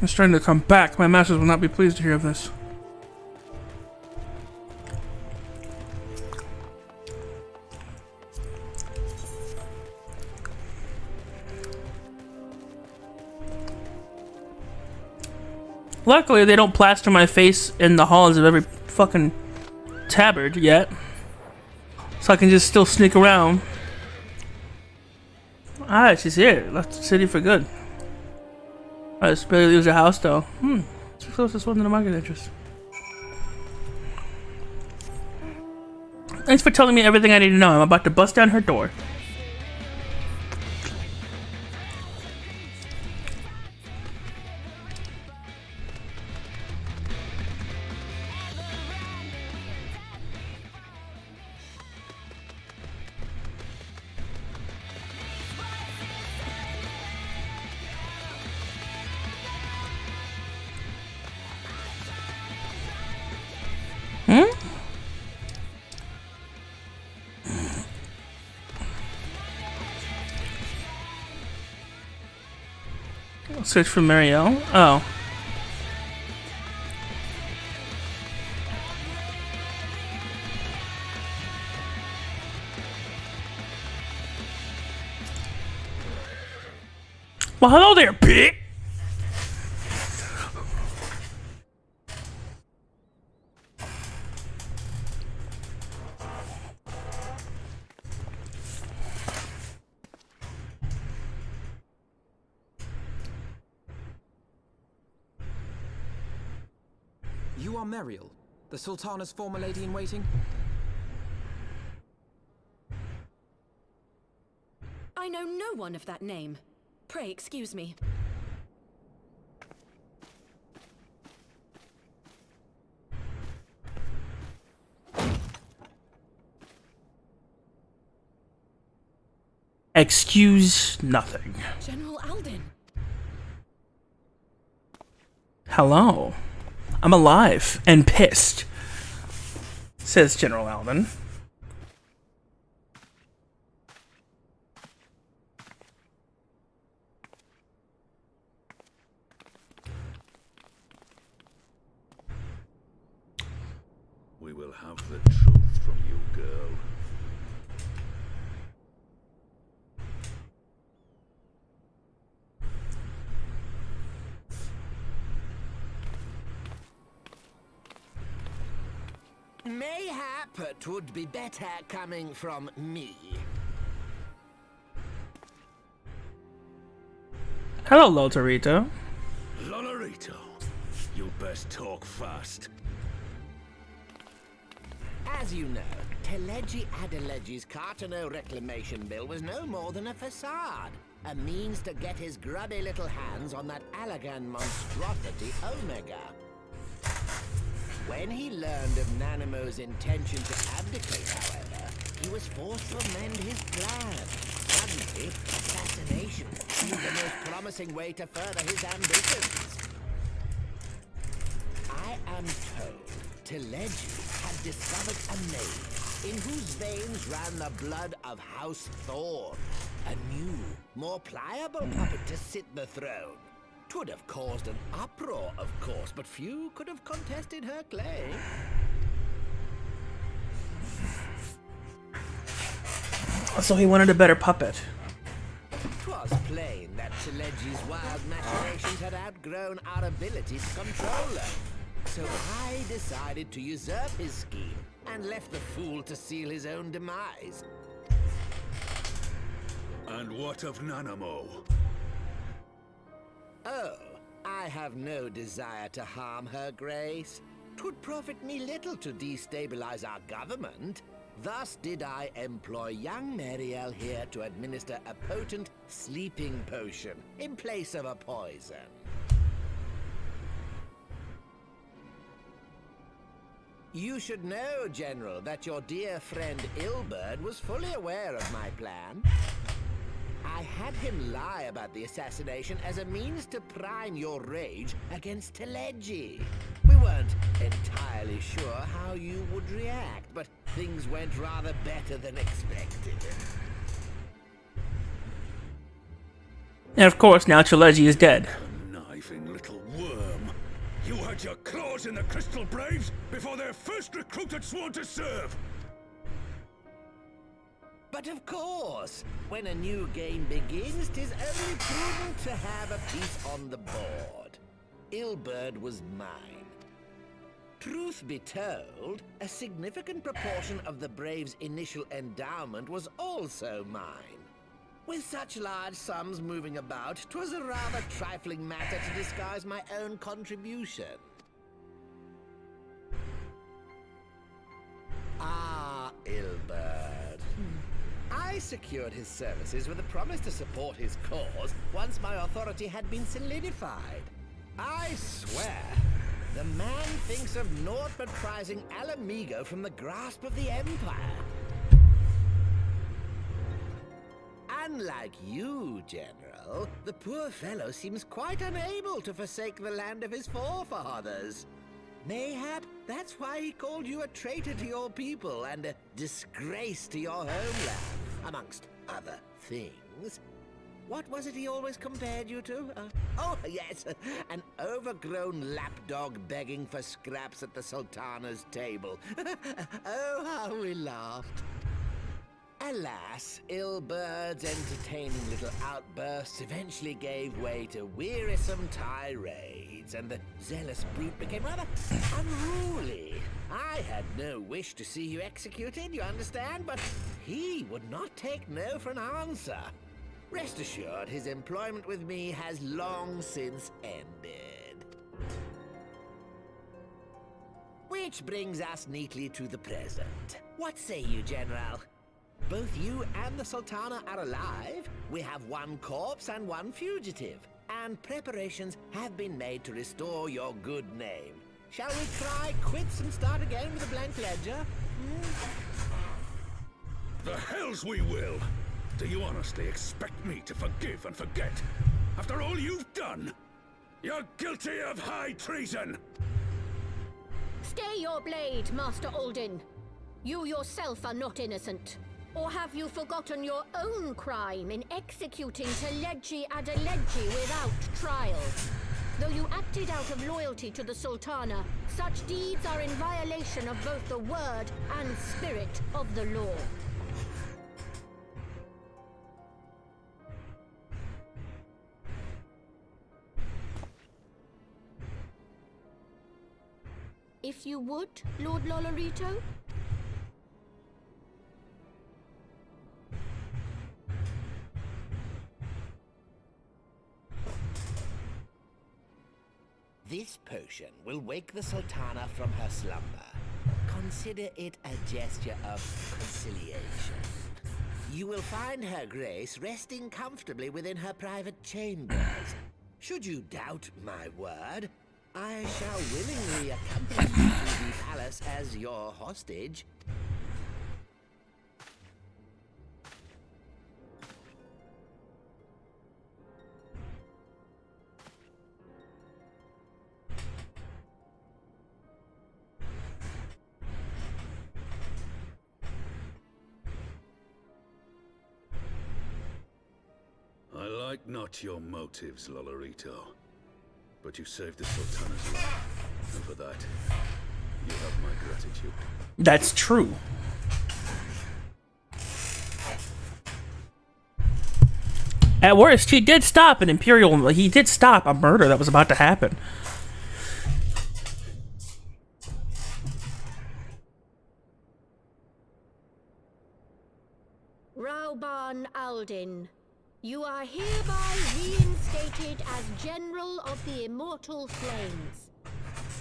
It's trying to come back. My masters will not be pleased to hear of this. Luckily, they don't plaster my face in the halls of every fucking tabard yet. So I can just still sneak around. Ah, she's here. Left the city for good. I just barely lose a house though. It's the closest one to the market interest. Thanks for telling me everything I need to know. I'm about to bust down her door. Search for Marielle? Oh. Well, hello there, pig. You are Meriel, the Sultana's former lady-in-waiting? I know no one of that name. Pray excuse me. Excuse nothing. General Alden. Hello. I'm alive and pissed, says General Alden. We will have the truth from you, girl. Mayhap it would be better coming from me. Hello, Lotarito. Lolarito, you best talk fast. As you know, Teleji Adeleji's Cartano reclamation bill was no more than a facade. A means to get his grubby little hands on that Allagan monstrosity Omega. When he learned of Nanamo's intention to abdicate, however, he was forced to amend his plan. Suddenly, assassination seemed the most promising way to further his ambitions. I am told Teleji had discovered a maid in whose veins ran the blood of House Thorn. A new, more pliable puppet to sit the throne. 'Twould have caused an uproar, of course, but few could have contested her claim. So he wanted a better puppet. 'Twas plain that Teleji's wild machinations had outgrown our ability to control her. So I decided to usurp his scheme and left the fool to seal his own demise. And what of Nanamo? Oh, I have no desire to harm her grace. 'Twould profit me little to destabilize our government. Thus did I employ young Meriel here to administer a potent sleeping potion in place of a poison. You should know, General, that your dear friend Ilberd was fully aware of my plan. I had him lie about the assassination as a means to prime your rage against Teleji. We weren't entirely sure how you would react, but things went rather better than expected. And of course, now Teleji is dead. Conniving little worm. You had your claws in the Crystal Braves before their first recruit had sworn to serve. But of course, when a new game begins, 'tis only prudent to have a piece on the board. Ilberd was mine. Truth be told, a significant proportion of the Braves' initial endowment was also mine. With such large sums moving about, 'twas a rather trifling matter to disguise my own contribution. Ah, Ilberd. I secured his services with a promise to support his cause once my authority had been solidified. I swear, the man thinks of naught but prizing Alamigo from the grasp of the Empire. Unlike you, General, the poor fellow seems quite unable to forsake the land of his forefathers. Mayhap that's why he called you a traitor to your people and a disgrace to your homeland, amongst other things. What was it he always compared you to? Oh, yes, an overgrown lapdog begging for scraps at the Sultana's table. Oh, how we laughed. Alas, Ilbert's entertaining little outbursts eventually gave way to wearisome tirades, and the zealous brute became rather unruly. I had no wish to see you executed, you understand, but he would not take no for an answer. Rest assured, his employment with me has long since ended. Which brings us neatly to the present. What say you, General? Both you and the Sultana are alive. We have one corpse and one fugitive. And preparations have been made to restore your good name. Shall we cry quits and start again with a blank ledger? The hells we will! Do you honestly expect me to forgive and forget? After all you've done? You're guilty of high treason! Stay your blade, Master Alden. You yourself are not innocent. Or have you forgotten your own crime in executing Teleji Adeleji without trial? Though you acted out of loyalty to the Sultana, such deeds are in violation of both the word and spirit of the law. If you would, Lord Lolorito? This potion will wake the Sultana from her slumber. Consider it a gesture of conciliation. You will find her grace resting comfortably within her private chambers. Should you doubt my word, I shall willingly accompany you to the palace as your hostage. I like not your motives, Lolorito. But you saved the Sultana's life, and for that, you have my gratitude. That's true. At worst, he did stop an Imperial... He did stop a murder that was about to happen. Rauban Aldin, you are hereby reinstated as General of the Immortal Flames.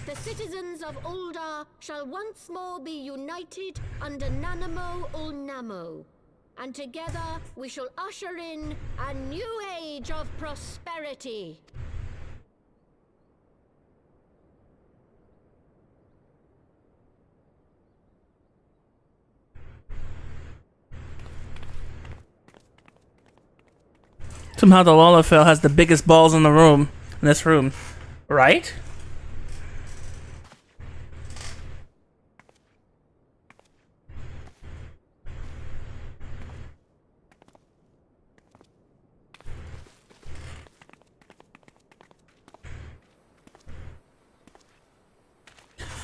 The citizens of Ul'dah shall once more be united under Nanamo Ul'Namo, and together we shall usher in a new age of prosperity. Somehow the Lalafell has the biggest balls in the room, in this room, right?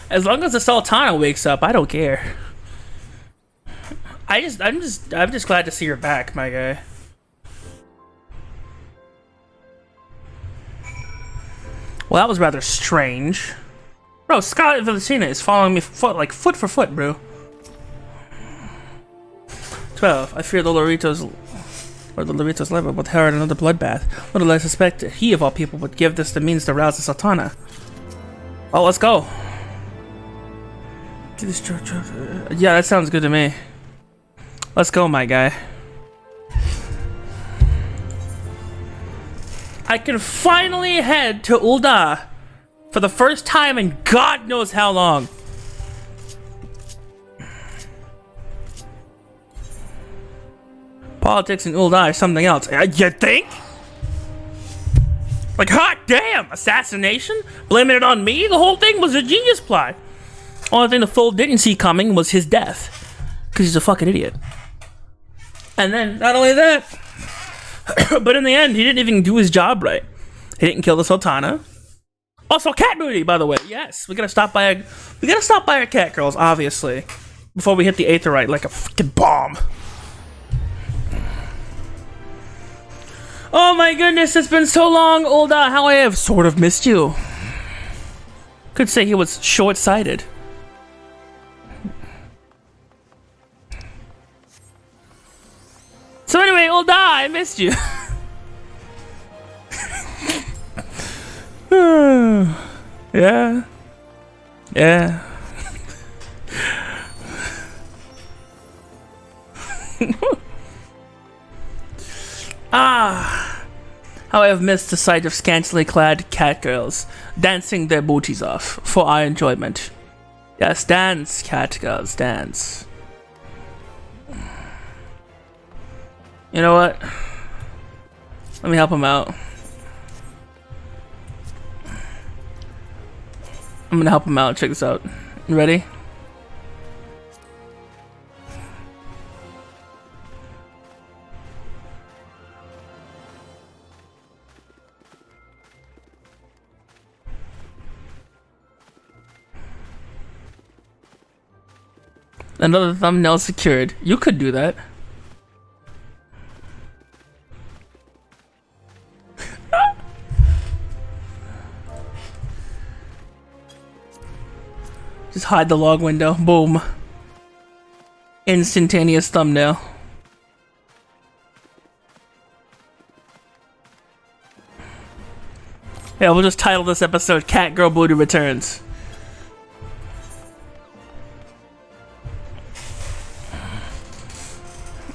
As long as the Sultana wakes up, I don't care. I'm just glad to see her back, my guy. Well, that was rather strange. Bro, Scarlet Valentina is following me foot for foot, bro. 12. I fear the Lolorito's liver would herald another bloodbath. Little I suspect he, of all people, would give this the means to rouse the Sultana. Oh, let's go. Yeah, that sounds good to me. Let's go, my guy. I can finally head to Ul'dah for the first time in God knows how long. Politics in Ul'dah is something else. You think? Like, hot damn! Assassination? Blaming it on me? The whole thing was a genius plot. Only thing the fool didn't see coming was his death. Because he's a fucking idiot. And then, not only that, but in the end, he didn't even do his job right. He didn't kill the Sultana. Also, cat booty, by the way. Yes, we gotta stop by our cat girls, obviously, before we hit the Aetheryte like a fucking bomb. Oh my goodness, it's been so long, Ulda. How I have sort of missed you. Could say he was short-sighted. So anyway, Ulda, I missed you. Yeah. Yeah. Ah, how I have missed the sight of scantily clad cat girls dancing their booties off for our enjoyment. Yes, dance, cat girls, dance. You know what? Let me help him out. I'm gonna help him out. Check this out. You ready? Another thumbnail secured. You could do that. Just hide the log window. Boom. Instantaneous thumbnail. Yeah, we'll just title this episode Cat Girl Booty Returns.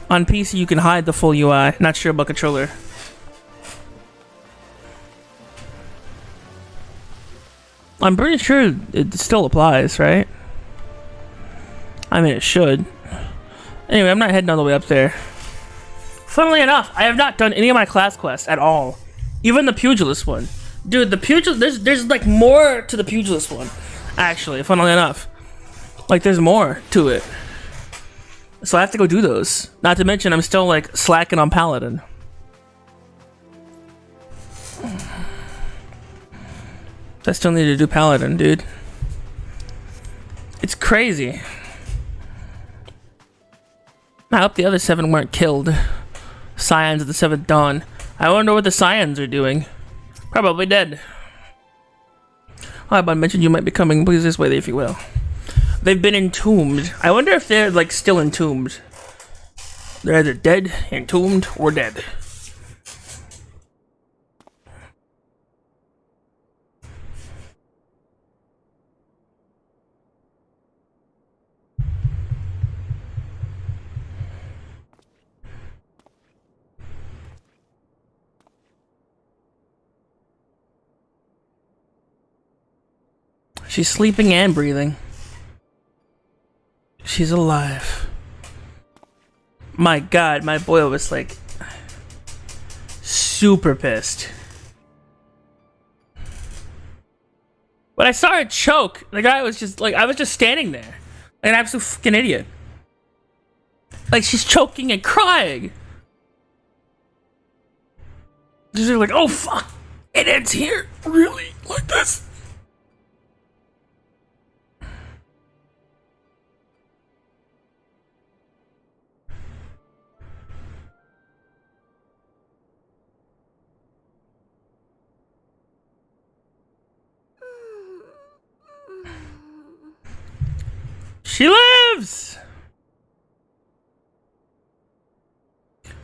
On PC, you can hide the full UI. Not sure about controller. I'm pretty sure it still applies, right? I mean, it should. Anyway, I'm not heading all the way up there. Funnily enough, I have not done any of my class quests at all. Even the pugilist one. Dude, the pugilist, there's like more to the pugilist one. Actually, funnily enough. Like, there's more to it. So I have to go do those. Not to mention, I'm still like slacking on Paladin. I still need to do Paladin, dude. It's crazy. I hope the other 7 weren't killed. Scions of the 7th Dawn. I wonder what the Scions are doing. Probably dead. Oh, I mentioned you might be coming. Please this way, if you will. They've been entombed. I wonder if they're like still entombed. They're either dead, entombed, or dead. She's sleeping and breathing. She's alive. My god, my boy was like super pissed. But I saw her choke. The guy was just like, I was just standing there. Like an absolute fucking idiot. Like she's choking and crying. She's like, oh fuck, it ends here? Really? Like this? She lives!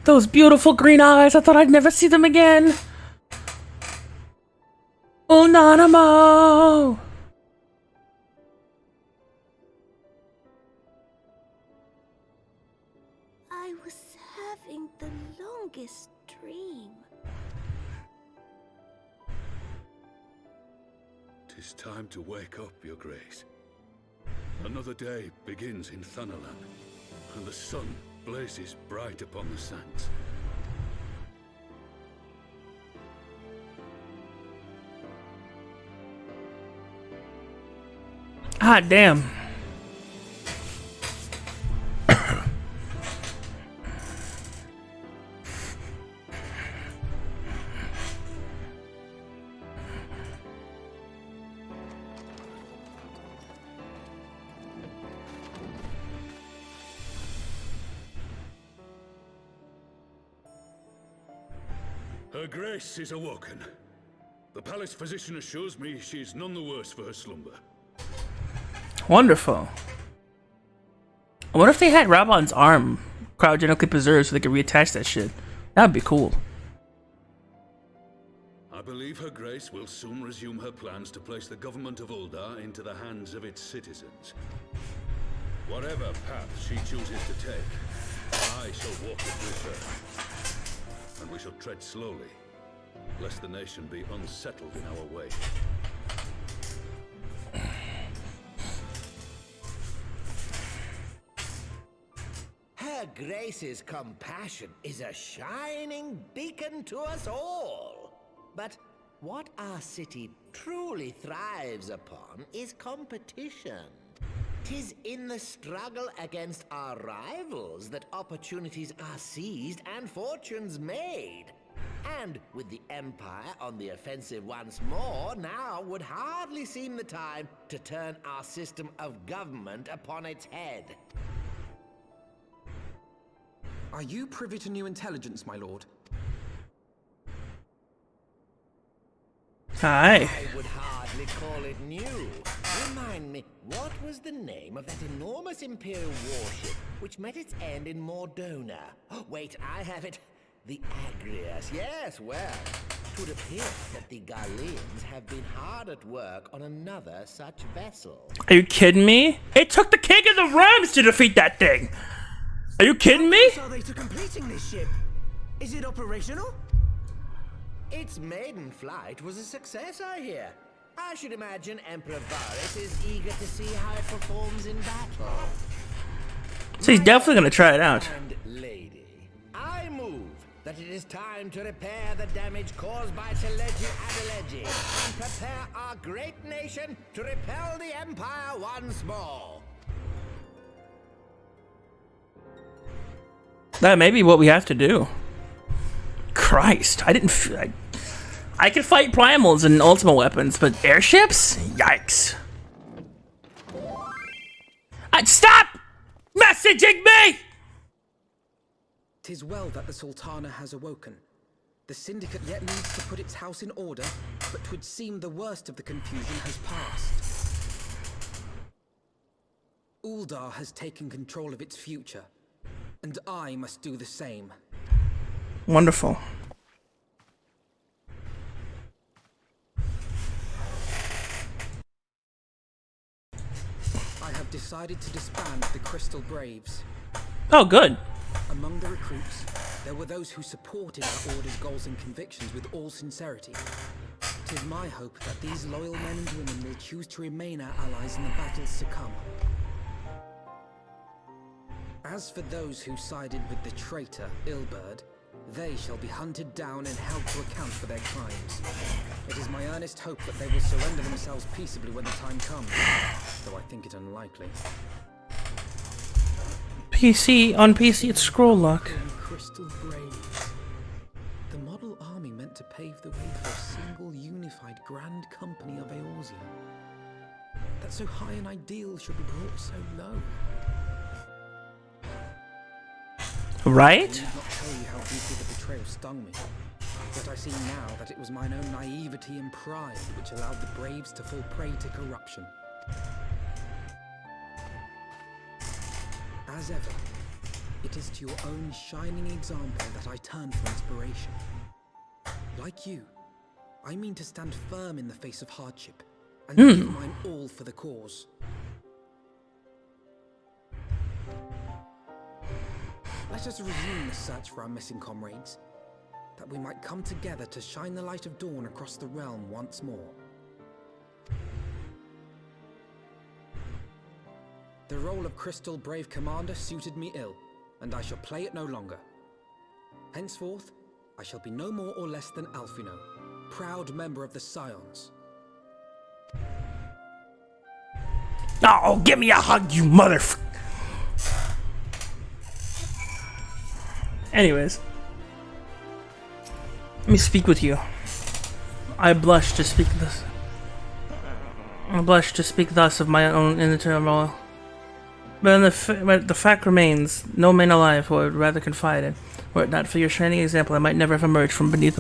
Those beautiful green eyes, I thought I'd never see them again. Unanimo! I was having the longest dream. 'Tis time to wake up, Your Grace. Another day begins in Thunderland, and the sun blazes bright upon the sands. Ah, damn. Her Grace is awoken. The palace physician assures me she's none the worse for her slumber. Wonderful. I wonder if they had Rabon's arm cryogenically preserved so they could reattach that shit. That'd be cool. I believe Her Grace will soon resume her plans to place the government of Uldar into the hands of its citizens. Whatever path she chooses to take, I shall walk it with her. And we shall tread slowly, lest the nation be unsettled in our way. Her Grace's compassion is a shining beacon to us all. But what our city truly thrives upon is competition. 'Tis in the struggle against our rivals that opportunities are seized and fortunes made. And with the Empire on the offensive once more, now would hardly seem the time to turn our system of government upon its head. Are you privy to new intelligence, my lord? Hi. I would hardly call it new. Remind me, what was the name of that enormous Imperial warship which met its end in Mordona? Oh, wait, I have it. The Agrias. Yes, well, it would appear that the Garleans have been hard at work on another such vessel. Are you kidding me? It took the King of the Realms to defeat that thing. Are you kidding me? How are they to completing this ship? Is it operational? Its maiden flight was a success, I hear. I should imagine Emperor Varus is eager to see how it performs in battle. So he's definitely gonna try it out. And lady, I move that it is time to repair the damage caused by Teleji Adeleji and prepare our great nation to repel the Empire once more. That may be what we have to do. Christ, I didn't feel I could fight primals and ultimate weapons, but airships? Yikes. Stop messaging me! 'Tis well that the Sultana has awoken. The Syndicate yet needs to put its house in order, but 'twould seem the worst of the confusion has passed. Uldar has taken control of its future, and I must do the same. Wonderful. I have decided to disband the Crystal Braves. Oh, good. Among the recruits, there were those who supported our Order's goals and convictions with all sincerity. It is my hope that these loyal men and women will choose to remain our allies in the battles to come. As for those who sided with the traitor, Ilberd, they shall be hunted down and held to account for their crimes. It is my earnest hope that they will surrender themselves peaceably when the time comes, though I think it unlikely. On PC, it's scroll lock. Crystal Braves. The model army meant to pave the way for a single unified grand company of Eorzea. That so high an ideal should be brought so low. Right? I need not tell you how deeply the betrayal stung me. Yet I see now that it was mine own naivety and pride which allowed the Braves to fall prey to corruption. As ever, it is to your own shining example that I turn for inspiration. Like you, I mean to stand firm in the face of hardship and give mine all for the cause. Let us resume the search for our missing comrades, that we might come together to shine the light of dawn across the realm once more. The role of Crystal Brave Commander suited me ill, and I shall play it no longer. Henceforth, I shall be no more or less than Alfino, proud member of the Scions. Oh, give me a hug, you motherfucker. Anyways, let me speak with you. I blush to speak this. I blush to speak thus of my own internal. But the fact remains, no man alive who I would rather confide in. Were it not for your shining example, I might never have emerged from beneath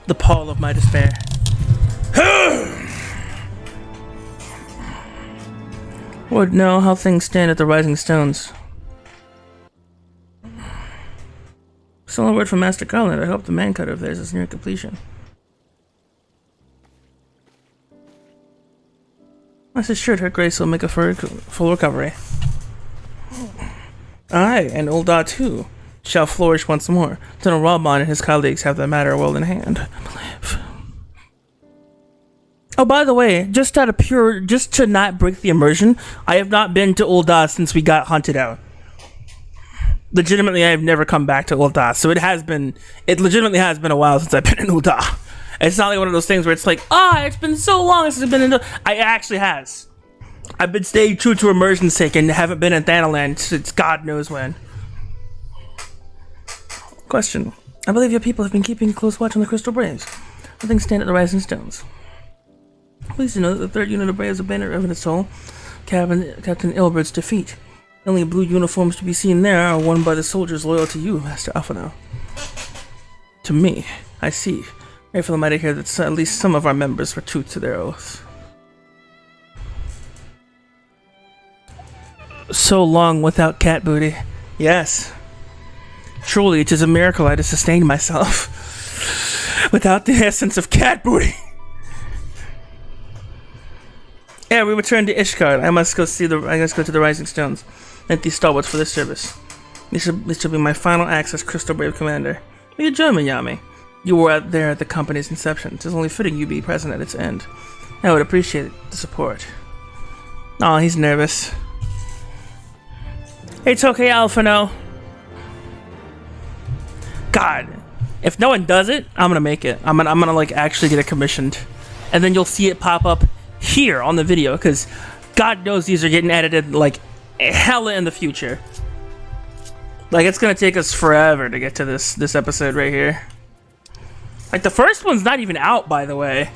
The pall of my despair. Would know how things stand at the Rising Stones. Still a word from Master Garland. I hope the man cutter of theirs is near completion. Rest assured, her grace will make a full recovery. I, and Old Da too, shall flourish once more. General Robon and his colleagues have the matter well in hand, I believe. Oh, by the way, just to not break the immersion, I have not been to Old Da since we got hunted out. Legitimately, I have never come back to Old Da, so it legitimately has been a while since I've been in Old Da. It's not like one of those things where it's like, it's been so long since I've been in the... It actually has. I've been staying true to immersion's sake and haven't been in Thanaland since God knows when. Question. I believe your people have been keeping close watch on the Crystal Braves. How things stand at the Rising Stones. Pleased to know that the 3rd unit of Braves of Banner of its soul, Captain Ilbert's defeat. The only blue uniforms to be seen there are worn by the soldiers loyal to you, Master Alphino. To me, I see. Grateful am I to hear that at least some of our members were true to their oaths. So long without cat booty. Yes. Truly, it is a miracle I have sustained myself without the essence of cat booty. Yeah, we return to Ishgard. I must go to the Rising Stones. Thank these stalwarts for this service. This shall be my final acts as Crystal Brave Commander. Will you join me, Yami? You were out there at the company's inception. It is only fitting you be present at its end. I would appreciate the support. Oh, he's nervous. It's okay, Alphino. God, if no one does it, I'm gonna make it. I'm gonna like actually get it commissioned, and then you'll see it pop up here on the video, because God knows these are getting edited like hella in the future. Like, it's gonna take us forever to get to this episode right here. Like, the first one's not even out, by the way,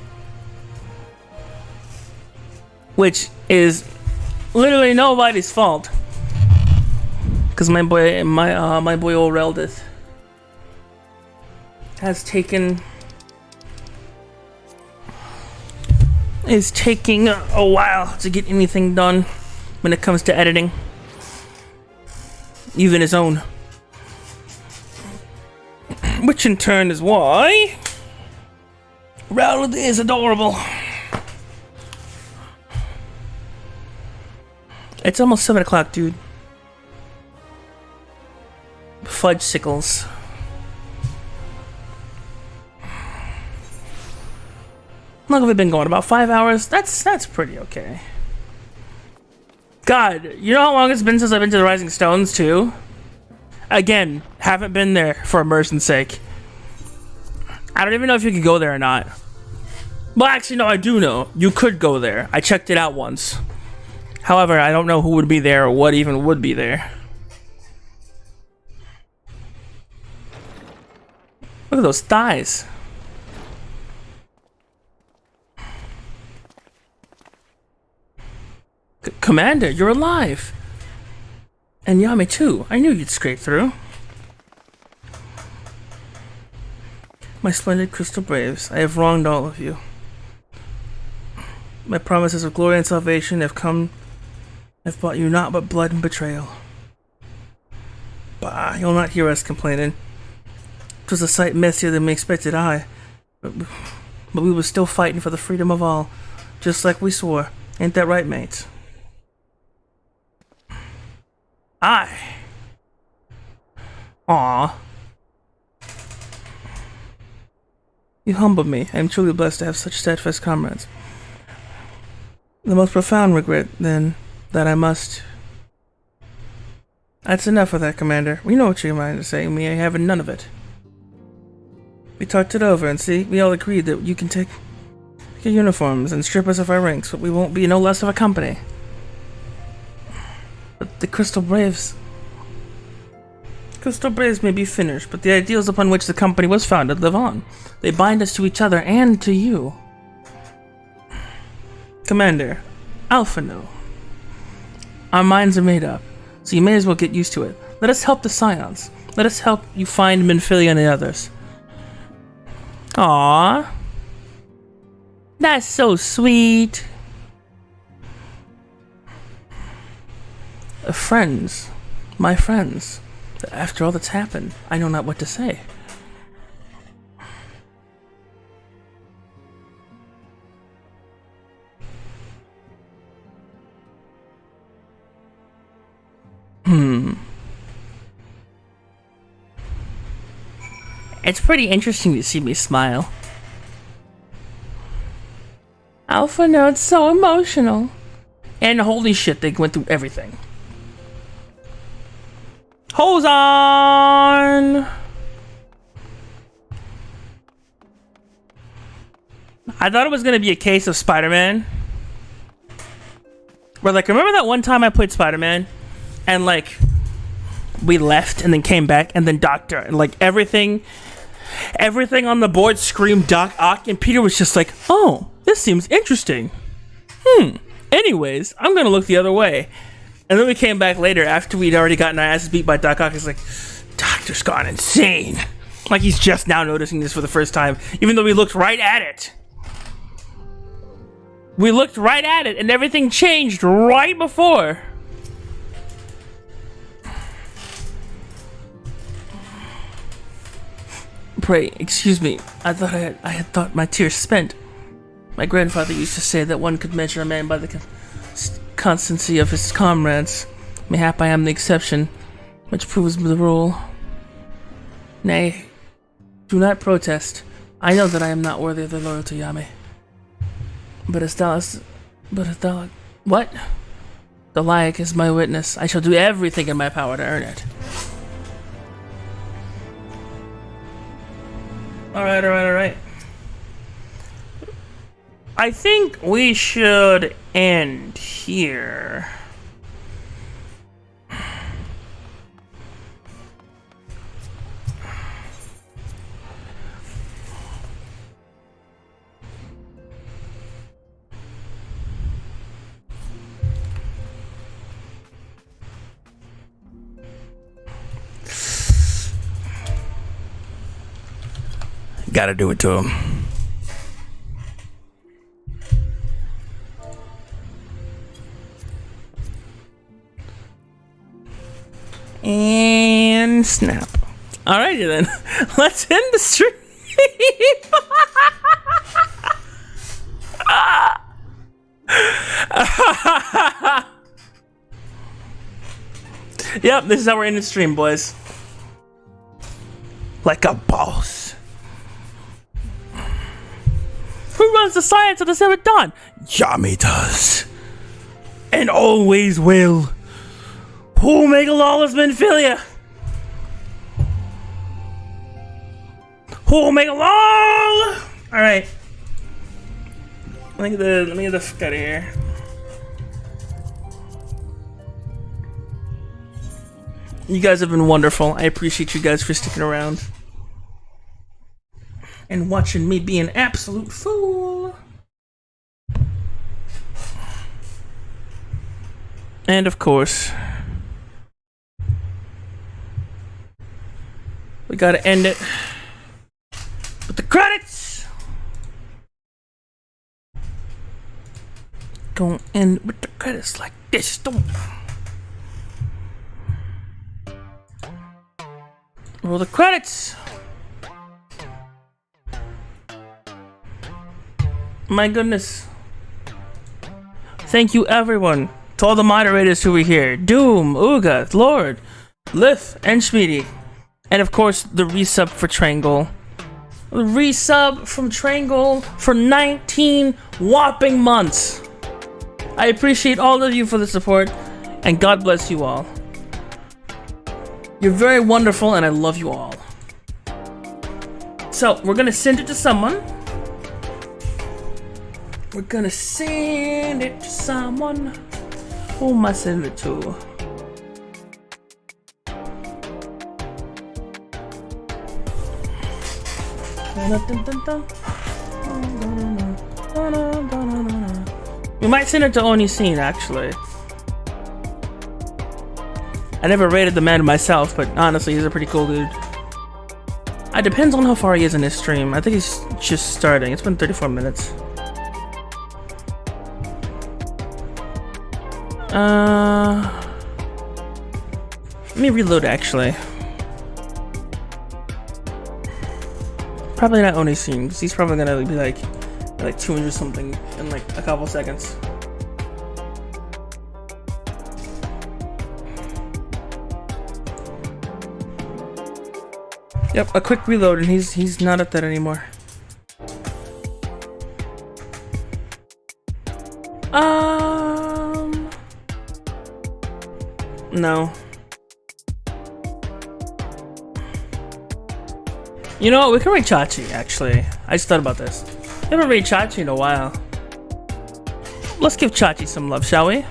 which is literally nobody's fault, because my boy old Reldith is taking a while to get anything done when it comes to editing, even his own, which in turn is why Reldith is adorable. It's almost 7 o'clock, dude. Fudge sickles. How long have we been going? About 5 hours? That's pretty okay. God, you know how long it's been since I've been to the Rising Stones, too? Again, haven't been there for immersion's sake. I don't even know if you could go there or not. Well, actually, no, I do know. You could go there. I checked it out once. However, I don't know who would be there or what even would be there. Look at those thighs. Commander, you're alive! And Yami too. I knew you'd scrape through. My splendid Crystal Braves, I have wronged all of you. My promises of glory and salvation have brought you naught but blood and betrayal. Bah, you'll not hear us complaining. 'Twas a sight messier than we expected, but we were still fighting for the freedom of all, just like we swore. Ain't that right, mates? Aye. Aw. You humbled me. I am truly blessed to have such steadfast comrades. The most profound regret, then, that I must... That's enough of that, Commander. We know what you're trying to say, and we ain't having none of it. We talked it over, and see, we all agreed that you can take your uniforms and strip us of our ranks, but we won't be no less of a company. But the Crystal Braves may be finished, but the ideals upon which the company was founded live on. They bind us to each other and to you. Commander, Alphino, our minds are made up, so you may as well get used to it. Let us help the Scions. Let us help you find Minfilia and the others. Aww. That's so sweet. Friends. My friends. After all that's happened, I know not what to say. It's pretty interesting to see me smile. Alpha Node's so emotional. And holy shit, they went through everything. Hose on! I thought it was gonna be a case of Spider-Man. Where, like, remember that one time I played Spider-Man? And, like, we left and then came back and then Doctor, and, like, everything on the board screamed Doc Ock, and Peter was just like, oh, this seems interesting. Anyways, I'm gonna look the other way. And then we came back later after we'd already gotten our asses beat by Doc Ock. He's like, Doctor's gone insane. Like he's just now noticing this for the first time, even though we looked right at it. We looked right at it and everything changed right before. Pray, excuse me. I thought I had thought my tears spent. My grandfather used to say that one could measure a man by the constancy of his comrades. Mayhap I am the exception, which proves the rule. Nay, do not protest. I know that I am not worthy of their loyalty, Yame. But as thou, what? The Laik is my witness. I shall do everything in my power to earn it. Alright. I think we should end here. Gotta do it to him. And snap. Alrighty then. Let's end the stream. Yep, this is how we're ending the stream, boys. Like a boss. Who runs the science of the Seventh Dawn? Yami does. And always will. Who'll make a lawless Menphilia? Who'll make a law? Alright. Let me get the fuck out of here. You guys have been wonderful. I appreciate you guys for sticking around. And watching me be an absolute fool. And of course, we gotta end it with the credits. Don't end with the credits like this. Don't. Roll the credits. My goodness. Thank you everyone. To all the moderators who were here. Doom, Uga, Lord, Lith, and Schmeedy. And of course, the resub for Triangle. The resub from Triangle for 19 whopping months. I appreciate all of you for the support, and God bless you all. You're very wonderful, and I love you all. So, we're gonna send it to someone. We're gonna send it to someone. Who am I sending it to? We might send it to Onisin, actually. I never rated the man myself, but honestly, he's a pretty cool dude. It depends on how far he is in his stream. I think he's just starting. It's been 34 minutes. Let me reload actually. Probably not only stream, because he's probably gonna be like 200 something in like a couple seconds. Yep, a quick reload and he's not at that anymore. No. You know what, we can raid Chachi actually. I just thought about this. We haven't raid Chachi in a while. Let's give Chachi some love, shall we?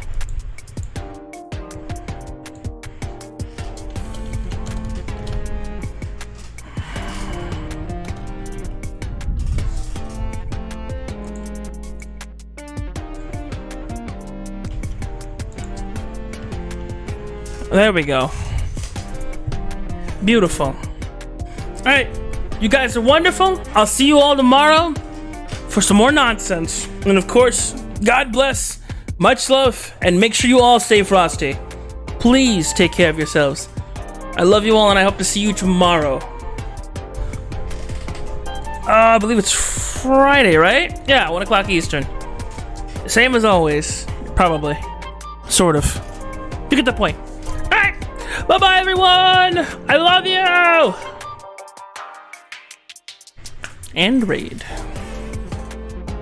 There we go. Beautiful. Alright, you guys are wonderful. I'll see you all tomorrow for some more nonsense. And of course, God bless, much love, and make sure you all stay frosty. Please take care of yourselves. I love you all and I hope to see you tomorrow. I believe it's Friday, right? Yeah, 1 o'clock Eastern. Same as always, probably. Sort of. You get the point. Bye-bye, everyone! I love you! And raid.